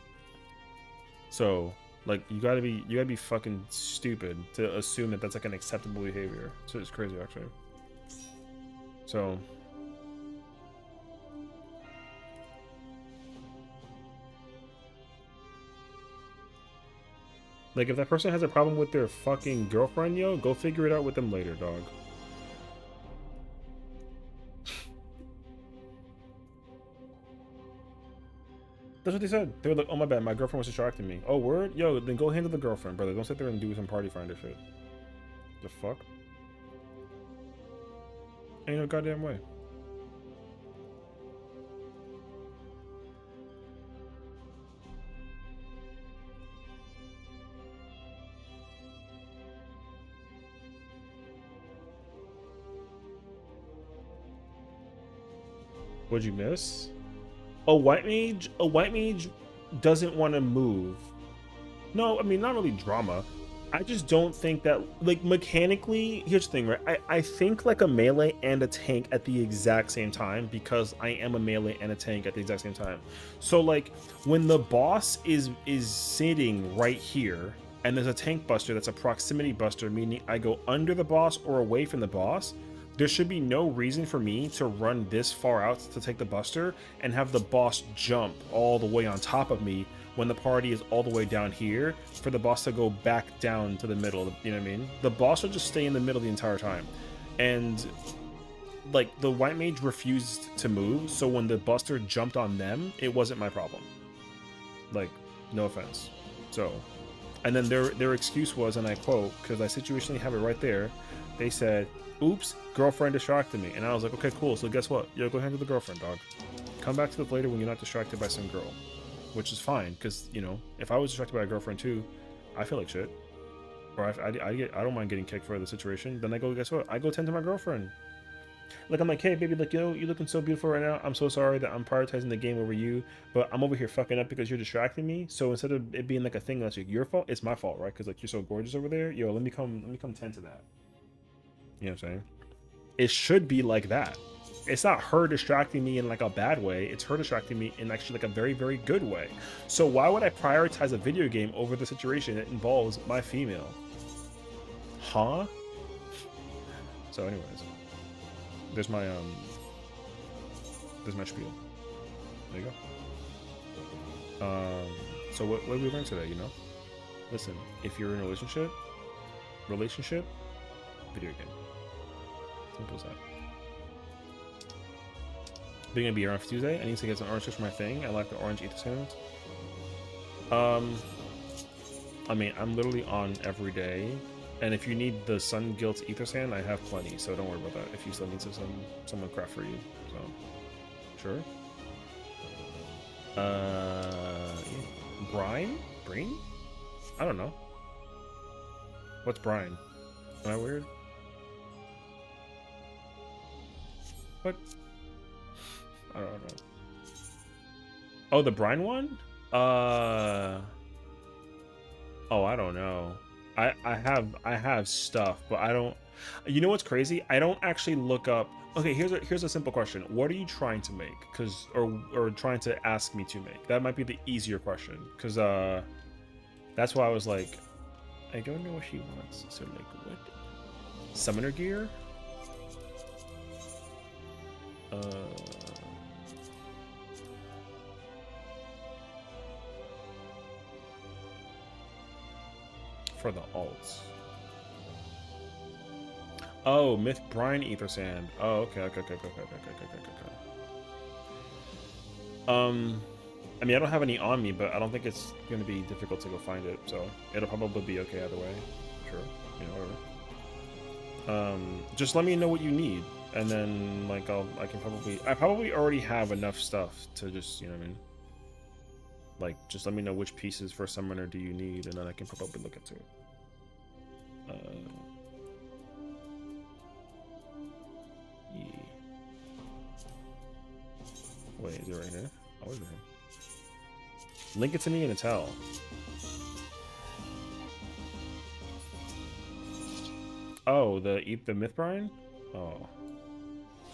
S1: So, like, you gotta be fucking stupid to assume that that's like an acceptable behavior. So it's crazy, actually. So, like, if that person has a problem with their fucking girlfriend, yo, go figure it out with them later, dog. That's what they said. They were like, oh my bad, my girlfriend was distracting me. Oh, word? Yo, then go handle the girlfriend, brother. Don't sit there and do some party finder shit. The fuck? Ain't no goddamn way. What'd you miss? A white mage doesn't want to move. No, I mean, not really drama. I just don't think that, like, mechanically, here's the thing, right? I think like a melee and a tank at the exact same time, because I am a melee and a tank at the exact same time. So, like, when the boss is sitting right here, and there's a tank buster that's a proximity buster, meaning I go under the boss or away from the boss, there should be no reason for me to run this far out to take the buster and have the boss jump all the way on top of me when the party is all the way down here for the boss to go back down to the middle. You know what I mean? The boss will just stay in the middle the entire time. And, like, the white mage refused to move, so when the buster jumped on them, it wasn't my problem. Like, no offense. So, and then their excuse was, and I quote, because I situationally have it right there, they said, oops, girlfriend distracted me. And I was like, okay, cool. So guess what? Yo, go handle the girlfriend, dog. Come back to this later when you're not distracted by some girl. Which is fine, because, you know, if I was distracted by a girlfriend too, I feel like shit. Or I don't mind getting kicked for the situation. Then I go, guess what? I go tend to my girlfriend. Like, I'm like, hey, baby, like, yo, you're looking so beautiful right now. I'm so sorry that I'm prioritizing the game over you, but I'm over here fucking up because you're distracting me. So instead of it being like a thing that's like your fault, it's my fault, right? Because, like, you're so gorgeous over there. Yo, let me come tend to that. You know what I'm saying? It should be like that. It's not her distracting me in like a bad way. It's her distracting me in actually like a very, very good way. So why would I prioritize a video game over the situation that involves my female? Huh? So anyways, there's my spiel. There you go. So what did we learn today, you know? Listen, if you're in a relationship, video game. Simple as that. Being gonna be here on Tuesday. I need to get some orange juice for my thing. I like the orange ether sounds. I mean, I'm literally on every day And if you need the Sun Guilt Ether Sand, I have plenty, so don't worry about that. If you still need someone craft for you, so sure. Brine? Brine? I don't know. What's brine? Am I weird? What? I don't know. Oh, the brine one? Oh, I don't know. I have stuff, but I don't. You know what's crazy? I don't actually look up. Okay, here's a simple question. What are you trying to make? Or trying to ask me to make? That might be the easier question. Cause that's why I was like, I don't know what she wants. So like, what? Summoner gear? For the alts. Oh, Myth Brine Ether Sand. Oh, okay. I mean, I don't have any on me, but I don't think it's going to be difficult to go find it, so it'll probably be okay either way. Sure, you know, whatever. Just let me know what you need, and then like I probably already have enough stuff to just, you know what I mean. Like, just let me know which pieces for summoner do you need, and then I can probably look into it. Yeah. Wait, is it right here? Oh, is it here? Link it to me in a towel. Oh, the Myth Brine? Oh.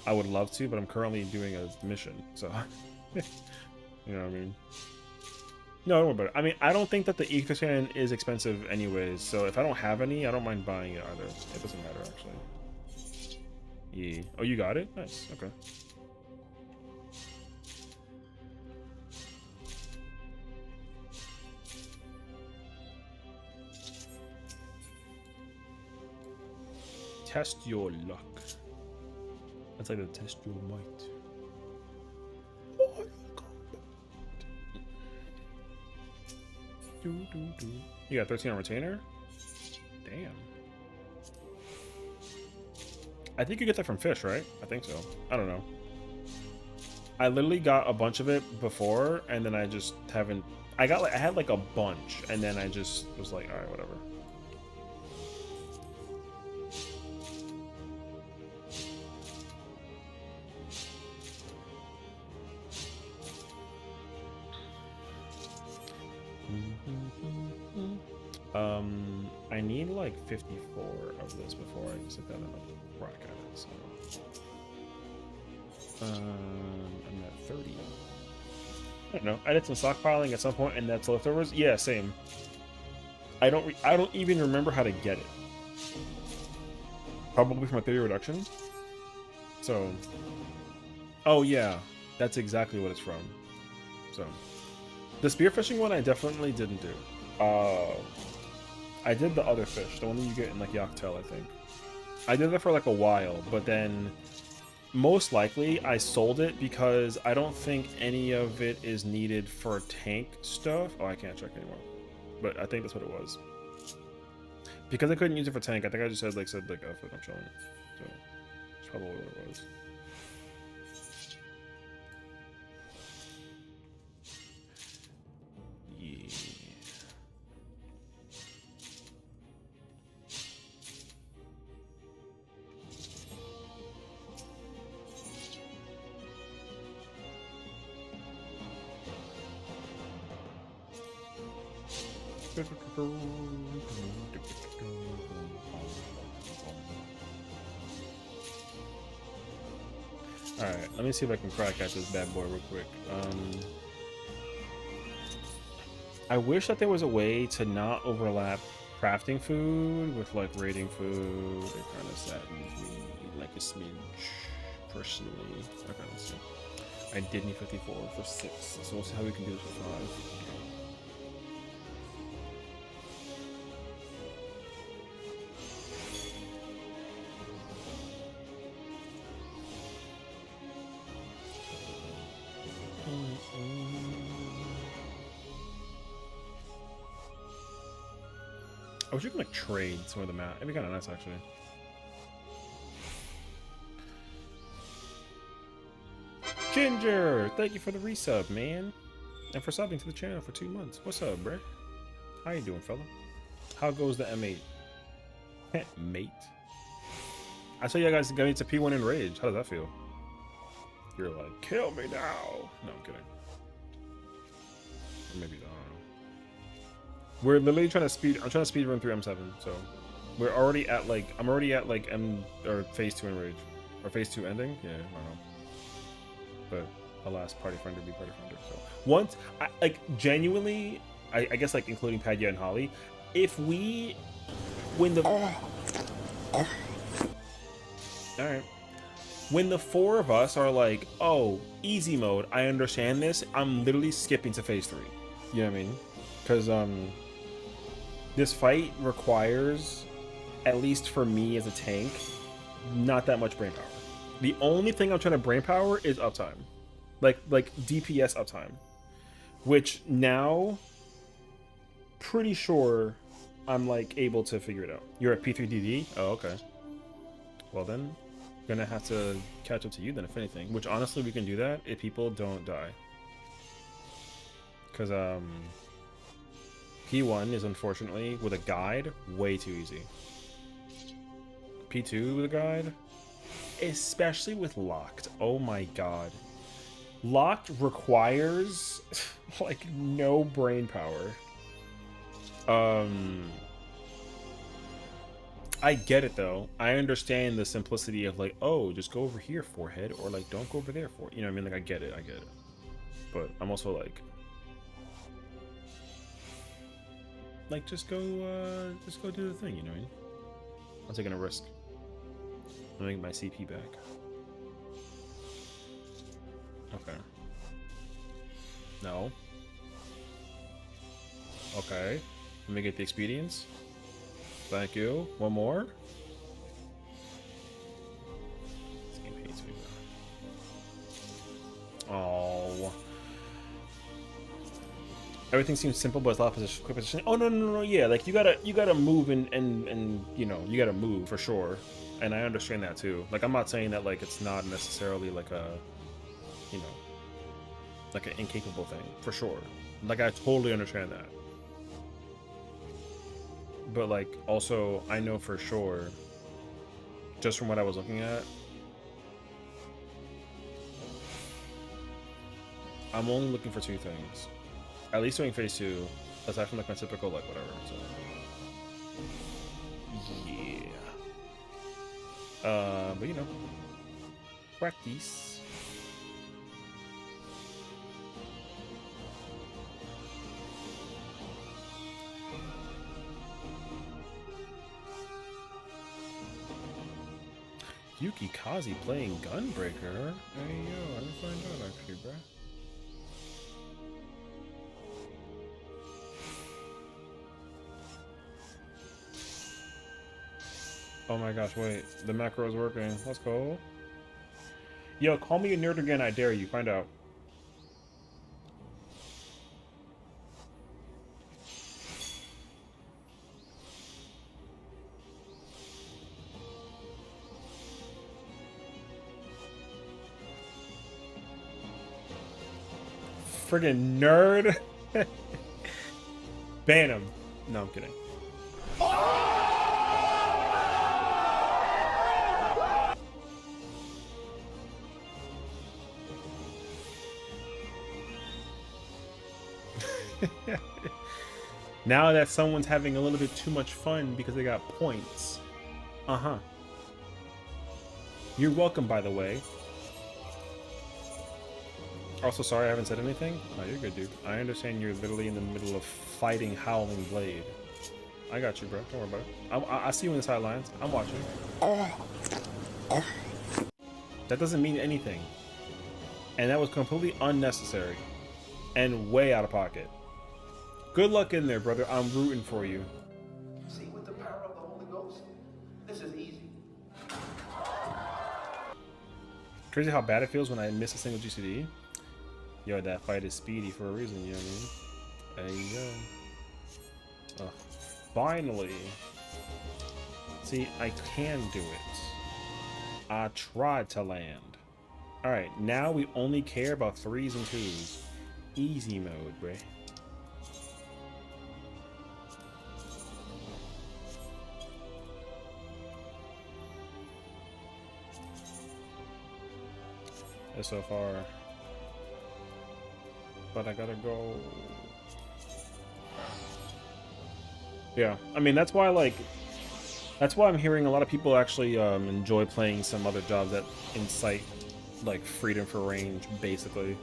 S1: I would love to, but I'm currently doing a mission, so you know what I mean? No, don't worry about it. I mean, I don't think that the Ether Sand is expensive anyways, so if I don't have any, I don't mind buying it either. It doesn't matter, actually. Yeah. Oh, you got it? Nice. Okay. Test your luck. That's like the test your might. You got 13 on retainer? Damn. I think you get that from fish, right? I think so. I don't know. I literally got a bunch of it before, and then I just haven't. I had like a bunch, and then I just was like, all right, whatever. I need like 54 of this before I sit down and like rock at it. So, I'm at 30. I don't know. I did some stockpiling at some point, and that's leftovers. Yeah, same. I don't even remember how to get it. Probably from a theory reduction. So, oh yeah, that's exactly what it's from. So, the spearfishing one I definitely didn't do. I did the other fish, the one that you get in like Yachtel, I think. I did that for like a while, but then most likely I sold it because I don't think any of it is needed for tank stuff. Oh, I can't check anymore, but I think that's what it was. Because I couldn't use it for tank, I think I just said like, oh, fuck, I'm showing it. So that's probably what it was. Alright, let me see if I can crack at this bad boy real quick. I wish that there was a way to not overlap crafting food with like raiding food. It kind of saddens me like a smidge, personally. Okay, let's see. I did need 54 for 6, so we'll see how we can do this for 5. I wish you could like trade some of the map. It'd be kind of nice actually. Ginger, thank you for the resub, man, and for subbing to the channel for 2 months. What's up, bruh? How you doing, fella? How goes the M8? Mate. I saw you guys got into P1 in Rage. How does that feel? You're like, kill me now. No, I'm kidding. Or maybe not. We're literally trying to speed. I'm trying to speed run through M7. So we're already at like. I'm already at like phase 2 in Rage, or phase 2 ending. Yeah, I don't know. But alas, party friender be party friender. So once, genuinely, I guess like including Padya and Holly, if we win the. All right. When the 4 of us are like, oh, easy mode, I understand this, I'm literally skipping to phase 3. You know what I mean? Because this fight requires, at least for me as a tank, not that much brain power. The only thing I'm trying to brain power is uptime. Like DPS uptime. Which now, pretty sure I'm like able to figure it out. You're at P3DD? Oh, okay. Well then, gonna have to catch up to you then, if anything. Which honestly, we can do that if people don't die. Because P1 is unfortunately with a guide way too easy. P2 with a guide, especially with locked. Oh my god, locked requires like no brain power. I get it though. I understand the simplicity of like, oh, just go over here, forehead, or like don't go over there, for you know what I mean? Like I get it. But I'm also like just go do the thing, you know what I mean? I'm taking a risk. I'm making my CP back. Okay. No. Okay. Let me get the expedience. Thank you. One more. This game hates me now. Oh. Everything seems simple, but it's a lot of position, quick positioning. Oh no, yeah. Like you gotta move and you know you gotta move for sure. And I understand that too. Like I'm not saying that like it's not necessarily like a, you know, like an incapable thing for sure. Like I totally understand that. But like also I know for sure, just from what I was looking at, I'm only looking for 2 things. At least doing phase 2, aside from like my typical like whatever. So yeah. But you know, practice. Yuki Kazi playing Gunbreaker? Hey yo, I didn't find out actually, bruh. Oh my gosh, wait. The macro is working. Let's go. Yo, call me a nerd again, I dare you. Find out. Friggin' nerd. Ban him. No, I'm kidding. Now that someone's having a little bit too much fun because they got points. Uh-huh. You're welcome, by the way. Also, sorry I haven't said anything. No, you're good, dude. I understand you're literally in the middle of fighting Howling Blade. I got you, bro. Don't worry about it. I see you in the sidelines. I'm watching. That doesn't mean anything. And that was completely unnecessary. And way out of pocket. Good luck in there, brother. I'm rooting for you.
S5: See, with the power of the Holy Ghost, this is easy.
S1: Crazy how bad it feels when I miss a single GCD. Yo, that fight is speedy for a reason, you know what I mean? There you go. Ugh. Finally. See, I can do it. I tried to land. Alright, now we only care about 3s and 2s. Easy mode, bruh. That's so far. But I gotta go. Yeah, I mean, that's why, like, that's why I'm hearing a lot of people actually enjoy playing some other jobs that incite, like, freedom for range, basically.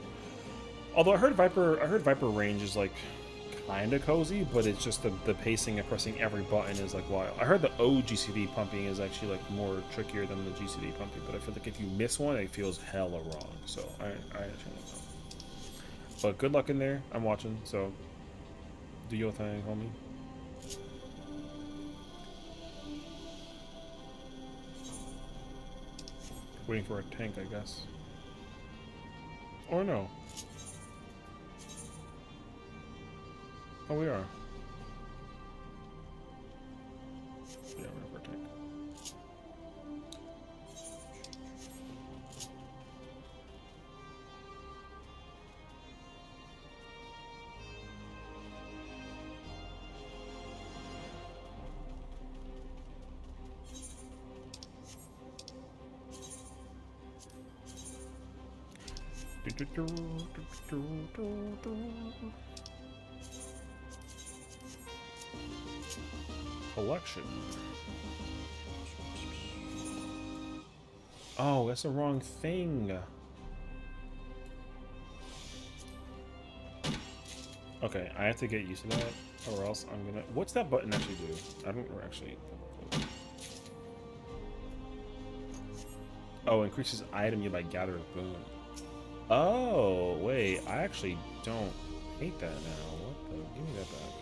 S1: Although I heard Viper range is, like, kind of cozy, but it's just the pacing of pressing every button is, like, wild. I heard the OGCD pumping is actually, like, more trickier than the GCD pumping, but I feel like if you miss one, it feels hella wrong. So I actually don't know. But good luck in there. I'm watching, so do your thing, homie. Waiting for a tank, I guess. Or no. Oh, we are. Yeah, we're waiting for a tank. Collection. Oh, that's the wrong thing. Okay, I have to get used to that, or else I'm gonna... What's that button actually do? I don't actually... Oh, increases item you by gather a boon. Oh, wait, I actually don't hate that now. What the? Give me that back.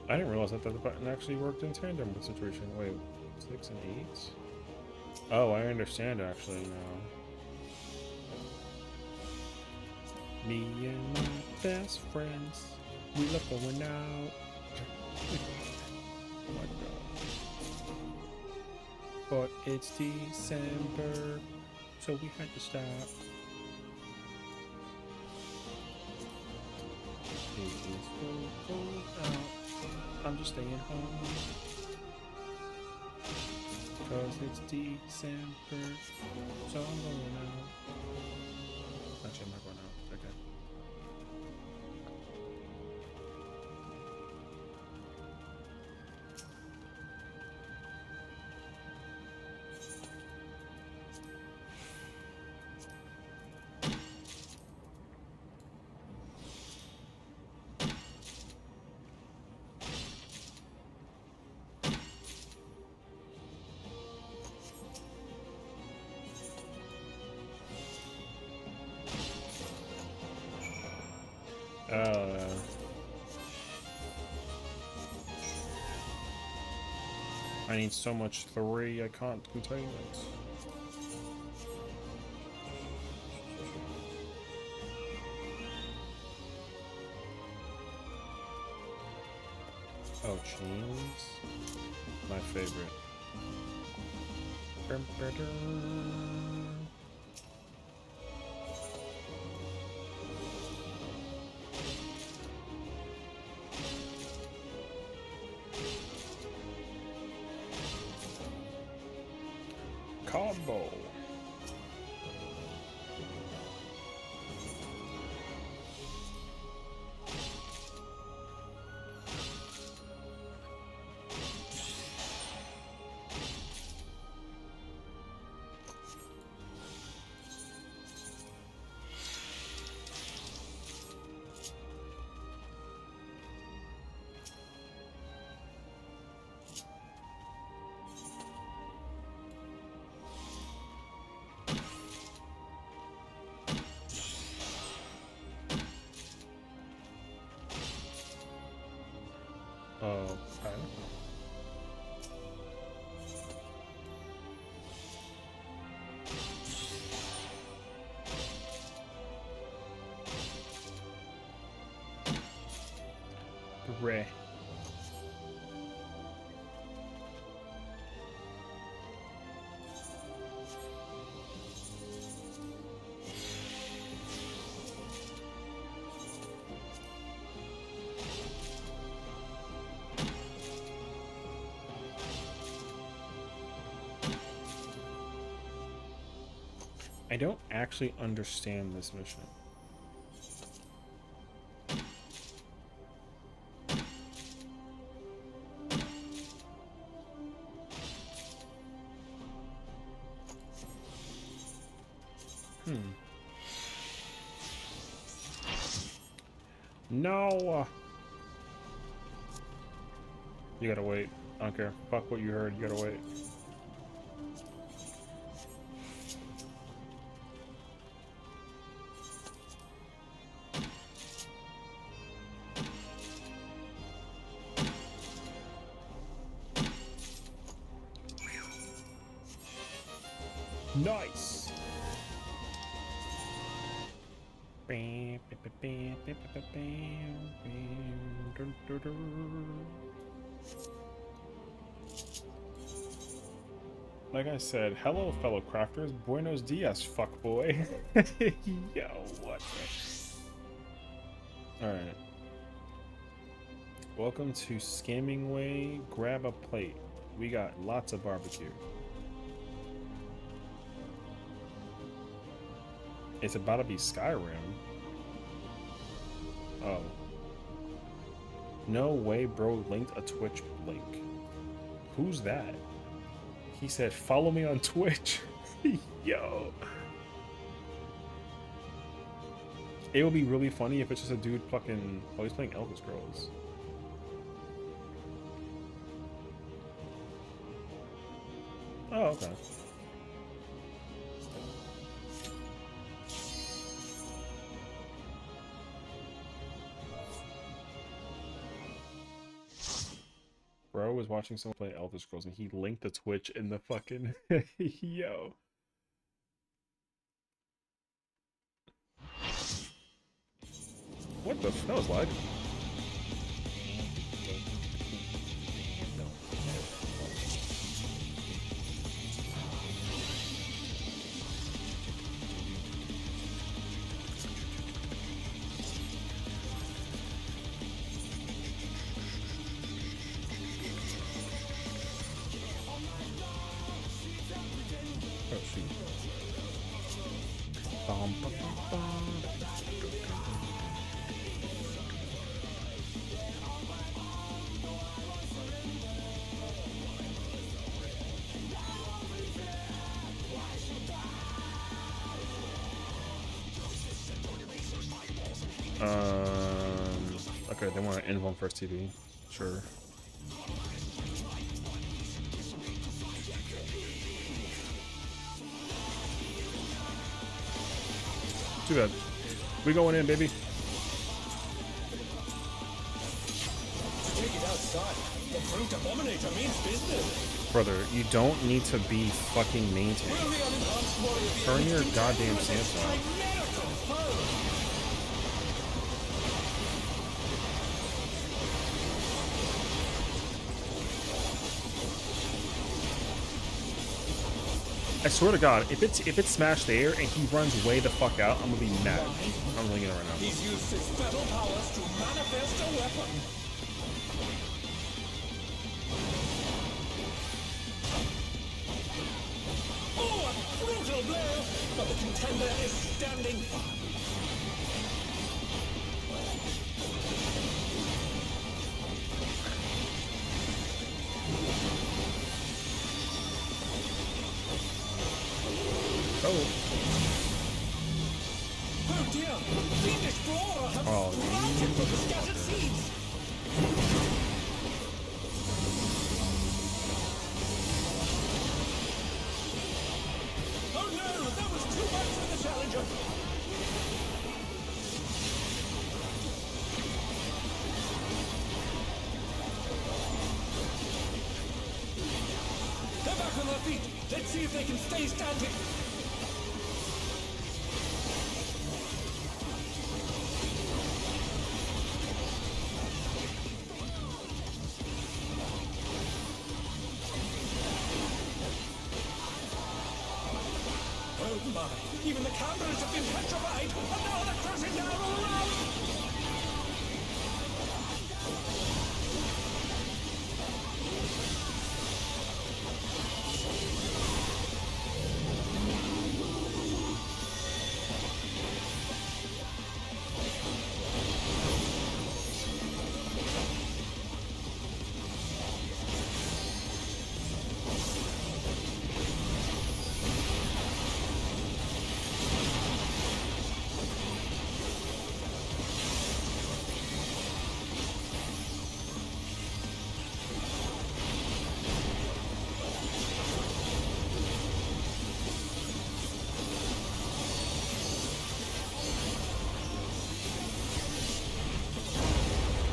S1: I didn't realize that the button actually worked in tandem with the situation. Wait, 6 and 8? Oh, I understand actually now. Me and my best friends, we love going out. Oh my god. But it's December, so we had to stop. It is so cold out. I'm just staying home. Cause it's December, so I'm going out. Actually, I'm not going out. Okay. I need so much 3, I can't contain it. Oh, chains? My favorite. Combo. youre. I don't actually understand this mission. No! You gotta wait. I don't care. Fuck what you heard. You gotta wait. Nice! Like I said, hello fellow crafters, buenos dias, fuckboy. Yo, what? Alright. Welcome to Scamming Way, grab a plate. We got lots of barbecue. It's about to be Skyrim. Oh. No way, bro linked a Twitch link. Who's that? He said, follow me on Twitch. Yo. It would be really funny if it's just a dude fucking... Oh, he's playing Elder Scrolls. Oh, okay. Bro was watching someone play Elder Scrolls and he linked the Twitch in the fucking... Yo. What the f... That was lag. Oh, shoot. Bum, bum, bum, bum. Okay, they want to end one first TV. Sure. Too bad. We going in, baby.
S6: Take it outside. The fruit abominator means business.
S1: Brother, you don't need to be fucking maintained. Turn your goddamn stance on. I swear to God, if it's smashed there and he runs way the fuck out, I'm gonna be mad. I'm ringing it right now.
S6: He's used his spell powers to manifest a weapon. Oh, a brutal blow! But the contender is standing firm.
S1: Oh.
S6: Oh dear! Fiendish Flora have
S1: Oh,
S6: with the scattered seeds! Oh no! That was too much for the challenger! They're back on their feet! Let's see if they can stay standing! Oh my, even the cameras have been petrified, and now they're crashing down all around!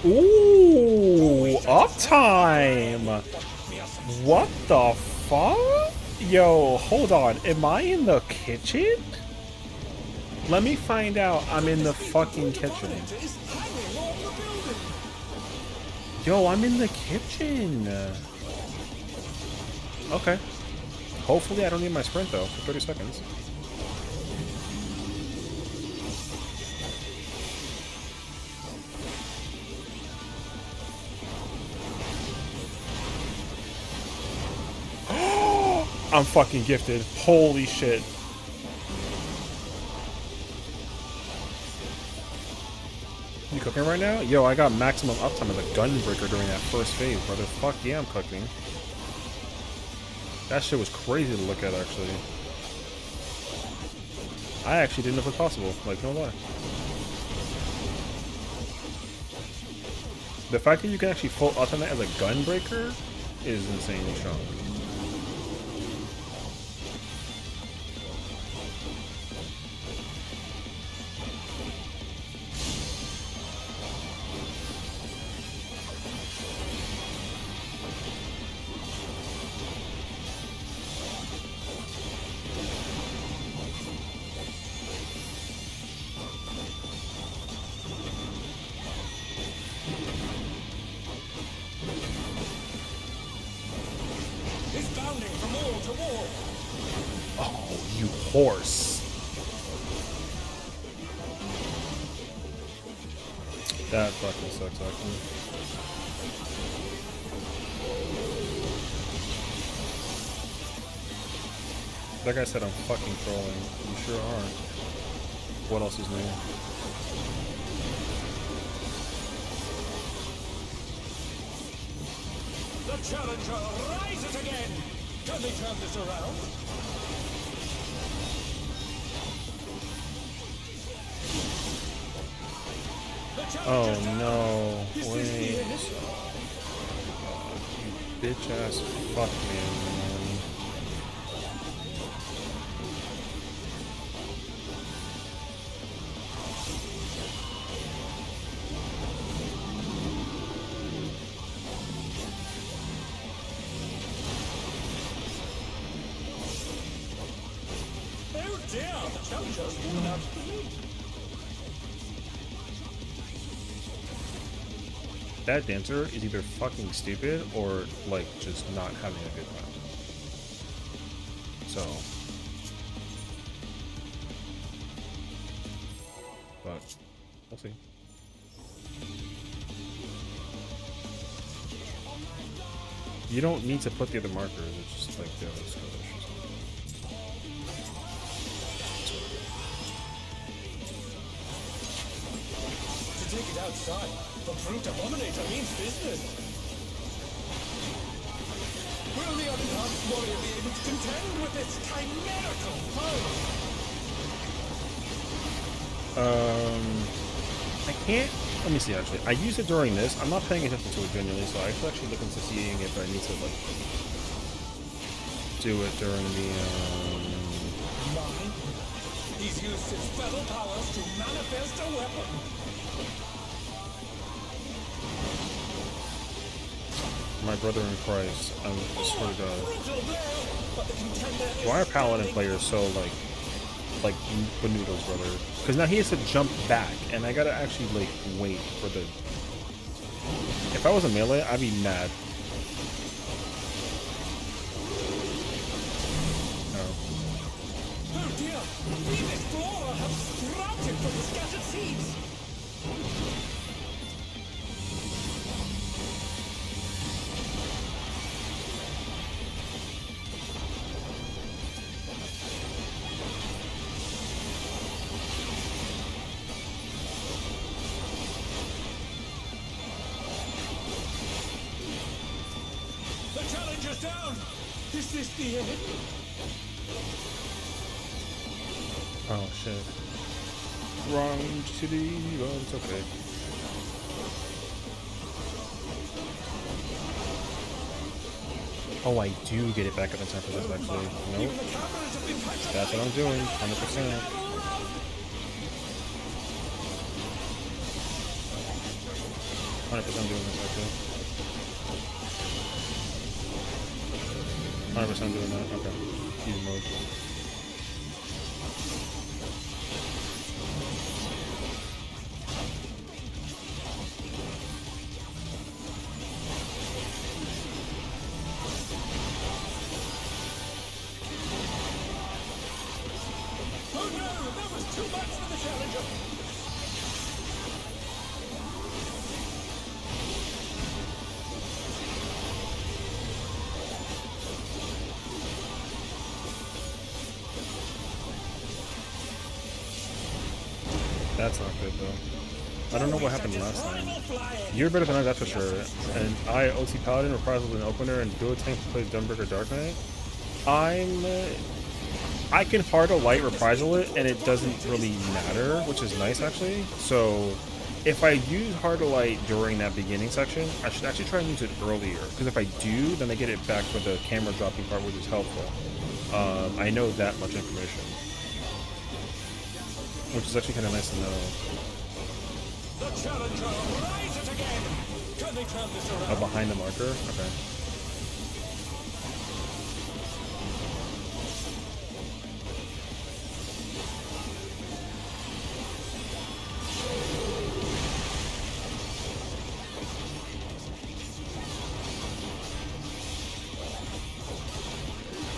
S1: Ooh, uptime! What the fuck? Yo, hold on. Am I in the kitchen? Let me find out I'm in the fucking kitchen. Yo, I'm in the kitchen. Okay. Hopefully I don't need my sprint though for 30 seconds. I'm fucking gifted. Holy shit. You cooking right now? Yo, I got maximum uptime as a gunbreaker during that first phase, brother. Fuck yeah, I'm cooking. That shit was crazy to look at, actually. I actually didn't know it was possible. Like, no lie. The fact that you can actually full uptime as a gunbreaker is insanely strong. Oh, you horse. That fucking sucks, actually. That guy said I'm fucking trolling. You sure aren't. What else is new?
S6: The challenger rises again! Can they turn this around?
S1: Oh no, wait. You bitch ass fuck man.
S6: Oh dear, the challenger's fallen out of the lead.
S1: That dancer is either fucking stupid or like just not having a good time. So, but we'll see. You don't need to put the other markers, it's just like the other skill issues.
S6: To take it outside, the brute abominator means business. Will the untasked warrior be able to contend with this chimerical foe?
S1: I can't. Let me see. Actually, I used it during this. I'm not paying attention to it genuinely, so I should actually look into seeing if I need to like do it during the.
S6: Mine? He's used his feral powers to manifest a weapon.
S1: My brother in Christ, I swear to God. Why are Paladin players so like Benuto's brother? Because now he has to jump back, and I gotta actually like wait for the. If I was a melee, I'd be mad.
S6: Oh dear, We of Explorer have sprouted from the scattered seeds! The challenger's down! Is this the end?
S1: Oh shit. Wrong city, but it's okay. Oh, I do get it back up in time for this actually. Nope. That's what I'm doing, 100%. 100% doing this actually. 100% doing that, okay. Easy mode.
S6: Oh no! That was too much for the challenger!
S1: That's not good though. I don't know what happened last time. You're better than I, that's for sure. And I, OT Paladin, Reprisal an opener, and Duo Tank plays Dumbreaker Dark Knight. I can hard a light reprisal it, and it doesn't really matter, which is nice actually. So if I use hard a light during that beginning section, I should actually try and use it earlier. Because if I do, then I get it back for the camera dropping part, which is helpful. I know that much information, which is actually kind of nice to know.
S6: The challenger rises again! Can they turn this around?
S1: Oh, behind the marker? Okay.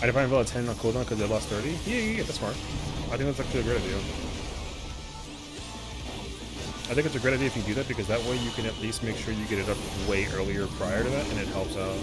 S1: I define Villa 10 on cooldown because they lost 30? Yeah, that's smart. I think that's actually a great idea. I think it's a great idea if you do that, because that way you can at least make sure you get it up way earlier prior to that, and it helps out.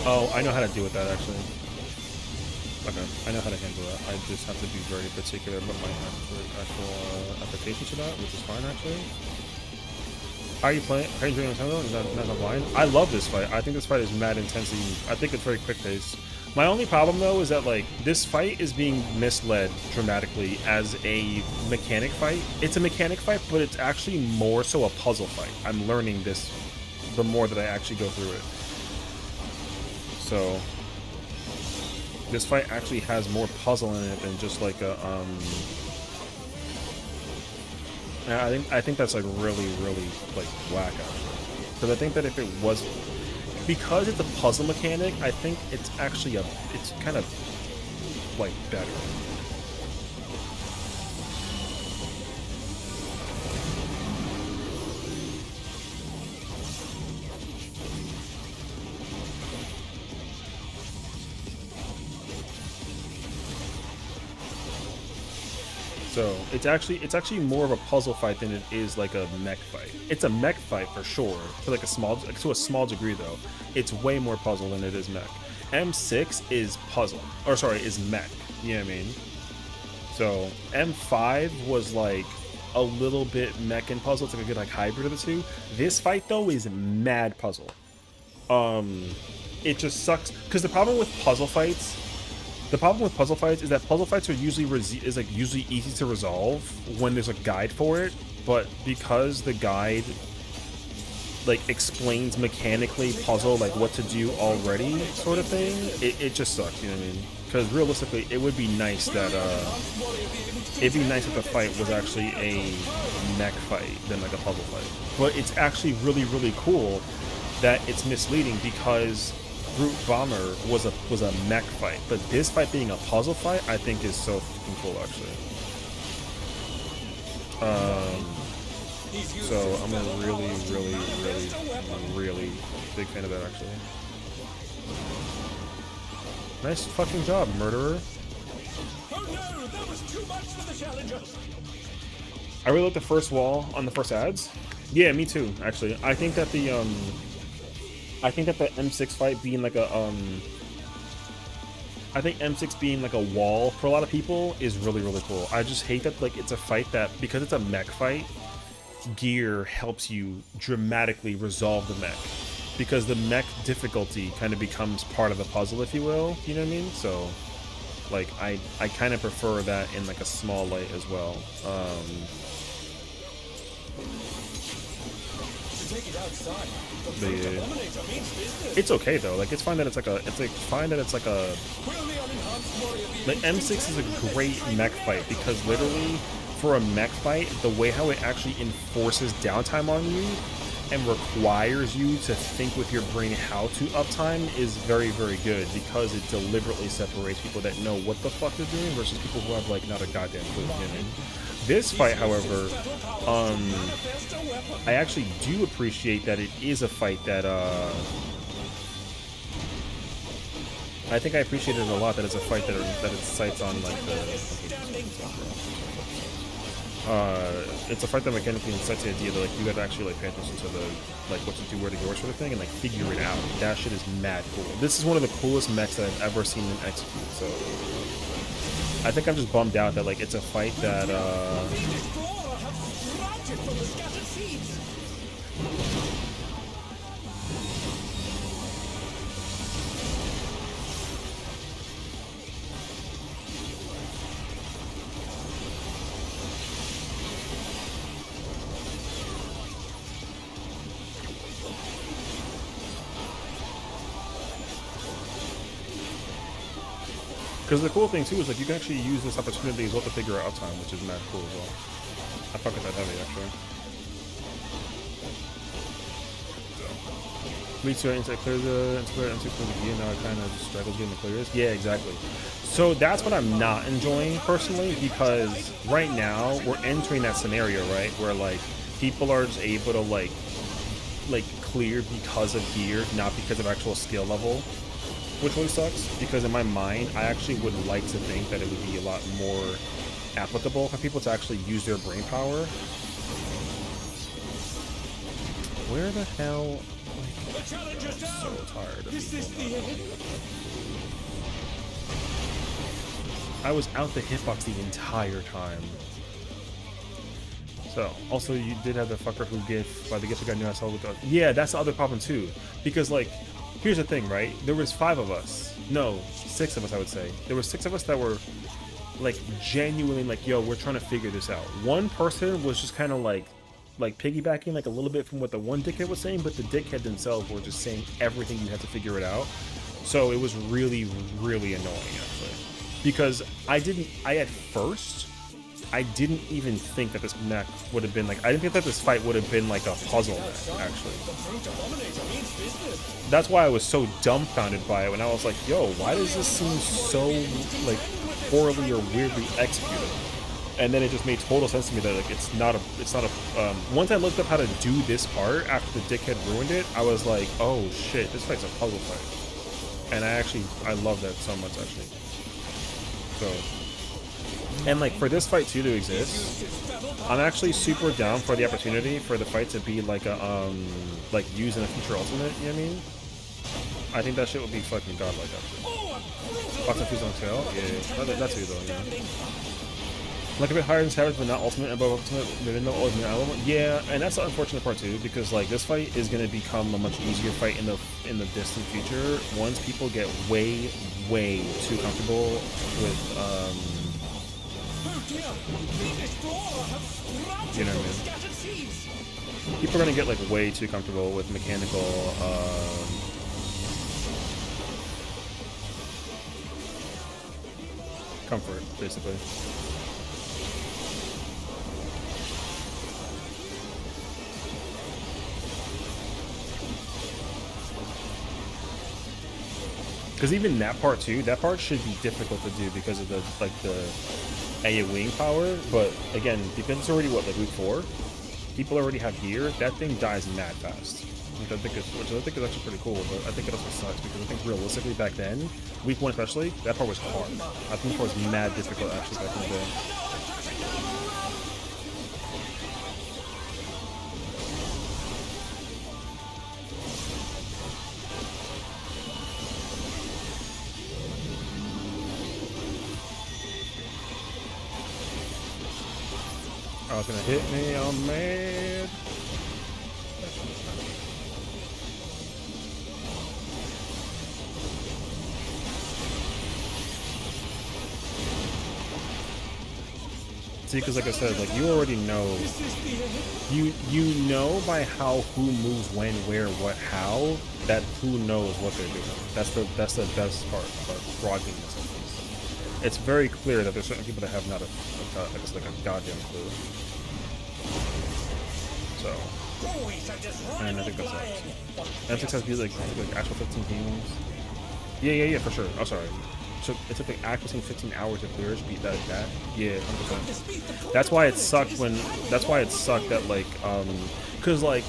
S1: Oh, I know how to deal with that actually. Okay, I know how to handle that. I just have to be very particular about my actual application to that, which is fine actually. How are you playing? How are you doing on time though? Is that not blind? I love this fight. I think this fight is mad intensity. I think it's very quick paced. My only problem though is that like this fight is being misled dramatically as a mechanic fight. It's a mechanic fight, but it's actually more so a puzzle fight. I'm learning this the more that I actually go through it. So this fight actually has more puzzle in it than just like a I think that's like really like whack actually. Because I think that if it was, because it's a puzzle mechanic, I think it's actually it's kind of like better. So it's actually more of a puzzle fight than it is like a mech fight. It's a mech fight for sure, to like to a small degree though. It's way more puzzle than it is mech. M6 is puzzle, or sorry, is mech. You know what I mean? So M5 was like a little bit mech and puzzle. It's like a good like hybrid of the two. This fight though is mad puzzle. It just sucks because the problem with puzzle fights. The problem with puzzle fights is that puzzle fights are usually usually easy to resolve when there's a guide for it, but because the guide like explains mechanically puzzle like what to do already sort of thing, it just sucks, you know what I mean? Because realistically, it would be nice that the fight was actually a mech fight than like a puzzle fight. But it's actually really, really cool that it's misleading because Brute Bomber was a mech fight, but this fight being a puzzle fight, I think is so fucking cool actually. So I'm a really, really, really, really big fan of that actually. Nice fucking job, murderer.
S6: Oh no, that was too much for the challengers.
S1: I really like the first wall on the first ads. Yeah, me too, actually. I think that the M6 fight being like a I think M6 being like a wall for a lot of people is really, really cool. I just hate that like it's a fight that, because it's a mech fight, gear helps you dramatically resolve the mech. Because the mech difficulty kind of becomes part of the puzzle, if you will. You know what I mean? So, like, I kind of prefer that in like a small light as well. It's okay though. Like, it's fine that it's like a. Like, M6 is a great mech fight because literally, for a mech fight, the way how it actually enforces downtime on you and requires you to think with your brain how to uptime is very, very good because it deliberately separates people that know what the fuck they're doing versus people who have like not a goddamn clue. You know what I mean? This fight, however, I actually do appreciate that it is a fight that I think I appreciate it a lot that it's a fight that it cites on like the. It's a fight that mechanically incites the idea that like you have to actually like pay attention to the like what to do, where to go, sort of thing, and like figure it out. That shit is mad cool. This is one of the coolest mechs that I've ever seen them execute. So I think I'm just bummed out that like it's a fight that because the cool thing too is like you can actually use this opportunity as well to figure out uptime, which is mad cool as well. I fuck with that heavy actually. Me too. Insight clears the M6 again. Now I kind of just struggles getting the clears. Yeah, exactly. So that's what I'm not enjoying personally because right now we're entering that scenario, right, where like people are just able to like clear because of gear, not because of actual skill level. Which really sucks, because in my mind, I actually would like to think that it would be a lot more applicable for people to actually use their brain power. Where the hell? I'm so tired of I was out the hitbox the entire time. So, also, you did have the fucker who by the gift of God knew I saw with the... Yeah, that's the other problem too. Because, like, here's the thing, right? There was 5 of us. No, 6 of us, I would say. There were 6 of us that were, like, genuinely like, yo, we're trying to figure this out. One person was just kind of like piggybacking, like, a little bit from what the one dickhead was saying, but the dickhead themselves were just saying everything you had to figure it out. So it was really, really annoying, actually. Because I at first, I didn't even think that this mech would have been like, I didn't think that this fight would have been like a puzzle mech, actually. That's why I was so dumbfounded by it when I was like, yo, why does this seem so like poorly or weirdly executed? And then it just made total sense to me that like it's not a once I looked up how to do this part after the dickhead ruined it, I was like, oh shit, this fight's a puzzle fight. And I love that so much actually. So, and like for this fight too to exist, I'm actually super down for the opportunity for the fight to be like a like used in a future ultimate, you know what I mean? I think that shit would be fucking godlike actually. Lots of fuse on tail? Yeah, that's you though, yeah. Like a bit higher than Savage, but not ultimate, above ultimate, maybe no ultimate element. Yeah, and that's the unfortunate part too, because like this fight is gonna become a much easier fight in the distant future once people get way too comfortable with you know what I mean? People are gonna get like way too comfortable with mechanical Comfort, basically. Because even that part too, that part should be difficult to do because of the AoE power. But again, because it's already what, like week 4, people already have gear. That thing dies mad fast, which I think is actually pretty cool. But I think it also sucks because I think realistically back then, week 1 especially, that part was hard. I think it was mad difficult actually back in the day. Oh, it's gonna hit me, I'm mad. See, because like I said, like you already know, you know by how who moves when, where, what, how, that who knows what they're doing. That's the best part about frogging this. It's very clear that there's certain people that have not a goddamn clue. So, and I think that's it. M6 has to be like actual 15 games. Yeah, for sure. Oh, sorry. So it took like actually 15 hours to clear to beat that. Yeah, 100%. That's why it sucked that like cause like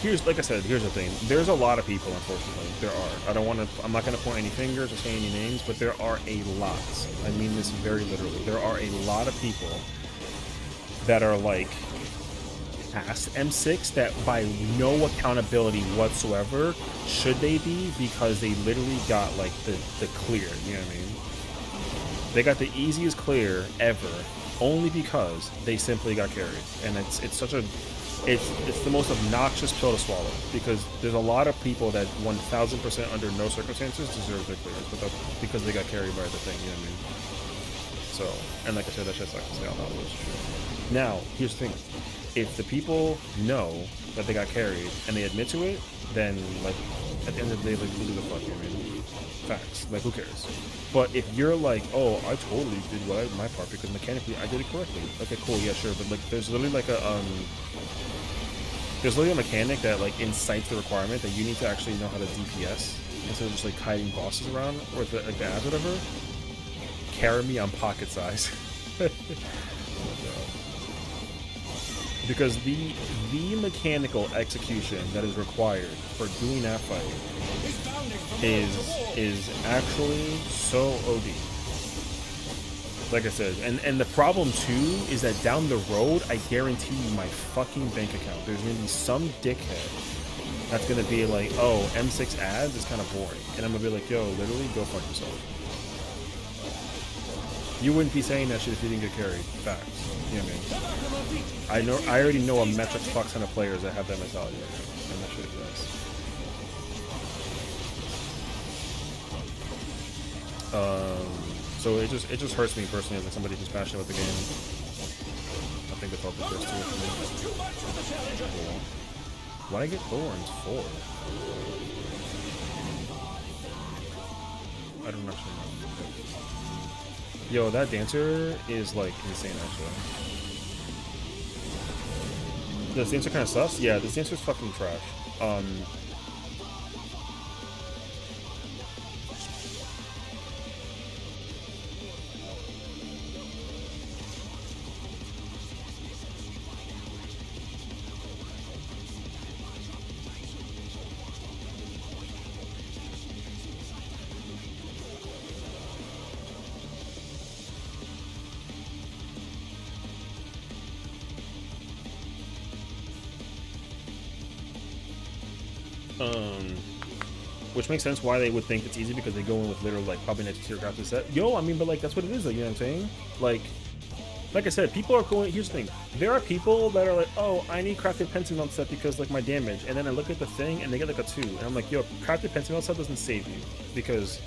S1: here's like I said, here's the thing. There's a lot of people, unfortunately. There are. I'm not gonna point any fingers or say any names, but there are a lot. I mean this very literally. There are a lot of people that are like past M6 that by no accountability whatsoever should they be, because they literally got like the clear, you know what I mean? They got the easiest clear ever only because they simply got carried. And it's the most obnoxious pill to swallow, because there's a lot of people that 1000% under no circumstances deserve their clears because they got carried by the thing, you know what I mean? So, and like I said, that shit's like to say out loud. Now, here's the thing. If the people know that they got carried and they admit to it, then like at the end of the day, like who the fuck, you know what I mean? Facts. Like who cares? But if you're like, oh, I totally did my part because mechanically I did it correctly. Okay, cool, yeah, sure. But like there's literally like a mechanic that like incites the requirement that you need to actually know how to DPS instead of just like hiding bosses around or the ads, whatever. Carry me on pocket size. Because the mechanical execution that is required for doing that fight is actually so OD. Like I said, and the problem too is that down the road, I guarantee you my fucking bank account, there's gonna be some dickhead that's gonna be like, oh, M6 ads is kind of boring, and I'm gonna be like, yo, literally go fuck yourself. You wouldn't be saying that shit if you didn't get carried. Facts. You know what I mean? I already know a metric fuck ton of players that have that mentality right now, and that shit exists. So it just hurts me personally as like somebody who's passionate about the game. I think the focus hurts too for me. Cool. Why'd I get thorns? 4. I don't actually know. Yo, that dancer is like insane actually. This dancer kind of sus? Yeah, this dancer's fucking trash. Which makes sense why they would think it's easy, because they go in with literal like probably next tier crafted set. Yo, I mean, but like that's what it is, like, you know what I'm saying? Like I said, people are going. Here's the thing: there are people that are like, oh, I need crafted pentagon set because like my damage, and then I look at the thing and they get like a 2, and I'm like, yo, crafted pentagon set doesn't save you, because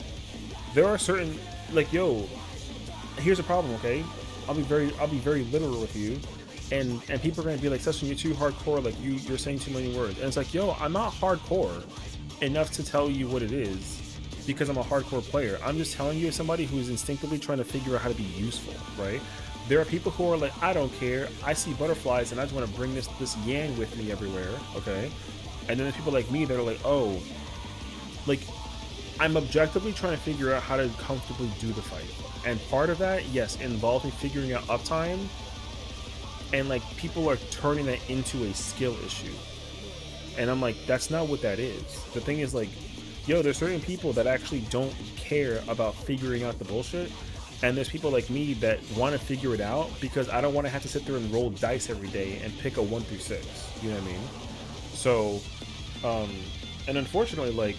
S1: there are certain like, yo, here's a problem, okay? I'll be very literal with you. And people are gonna be like, Sessiion, you're too hardcore, like you're saying too many words. And it's like, yo, I'm not hardcore enough to tell you what it is because I'm a hardcore player. I'm just telling you as somebody who is instinctively trying to figure out how to be useful, right? There are people who are like, I don't care. I see butterflies and I just want to bring this yan with me everywhere, okay? And then there's people like me that are like, oh, like, I'm objectively trying to figure out how to comfortably do the fight. And part of that, yes, involves me figuring out uptime. And like, people are turning that into a skill issue. And I'm like, that's not what that is. The thing is like, yo, there's certain people that actually don't care about figuring out the bullshit. And there's people like me that want to figure it out because I don't want to have to sit there and roll dice every day and pick a 1 through 6. You know what I mean? So, and unfortunately, like,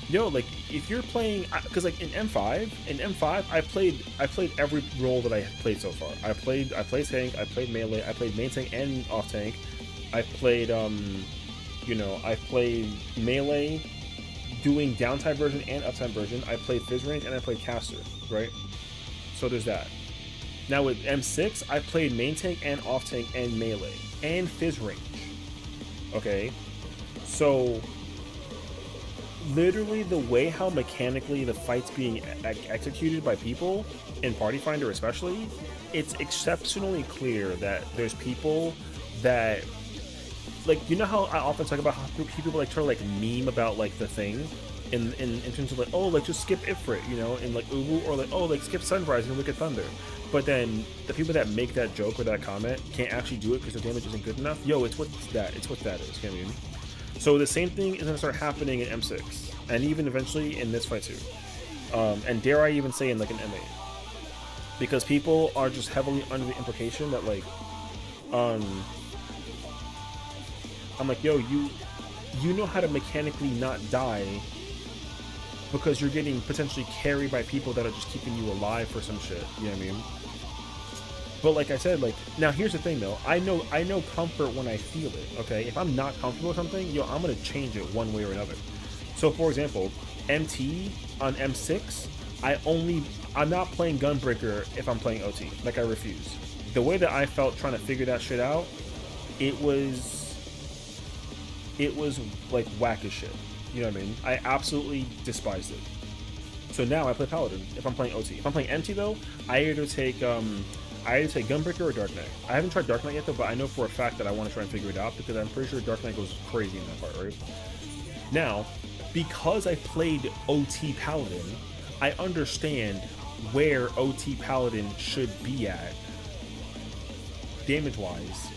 S1: yo, like, if you're playing, because like in M5, I played every role that I played so far. I played tank, I played melee, I played main tank and off tank. I played, you know, I played melee, doing downtime version and uptime version. I played phys range and I played caster, right? So there's that. Now with M6, I played main tank and off tank and melee and phys range. Okay, so literally the way how mechanically the fight's being executed by people in Party Finder especially, it's exceptionally clear that there's people that, like, you know how I often talk about how people like try to like meme about like the thing in terms of like, oh, like just skip Ifrit, you know, in like Ubu, or like, oh, like skip Sunrise and Wicked Thunder. But then the people that make that joke or that comment can't actually do it because their damage isn't good enough. Yo, it's what that is. You know what I mean? So the same thing is gonna start happening in M6, and even eventually in this fight too. And dare I even say in like an M8, because people are just heavily under the implication that like, I'm like, yo, you know how to mechanically not die because you're getting potentially carried by people that are just keeping you alive for some shit. You know what I mean? But like I said, like, now here's the thing though. I know comfort when I feel it, okay? If I'm not comfortable with something, yo, I'm gonna change it one way or another. So for example, MT on M6, I'm not playing Gunbreaker if I'm playing OT. Like, I refuse. The way that I felt trying to figure that shit out, it was like whack as shit. You know what I mean? I absolutely despised it. So now I play Paladin if I'm playing OT. If I'm playing MT though, I either take Gunbreaker or Dark Knight. I haven't tried Dark Knight yet though, but I know for a fact that I want to try and figure it out because I'm pretty sure Dark Knight goes crazy in that part, right? Now, because I played OT Paladin, I understand where OT Paladin should be at damage-wise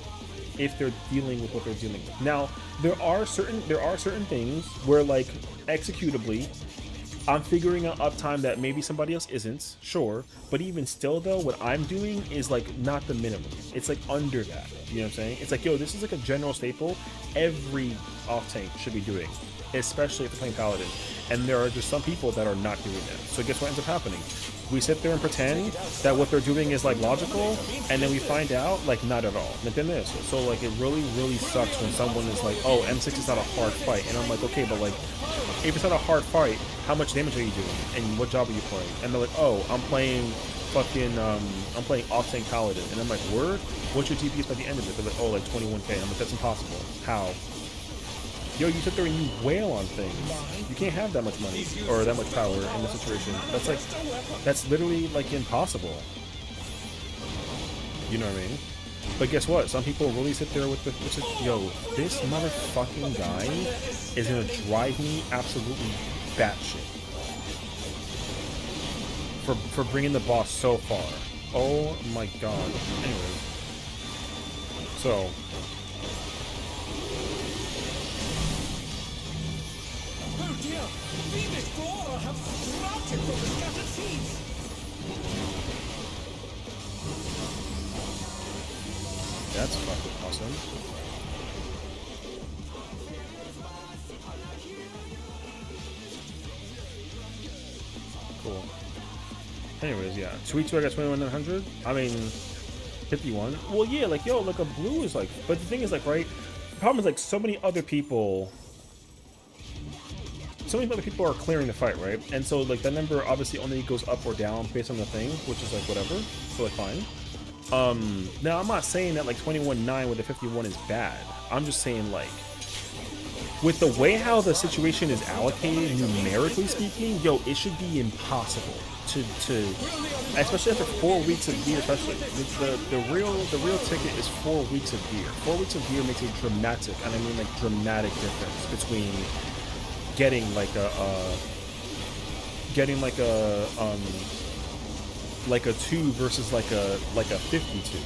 S1: if they're dealing with what they're dealing with. Now, there are certain things where, like, executably, I'm figuring out uptime that maybe somebody else isn't, sure, but even still though, what I'm doing is like not the minimum. It's like under that. You know what I'm saying? It's like, yo, this is like a general staple every off tank should be doing, especially if they're playing Paladin. And there are just some people that are not doing that. So guess what ends up happening? We sit there and pretend that what they're doing is like logical, and then we find out like not at all. Like then this. So like it really sucks when someone is like, oh, M6 is not a hard fight, and I'm like, okay, but like if it's not a hard fight, how much damage are you doing, and what job are you playing? And they're like, oh, I'm playing fucking I'm playing off tank Paladin, and I'm like, word? What's your DPS by the end of it? They're like, oh, like 21k. I'm like, that's impossible. How? Yo, you sit there and you wail on things. You can't have that much money or that much power in this situation. That's literally like impossible. You know what I mean? But guess what? Some people really sit there with yo, this motherfucking guy is gonna drive me absolutely batshit for bringing the boss so far. Oh my god. Anyways, so.
S6: Oh dear! Venus Flora have sprouted from the scattered seeds!
S1: That's fucking awesome. Cool. Anyways, yeah. Sweet 2, I got 2100. I mean, 51. Well, yeah, like, yo, like a blue is like, but the thing is, like, right? The problem is, like, so many other people are clearing the fight, right? And so, like, that number obviously only goes up or down based on the thing, which is, like, whatever. So, like, fine. Now, I'm not saying that, like, 21-9 with a 51 is bad. I'm just saying, like, with the way how the situation is allocated, numerically speaking, yo, it should be impossible to especially after 4 weeks of gear. Especially the real ticket is 4 weeks of gear. 4 weeks of gear makes a dramatic, and I mean like dramatic difference between getting like a 2 versus like a 52,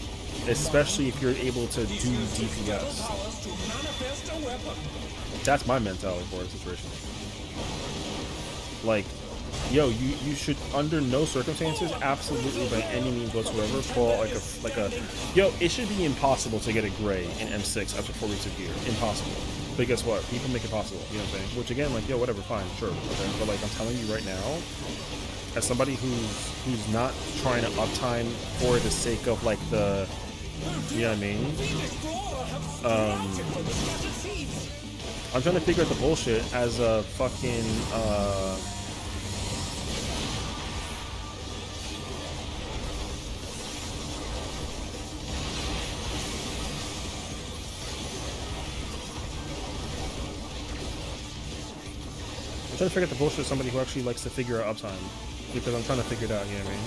S1: especially if you're able to do DPS. That's my mentality for the situation. Like, yo, you should under no circumstances, absolutely by any means whatsoever, pull out like a yo. It should be impossible to get a gray in M6 after 4 weeks of gear. Impossible. But guess what? People make it possible. You know what I'm saying? Which again, like, yo, whatever, fine, sure, okay. But like, I'm telling you right now, as somebody who's not trying to uptime for the sake of like the, you know what I mean? I'm trying to figure out the bullshit as a fucking trying to figure out the bullshit of somebody who actually likes to figure out uptime, because I'm trying to figure it out, you know what I mean?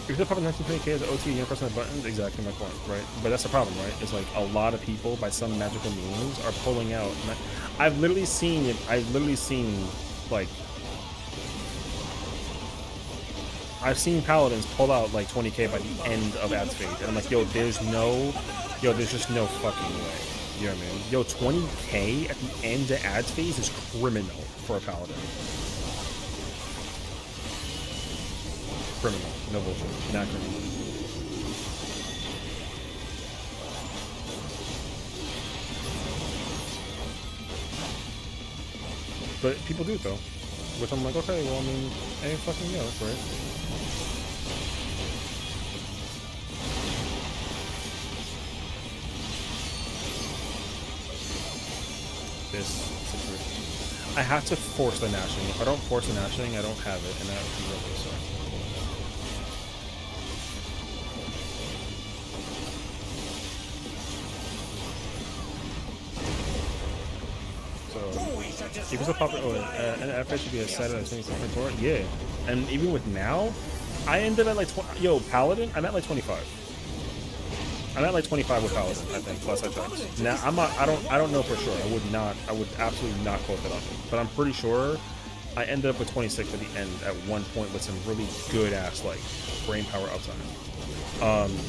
S1: If you're popping 1920k as an OT and you're pressing the buttons, exactly my point, right? But that's the problem, right? It's like a lot of people, by some magical means, are pulling out. And I've literally seen it. Like, I've seen paladins pull out like 20k by the end of ads phase, and I'm like, yo, there's just no fucking way. You know what I mean? Yo, 20k at the end of ads phase is criminal for a paladin. Criminal. No bullshit. Not criminal. But people do it though. Which I'm like, okay, well, I mean, any fucking else, right? This situation. I have to force the nashing. If I don't force the nashing, I don't have it, and that would be really so. If it's a pop, and FA should be a set at 26.4. Yeah, and even with now, I ended at like yo Paladin. I'm at like 25. I'm at like 25 with Paladin, I think. Plus I checked. Now I'm not. I don't know for sure. I would absolutely not quote that on me. But I'm pretty sure I ended up with 26 at the end at one point with some really good ass like brain power uptime.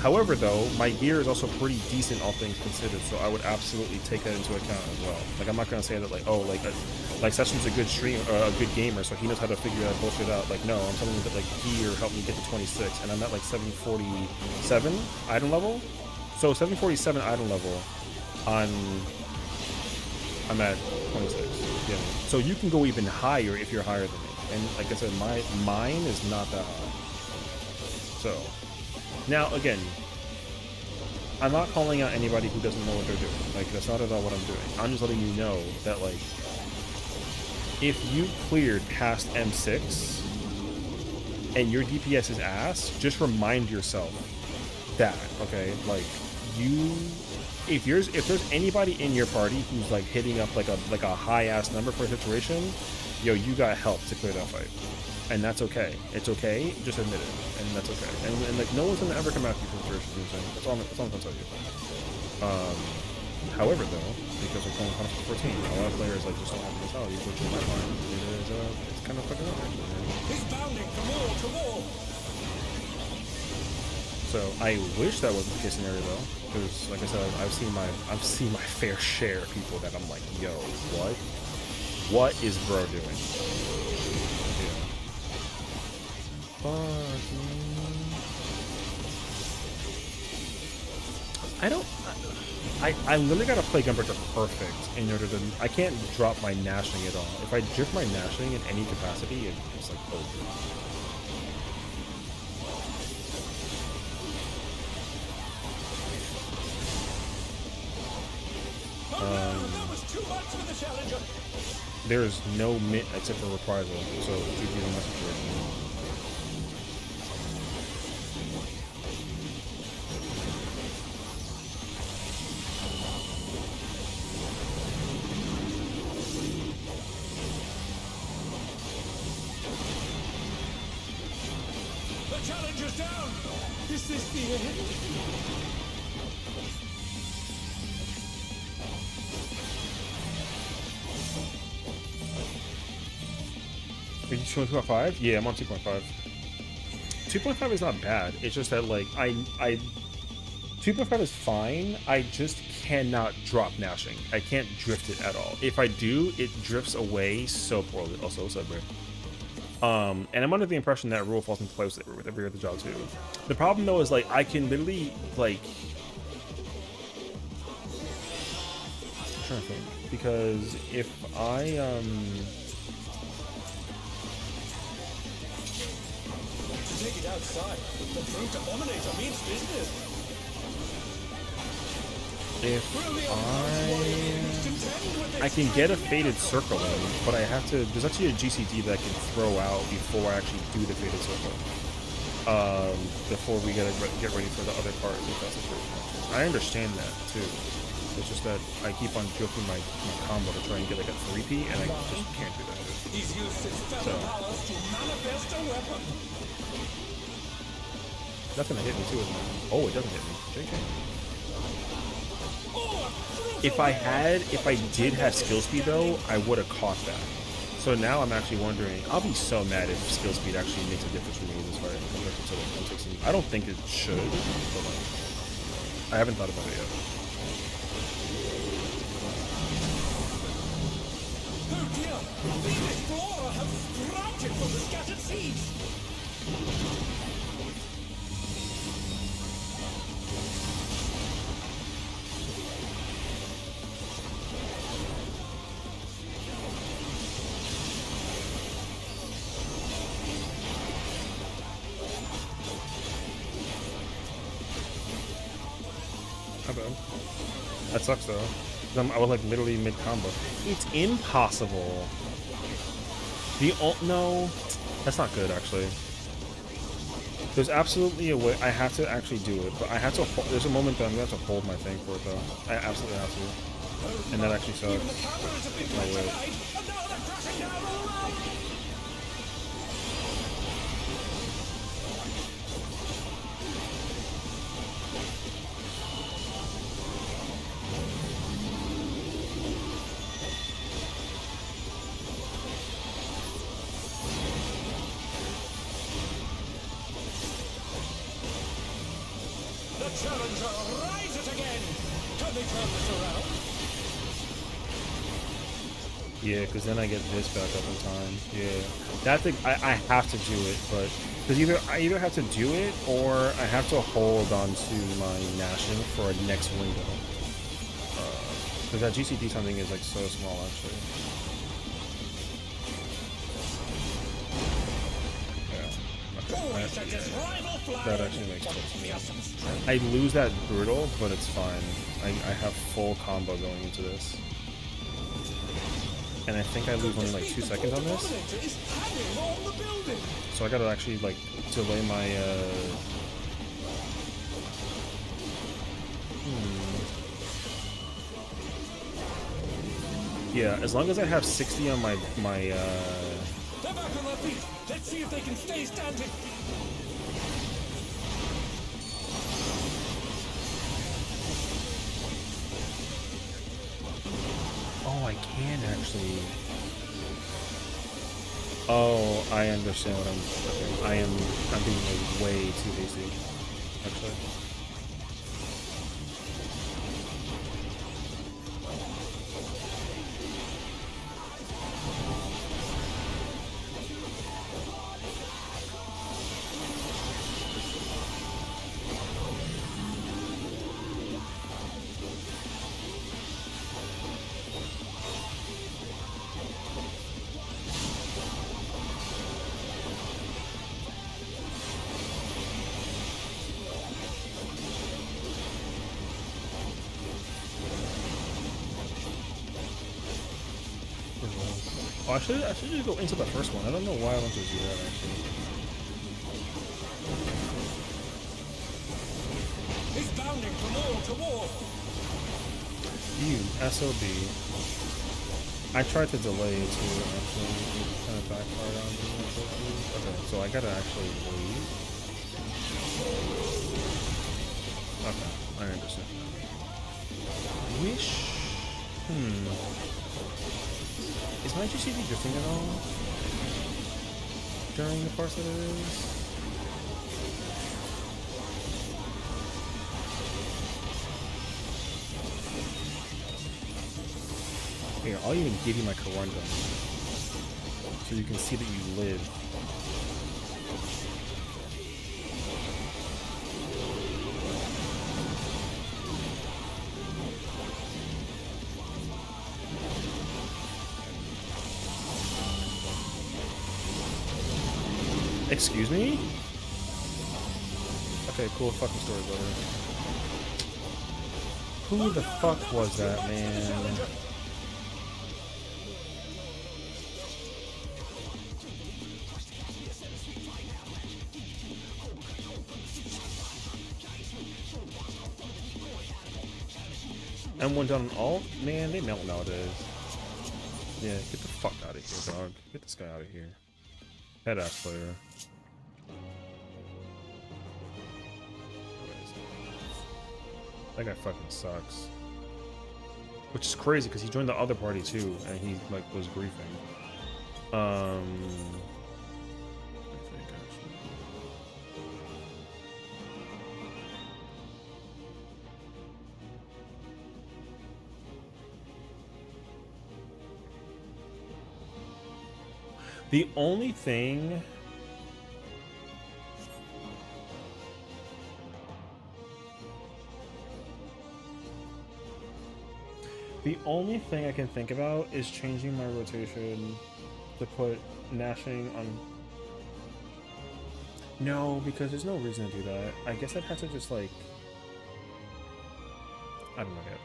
S1: However, though, my gear is also pretty decent, all things considered, so I would absolutely take that into account as well. Like, I'm not gonna say that, like, oh, like Sessiion's a good a good gamer, so he knows how to figure that bullshit out. Like, no, I'm telling you that, like, gear helped me get to 26, and I'm at, like, 747 item level. So, 747 item level I'm at 26. Yeah. So, you can go even higher if you're higher than me. And, like I said, mine is not that high. So... Now, again, I'm not calling out anybody who doesn't know what they're doing. Like, that's not at all what I'm doing. I'm just letting you know that, like, if you cleared past M6 and your DPS is ass, just remind yourself that, okay? Like, if there's anybody in your party who's, like, hitting up, like a high-ass number for a situation, yo, you got help to clear that fight. And that's okay. It's okay. Just admit it, and that's okay. And like, no one's gonna ever come after you for the situation. That's all I'm gonna tell you. However, though, because we're playing Final Fantasy 14, a lot of players like just don't have the mentality, which in my mind it's kind of fucking up actually.
S6: He's bounding from wall to wall.
S1: So I wish that wasn't the case scenario though, because like I said, I've seen my fair share of people that I'm like, yo, what is bro doing? I literally gotta play Gunbreaker perfect in order to. I can't drop my nashing at all. If I drift my nashing in any capacity, it's like over. There is no mint except for reprisal, so GG on my situation.
S6: Is this the end?
S1: Are you 2.5? Yeah, I'm on 2.5. 2.5 is not bad. It's just that like I 2.5 is fine. I just cannot drop gnashing. I can't drift it at all. If I do, it drifts away so poorly. Also, what's up, bro? And I'm under the impression that rule falls into place with every other job too. The problem though is like I can literally like I'm trying to think, because if I
S6: Take it outside. The brute abominator means business.
S1: if I can get a faded circle in, but I have to. There's actually a GCD that I can throw out before I actually do the faded circle. Before we get ready for the other part. If that's the situation. I understand that too. It's just that I keep on drifting my combo to try and get like a 3P, and I just can't do that.
S6: He's used his fellow powers to manifest a weapon.
S1: That's gonna hit me too, isn't it? Oh, it doesn't hit me. JK. If I did have skill speed though, I would have caught that. So now I'm actually wondering, I'll be so mad if skill speed actually makes a difference for me in this fight compared to like 116. I don't think it should, but like, I haven't thought about it yet.
S6: Oh dear! The explorer has sprouted from the scattered seeds!
S1: That sucks though. I was like literally mid combo. It's impossible. No, that's not good actually. There's absolutely a way. I have to actually do it, but I have to. There's a moment that I'm gonna have to hold my thing for it though. I absolutely have to, and that actually sucks. No way.
S6: Challenger rises again! Can they turn this around?
S1: Yeah, because then I get this back up in time. Yeah, that thing I have to do it, but because I either have to do it or I have to hold on to my gnashing for a next window. Because that GCD something is like so small actually. That actually makes sense to me. I lose that brutal, but it's fine. I have full combo going into this. And I think I lose only like 2 seconds on this. So I gotta actually like delay my Yeah, as long as I have 60 on my
S6: They're back on their feet. Let's see if they can stay standing.
S1: Oh, I can actually. Oh, I understand what I'm. Okay. I'm being like way too hasty. Actually. Oh, I should just go into the first one. I don't know why I went to do that actually.
S6: He's bounding from wall to wall.
S1: You SOB. I tried to delay it too, actually. It kind of backfired on me. Okay, so I gotta actually wait. Okay, I understand. Wish. Is my GCD drifting at all during the parts that it is? Here, I'll even give you my corundum so you can see that you live. Excuse me? Okay, cool fucking story, brother. Who the fuck was that, man? M1 down on alt? Man, they melt nowadays. Yeah, get the fuck out of here, dog. Get this guy out of here. Head ass player. That guy fucking sucks. Which is crazy because he joined the other party too, and he like was griefing. I think actually. The only thing I can think about is changing my rotation to put gnashing on. No, because there's no reason to do that. I guess I'd have to just like, I don't know yet.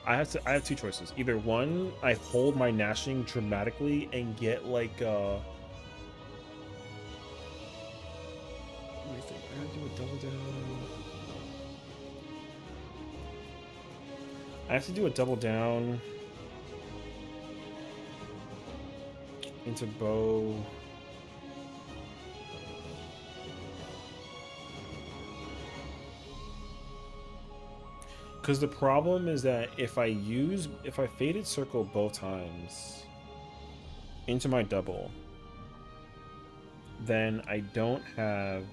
S1: I have two choices. Either one, I hold my gnashing dramatically and get like what do you think? I gotta do a double down. I have to do a double down into bow. Because the problem is that if I faded circle both times into my double, then I don't have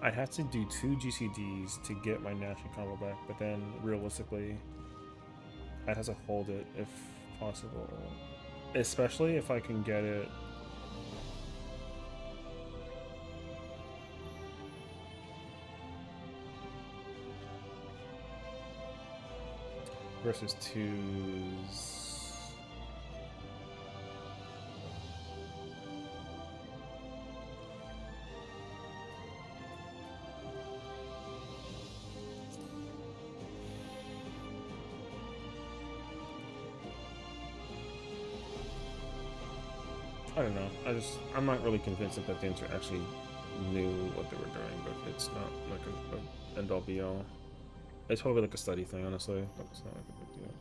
S1: I'd have to do 2 GCDs to get my gnashing combo back, but then realistically I'd have to hold it if possible, especially if I can get it versus 2s. I don't know. I'm not really convinced that the dancer actually knew what they were doing, but it's not like a end all be all. It's probably like a study thing, honestly, but it's not like a big deal.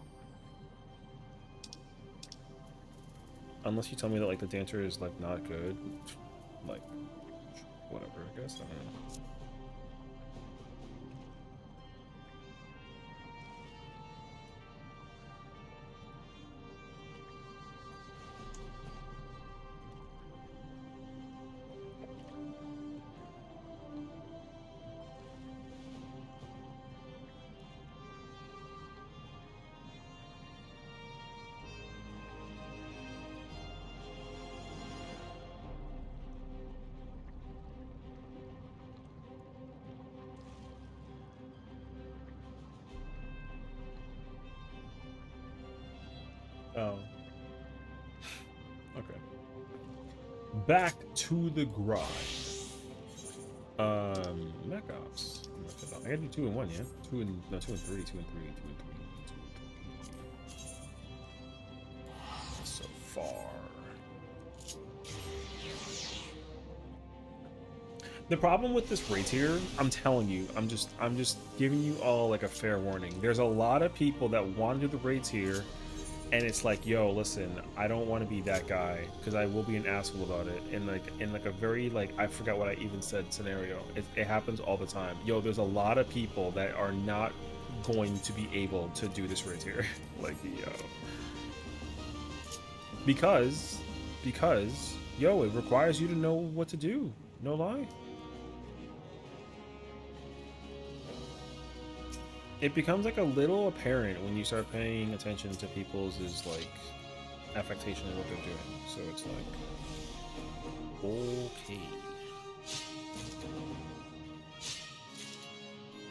S1: Unless you tell me that like the dancer is like not good, like whatever. I guess I don't know. Oh. Okay. Back to the garage. Mac Ops. I gotta do 2 and 1, yeah? 2 and 3, 2 and 3, 2 and 3, 2 and 3. So far. The problem with this raid tier, I'm telling you, I'm just giving you all like a fair warning. There's a lot of people that want to do the raid tier and it's like, yo, listen, I don't want to be that guy because I will be an asshole about it. And like in like a very like I forgot what I even said scenario. It happens all the time. Yo, there's a lot of people that are not going to be able to do this right here. Like, yo, because yo, it requires you to know what to do. No lie. It becomes like a little apparent when you start paying attention to people's is like affectation of what they're doing. So it's like, okay.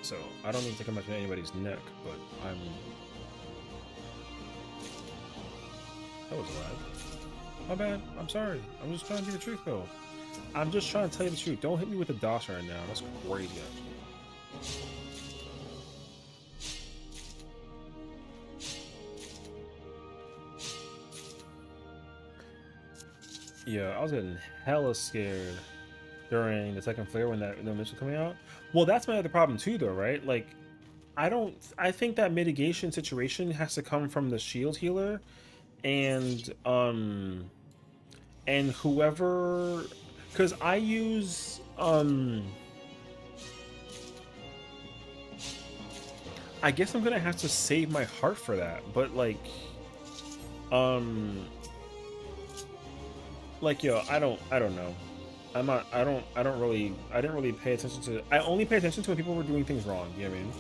S1: So I don't mean to come at anybody's neck, but that was loud. My bad. I'm sorry. I'm just trying to do the truth though. I'm just trying to tell you the truth. Don't hit me with a DOS right now. That's crazy actually. Yeah, I was getting hella scared during the second flare when that mission was coming out. Well, that's my other problem too, though, right? Like, I think that mitigation situation has to come from the shield healer, and whoever, because I use I guess I'm gonna have to save my heart for that, but like yo, I don't know. I didn't really pay attention to, I only pay attention to when people were doing things wrong, you know what I mean?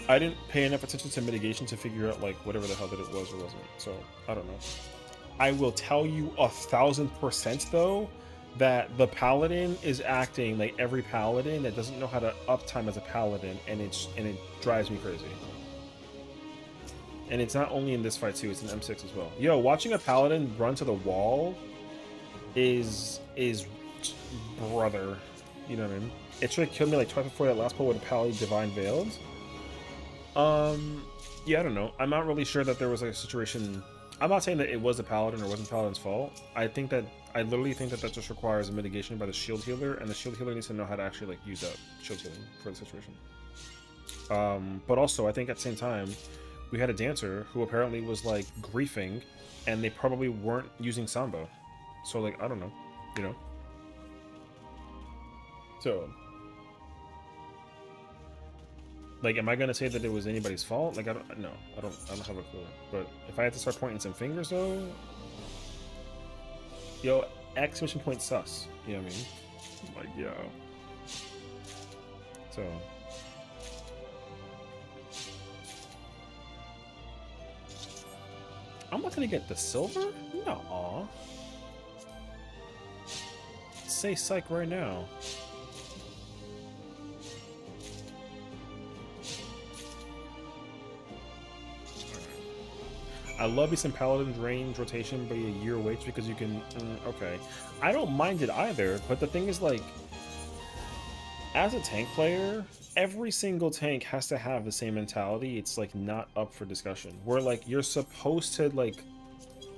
S1: I didn't pay enough attention to mitigation to figure out like whatever the hell that it was or wasn't. So I don't know. I will tell you 1000% though that the paladin is acting like every paladin that doesn't know how to uptime as a paladin, and it drives me crazy. And it's not only in this fight too, it's in M6 as well. Yo, watching a paladin run to the wall is brother, you know what I mean? It should have killed me like twice before that last pull with a Pally Divine Veiled. Yeah, I don't know. I'm not really sure that there was like a situation. I'm not saying that it was a paladin or wasn't paladin's fault. I literally think that just requires a mitigation by the shield healer, and the shield healer needs to know how to actually like use that shield healing for the situation. But also I think at the same time, we had a dancer who apparently was like griefing, and they probably weren't using Samba. So like, I don't know, you know? So like, am I gonna say that it was anybody's fault? Like, I don't have a clue. But if I had to start pointing some fingers though, yo, exclamation point sus, you know what I mean? Like, yo. So I'm not gonna get the silver? No. Say psych right now. I love me some Paladin's range rotation, but a year waits because you can. Okay, I don't mind it either. But the thing is, like, as a tank player, every single tank has to have the same mentality. It's like not up for discussion. Where like you're supposed to like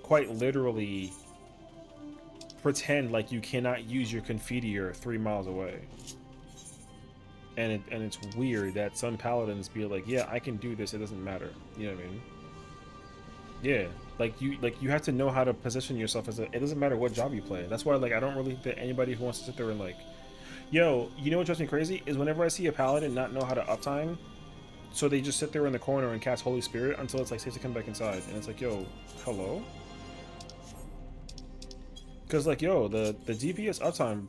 S1: quite literally pretend like you cannot use your Confiteor 3 miles away. And it's weird that some paladins be like, yeah, I can do this. It doesn't matter. You know what I mean? Yeah, like you have to know how to position yourself as a. It doesn't matter what job you play. That's why like I don't really think that anybody who wants to sit there and like, yo, you know what drives me crazy is whenever I see a paladin not know how to uptime, so they just sit there in the corner and cast Holy Spirit until it's like safe to come back inside, and it's like, yo, hello. Because like, yo, the DPS uptime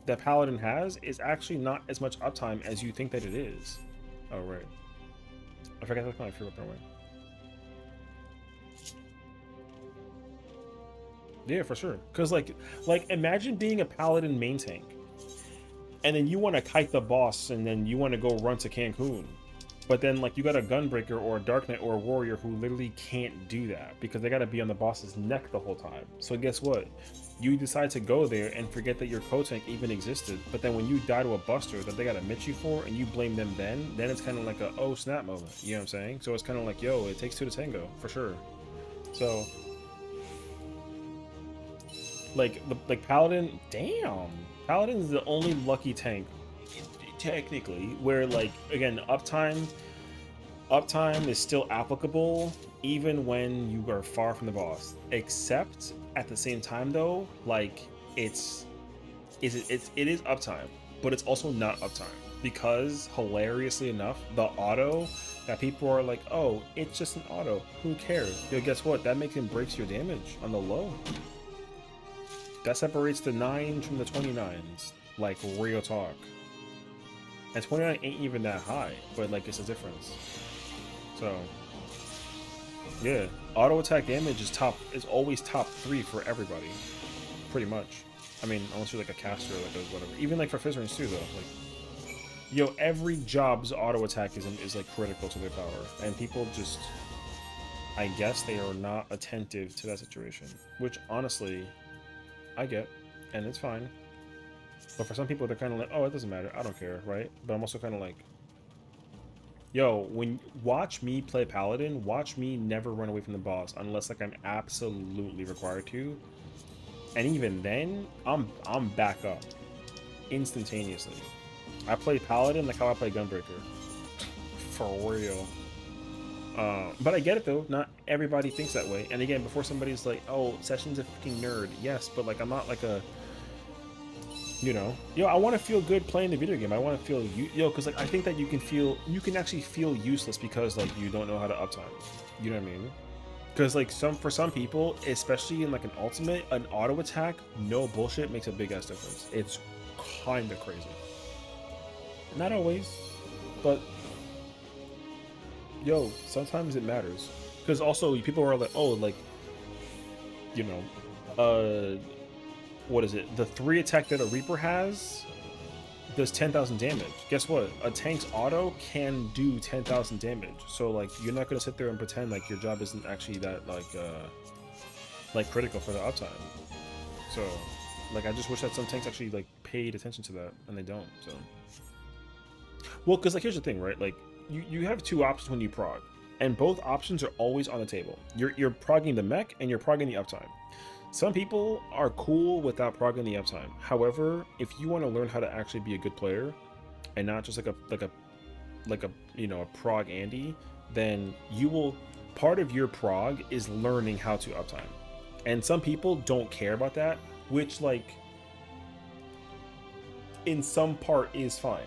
S1: that paladin has is actually not as much uptime as you think that it is. Oh right, I forgot that's my favorite way. Yeah, for sure. Because like imagine being a paladin main tank, and then you want to kite the boss, and then you want to go run to Cancun, but then like you got a gunbreaker or a dark knight or a warrior who literally can't do that because they got to be on the boss's neck the whole time. So guess what? You decide to go there and forget that your co-tank even existed, but then when you die to a buster that they got to miss you for, and you blame them, then it's kind of like a oh snap moment. You know what I'm saying? So it's kind of like, yo, it takes two to tango for sure. So. Like Paladin, damn. Paladin is the only lucky tank, technically, where like again uptime uptime is still applicable even when you are far from the boss. Except at the same time though, like it is uptime, but it's also not uptime. Because hilariously enough, the auto that people are like, oh, it's just an auto, who cares? Yo, guess what? That makes and breaks your damage on the low. That separates the 9s from the 29s, like real talk. And 29 ain't even that high, but like it's a difference. So yeah, auto attack damage is always top 3 for everybody, pretty much. I mean, unless you're like a caster, like a whatever. Even like for fizz range too, though. Like, yo, every job's auto attack is like critical to their power, and people just, I guess they are not attentive to that situation, which honestly, I get, and it's fine. But for some people, they're kind of like, oh, it doesn't matter, I don't care, right? But I'm also kind of like, yo, when watch me play Paladin, watch me never run away from the boss unless like I'm absolutely required to. And even then, I'm back up instantaneously. I play Paladin like how I play Gunbreaker. For real. But I get it though, not everybody thinks that way. And again, before somebody's like, oh, Sessiion's a freaking nerd. Yes, but like I'm not like a, you know, yo, I want to feel good playing the video game. I want to feel, because like I think that you can actually feel useless because like you don't know how to uptime. You know what I mean? Because like for some people, especially in like an ultimate, an auto attack, no bullshit, makes a big ass difference. It's kind of crazy. Not always, but yo, sometimes it matters. Because also people are like, oh, like, you know, what is it? The 3 attack that a Reaper has does 10,000 damage. Guess what? A tank's auto can do 10,000 damage. So like, you're not gonna sit there and pretend like your job isn't actually that like critical for the uptime. So like, I just wish that some tanks actually like paid attention to that, and they don't. So well, because like here's the thing, right? Like you have 2 options when you prog, and both options are always on the table. You're progging the mech and you're progging the uptime. Some people are cool without progging the uptime. However, if you want to learn how to actually be a good player and not just like a you know, a prog Andy, then you will, part of your prog is learning how to uptime. And some people don't care about that, which like in some part is fine.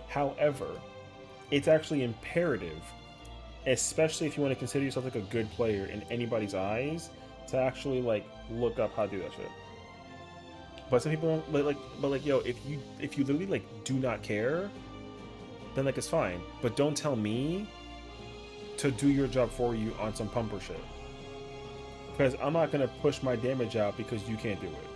S1: However, it's actually imperative, especially if you want to consider yourself like a good player in anybody's eyes, to actually like look up how to do that shit. But some people don't but like yo, if you literally like do not care, then like it's fine. But don't tell me to do your job for you on some pumper shit, because I'm not gonna push my damage out because you can't do it,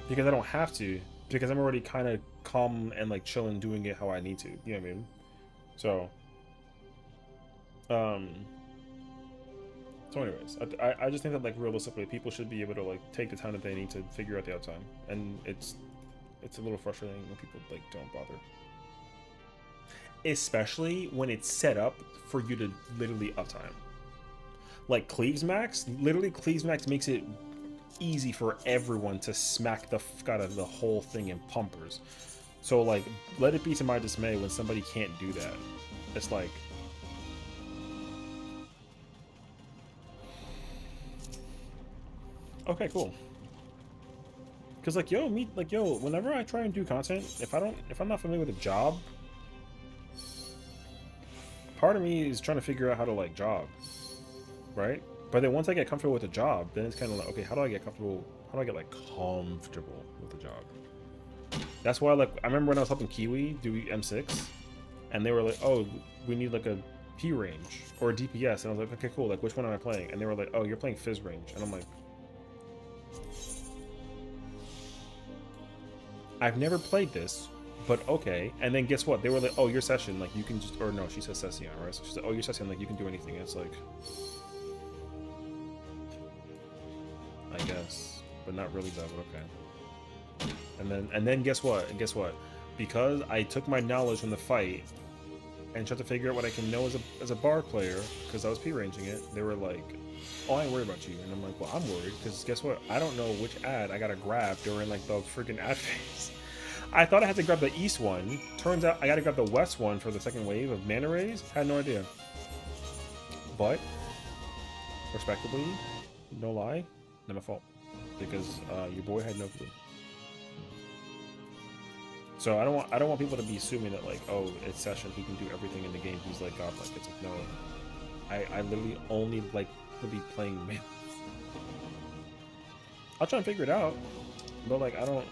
S1: because I don't have to, because I'm already kind of calm and like chilling doing it how I need to, you know what I mean? So so anyways, I just think that like realistically people should be able to like take the time that they need to figure out the uptime, and it's a little frustrating when people like don't bother, especially when it's set up for you to literally uptime. Like Cleaves Max, literally Cleaves Max makes it easy for everyone to smack the fuck out of the whole thing in pumpers. So like, let it be to my dismay when somebody can't do that. It's like, okay, cool. Cause like yo, whenever I try and do content, if I'm not familiar with a job, part of me is trying to figure out how to like job, right? But then once I get comfortable with the job, then it's kind of like, okay, how do I get comfortable with the job? That's why, like, I remember when I was helping Kiwi do M6, and they were like, oh, we need like a P range or a DPS, and I was like, okay, cool, like which one am I playing? And they were like, oh, you're playing Fizz range, and I'm like, I've never played this, but okay. And then guess what? They were like, oh, your Sessiion, like you can just, or no, she says Sessiion, right? So she said, oh, your Sessiion, like you can do anything. And it's like, I guess, but not really that, but okay. And then guess what? Because I took my knowledge from the fight and tried to figure out what I can know as a bar player, because I was P-ranging it, they were like, oh, I ain't worried about you. And I'm like, well, I'm worried, because guess what? I don't know which ad I gotta grab during like the freaking ad phase. I thought I had to grab the east one. Turns out I got to grab the west one for the second wave of mana rays. Had no idea. But, respectably, no lie, not my fault. Because your boy had no clue. So I don't want people to be assuming that like, oh, it's Sessiion, he can do everything in the game. He's like godlike. It's like, no. I literally only like to be playing man. I'll try and figure it out. But like I don't.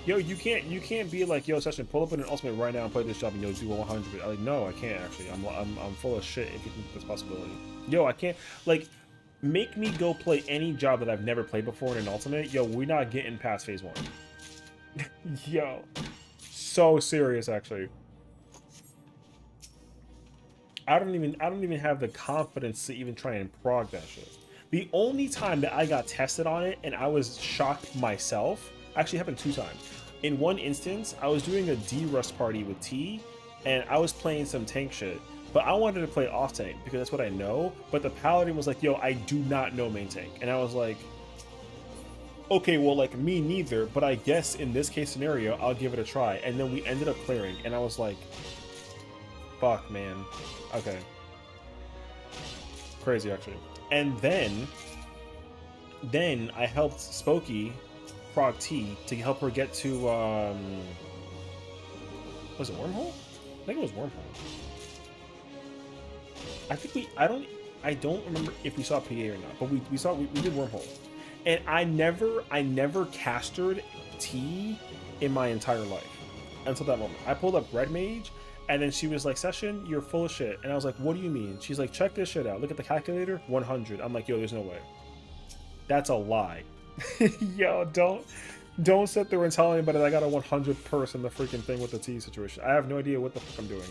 S1: Yo, you can't be like, yo, Sessiion, pull up in an ultimate right now and play this job and you'll do 100. Like, no, I can't actually. I'm full of shit if you think that's a possibility. Yo, I can't like make me go play any job that I've never played before in an ultimate. Yo, we're not getting past phase 1. Yo, so serious actually. I don't even have the confidence to even try and prog that shit. The only time that I got tested on it and I was shocked myself actually happened 2 times. In one instance, I was doing a D-Rust party with T, and I was playing some tank shit, but I wanted to play off tank because that's what I know. But the paladin was like, "Yo, I do not know main tank," and I was like, "Okay, well, like me neither, but I guess in this case scenario, I'll give it a try." And then we ended up clearing, and I was like, "Fuck, man." Okay. Crazy, actually. And then I helped Spooky prog T to help her get to, was it Wormhole? I think it was Wormhole. I think I don't remember if we saw PA or not, but we did Wormhole. And I never castered T in my entire life until that moment. I pulled up Red Mage, and then she was like, "Sessiion, you're full of shit." And I was like, "What do you mean?" She's like, "Check this shit out. Look at the calculator, 100. I'm like, "Yo, there's no way. That's a lie." Yo, don't sit there and tell anybody that I got a 100 person the freaking thing with the T situation. I have no idea what the fuck I'm doing.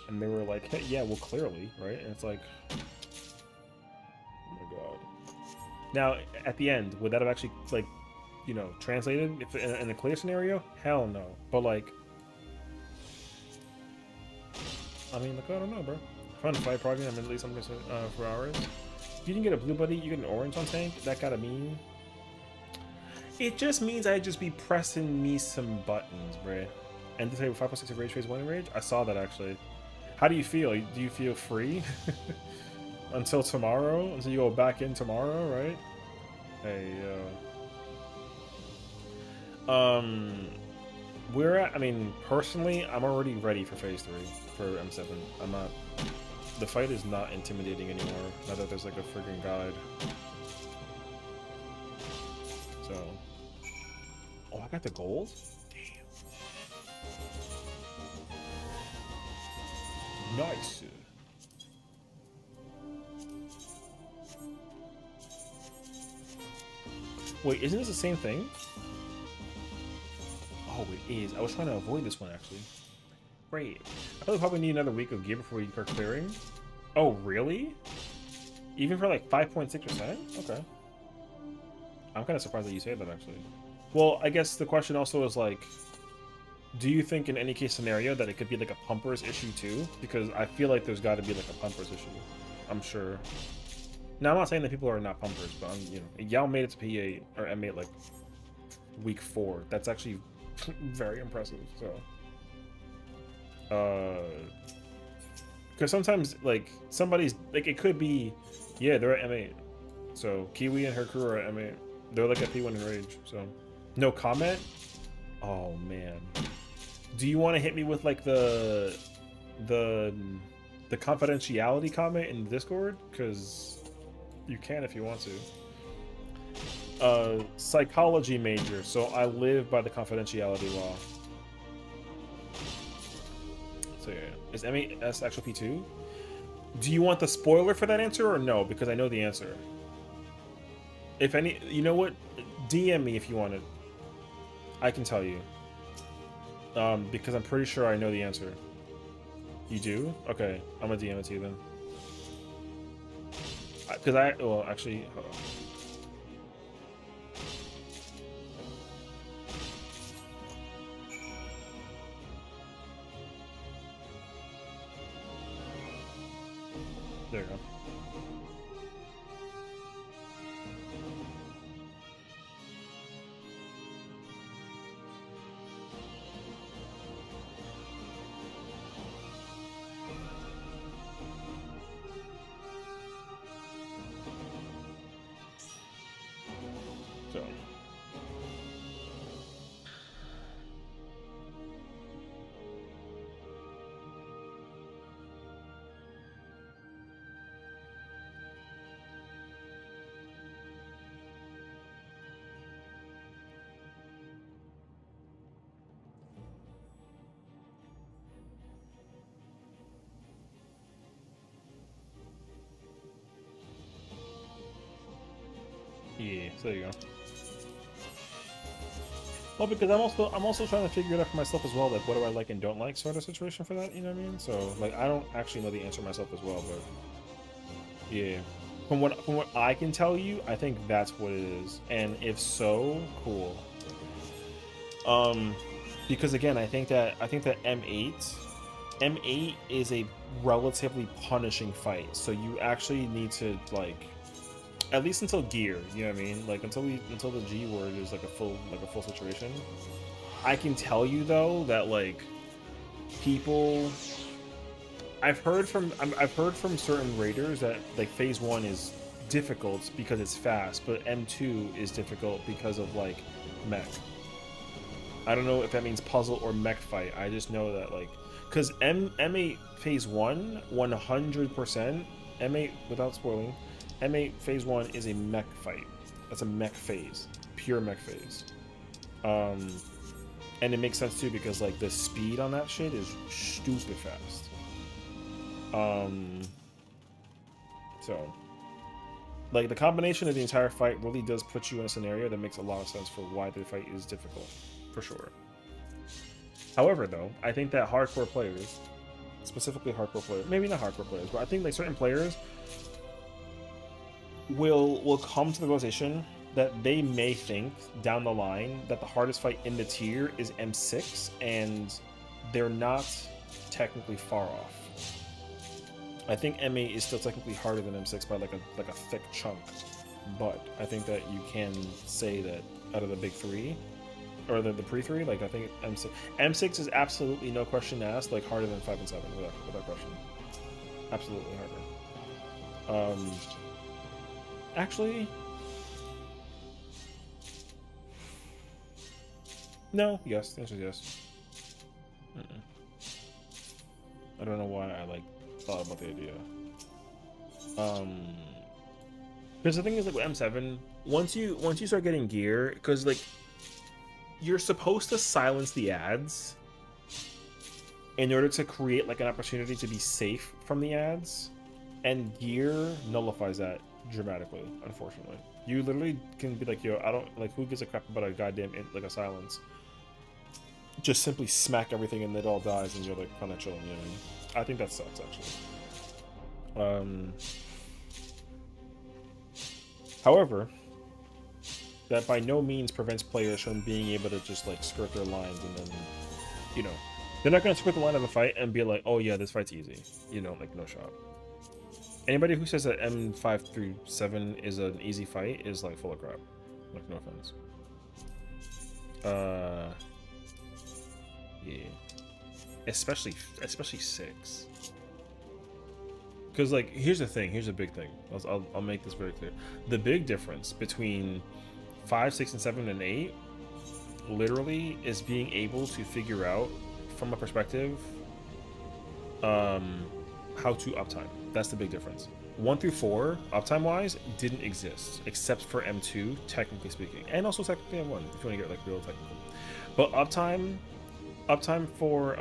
S1: And they were like, "Hey, yeah, well, clearly, right?" And it's like, oh my god. Now, at the end, would that have actually, like, you know, translated if in a clear scenario? Hell no. But like, I mean, like, I don't know, bro. Fun fight project. I'm at least something for hours. If you didn't get a blue buddy, you get an orange on tank. That gotta mean. It just means I just be pressing me some buttons, bruh. And to say 5.6 of rage phase 1 in rage. I saw that actually. How do you feel? Do you feel free until tomorrow? Until you go back in tomorrow, right? Hey, we're at. I mean, personally, I'm already ready for phase 3 for M7. I'm not. The fight is not intimidating anymore. Now that there's like a friggin' guide. So. Oh, I got the gold? Damn. Nice. Wait, isn't this the same thing? Oh, it is. I was trying to avoid this one, actually. Great. I probably need another week of gear before you start clearing. Oh, really? Even for like 5.6%? Okay. I'm kind of surprised that you say that, actually. Well, I guess the question also is like, do you think in any case scenario that it could be like a pumpers issue too? Because I feel like there's got to be like a pumpers issue. I'm sure. Now, I'm not saying that people are not pumpers, but I'm, you know, y'all made it to P8 or M8 like week 4. That's actually very impressive. So, because sometimes like somebody's like it could be, yeah, they're at M8. So Kiwi and her crew are at M8. They're like at P1 in rage. So. No comment? Oh man. Do you want to hit me with like the confidentiality comment in Discord? Because you can if you want to. Psychology major, so I live by the confidentiality law. So yeah. Is M8S actual P2? Do you want the spoiler for that answer or no? Because I know the answer. If any, you know what? DM me if you want it. I can tell you. Because I'm pretty sure I know the answer. You do? Okay, I'm gonna DM it to you then. Because well, actually, hold on. There you go. So. Yeah, so there you go. Well, because I'm also trying to figure it out for myself as well, like what do I like and don't like sort of situation for that, you know what I mean? So like I don't actually know the answer myself as well, but yeah. From what I can tell you, I think that's what it is. And if so, cool. Because again, I think that M8 is a relatively punishing fight. So you actually need to like at least until gear, you know what I mean? Like until the G word is like a full situation. I can tell you though that like people I've heard from certain raiders that like phase 1 is difficult because it's fast, but M2 is difficult because of like mech. I don't know if that means puzzle or mech fight. I just know that like because M8 phase 1 100% M8 without spoiling, M8 phase 1 is a mech fight. That's a mech phase, pure mech phase. And it makes sense too because like the speed on that shit is stupid fast. So like the combination of the entire fight really does put you in a scenario that makes a lot of sense for why the fight is difficult, for sure. However, though, I think that hardcore players, specifically hardcore players, maybe not hardcore players, but I think like certain players will come to the realization that they may think down the line that the hardest fight in the tier is M6, and they're not technically far off. I think M8 is still technically harder than M6 by like a thick chunk, but I think that you can say that out of the big three, or the pre-3, like I think M6 is absolutely no question asked, like harder than 5 and 7 without question. Absolutely harder. Actually, no. Yes, the answer is yes. I don't know why I like thought about the idea. Because the thing is, like with M7, once you start getting gear, because like you're supposed to silence the ads in order to create like an opportunity to be safe from the ads, and gear nullifies that dramatically. Unfortunately, you literally can be like, yo, I don't like, who gives a crap about a goddamn like a silence? Just simply smack everything and it all dies, and you're like kind of chilling. You know what I mean? I think that sucks actually. However, that by no means prevents players from being able to just like skirt their lines, and then, you know, they're not going to skirt the line of a fight and be like, oh yeah, this fight's easy, you know, like no shot. Anybody who says that M5 through 7 is an easy fight is like full of crap. Like, no offense. Yeah, especially 6. Because like here's a big thing. I'll make this very clear. The big difference between 5, 6, and 7 and 8 literally is being able to figure out from a perspective how to uptime. That's the big difference. 1 through 4 uptime wise didn't exist except for M2, technically speaking, and also technically M1 if you want to get like real technical. But uptime for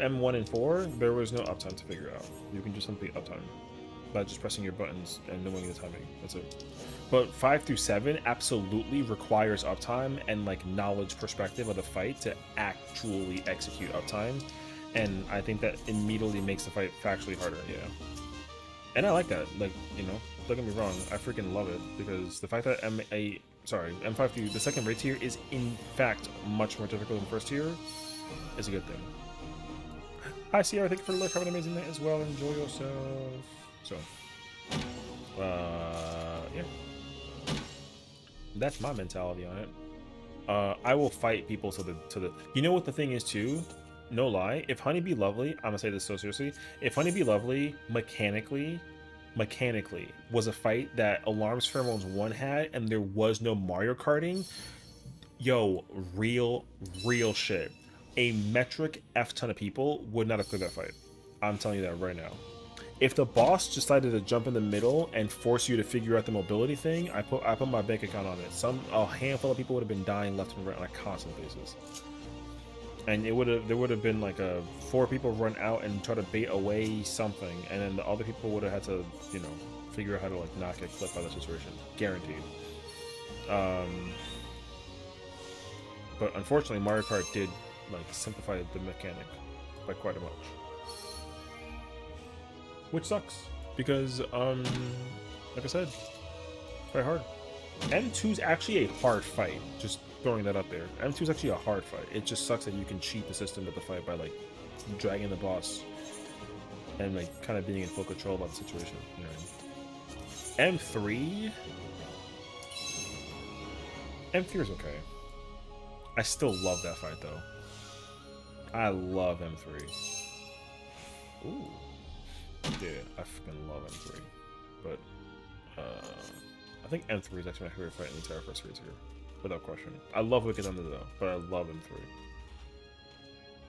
S1: M1 and 4, there was no uptime to figure out. You can just simply uptime by just pressing your buttons and knowing the timing. That's it. But 5 through 7 absolutely requires uptime and like knowledge perspective of the fight to actually execute uptime. And I think that immediately makes the fight factually harder, yeah. And I like that. Like, you know, don't get me wrong, I freaking love it, because the fact that M5 through the second raid tier is in fact much more difficult than the first tier is a good thing. Hi Sierra, thank you for the lurk. Have an amazing night as well. Enjoy yourself. So, yeah. That's my mentality on it. I will fight people to the. You know what the thing is too? No lie. If Honeybee Lovely, I'm gonna say this so seriously. If Honeybee Lovely mechanically mechanically was a fight that Alarms Pheromones 1 had, and there was no Mario Karting, yo, real shit. A metric F ton of people would not have cleared that fight. I'm telling you that right now. If the boss decided to jump in the middle and force you to figure out the mobility thing, I put my bank account on it. A handful of people would have been dying left and right on a constant basis. And there would have been like 4 people run out and try to bait away something, and then the other people would have had to, you know, figure out how to like not get clipped by the situation. Guaranteed. But unfortunately, Mario Kart did like simplify the mechanic by quite a much, which sucks because like I said, very hard. M2's actually a hard fight. Just throwing that up there. M2's actually a hard fight. It just sucks that you can cheat the system of the fight by like dragging the boss and like kind of being in full control about the situation. You know what I mean? M3 is okay. I still love that fight though. I love M3. Ooh. Yeah, I fucking love M3. But I think M3 is actually my favorite fight in the entire first series here. Without question. I love Wicked Thunder though, but I love M3.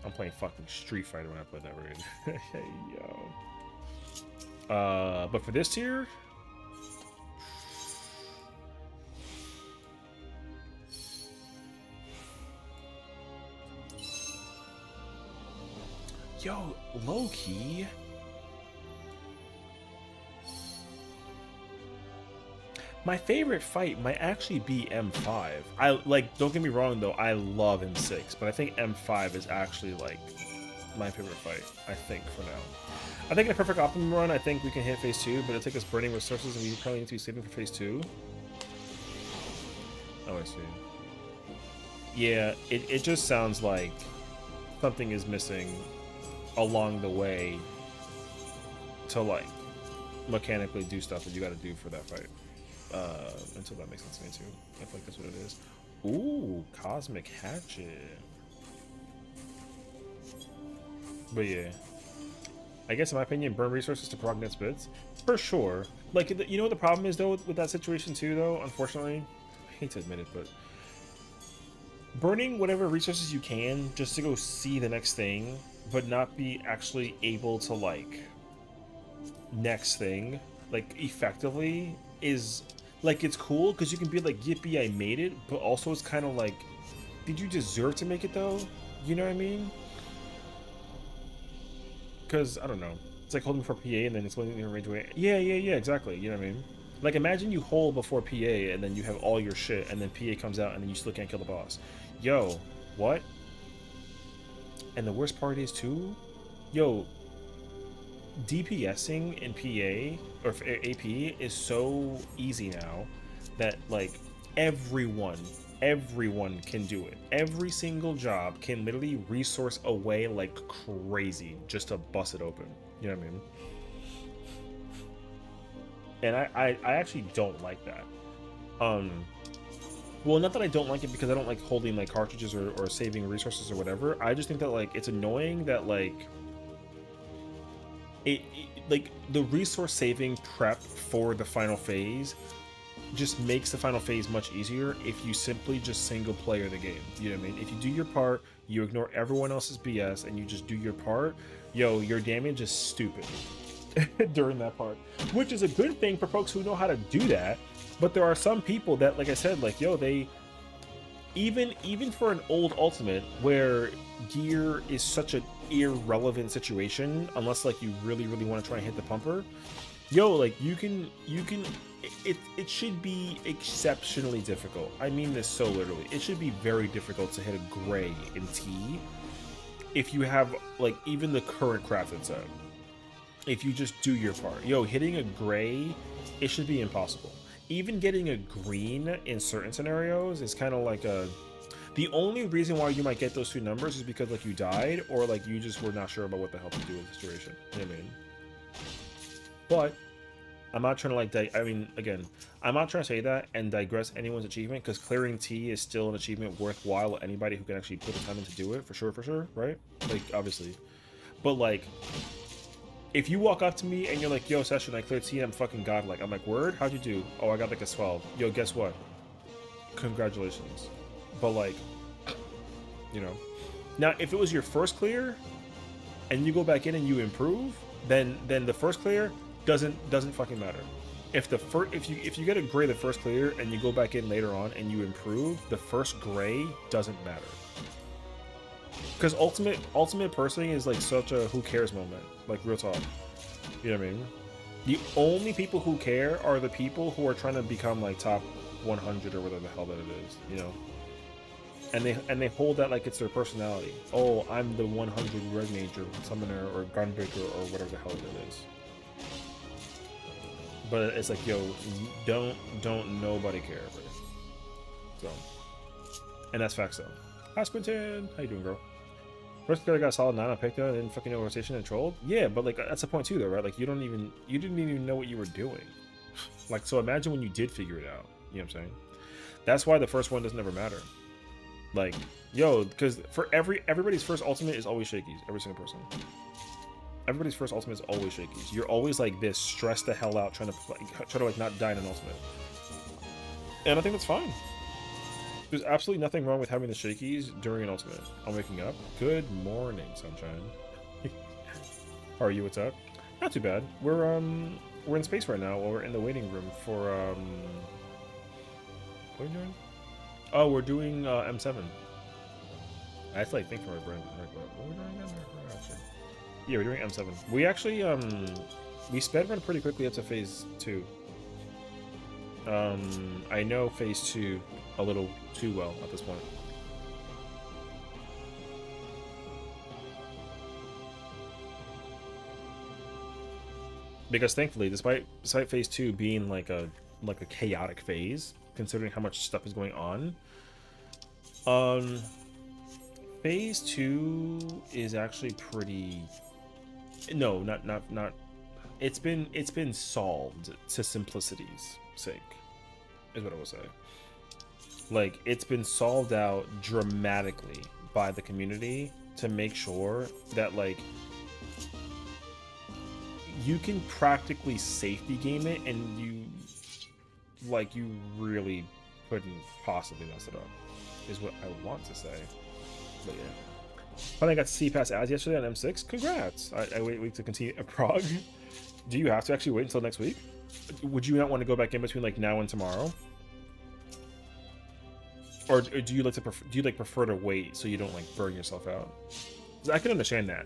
S1: I'm playing fucking Street Fighter when I play that raid. Hey yo. But for this tier, yo, low key. My favorite fight might actually be M5. I like, don't get me wrong though, I love M6, but I think M5 is actually like my favorite fight, I think, for now. I think in a perfect optimum run, I think we can hit phase 2, but it'll take us burning resources and we probably need to be saving for phase 2. Oh, I see. Yeah, it just sounds like something is missing along the way to like mechanically do stuff that you gotta do for that fight. Until that makes sense to me too. I feel like that's what it is. Ooh, Cosmic Hatchet. But yeah, I guess in my opinion, burn resources to prog net bits for sure. Like, you know what the problem is though with that situation too though, unfortunately, I hate to admit it, but burning whatever resources you can just to go see the next thing, but not be actually able to like next thing like effectively is like, it's cool because you can be like, yippee, I made it, but also it's kind of like, did you deserve to make it though? You know what I mean? Because I don't know, it's like holding for PA and then it's going in range away. Yeah, exactly. You know what I mean? Like, imagine you hold before PA and then you have all your shit and then PA comes out and then you still can't kill the boss. Yo, what? And the worst part is too, yo, DPSing in PA or AP is so easy now that like everyone can do it. Every single job can literally resource away like crazy just to bust it open. You know what I mean? And I actually don't like that. Well, not that I don't like it because I don't like holding like cartridges or saving resources or whatever. I just think that like it's annoying that like it like the resource saving prep for the final phase just makes the final phase much easier if you simply just single player the game. You know what I mean? If you do your part, you ignore everyone else's BS and you just do your part, yo, your damage is stupid during that part, which is a good thing for folks who know how to do that. But there are some people that, like I said, like, yo, they even for an old Ultimate where gear is such an irrelevant situation, unless like you really want to try and hit the pumper, yo, like you can it should be exceptionally difficult. I mean this so literally. It should be very difficult to hit a gray in T if you have like even the current crafted set. If you just do your part, yo, hitting a gray, it should be impossible. Even getting a green in certain scenarios is kind of like the only reason why you might get those two numbers is because like you died or like you just were not sure about what the hell to do in the situation. You know what I mean? But I'm not trying to like again, I'm not trying to say that and digress anyone's achievement, because clearing T is still an achievement worthwhile to anybody who can actually put the time in to do it, for sure, right? Like, obviously. But like, if you walk up to me and you're like, yo, Sessiion, I cleared T and I'm fucking godlike. I'm like, word? How'd you do? Oh, I got like a 12. Yo, guess what? Congratulations. But like, you know. Now, if it was your first clear and you go back in and you improve, then the first clear doesn't fucking matter. If you get a gray the first clear and you go back in later on and you improve, the first gray doesn't matter. Because ultimate personing is like such a who cares moment, like real talk. You know what I mean? The only people who care are the people who are trying to become like top 100 or whatever the hell that it is, you know. And they hold that like it's their personality. Oh, I'm the 100 red mage or summoner or gunbreaker or whatever the hell it is. But it's like, yo, don't nobody care. So, and that's facts though. Hi Squinted, how you doing, girl? First player got a solid 9 on Picta and didn't fucking know rotation and trolled. Yeah, but like that's the point too, though, right? Like you didn't even know what you were doing. Like, so imagine when you did figure it out. You know what I'm saying? That's why the first one doesn't ever matter. Like, yo, because for everybody's first ultimate is always shakies. Every single person. Everybody's first ultimate is always shakies. You're always like this, stressed the hell out, trying to like not die in an ultimate. And I think that's fine. There's absolutely nothing wrong with having the shakies during an ultimate. I'm waking up. Good morning, sunshine. How are you? What's up? Not too bad. We're in space right now. We're in the waiting room for what are we doing? Oh, we're doing M7. I have to like think for my brain. What are we doing again? Yeah, we're doing M7. We actually we sped run pretty quickly up to phase 2. I know phase 2 a little too well at this point. Because thankfully, despite phase 2 being like a chaotic phase, considering how much stuff is going on, phase 2 is actually pretty. No, not. It's been solved to simplicity's sake, is what I will say. Like, it's been solved out dramatically by the community to make sure that like you can practically safety game it, and you really couldn't possibly mess it up, is what I want to say. But yeah, finally got to see past ads yesterday on M6. Congrats! I wait to continue a prog. Do you have to actually wait until next week? Would you not want to go back in between like now and tomorrow? Or do you prefer to wait so you don't like burn yourself out? I can understand that.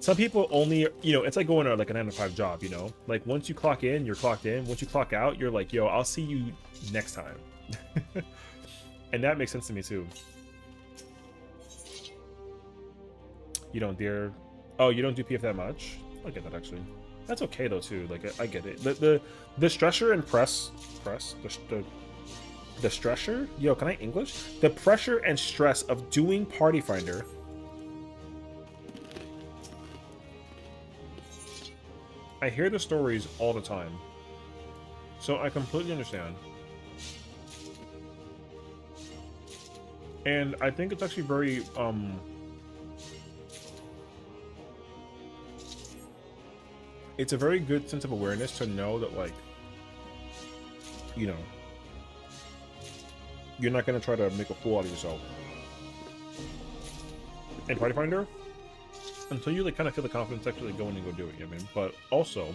S1: Some people only, it's like going to like a 9-to-5 job, like once you clock in, you're clocked in. Once you clock out, you're like, yo, I'll see you next time. And that makes sense to me too. You don't dare. Oh, you don't do PF that much? I get that actually. That's okay though too. Like I get it. The stressor and the stressor? Yo, can I English? The pressure and stress of doing Party Finder. I hear the stories all the time. So I completely understand. And I think it's actually very, it's a very good sense of awareness to know that, like, you're not going to try to make a fool out of yourself in Party Finder until you like kind of feel the confidence to actually go in and go do it, you know what I mean? But also,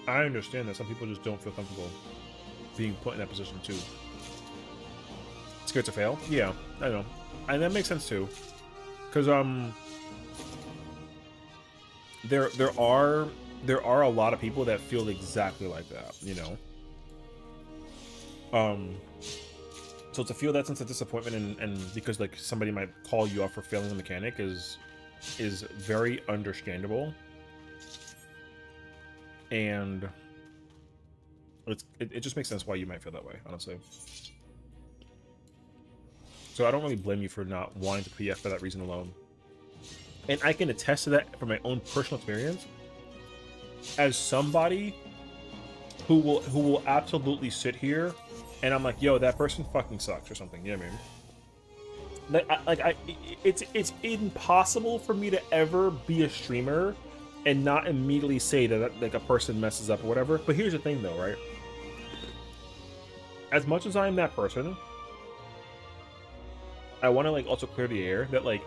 S1: I understand that some people just don't feel comfortable being put in that position too. Scared to fail? Yeah, I know. And that makes sense too. Because there are a lot of people that feel exactly like that, So to feel that sense of disappointment and because like somebody might call you out for failing the mechanic is very understandable, and it just makes sense why you might feel that way, honestly. So I don't really blame you for not wanting to PF for that reason alone, and I can attest to that from my own personal experience as somebody who will absolutely sit here and I'm like, yo, that person fucking sucks or something. You know what I mean? It's impossible for me to ever be a streamer and not immediately say that like a person messes up or whatever. But here's the thing though, right? As much as I'm that person, I want to like also clear the air that like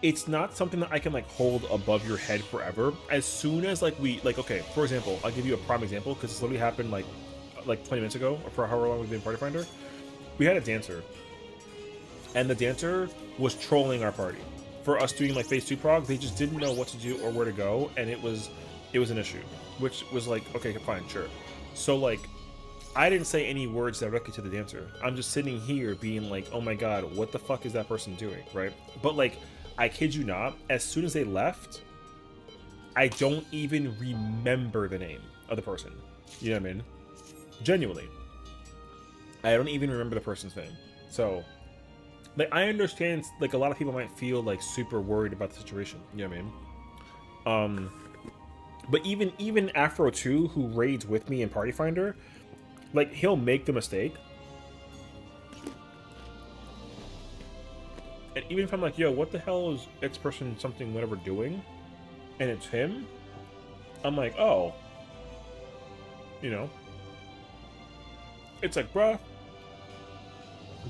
S1: it's not something that I can like hold above your head forever. As soon as like we like, okay, for example, I'll give you a prime example because this literally happened like 20 minutes ago, or for however long we've been Party Finder. We had a dancer, and the dancer was trolling our party for us doing like phase 2 prog. They just didn't know what to do or where to go, and it was an issue, which was like, okay, fine, sure. So like, I didn't say any words directly to the dancer. I'm just sitting here being like, oh my god, what the fuck is that person doing, right? But like, I kid you not, as soon as they left, I don't even remember the name of the person. You know what I mean? Genuinely. I don't even remember the person's name. So, like, I understand, like, a lot of people might feel, like, super worried about the situation. You know what I mean? But even Afro 2, who raids with me in Party Finder, like, he'll make the mistake. And even if I'm like, yo, what the hell is X person something whatever doing? And it's him, I'm like, oh. You know? It's like, bruh,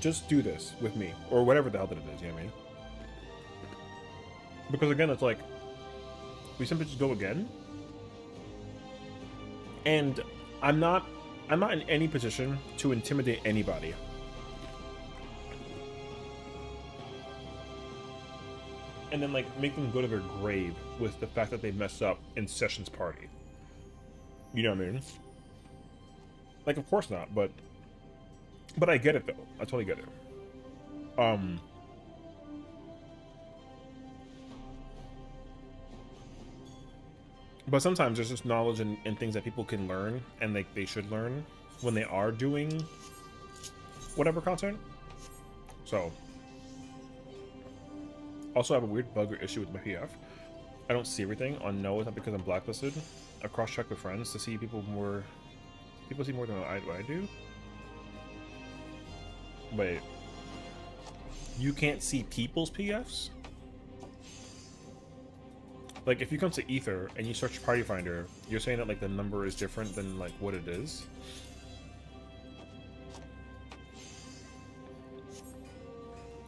S1: just do this with me. Or whatever the hell that it is, you know what I mean? Because again, it's like, we simply just go again. And I'm not in any position to intimidate anybody. And then, like, make them go to their grave with the fact that they messed up in Session's party. You know what I mean? Like, of course not, but I get it, though. I totally get it. But sometimes there's just knowledge and things that people can learn, and they should learn when they are doing whatever content. So... Also, I have a weird bug or issue with my PF. I don't see everything on no. It's not because I'm blacklisted. I cross-check with friends to see people more. People see more than I do. Wait, you can't see people's PFs? Like, if you come to Ether and you search Party Finder, you're saying that like the number is different than like what it is.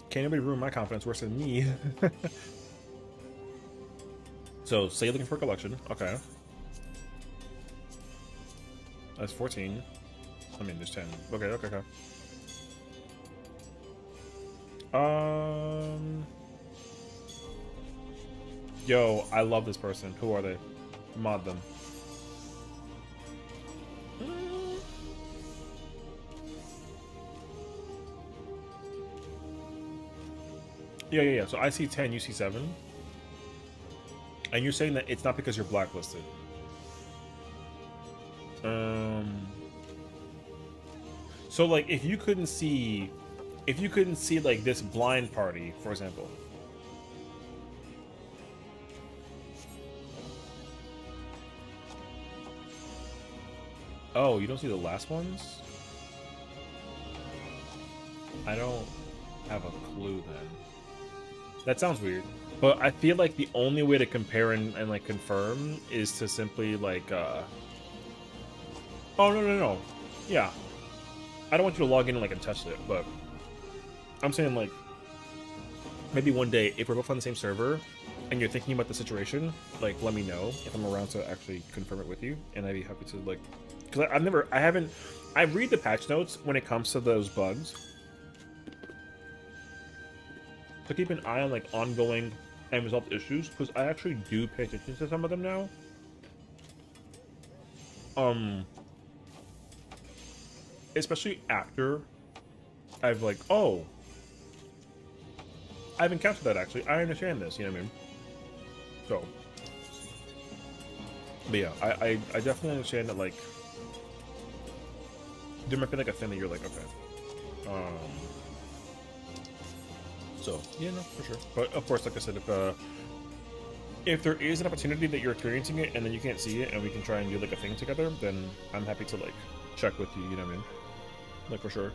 S1: Can't anybody ruin my confidence worse than me. So, say you're looking for a collection. Okay. That's 14. I mean, there's 10. Okay. Yo, I love this person. Who are they? Mod them. Yeah. So I see 10, you see 7. And you're saying that it's not because you're blacklisted. So like if you couldn't see like this blind party, for example. Oh, you don't see the last ones? I don't have a clue then. That sounds weird. But I feel like the only way to compare and like confirm is to simply like oh no. Yeah. I don't want you to log in and like and touch it, but I'm saying like maybe one day if we're both on the same server and you're thinking about the situation, like let me know if I'm around to actually confirm it with you, and I'd be happy to like, because I read the patch notes when it comes to those bugs. So keep an eye on like ongoing and resolved issues, because I actually do pay attention to some of them now. Especially after I've like, oh, I've encountered that actually. I understand this, you know what I mean? So, but yeah, I definitely understand that like there might be like a thing that you're like, okay. So yeah, no, for sure. But of course, like I said, if there is an opportunity that you're experiencing it and then you can't see it and we can try and do like a thing together, then I'm happy to like check with you, you know what I mean? Like for sure.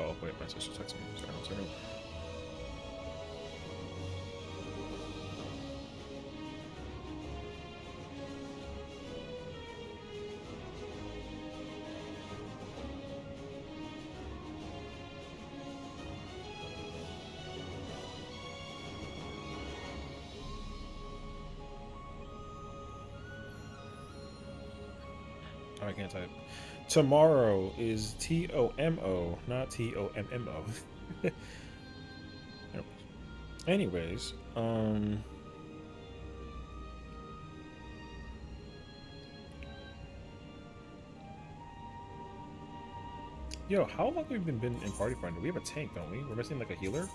S1: Oh wait, my sister texted me. Sorry, one second. I can't type. Tomorrow is T-O-M-O, not T-O-M-M-O. Anyways, yo, how long have we been in Party Finder? We have a tank, don't we? We're missing like a healer?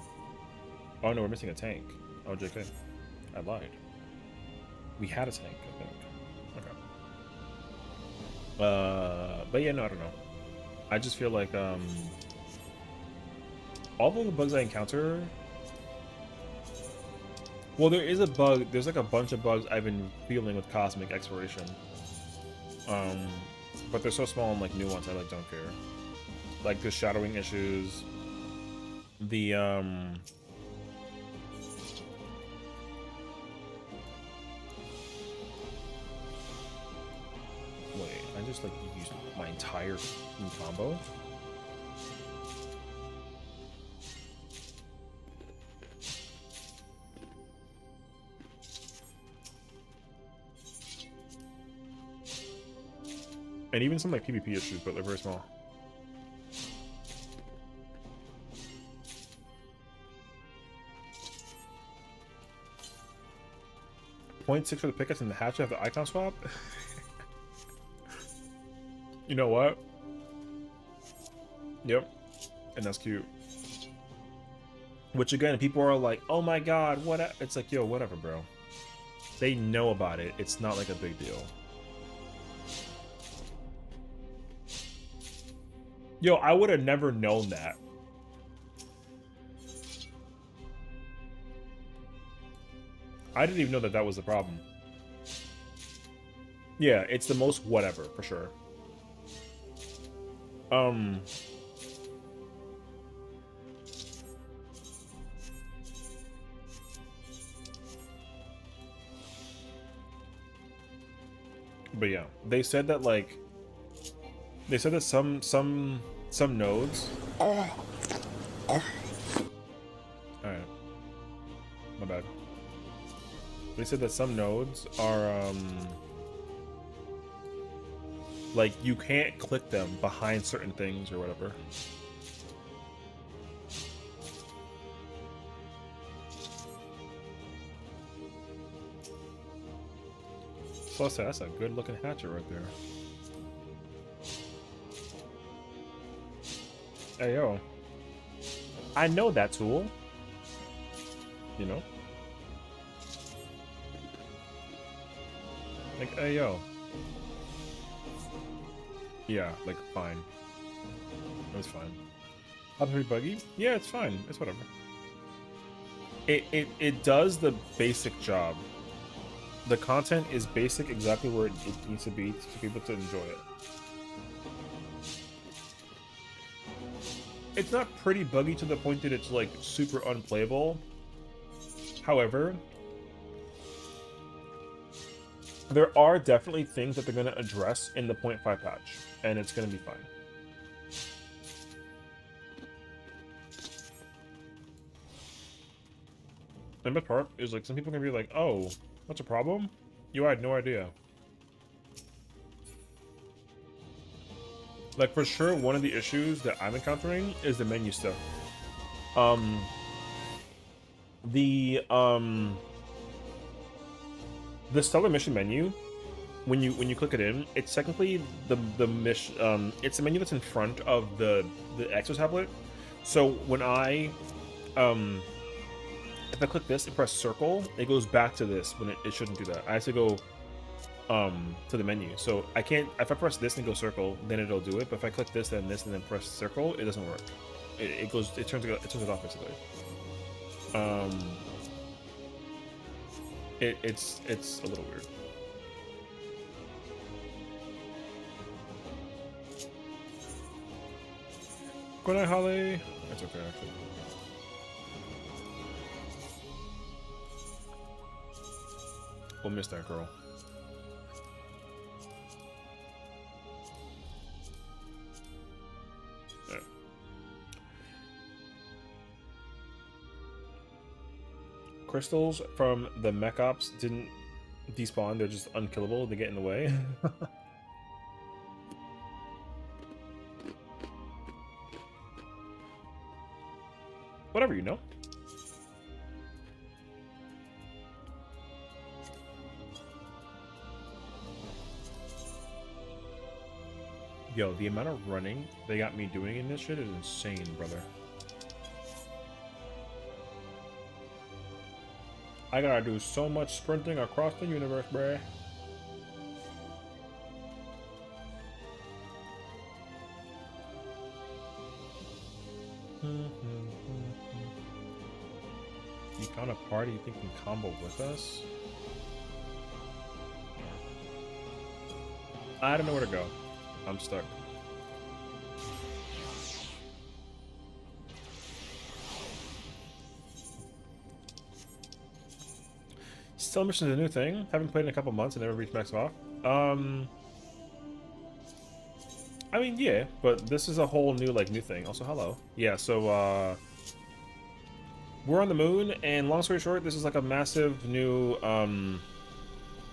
S1: Oh no, we're missing a tank. Oh, JK. I lied. We had a tank, I think. Okay. But yeah, no, I don't know. I just feel like, all of the bugs I encounter... Well, there is a bug, there's like a bunch of bugs I've been feeling with Cosmic Exploration. But they're so small and like nuanced, I like don't care. Like the shadowing issues, the wait, I just like used my entire combo. And even some like PvP issues, but they're very small. .6 for the pickups and the hatchet have the icon swap. You know what? Yep. And that's cute. Which again, people are like, oh my god, what? It's like, yo, whatever, bro. They know about it. It's not like a big deal. Yo, I would have never known that. I didn't even know that that was the problem. Yeah, it's the most whatever, for sure. But yeah, they said that like... They said that some nodes... Alright. My bad. They said that some nodes are, like, you can't click them behind certain things or whatever. So that's a good looking hatchet right there. Hey, yo. I know that tool. You know? Like, hey, yo. Yeah, like, fine. It was fine. Not very buggy? Yeah, it's fine. It's whatever. It does the basic job. The content is basic exactly where it needs to be able to enjoy it. It's not pretty buggy to the point that it's, like, super unplayable. However... there are definitely things that they're going to address in the 0.5 patch, and it's going to be fine. And the part is like, some people are going to be like, oh, what's a problem? You had no idea. Like, for sure, one of the issues that I'm encountering is the menu stuff. The Stellar Mission menu, when you click it in, it's technically the mission. It's the menu that's in front of the Exo tablet. So when I if I click this and press circle, it goes back to this when it shouldn't do that. I have to go to the menu. So I can't, if I press this and go circle, then it'll do it. But if I click this and then press circle, it doesn't work. It turns it off basically. It's a little weird. Good night, Holly. That's okay, actually. We'll miss that girl. Yeah. Crystals from the mech ops didn't despawn, they're just unkillable, they get in the way. Whatever, you know. Yo, the amount of running they got me doing in this shit is insane, brother. I gotta do so much sprinting across the universe, bruh. You found a party you think can combo with us? I don't know where to go. I'm stuck. Still mission is a new thing. Haven't played in a couple months and never reached max off. I mean, yeah, but this is a whole new thing. Also, hello. Yeah, so we're on the moon, and long story short, this is like a massive new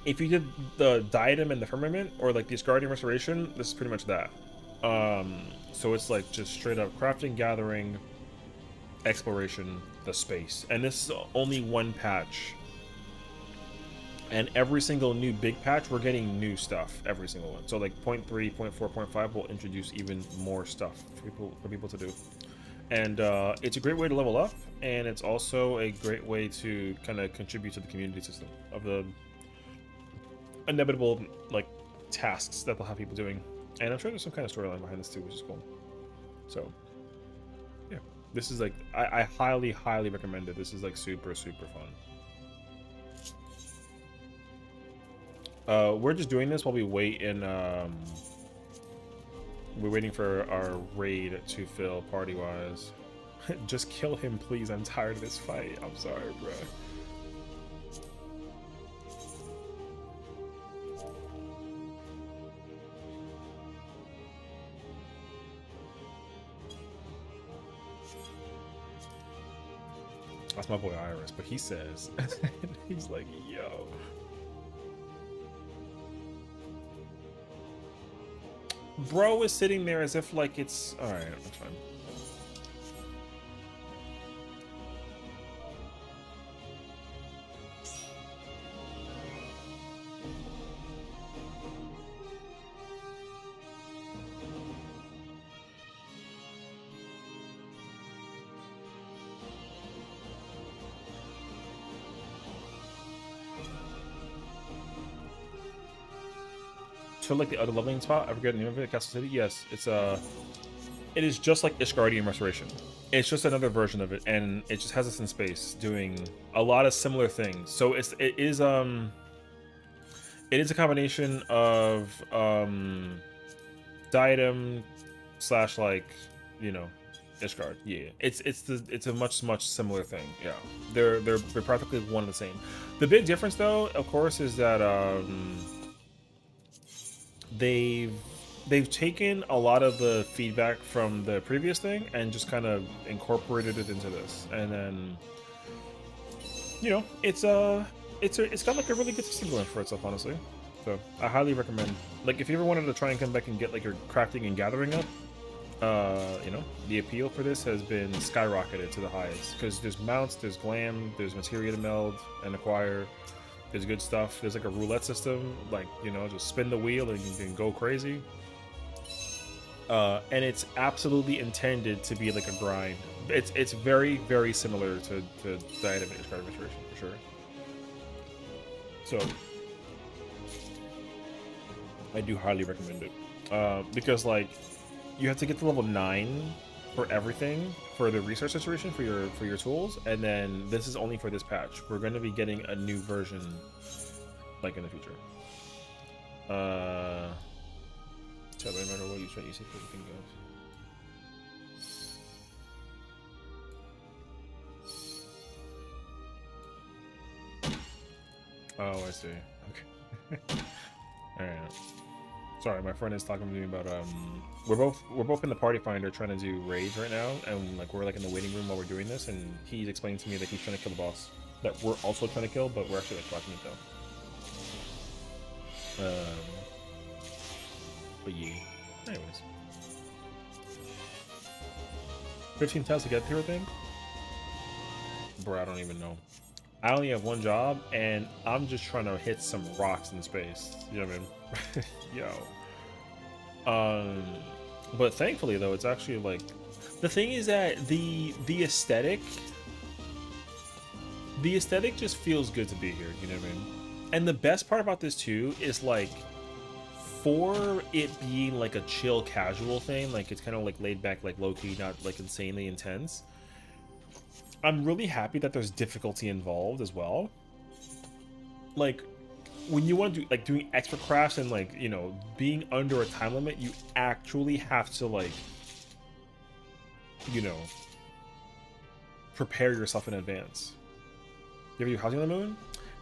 S1: if you did the diadem and the firmament, or like the Asgardian restoration, this is pretty much that. So it's like just straight up crafting, gathering, exploration, the space, and this is only one patch. And every single new big patch, we're getting new stuff. Every single one. So like 0.3, 0.4, 0.5 will introduce even more stuff for people to do. And it's a great way to level up, and it's also a great way to kind of contribute to the community system of the inevitable like tasks that they'll have people doing. And I'm sure there's some kind of storyline behind this too, which is cool. So yeah, this is like I highly recommend it. This is like super fun. We're just doing this while we wait in we're waiting for our raid to fill party wise. Just kill him, please. I'm tired of this fight. I'm sorry, bruh. That's my boy Iris, but he says, he's like, yo. Bro is sitting there as if like it's alright, that's fine. So like the other leveling spot, I forget the name of it, Castle City. Yes, it is just like Ishgardian Restoration. It's just another version of it, and it just has us in space doing a lot of similar things. So it is a combination of diadem slash like, you know, Ishgard. Yeah, it's a much similar thing. Yeah, they're practically one and the same. The big difference though, of course, is that they've taken a lot of the feedback from the previous thing and just kind of incorporated it into this, and then you know it's got like a really good system going for itself, honestly. So I highly recommend, like, if you ever wanted to try and come back and get like your crafting and gathering up, you know, the appeal for this has been skyrocketed to the highest, because there's mounts, there's glam, there's materia to meld and acquire. There's good stuff. There's like a roulette system, like, you know, just spin the wheel and you can go crazy. And it's absolutely intended to be like a grind. It's very similar to Diadem and Ishgard Restoration for sure. So I do highly recommend it, because like you have to get to level 9 for everything, for the research situation for your tools, and then this is only for this patch. We're going to be getting a new version like in the future. So no matter what you try, you see everything goes. Oh, I see. Okay. All right. Sorry, my friend is talking to me about we're both in the party finder trying to do raids right now, and like we're like in the waiting room while we're doing this, and he's explaining to me that he's trying to kill the boss that we're also trying to kill, but we're actually like blocking it though. But yeah. Anyways, 15 tiles to get through, I think. Bro, I don't even know. I only have one job, and I'm just trying to hit some rocks in space. You know what I mean? Yo. But thankfully, though, it's actually like the thing is that the aesthetic just feels good to be here. You know what I mean? And the best part about this too is like, for it being like a chill, casual thing, like it's kind of like laid back, like low key, not like insanely intense. I'm really happy that there's difficulty involved as well. Like, when you want to do, like, doing extra crafts and, like, you know, being under a time limit, you actually have to, like, you know, prepare yourself in advance. You ever do housing on the moon?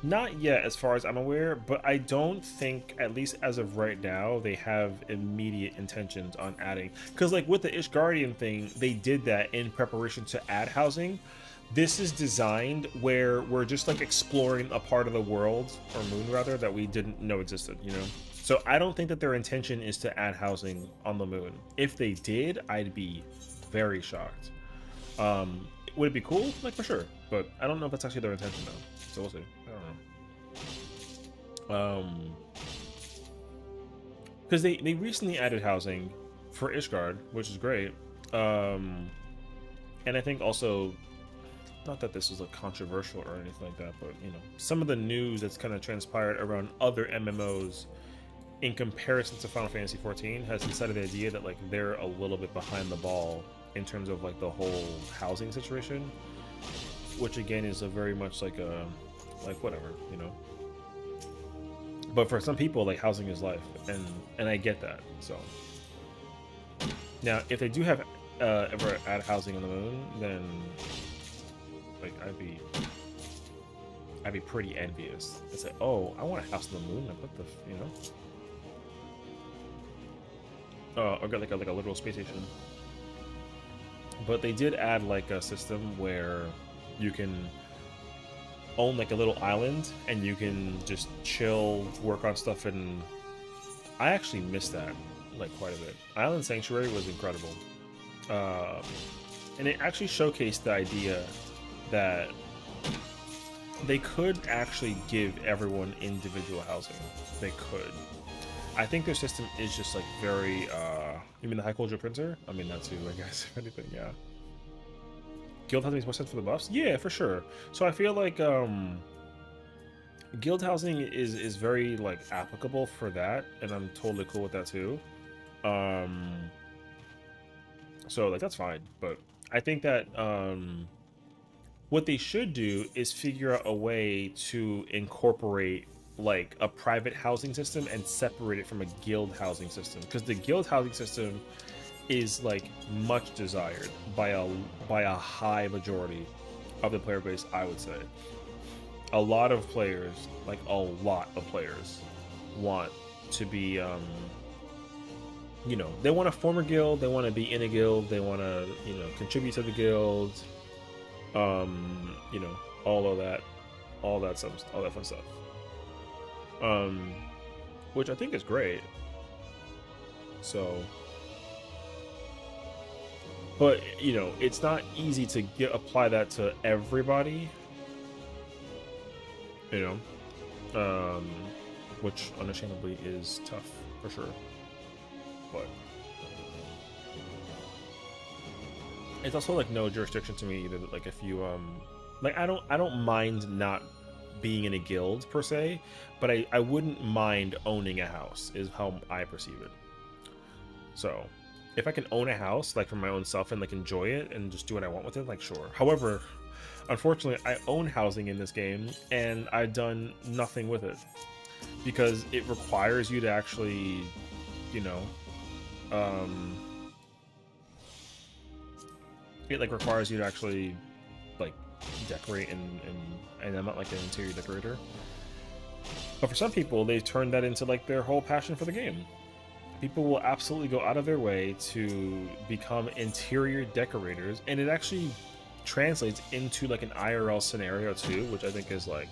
S1: Not yet, as far as I'm aware, but I don't think, at least as of right now, they have immediate intentions on adding. Because, like, with the Ishgardian thing, they did that in preparation to add housing. This is designed where we're just like exploring a part of the world, or moon rather, that we didn't know existed, you know? So I don't think that their intention is to add housing on the moon. If they did, I'd be very shocked. Would it be cool? Like, for sure. But I don't know if that's actually their intention though. So we'll see. I don't know. Because they recently added housing for Ishgard, which is great. And I think also, not that this is like controversial or anything like that, but you know, some of the news that's kind of transpired around other MMOs in comparison to Final Fantasy XIV has incited the idea that like they're a little bit behind the ball in terms of like the whole housing situation, which again is a very much like a whatever, you know. But for some people, like, housing is life, and I get that. So now, if they do have ever add housing on the moon, then like I'd be pretty envious. I'd say, oh, I want a house on the moon. Like, what the, you know? Or got like a literal space station. But they did add like a system where you can own like a little island and you can just chill, work on stuff, and I actually missed that like quite a bit. Island Sanctuary was incredible. And it actually showcased the idea that they could actually give everyone individual housing. They could. I think their system is just like very you mean the high culture printer? I mean that too, I guess, if anything, yeah. Guild housing makes more sense for the buffs? Yeah, for sure. So I feel like guild housing is very like applicable for that, and I'm totally cool with that too. So like that's fine, but I think that what they should do is figure out a way to incorporate like a private housing system and separate it from a guild housing system, because the guild housing system is like much desired by a high majority of the player base, I would say. A lot of players, like a lot of players, want to be you know, they want to form a guild, they want to be in a guild, they want to, you know, contribute to the guild, you know, all that fun stuff, which I think is great. So, but you know, it's not easy to apply that to everybody, you know, which unashamedly is tough for sure. But it's also like no jurisdiction to me either. Like if you like I don't mind not being in a guild per se, but I wouldn't mind owning a house is how I perceive it. So if I can own a house like for my own self and like enjoy it and just do what I want with it, like sure. However, unfortunately I own housing in this game and I've done nothing with it because it requires you to actually, you know, it like requires you to actually like decorate and I'm not like an interior decorator, but for some people they turn that into like their whole passion for the game. People will absolutely go out of their way to become interior decorators, and it actually translates into like an IRL scenario too, which I think is like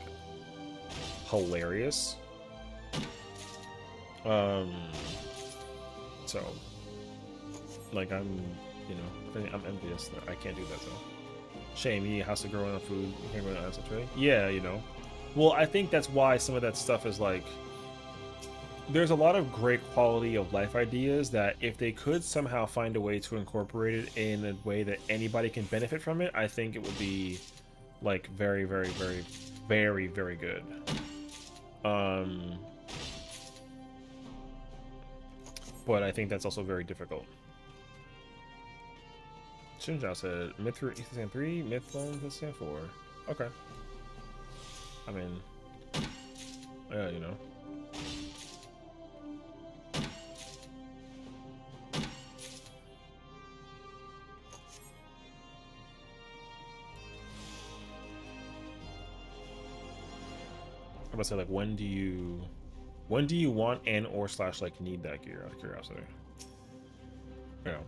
S1: hilarious. So like I'm, you know, I'm envious that I can't do that though. Shame, he has to grow enough food. You can't grow enough tray. Yeah, you know. Well, I think that's why some of that stuff is like. There's a lot of great quality of life ideas that if they could somehow find a way to incorporate it in a way that anybody can benefit from it, I think it would be like very, very, very, very, very good. But I think that's also very difficult. Shinjao said Myth 3, Ethan 3, Myth 1, Ethan 4. Okay. I mean, yeah, you know. I'm gonna say like when do you want and or slash like need that gear out of curiosity? Yeah.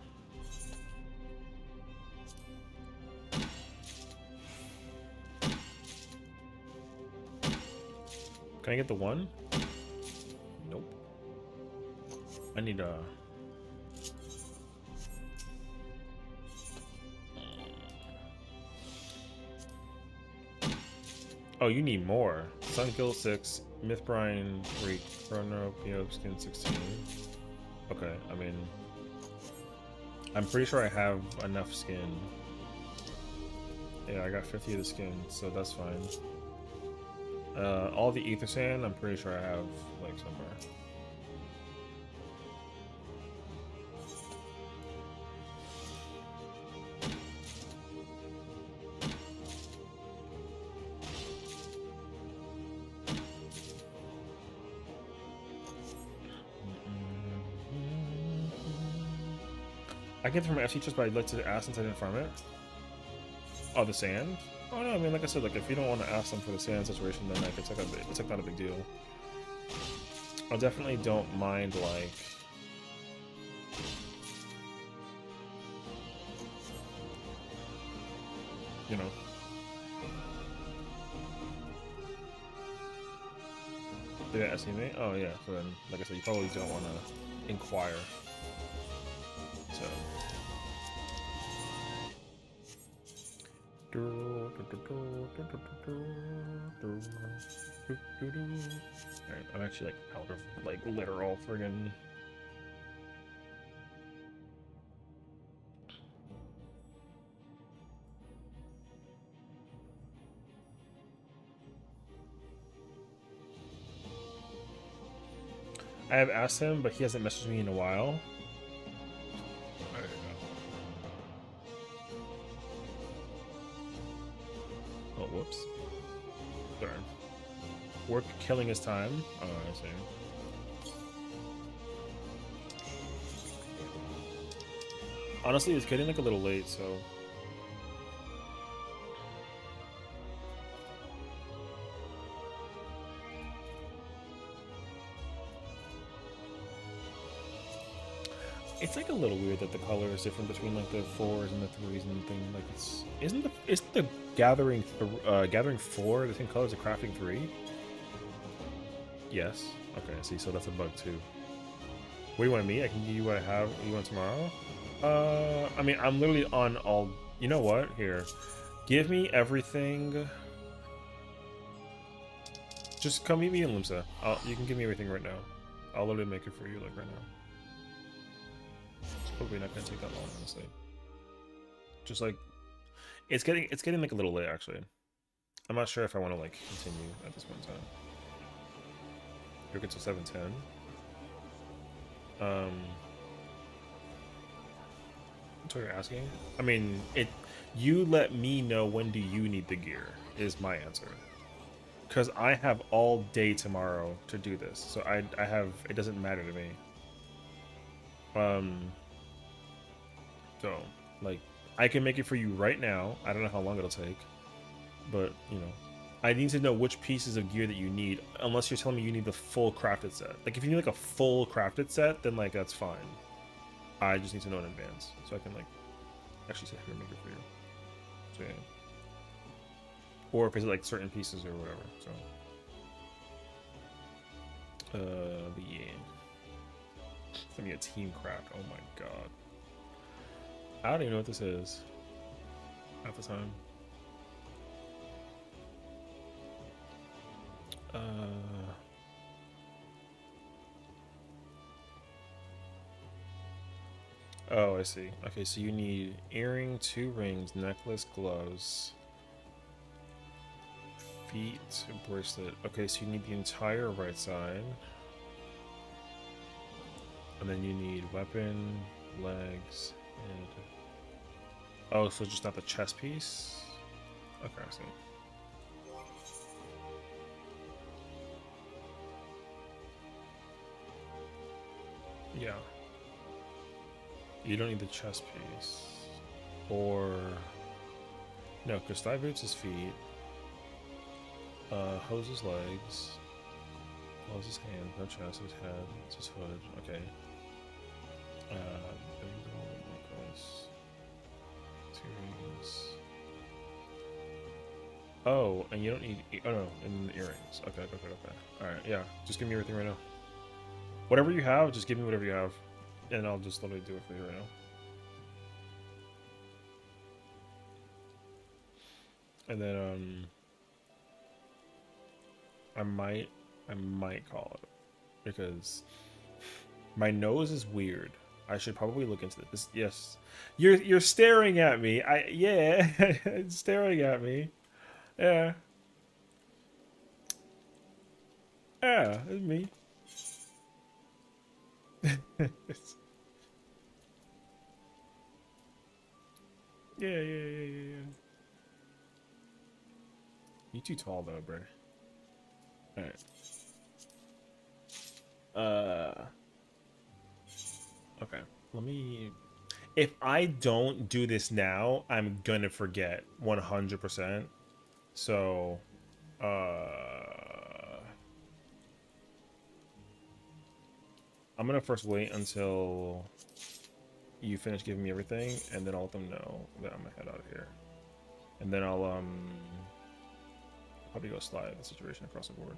S1: Can I get the one? Nope. I need a. Oh, you need more. Sunkill 6, Mythbrine 3, Chrono, PO Skin 16. Okay, I mean, I'm pretty sure I have enough skin. Yeah, I got 50 of the skin, so that's fine. All the Ether Sand, I'm pretty sure I have, like, somewhere. I get it from my FC just, but I'd like to ask since I didn't farm it. Oh, the sand? Oh no, I mean, like I said, like if you don't want to ask them for the sand situation, then like it's like not a big deal. I definitely don't mind like. You know. Did I estimate? Oh yeah. So then, like I said, you probably don't want to inquire. So. Alright, I'm actually like out of like literal friggin'. I have asked him, but he hasn't messaged me in a while. Oh, whoops. Sorry. Work killing his time. Oh, I see. Honestly, it's getting like a little late, so. It's like a little weird that the color is different between like the 4s and the 3s and thing. Like it's isn't the gathering 4 the same color as the crafting 3? Yes. Okay. See, so that's a bug too. What do you want me? I can give you what I have. You want tomorrow? I mean, I'm literally on all. You know what? Here, give me everything. Just come meet me in Limsa. You can give me everything right now. I'll literally make it for you like right now. It's probably not gonna take that long, honestly. Just like it's getting like a little late actually. I'm not sure if I want to like continue at this point in time. You're good till 7:10. That's what you're asking. I mean, you let me know when do you need the gear is my answer. Because I have all day tomorrow to do this, so I have it doesn't matter to me. So like I can make it for you right now. I don't know how long it'll take, but you know, I need to know which pieces of gear that you need. Unless you're telling me you need the full crafted set. Like if you need like a full crafted set, then like that's fine. I just need to know in advance so I can like actually sit here and make it for you. So yeah. Or if it's like certain pieces or whatever. So. But yeah. Send me a team craft. Oh my god. I don't even know what this is. At the time. Oh, I see. Okay, so you need earring, 2 rings, necklace, gloves, feet, bracelet. Okay, so you need the entire right side. And then you need weapon, legs, head. Oh, so just not the chest piece? Okay, I see. Yeah. You don't need the chest piece. Or... No, because thigh boots is feet. Hose is legs. Gloves his hand, no chest, his head, it's his hood. Okay. Bangle, necklace. 2 rings. Oh, and you don't need... Oh, no, and the earrings. Okay. Alright, yeah. Just give me everything right now. Whatever you have, just give me whatever you have. And I'll just literally do it for you right now. And then, I might call it. Because my nose is weird. I should probably look into this. Yes. You're staring at me. Yeah. It's staring at me. Yeah. Yeah, it's me. Yeah. You too tall though, bro. Alright. Okay. Let me... If I don't do this now, I'm gonna forget 100%. So, I'm gonna first wait until you finish giving me everything, and then I'll let them know that I'm gonna head out of here. And then I'll probably go slide the situation across the board.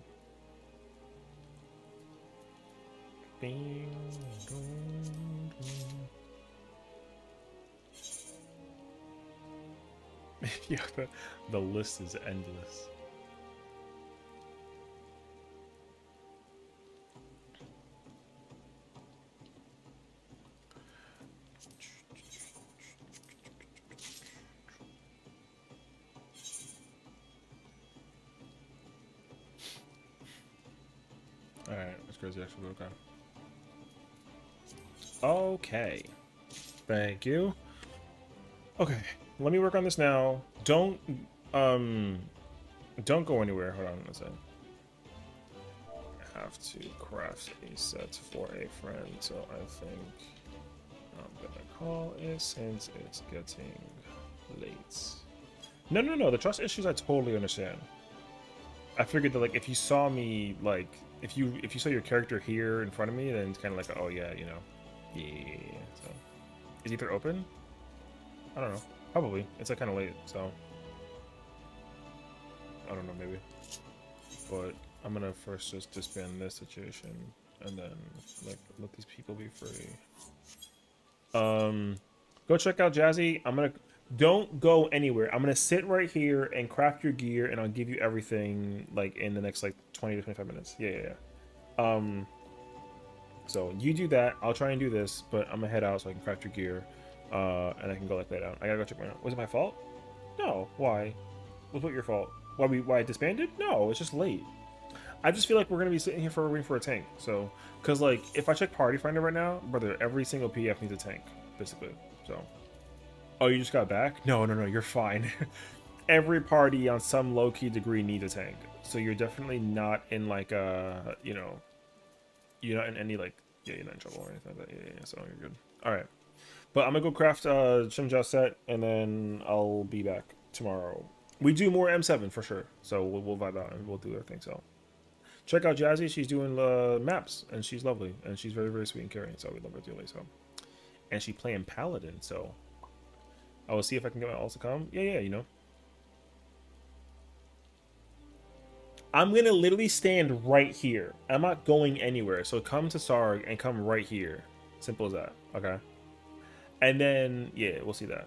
S1: Yeah, the list is endless. Alright, that's crazy actually, okay. Okay. Thank you. Okay, let me work on this now. Don't go anywhere. Hold on a second. I have to craft a set for a friend, so I think I'm gonna call it since it's getting late. No, the trust issues I totally understand. I figured that like if you saw me like if you saw your character here in front of me, then it's kind of like, oh yeah, you know. Yeah. So, is ether open? I don't know. Probably. It's like kind of late, so I don't know, maybe. But I'm gonna first just disband this situation, and then like let these people be free. Go check out Jazzy. Don't go anywhere. I'm gonna sit right here and craft your gear, and I'll give you everything like in the next like 20 to 25 minutes. Yeah. So you do that. I'll try and do this, but I'm gonna head out so I can craft your gear, and I can go like lay down. I gotta go check my. Was it my fault? No. Why? Was it your fault? Why I disbanded? No, it's just late. I just feel like we're gonna be sitting here waiting for a tank. So, cause like if I check Party Finder right now, brother, every single PF needs a tank, basically. So. Oh, you just got back? No, you're fine. Every party on some low-key degree needs a tank. So you're definitely not in like a, you know, you're not in any like, yeah, you're not in trouble or anything like that. Yeah, so you're good. All right. But I'm gonna go craft Shimja set, and then I'll be back tomorrow. We do more M7 for sure. So we'll vibe out and we'll do our thing. So check out Jazzy. She's doing maps, and she's lovely, and she's very, very sweet and caring. So we love her dearly. So, and she's playing Paladin. So I will see if I can get my ult to come. Yeah, you know. I'm going to literally stand right here. I'm not going anywhere. So come to Sarg and come right here. Simple as that. Okay. And then, yeah, we'll see that.